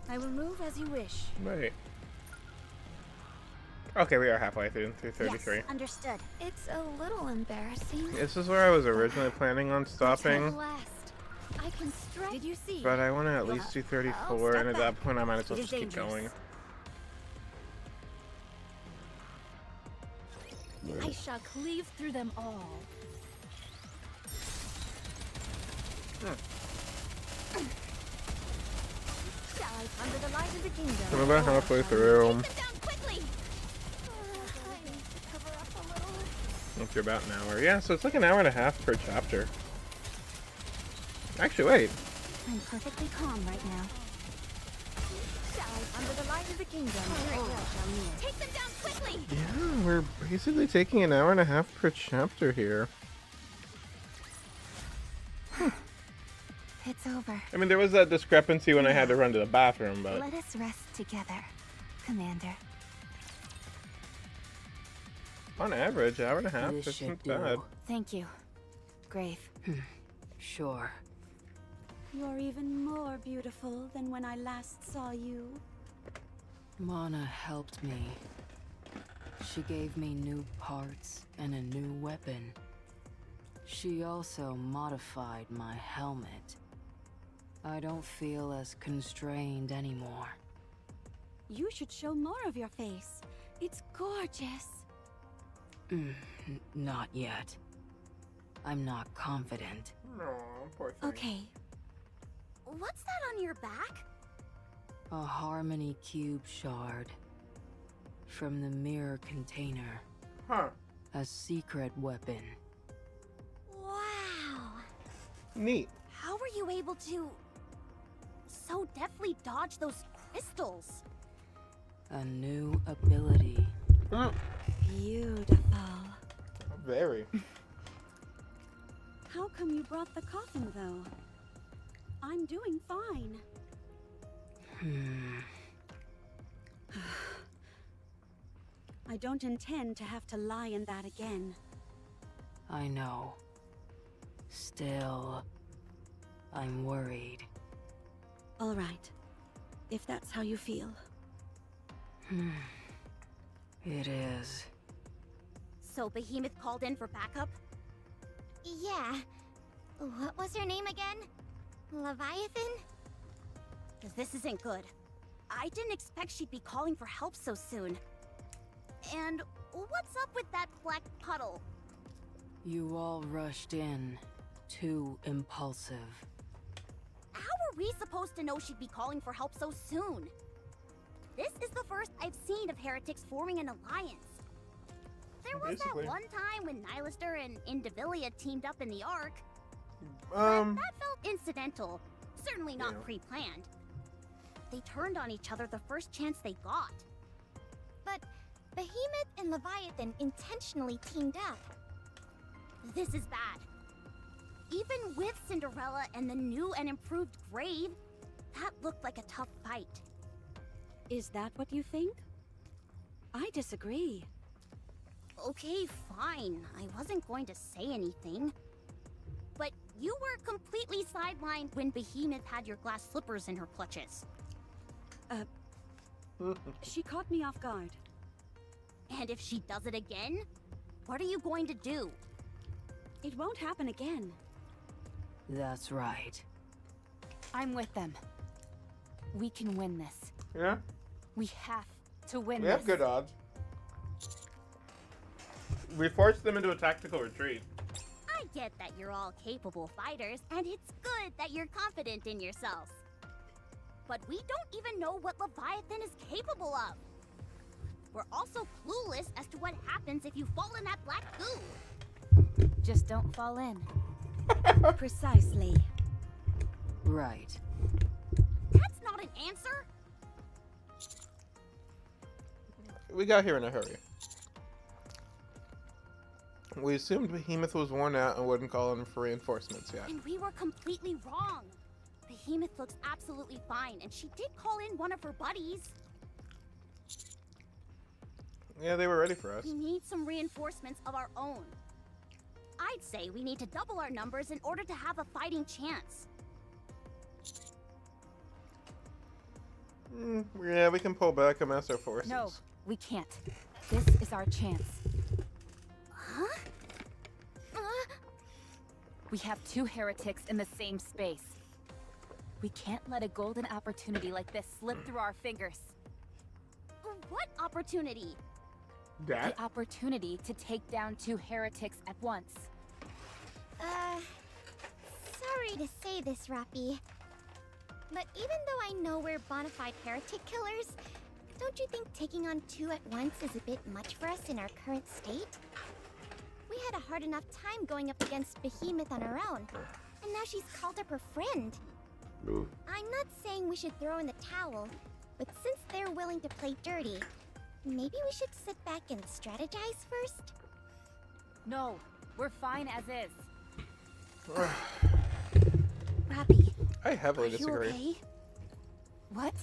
I will move as you wish. Right. Okay, we are halfway through 33. Yes, understood. It's a little embarrassing. This is where I was originally planning on stopping, Last. I can stretch. Did you see? but I want to at least do 34, and at that point I might as well It is just keep dangerous. going. I shall cleave through them all. Dive under the light of the kingdom. I'm about halfway through. After about an hour. Yeah, so it's like an hour and a half per chapter. Actually, wait. I'm perfectly calm right now. Dive under the light of the kingdom. Take them down quickly. Yeah, we're basically taking an hour and a half per chapter here. It's over. I mean, there was that discrepancy when I had to run to the bathroom, but... Let us rest together, Commander. On average, hour and a half. This Isn't should bad. do. Thank you, Grave. Sure. You're even more beautiful than when I last saw you. Mana helped me. She gave me new parts and a new weapon. She also modified my helmet. I don't feel as constrained anymore. You should show more of your face. It's gorgeous. Not yet. I'm not confident. No, poor thing. Okay. What's that on your back? A Harmony Cube shard. From the mirror container. Huh. A secret weapon. Wow. Neat. How were you able to so deftly dodge those crystals? A new ability. Beautiful. Very. How come you brought the coffin, though? I'm doing fine. I don't intend to have to lie in that again. I know. Still, I'm worried. All right. If that's how you feel. It is. So Behemoth called in for backup? Yeah. What was her name again? Leviathan? This isn't good. I didn't expect she'd be calling for help so soon. And what's up with that black puddle? You all rushed in. Too impulsive. How were we supposed to know she'd be calling for help so soon? This is the first I've seen of heretics forming an alliance. There was that one time when Nylister and Indivilia teamed up in the Ark. But that felt incidental. Certainly not pre-planned. They turned on each other the first chance they got. But Behemoth and Leviathan intentionally teamed up. This is bad. Even with Cinderella and the new and improved Grave, that looked like a tough fight. Is that what you think? I disagree. Okay, fine. I wasn't going to say anything. But you were completely sidelined when Behemoth had your glass slippers in her clutches. She caught me off guard. And if she does it again, what are you going to do? It won't happen again. That's right. I'm with them. We can win this. Yeah? We have to win We this. have good odds. We forced them into a tactical retreat. I get that you're all capable fighters, and it's good that you're confident in yourselves. But we don't even know what Leviathan is capable of. We're also clueless as to what happens if you fall in that black goo. Just don't fall in. Precisely. Right. That's not an answer. We got here in a hurry. We assumed Behemoth was worn out and wouldn't call in for reinforcements yet. And we were completely wrong. Behemoth looks absolutely fine, and she did call in one of her buddies. Yeah, they were ready for us. We need some reinforcements of our own. I'd say we need to double our numbers in order to have a fighting chance. Yeah, we can pull back and mass our forces. No, we can't. This is our chance. Huh? We have two heretics in the same space. We can't let a golden opportunity like this slip through our fingers. What opportunity? The opportunity to take down two heretics at once. Sorry to say this, Rappy. But even though I know we're bona fide heretic killers, don't you think taking on two at once is a bit much for us in our current state? We had a hard enough time going up against Behemoth on our own, and now she's called up her friend. Ooh. I'm not saying we should throw in the towel, but since they're willing to play dirty, maybe we should sit back and strategize first? No, we're fine as is. Rappy, I heavily are you disagree. okay? What?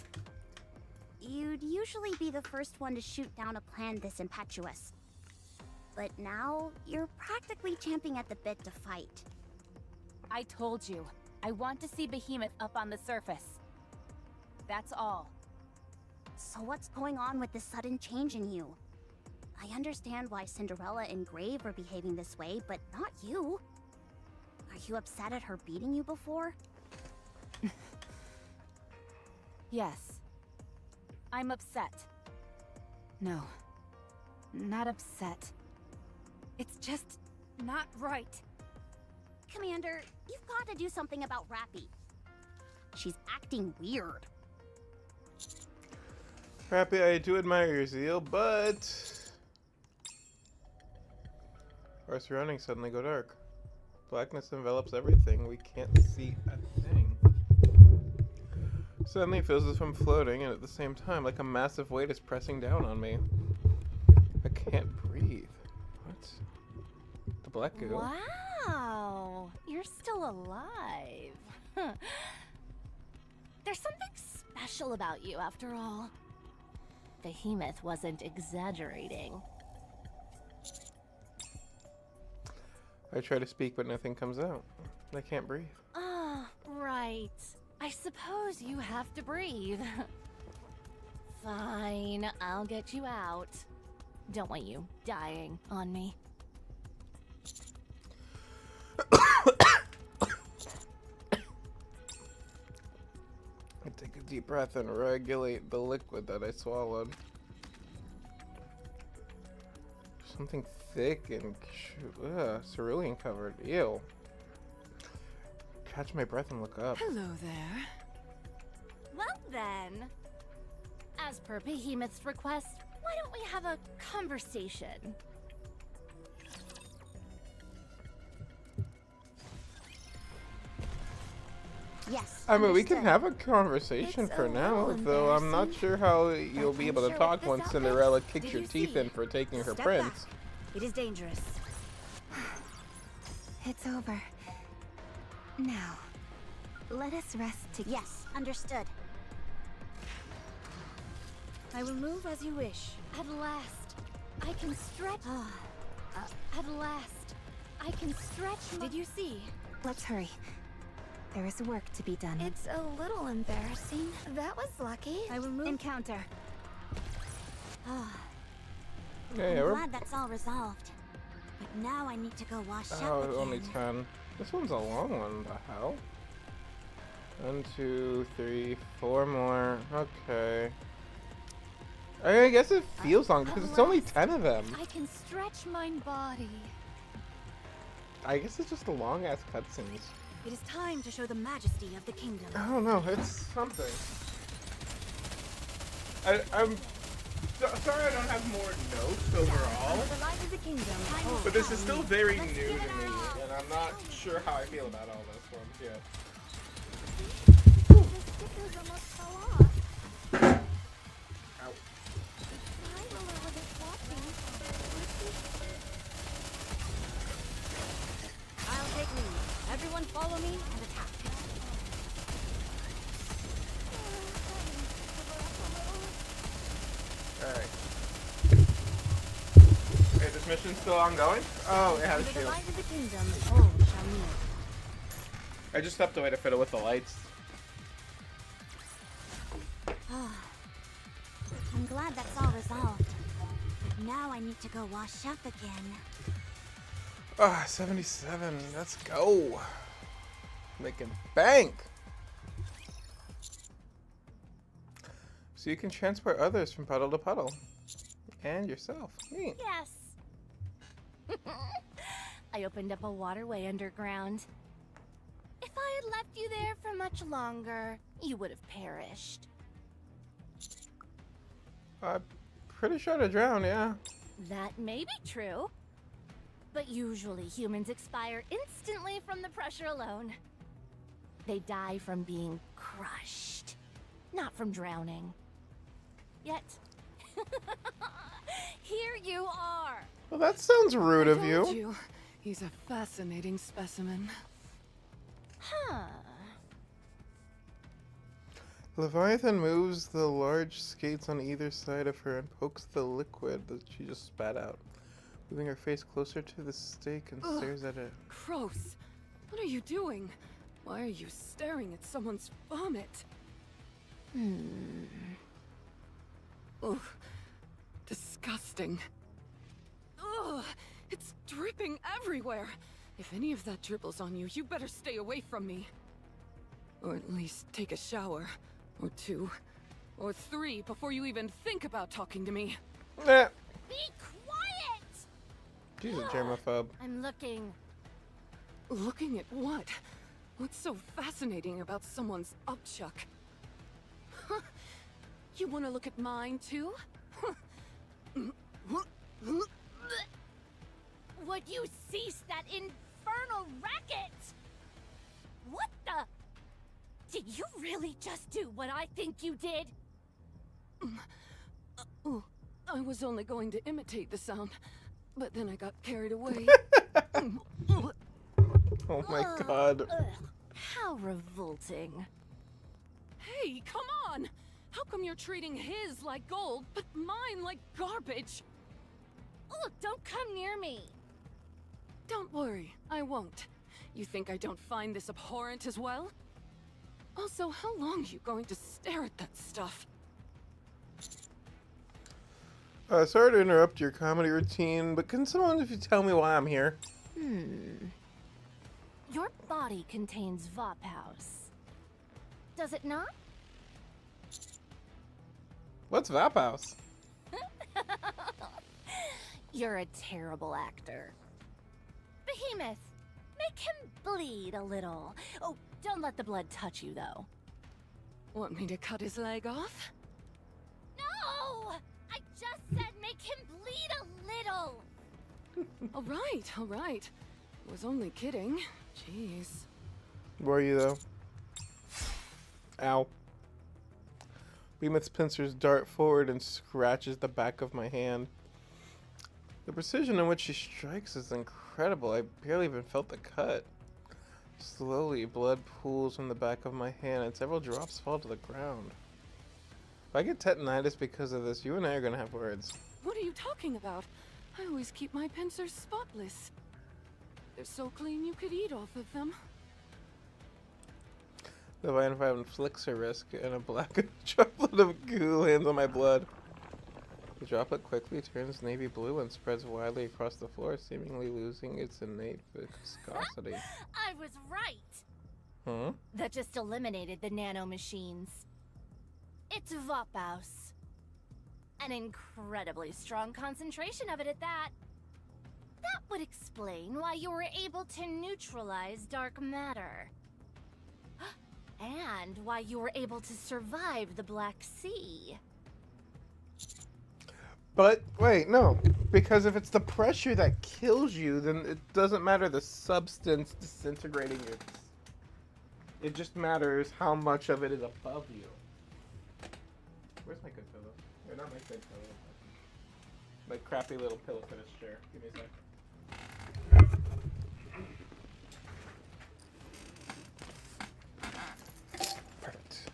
You'd usually be the first one to shoot down a plan this impetuous. But now, you're practically champing at the bit to fight. I told you, I want to see Behemoth up on the surface. That's all. So what's going on with this sudden change in you? I understand why Cinderella and Grave are behaving this way, but not you. Are you upset at her beating you before? Yes. I'm upset. No. Not upset. It's just not right. Commander, you've got to do something about Rappy. She's acting weird. Rappy, I do admire your zeal, but our surroundings suddenly go dark. Blackness envelops everything. We can't see a thing. Suddenly it feels as if I'm floating, and at the same time, like a massive weight is pressing down on me. I can't breathe. What? The black goo? Wow, you're still alive. Huh. There's something special about you, after all. Behemoth wasn't exaggerating. I try to speak, but nothing comes out. I can't breathe. Ah, right. I suppose you have to breathe. Fine, I'll get you out. Don't want you dying on me. I take a deep breath and regulate the liquid that I swallowed. Something thick and cerulean covered. Ew. Catch my breath and look up. Hello there. Well then, as per Behemoth's request, why don't we have a conversation? Yes. I mean, we can understood. have a conversation It's for a now, little though I'm not embarrassing, sure how you'll be I'm able to sure talk with once this Cinderella outfit, kicks did your you teeth see? in for taking her Step prince. back. It is dangerous. It's over. Now, let us rest together. Yes, understood. I will move as you wish. At last, I can stretch. At last, I can stretch my... Did you see? Let's hurry. There is work to be done. It's a little embarrassing. That was lucky. I will move. Encounter. Yeah, I'm we're... glad that's all resolved. But now I need to go wash up Oh, again. only 10. This one's a long one. The hell? 1, 2, 3, 4 more. Okay. I guess it feels long because it's only 10 of them. I can stretch my body. I guess it's just a long ass cutscenes. It is time to show the majesty of the kingdom. I don't know. It's something. I'm sorry I don't have more notes overall. The light of the kingdom. But this is still very new to me, and I'm not sure how I feel about all this one yet. The stickers almost fell off. Ow. I'll take lead. Everyone follow me and attack. Alright. Hey, this mission's still ongoing? Oh, it has Under the shield. light of the kingdom, all shall kneel. I just stepped away to fiddle with the lights. I'm glad that's all resolved. But now I need to go wash up again. Ah, 77. Let's go. Making bank. So you can transport others from puddle to puddle. And yourself. Neat. Yes. I opened up a waterway underground. If I had left you there for much longer, you would have perished. I'm pretty sure to drown, yeah. That may be true. But usually humans expire instantly from the pressure alone. They die from being crushed, not from drowning. Yet, here you are. Well, that sounds rude of Told you. you. He's a fascinating specimen. Huh. Leviathan moves the large skates on either side of her and pokes the liquid that she just spat out, moving her face closer to the stake and stares at it. Gross. What are you doing? Why are you staring at someone's vomit? Ugh. Disgusting. Ugh. It's dripping everywhere. If any of that dribbles on you, you better stay away from me. Or at least take a shower. Or 2. Or 3 before you even think about talking to me. Eh. Be quiet! She's a germaphobe. I'm looking. Looking at what? What's so fascinating about someone's upchuck? Huh? You want to look at mine, too? Would you cease that infernal racket? What the? Did you really just do what I think you did? I was only going to imitate the sound, but then I got carried away. Oh my god. How revolting. Hey, come on! How come you're treating his like gold, but mine like garbage? Look, don't come near me. Don't worry, I won't. You think I don't find this abhorrent as well? Also, how long are you going to stare at that stuff? Sorry to interrupt your comedy routine, but can someone if you tell me why I'm here? Your body contains Vophouse. Does it not? What's Vophouse? You're a terrible actor. Behemoth, make him bleed a little. Oh, don't let the blood touch you, though. Want me to cut his leg off? No! I just said make him bleed a little! All right. Was only kidding. Jeez. Were you, though? Ow. Behemoth's pincers dart forward and scratches the back of my hand. The precision in which she strikes is incredible. I barely even felt the cut. Slowly, blood pools from the back of my hand and several drops fall to the ground. If I get tetanitis because of this, you and I are gonna have words. What are you talking about? I always keep my pincers spotless. They're so clean you could eat off of them. The Leviathan inflicts her wrist and a black droplet of goo lands on my blood. The droplet quickly turns navy blue and spreads widely across the floor, seemingly losing its innate viscosity. I was right! Huh? That just eliminated the nano-machines. It's Vophouse. An incredibly strong concentration of it at that. That would explain why you were able to neutralize dark matter. And why you were able to survive the Black Sea. But, wait, no. Because if it's the pressure that kills you, then it doesn't matter the substance disintegrating it. It just matters how much of it is above you. Where's my good pillow? Or not my good pillow. My crappy little pillow for this chair. Give me a sec. Perfect.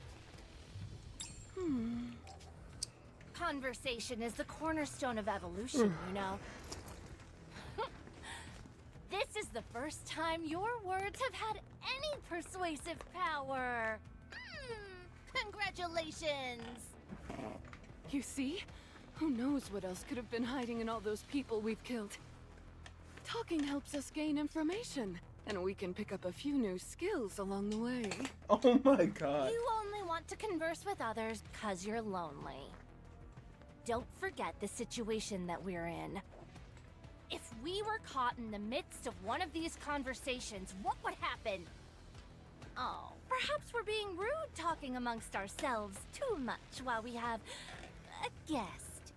Conversation is the cornerstone of evolution, you know. This is the first time your words have had any persuasive power. Congratulations! You see? Who knows what else could have been hiding in all those people we've killed. Talking helps us gain information, and we can pick up a few new skills along the way. Oh my god. You only want to converse with others because you're lonely. Don't forget the situation that we're in. If we were caught in the midst of one of these conversations, what would happen? Oh, perhaps we're being rude talking amongst ourselves too much while we have a guest.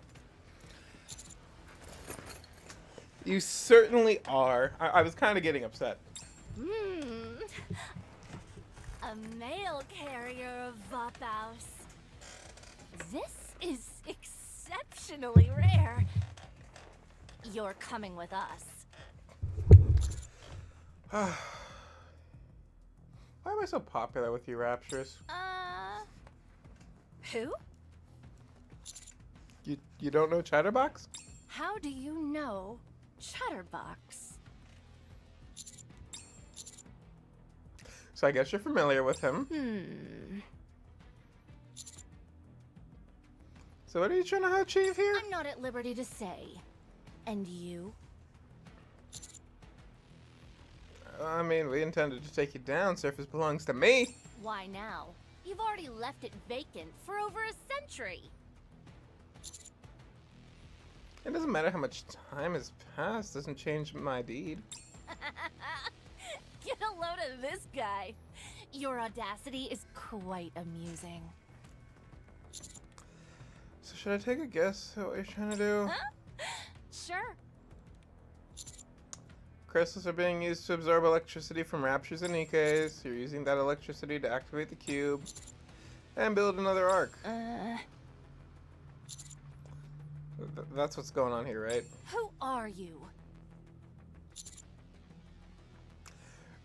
You certainly are. I was kind of getting upset. A male carrier of Vophouse. This is exceptionally rare. You're coming with us. Why am I so popular with you, Rapturous? Who? You don't know Chatterbox? How do you know Chatterbox? So I guess you're familiar with him. So what are you trying to achieve here? I'm not at liberty to say. And you? I mean, we intended to take you down. Surface belongs to me. Why now? You've already left it vacant for over a century. It doesn't matter how much time has passed. Doesn't change my deed. Get a load of this guy. Your audacity is quite amusing. So should I take a guess at what you're trying to do? Huh? Sure. Crystals are being used to absorb electricity from Raptures and Nikkes. You're using that electricity to activate the cube and build another arc. That's what's going on here, right? Who are you?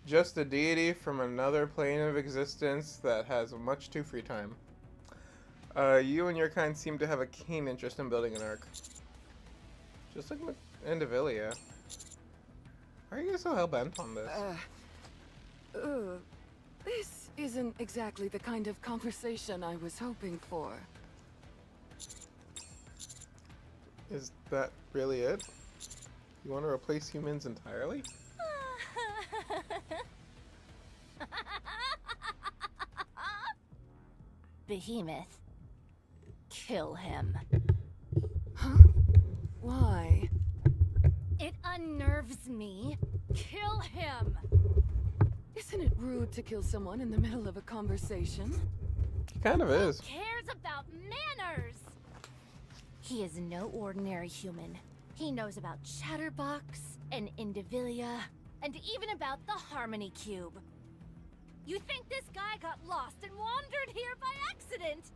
Just a deity from another plane of existence that has much too free time. You and your kind seem to have a keen interest in building an arc. Just like Indivilia. Why are you guys so hell-bent on this? This isn't exactly the kind of conversation I was hoping for. Is that really it? You want to replace humans entirely? Behemoth. Kill him. Huh? Why? It unnerves me. Kill him! Isn't it rude to kill someone in the middle of a conversation? It kind of is. Who cares about manners? He is no ordinary human. He knows about Chatterbox and Indivilia, and even about the Harmony Cube. You think this guy got lost and wandered here by accident?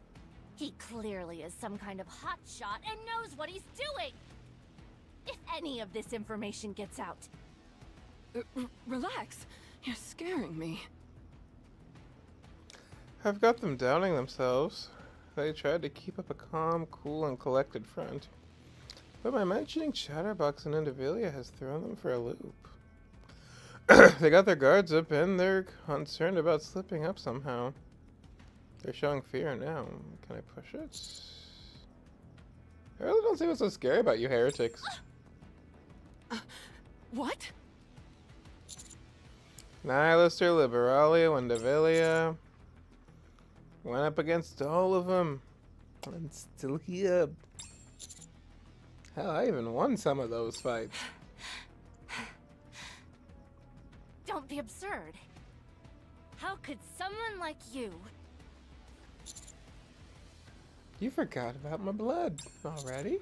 He clearly is some kind of hotshot and knows what he's doing. If any of this information gets out... Relax. You're scaring me. I've got them doubting themselves. They tried to keep up a calm, cool, and collected front. But by mentioning Chatterbox and Indivilia has thrown them for a loop. They got their guards up and they're concerned about slipping up somehow. They're showing fear now. Can I push it? I really don't see what's so scary about you heretics. What? Nihilister, Liberalia, Indivilia. Went up against all of them. I'm still here. Hell, I even won some of those fights. Don't be absurd. How could someone like you... You forgot about my blood already?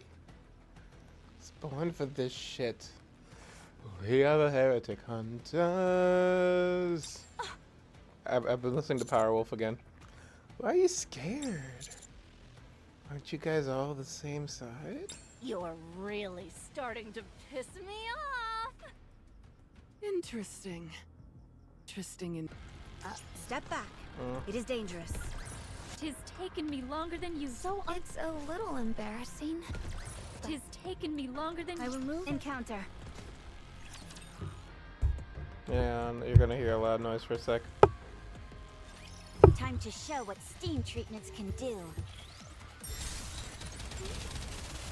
Spawned for this shit. We are the heretic hunters. I've been listening to Powerwolf again. Why are you scared? Aren't you guys all the same side? You're really starting to piss me off. Interesting. Interesting in... Step back. It is dangerous. Tis taken me longer than you. So it's a little embarrassing. Tis taken me longer than I will move. Encounter. Yeah, you're gonna hear a loud noise for a sec. Time to show what steam treatments can do.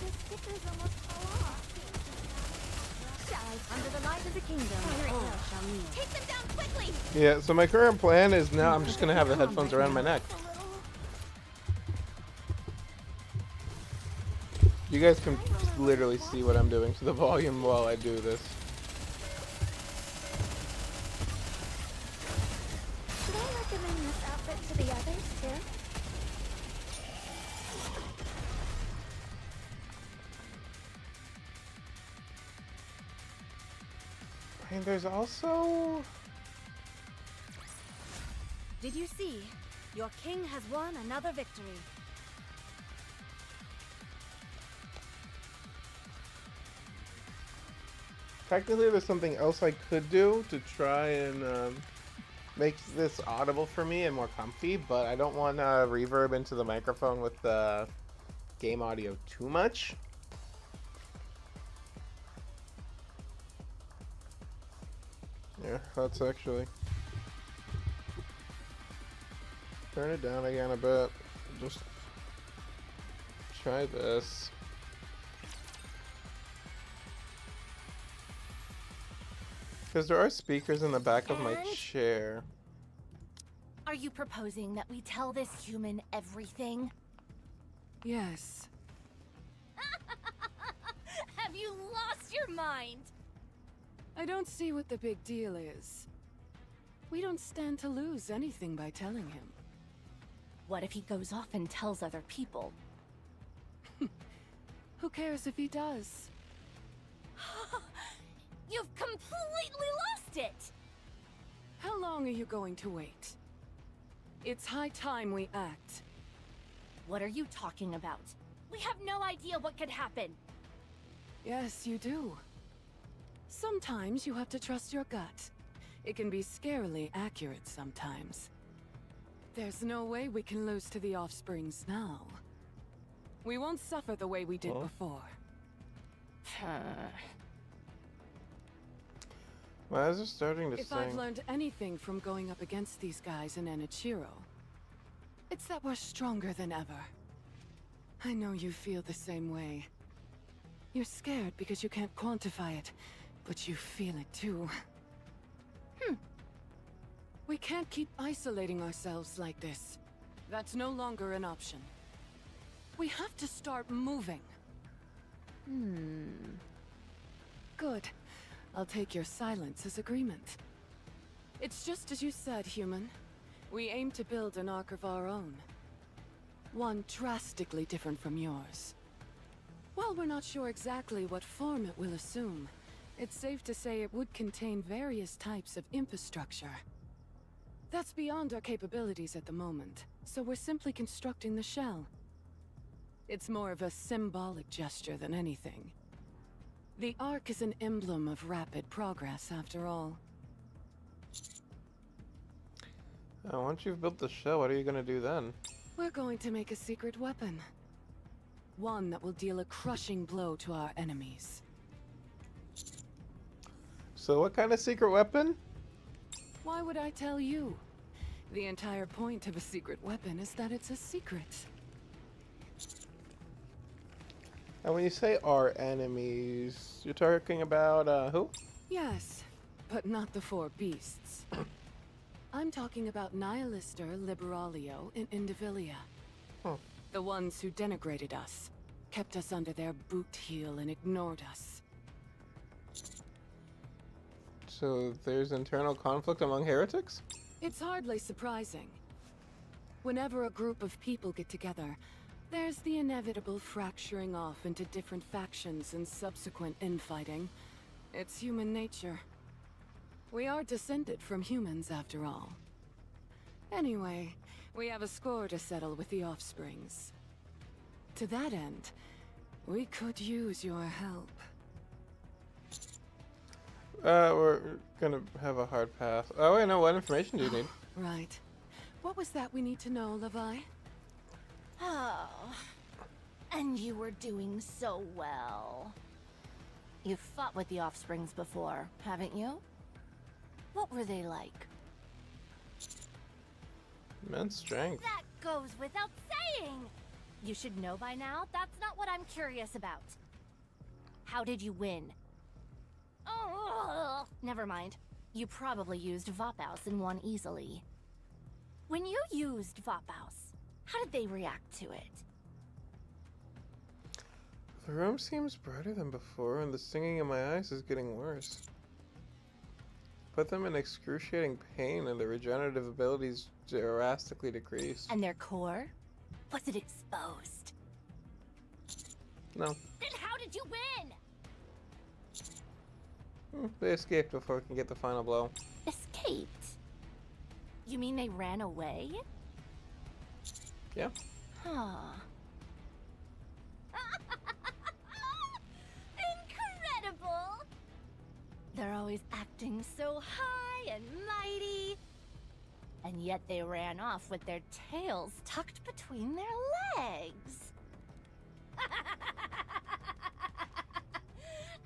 The stickers almost fall off. Under the light of the kingdom, all shall kneel. Take them down quickly! Yeah, so my current plan is now I'm just gonna have the headphones around my neck. You guys can literally see what I'm doing to the volume while I do this. Should I recommend this outfit to the others, too? And there's also... Did you see? Your king has won another victory. Technically, there's something else I could do to try and makes this audible for me and more comfy, but I don't want reverb into the microphone with the game audio too much. Yeah, let's actually turn it down again a bit. Just try this. Because there are speakers in the back of my chair. Are you proposing that we tell this human everything? Yes. Have you lost your mind? I don't see what the big deal is. We don't stand to lose anything by telling him. What if he goes off and tells other people? Who cares if he does? You've completely lost it! How long are you going to wait? It's high time we act. What are you talking about? We have no idea what could happen. Yes, you do. Sometimes you have to trust your gut. It can be scarily accurate sometimes. There's no way we can lose to the offsprings now. We won't suffer the way we did before. My eyes are starting to If sing. I've learned anything from going up against these guys in Enichiro, it's that we're stronger than ever. I know you feel the same way. You're scared because you can't quantify it, but you feel it too. We can't keep isolating ourselves like this. That's no longer an option. We have to start moving. Good. I'll take your silence as agreement. It's just as you said, human. We aim to build an ark of our own. One drastically different from yours. While we're not sure exactly what form it will assume, it's safe to say it would contain various types of infrastructure. That's beyond our capabilities at the moment, so we're simply constructing the shell. It's more of a symbolic gesture than anything. The Ark is an emblem of rapid progress, after all. Once you've built the shell, what are you going to do then? We're going to make a secret weapon. One that will deal a crushing blow to our enemies. So what kind of secret weapon? Why would I tell you? The entire point of a secret weapon is that it's a secret. And when you say our enemies, you're talking about, who? Yes, but not the four beasts. I'm talking about Nihilister, Liberalio, and Indivilia. The ones who denigrated us, kept us under their boot heel and ignored us. So there's internal conflict among heretics? It's hardly surprising. Whenever a group of people get together, there's the inevitable fracturing off into different factions and subsequent infighting. It's human nature. We are descended from humans, after all. Anyway, we have a score to settle with the offsprings. To that end, we could use your help. We're gonna have a hard pass. Oh, wait, no, what information do you need? Right. What was that we need to know, Levi? Oh, and you were doing so well. You've fought with the offsprings before, haven't you? What were they like? Immense strength. That goes without saying! You should know by now, that's not what I'm curious about. How did you win? Oh, never mind. You probably used Vapaus and won easily. When you used Vapaus, how did they react to it? The room seems brighter than before, and the stinging in my eyes is getting worse. Put them in excruciating pain, and their regenerative abilities drastically decrease. And their core? Was it exposed? No. Then how did you win? They escaped before we can get the final blow. Escaped? You mean they ran away? Yeah. Huh. Incredible! They're always acting so high and mighty. yet they ran off with their tails tucked between their legs.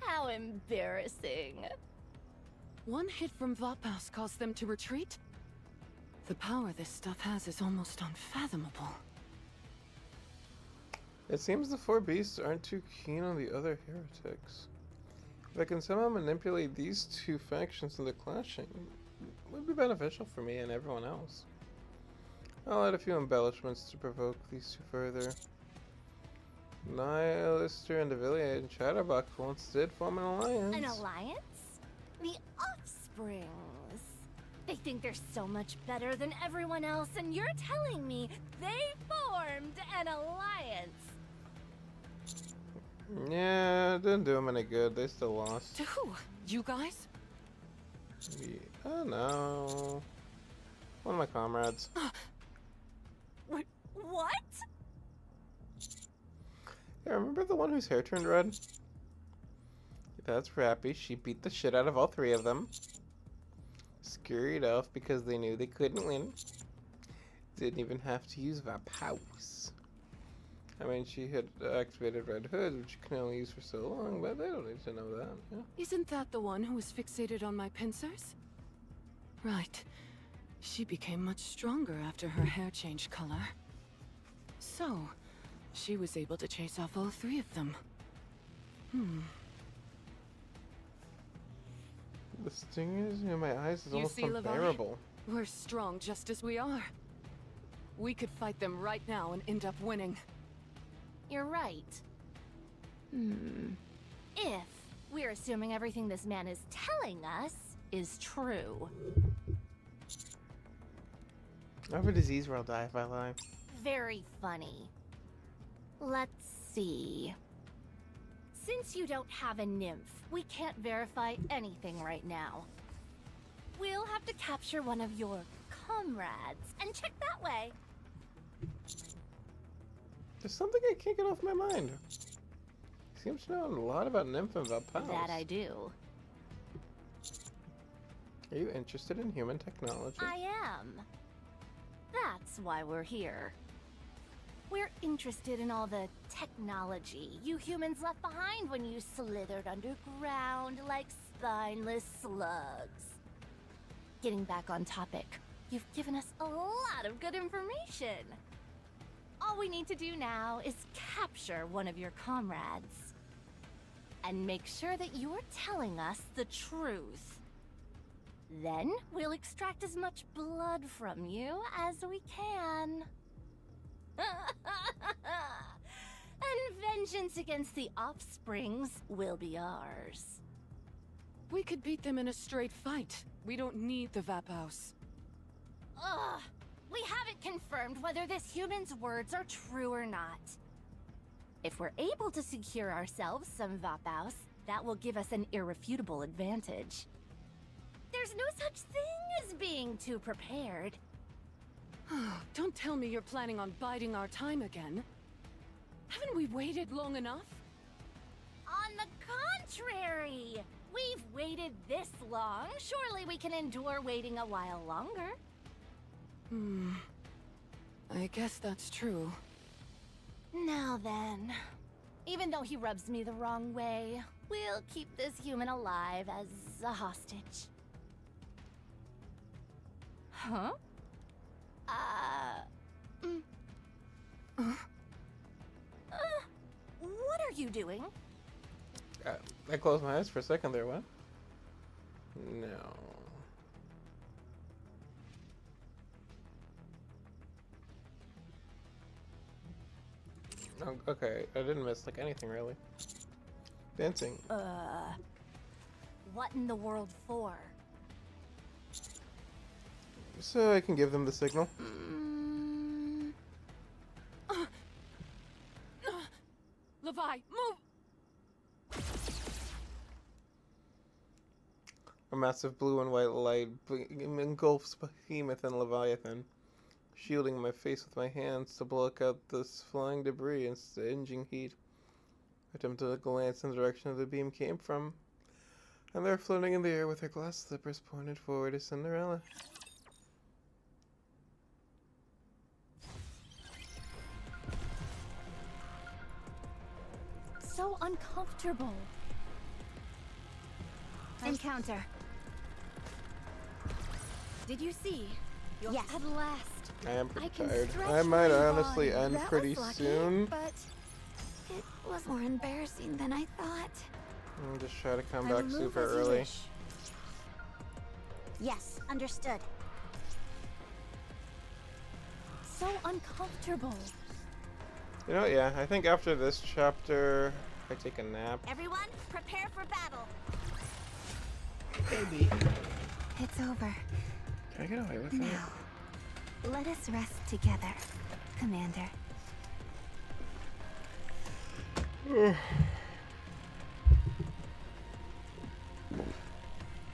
How embarrassing. One hit from Vapos caused them to retreat? The power this stuff has is almost unfathomable. It seems the four beasts aren't too keen on the other heretics. If I can somehow manipulate these two factions into clashing, it would be beneficial for me and everyone else. I'll add a few embellishments to provoke these two further. Nihilister and Devillier and Chatterbox once did form an alliance. An alliance? The Offsprings. They think they're so much better than everyone else, and you're telling me they formed an alliance. Yeah, it didn't do them any good. They still lost. To who? You guys? Yeah, oh no. One of my comrades. What? Yeah, remember the one whose hair turned red? That's Rappy. She beat the shit out of all three of them. Scurried off because they knew they couldn't win. Didn't even have to use Vapos. I mean, she had activated Red Hood, which you can only use for so long, but they don't need to know that. Yeah. Isn't that the one who was fixated on my pincers? Right. She became much stronger after her hair changed color. So, she was able to chase off all three of them. The stingers in my eyes is You almost see, Levi? unbearable. We're strong just as we are. We could fight them right now and end up winning. You're right. If we're assuming everything this man is telling us is true. I have a disease where I'll die if I lie. Very funny. Let's see. Since you don't have a nymph, we can't verify anything right now. We'll have to capture one of your comrades and check that way. There's something I can't get off my mind. He seems to know a lot about Nymph and Vapos. That I do. Are you interested in human technology? I am. That's why we're here. We're interested in all the technology you humans left behind when you slithered underground like spineless slugs. Getting back on topic, you've given us a lot of good information. All we need to do now is capture one of your comrades. And make sure that you're telling us the truth. Then we'll extract as much blood from you as we can. And vengeance against the Offsprings will be ours. We could beat them in a straight fight. We don't need the Vapos. Ugh! We haven't confirmed whether this human's words are true or not. If we're able to secure ourselves some Vapos, that will give us an irrefutable advantage. There's no such thing as being too prepared. Don't tell me you're planning on biding our time again. Haven't we waited long enough? On the contrary! We've waited this long. Surely we can endure waiting a while longer. I guess that's true. Now then, even though he rubs me the wrong way, we'll keep this human alive as a hostage. Huh? What are you doing? I closed my eyes for a second there, what? No. Oh, okay, I didn't miss like anything really. Dancing. What in the world for? So I can give them the signal. Levi, move! A massive blue and white light engulfs Behemoth and Leviathan, shielding my face with my hands to block out this flying debris and stinging heat. I attempt to glance in the direction the beam came from, and they're floating in the air with their glass slippers pointed forward as Cinderella. so uncomfortable. Encounter. Did you see? Yes. At last. I am pretty can tired. stretch I might my honestly body. end That pretty was lucky, soon. But it was more embarrassing than I thought. I'm just try to come I back will move super as you early. wish. Yes, understood. So uncomfortable. You know, yeah, I think after this chapter, I take a nap. Everyone, prepare for battle. Baby. It's over. Can I get away with Now, let us rest together, Commander. that?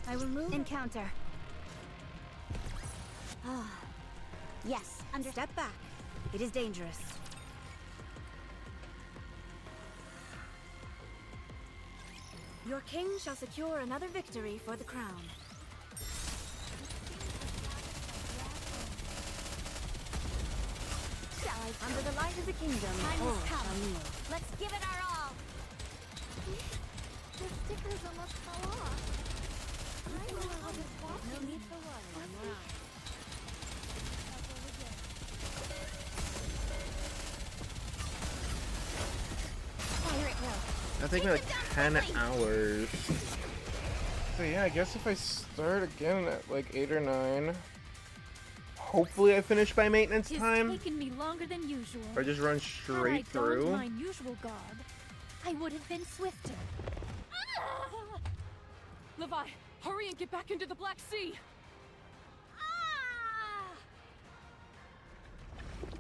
I will move. Encounter. Yes, Step back. It is dangerous. Your king shall secure another victory for the crown. Under the light of the kingdom, Time all has come. shall kneel. Let's give it our all. The stickers almost fell off. I don't know how this walks. No need for worry now. Fire it will. That'll take me like 10 hours. So yeah, I guess if I start again at like 8 or 9, hopefully I finish by maintenance It's time. taken me longer than usual. Or just run Had straight I donned through. my usual garb, I would have been swifter. Levi, hurry and get back into the Black Sea!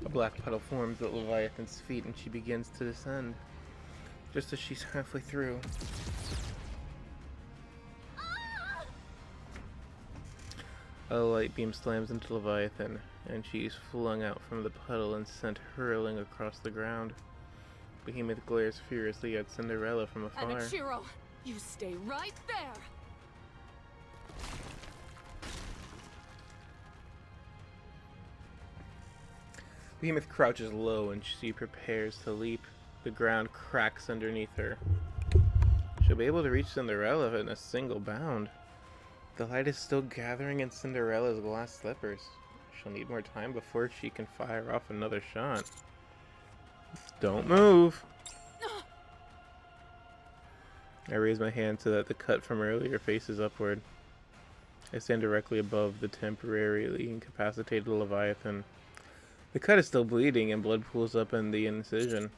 A black puddle forms at Leviathan's feet and she begins to descend. Just as she's halfway through. A light beam slams into Leviathan, and she's flung out from the puddle and sent hurling across the ground. Behemoth glares furiously at Cinderella from afar. Anichiro, you stay right there! Behemoth crouches low and she prepares to leap. The ground cracks underneath her. She'll be able to reach Cinderella in a single bound. The light is still gathering in Cinderella's glass slippers. She'll need more time before she can fire off another shot. Don't move! I raise my hand so that the cut from earlier faces upward. I stand directly above the temporarily incapacitated Leviathan. The cut is still bleeding and blood pools up in the incision.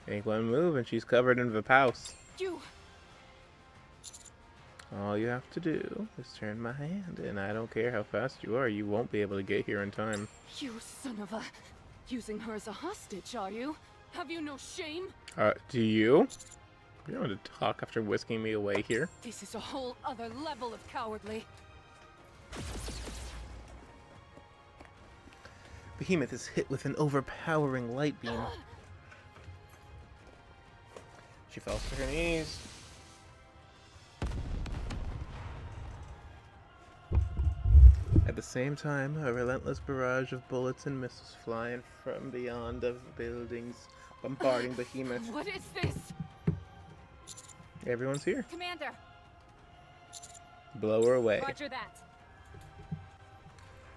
Make one move and she's covered in vapouse. You! All you have to do is turn my hand, and I don't care how fast you are, you won't be able to get here in time. You son of a... Using her as a hostage, are you? Have you no shame? Do you? You don't want to talk after whisking me away here. This is a whole other level of cowardly. Behemoth is hit with an overpowering light beam. She falls to her knees. At the same time, a relentless barrage of bullets and missiles flying from beyond the buildings, bombarding Behemoth. What is this? Everyone's here. Commander! Blow her away. Roger that.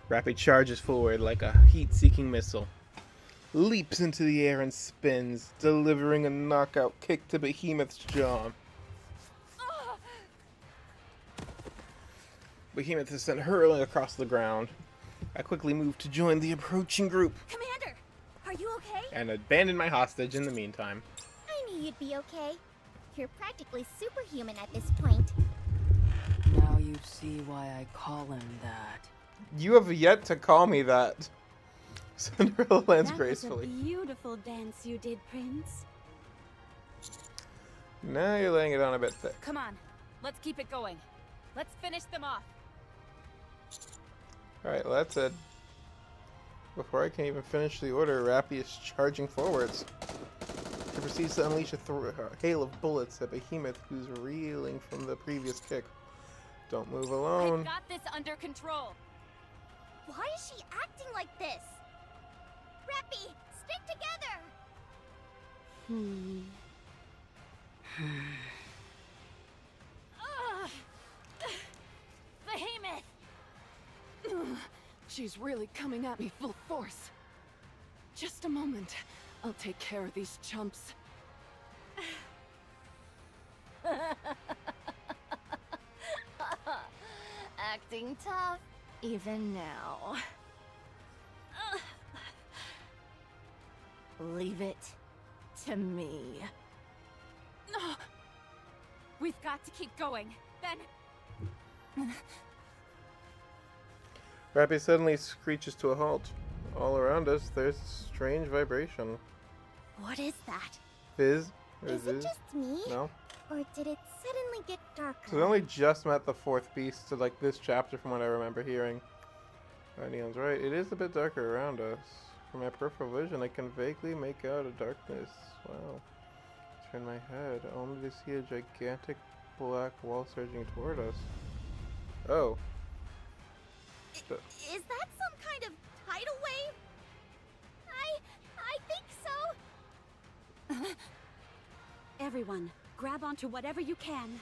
Rapid charges forward like a heat-seeking missile. Leaps into the air and spins, delivering a knockout kick to Behemoth's jaw. Behemoth is sent hurling across the ground. I quickly move to join the approaching group Commander, are you okay? and abandon my hostage in the meantime. I knew you'd be okay. You're practically superhuman at this point. Now you see why I call him that. You have yet to call me that. Cinderella lands gracefully. That was a beautiful dance you did, Prince. Now you're laying it on a bit thick. Come on, let's keep it going. Let's finish them off. Alright, well that's it. Before I can even finish the order, Rappy is charging forwards. She proceeds to unleash a hail of bullets at Behemoth, who's reeling from the previous kick. Don't move alone. I've got this under control. Why is she acting like this? Rappy, stick together! Behemoth! She's really coming at me full force. Just a moment. I'll take care of these chumps. Acting tough, even now. Leave it to me. No! We've got to keep going. Ben... Rappy suddenly screeches to a halt. All around us, there's a strange vibration. What is that? Fizz? Is it just me? No. Or did it suddenly get darker? So we only just met the fourth beast to like this chapter from what I remember hearing. Neon's right. It is a bit darker around us. From my peripheral vision, I can vaguely make out a darkness. Wow. Turn my head, only to see a gigantic black wall surging toward us. Oh. Is that some kind of tidal wave? I think so. Everyone, grab onto whatever you can.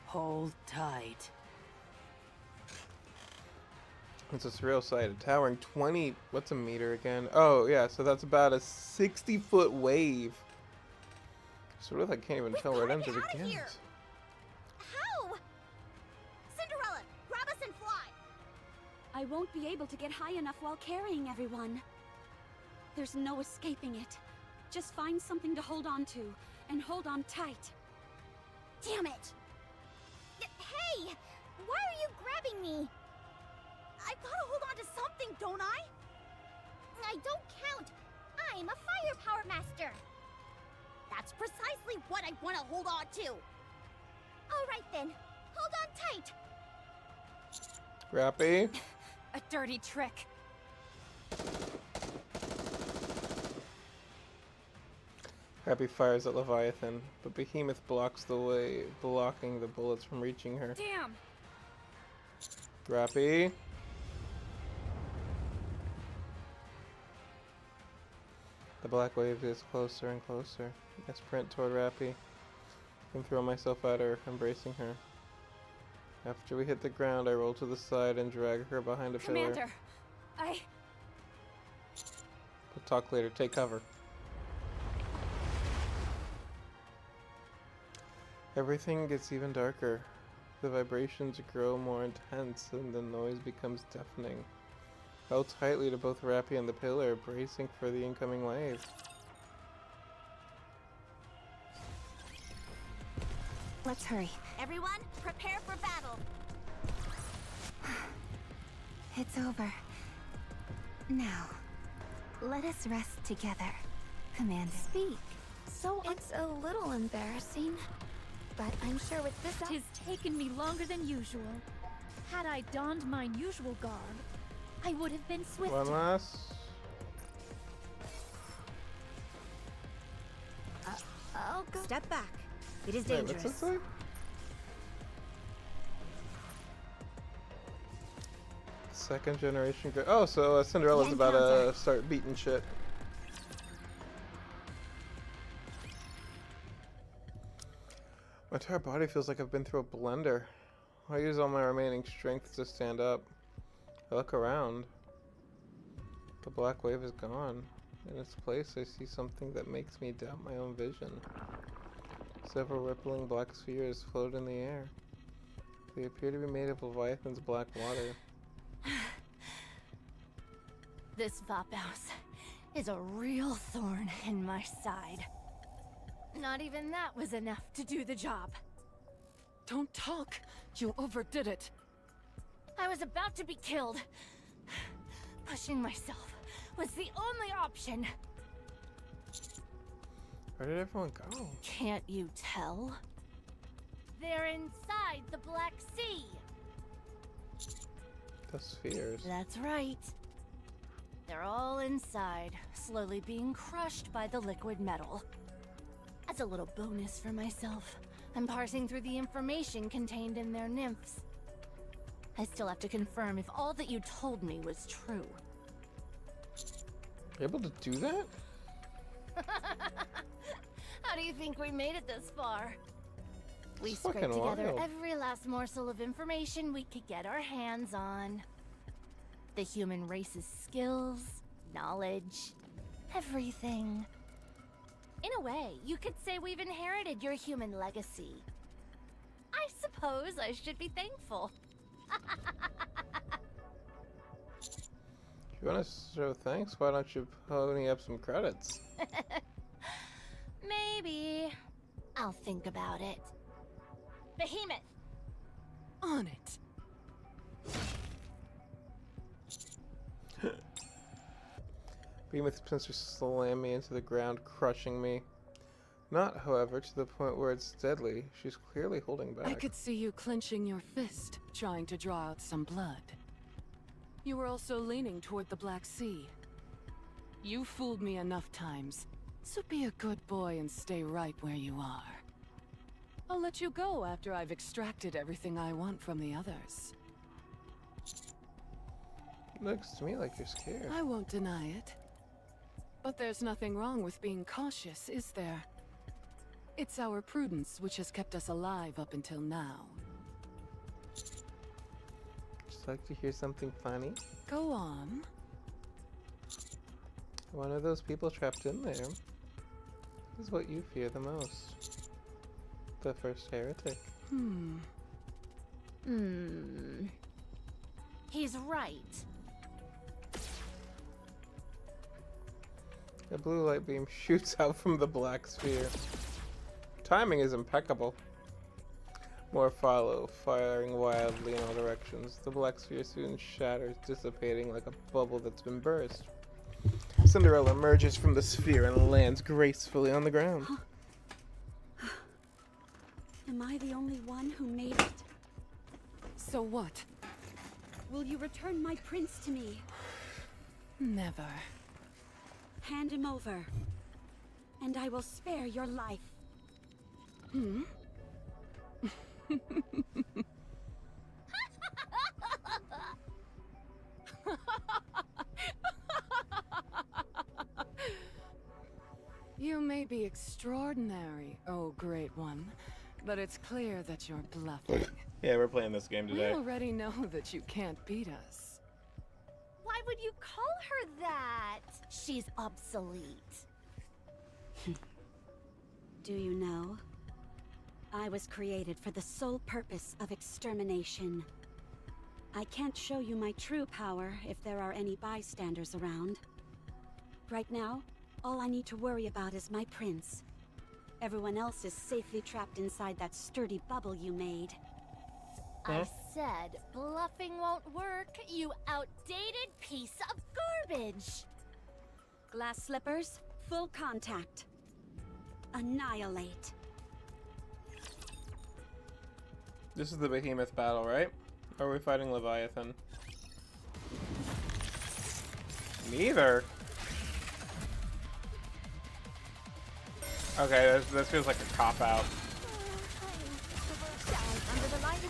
Hold tight. It's a surreal sight. A towering 20... What's a meter again? Oh, yeah, so that's about a 60-foot wave. Sort of, I can't even tell where it ends or begins. How? Cinderella, grab us and fly. I won't be able to get high enough while carrying everyone. There's no escaping it. Just find something to hold on to, and hold on tight. Damn it! Hey! Why are you grabbing me? I've got to hold on to something, don't I? I don't count. I'm a firepower master. That's precisely what I want to hold on to. All right then. Hold on tight. Rappy? A dirty trick. Rappy fires at Leviathan, but Behemoth blocks the way, blocking the bullets from reaching her. Damn! Rappy? The black wave is closer and closer. I sprint toward Rappy and throw myself at her, embracing her. After we hit the ground, I roll to the side and drag her behind a pillar. Commander, We'll talk later. Take cover. Everything gets even darker. The vibrations grow more intense and the noise becomes deafening. Held tightly to both Rappy and the pillar, bracing for the incoming wave. Let's hurry. Everyone, prepare for battle. It's over. Now, let us rest together, Commander. Speak. So it's a little embarrassing, but I'm sure with this... Tis taken me longer than usual. Had I donned mine usual garb, I would have been swifter. One last. I'll go. Step back. It is Wait, dangerous. what's this say? Second generation. Oh, so Cinderella's about to start beating shit. My entire body feels like I've been through a blender. I use all my remaining strength to stand up. I look around. The black wave is gone. In its place, I see something that makes me doubt my own vision. Several rippling black spheres float in the air. They appear to be made of Leviathan's black water. This Vaphaus is a real thorn in my side. Not even that was enough to do the job. Don't talk! You overdid it! I was about to be killed. Pushing myself was the only option. Where did everyone go? Can't you tell? They're inside the Black Sea. The spheres. That's right. They're all inside, slowly being crushed by the liquid metal. As a little bonus for myself, I'm parsing through the information contained in their nymphs. I still have to confirm if all that you told me was true. You're able to do that? How How do you think we made it this far? We It's scraped fucking together wild. every last morsel of information we could get our hands on. The human race's skills, knowledge, everything. In a way, you could say we've inherited your human legacy. I suppose I should be thankful. If you want to show thanks, why don't you pony up some credits? Maybe. I'll think about it. Behemoth! On it. Behemoth Spencer slammed me into the ground, crushing me. Not, however, to the point where it's deadly. She's clearly holding back. I could see you clenching your fist, trying to draw out some blood. You were also leaning toward the Black Sea. You fooled me enough times, so be a good boy and stay right where you are. I'll let you go after I've extracted everything I want from the others. Looks to me like you're scared. I won't deny it. But there's nothing wrong with being cautious, is there? It's our prudence which has kept us alive up until now. Just like to hear something funny. Go on. One of those people trapped in there is what you fear the most. The first heretic. He's right. A blue light beam shoots out from the black sphere. Timing is impeccable. More follow, firing wildly in all directions. The black sphere soon shatters, dissipating like a bubble that's been burst. Cinderella emerges from the sphere and lands gracefully on the ground. Am I the only one who made it? So what? Will you return my prince to me? Never. Hand him over, and I will spare your life. You may be extraordinary, oh great one, but it's clear that you're bluffing. Yeah, we're playing this game We today. already know that you can't beat us. Why would you call her that? She's obsolete. Do you know? I was created for the sole purpose of extermination. I can't show you my true power if there are any bystanders around. Right now, all I need to worry about is my prince. Everyone else is safely trapped inside that sturdy bubble you made. I said bluffing won't work, you outdated piece of garbage. Glass slippers, full contact. Annihilate. This is the behemoth battle, right? Or are we fighting Leviathan? Neither. Okay, this feels like a cop-out.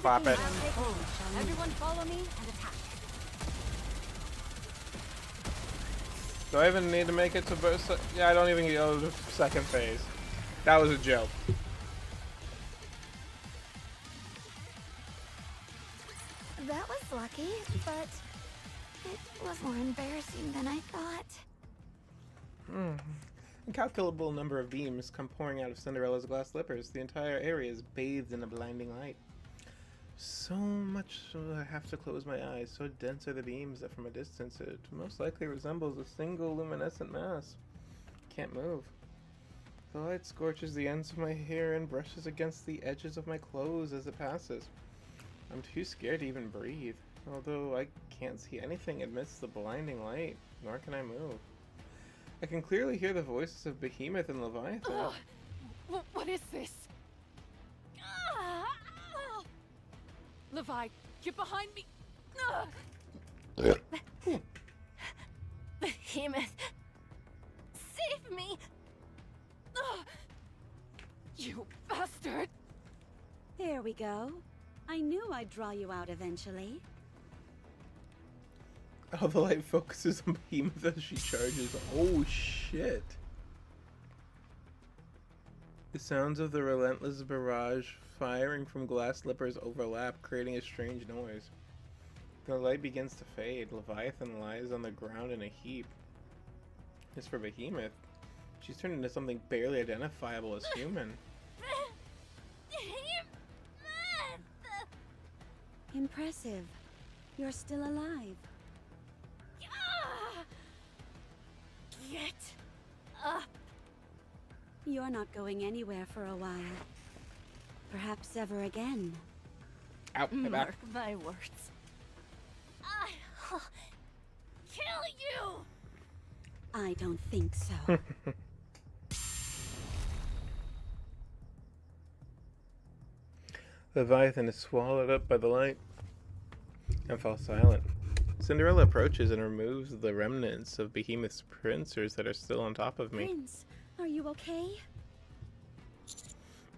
Clap it. Everyone follow me and attack. Do I even need to make it to both? Yeah, I don't even go to second phase. That was a joke. That was lucky, but it was more embarrassing than I thought. Incalculable number of beams come pouring out of Cinderella's glass slippers. The entire area is bathed in a blinding light. So much so I have to close my eyes. So dense are the beams that from a distance it most likely resembles a single luminescent mass. Can't move. The light scorches the ends of my hair and brushes against the edges of my clothes as it passes. I'm too scared to even breathe. Although I can't see anything amidst the blinding light, nor can I move. I can clearly hear the voices of Behemoth and Leviathan. What is this? Levi, get behind me! Behemoth, save me! You bastard! There we go. I knew I'd draw you out eventually. Oh, the light focuses on Behemoth as she charges. Oh shit. The sounds of the relentless barrage firing from glass slippers overlap, creating a strange noise. The light begins to fade. Leviathan lies on the ground in a heap. As for Behemoth, she's turned into something barely identifiable as human. Impressive. You're still alive. Get up! You're not going anywhere for a while. Perhaps ever again. Ow, my back. Mark my words. I'll kill you! I don't think so. Leviathan is swallowed up by the light and falls silent. Cinderella approaches and removes the remnants of Behemoth's pincers that are still on top of me. Prince, are you okay?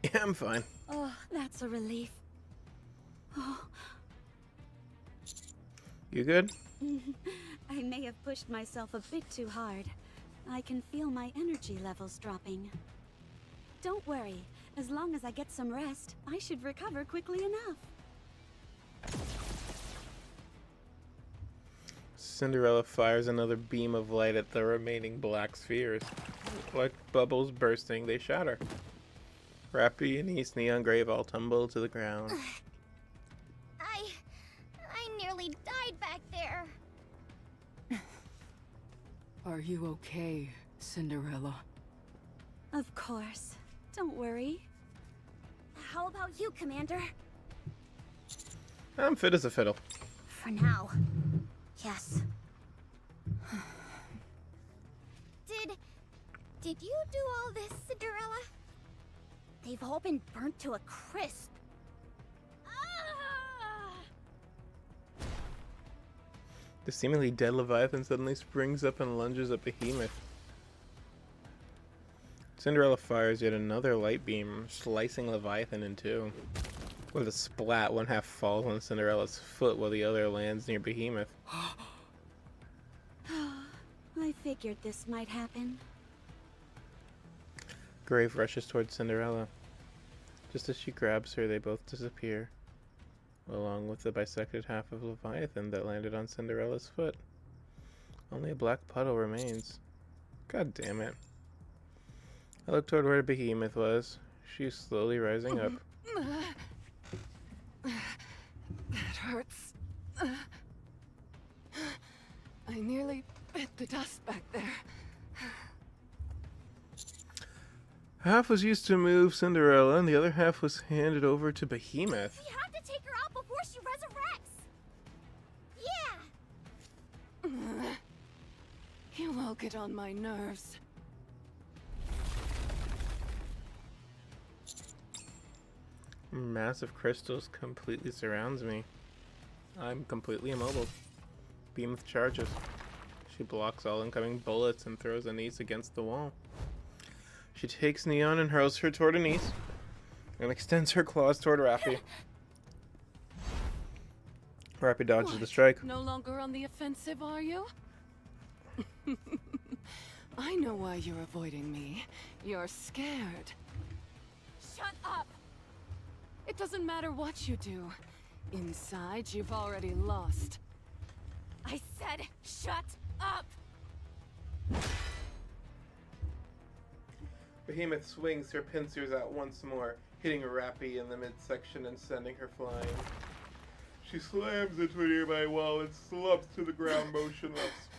Yeah, I'm fine. Oh, that's a relief. Oh. You good? I may have pushed myself a bit too hard. I can feel my energy levels dropping. Don't worry. As long as I get some rest, I should recover quickly enough. Cinderella fires another beam of light at the remaining black spheres. Like bubbles bursting, they shatter. Rappy, Anise, Neon Grave all tumble to the ground. I nearly died back there. Are you okay, Cinderella? Of course. Don't worry. How about you, Commander? I'm fit as a fiddle. For now. Yes. Did you do all this, Cinderella? They've all been burnt to a crisp. The seemingly dead Leviathan suddenly springs up and lunges at Behemoth. Cinderella fires yet another light beam, slicing Leviathan in two. With a splat, one half falls on Cinderella's foot while the other lands near Behemoth. I figured this might happen. Grave rushes towards Cinderella. Just as she grabs her, they both disappear, along with the bisected half of Leviathan that landed on Cinderella's foot. Only a black puddle remains. God damn it. I looked toward where Behemoth was. She's slowly rising up. That hurts. I nearly bit the dust back there. Half was used to move Cinderella, and the other half was handed over to Behemoth. We have to take her out before she resurrects. Yeah. You all get on my nerves. Massive crystals completely surrounds me. I'm completely immobile. Behemoth charges. She blocks all incoming bullets and throws Anise against the wall. She takes Neon and hurls her toward Anise, and extends her claws toward Rappy. Rappy dodges the strike. No longer on the offensive, are you? I know why you're avoiding me. You're scared. Shut up! It doesn't matter what you do. Inside, you've already lost. I said, shut up! Behemoth swings her pincers out once more, hitting Rappy in the midsection and sending her flying. She slams into a nearby wall and slumps to the ground motionless.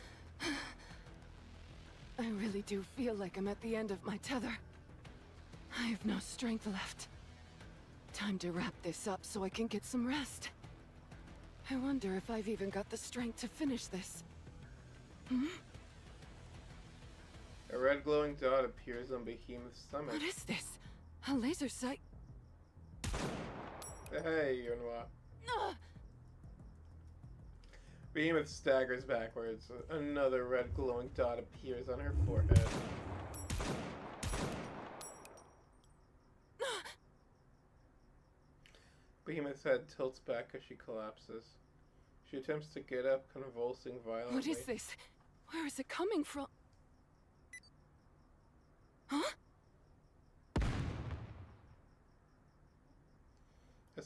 I really do feel like I'm at the end of my tether. I have no strength left. Time to wrap this up so I can get some rest. I wonder if I've even got the strength to finish this. A red glowing dot appears on Behemoth's stomach. What is this? A laser sight? Hey, Yunhua. Behemoth staggers backwards. Another red glowing dot appears on her forehead. Behemoth's head tilts back as she collapses. She attempts to get up, convulsing violently. What is this? Where is it coming from? Huh?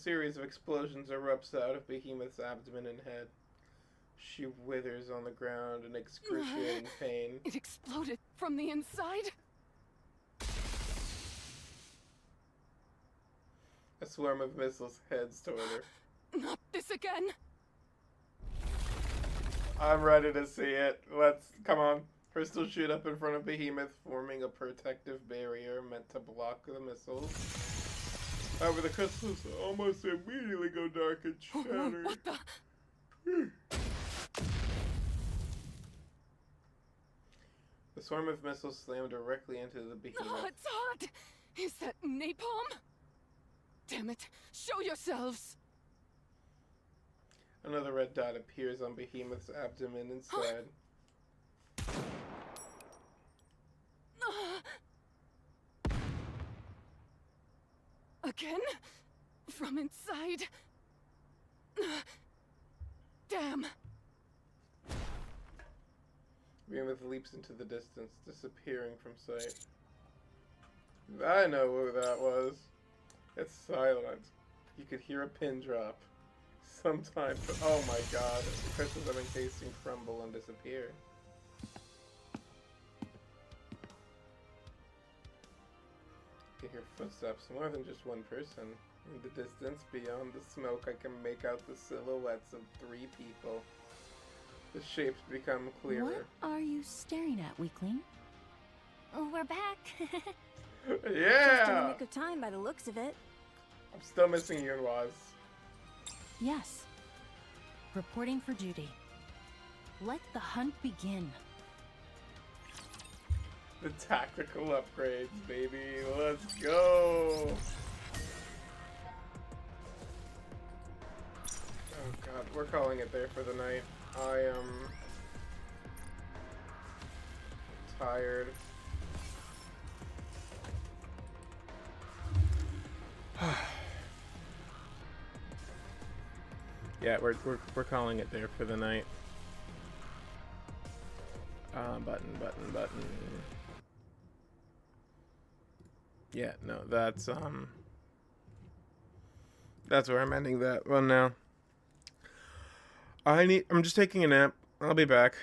series of explosions erupts out of Behemoth's abdomen and head. She withers on the ground in excruciating pain. It exploded from the inside? A swarm of missiles heads toward her. Not this again! I'm ready to see it. Come on. Crystals shoot up in front of Behemoth, forming a protective barrier meant to block the missiles. However, the crystals almost immediately go dark and shatter. What the? The swarm of missiles slam directly into the Behemoth. Oh, it's hot! Is that napalm? Damn it! Show yourselves! Another red dot appears on Behemoth's abdomen instead. Again? From inside? Damn! Behemoth leaps into the distance, disappearing from sight. I know who that was. It's silent. You could hear a pin drop. Sometimes, oh my god, the crystals of encasing crumble and disappear. You can hear footsteps, more than just one person. In the distance, beyond the smoke, I can make out the silhouettes of 3 people. The shapes become clearer. What are you staring at, weakling? Oh, we're back. Just in the Yeah! nick of time by the looks of it. I'm still missing Yunwas. Yes. Reporting for duty. Let the hunt begin. The tactical upgrades, baby. Let's go! Oh god, we're calling it there for the night. I am tired. Yeah, we're calling it there for the night. Button. Yeah, no, that's where I'm ending that one now. I'm just taking a nap. I'll be back.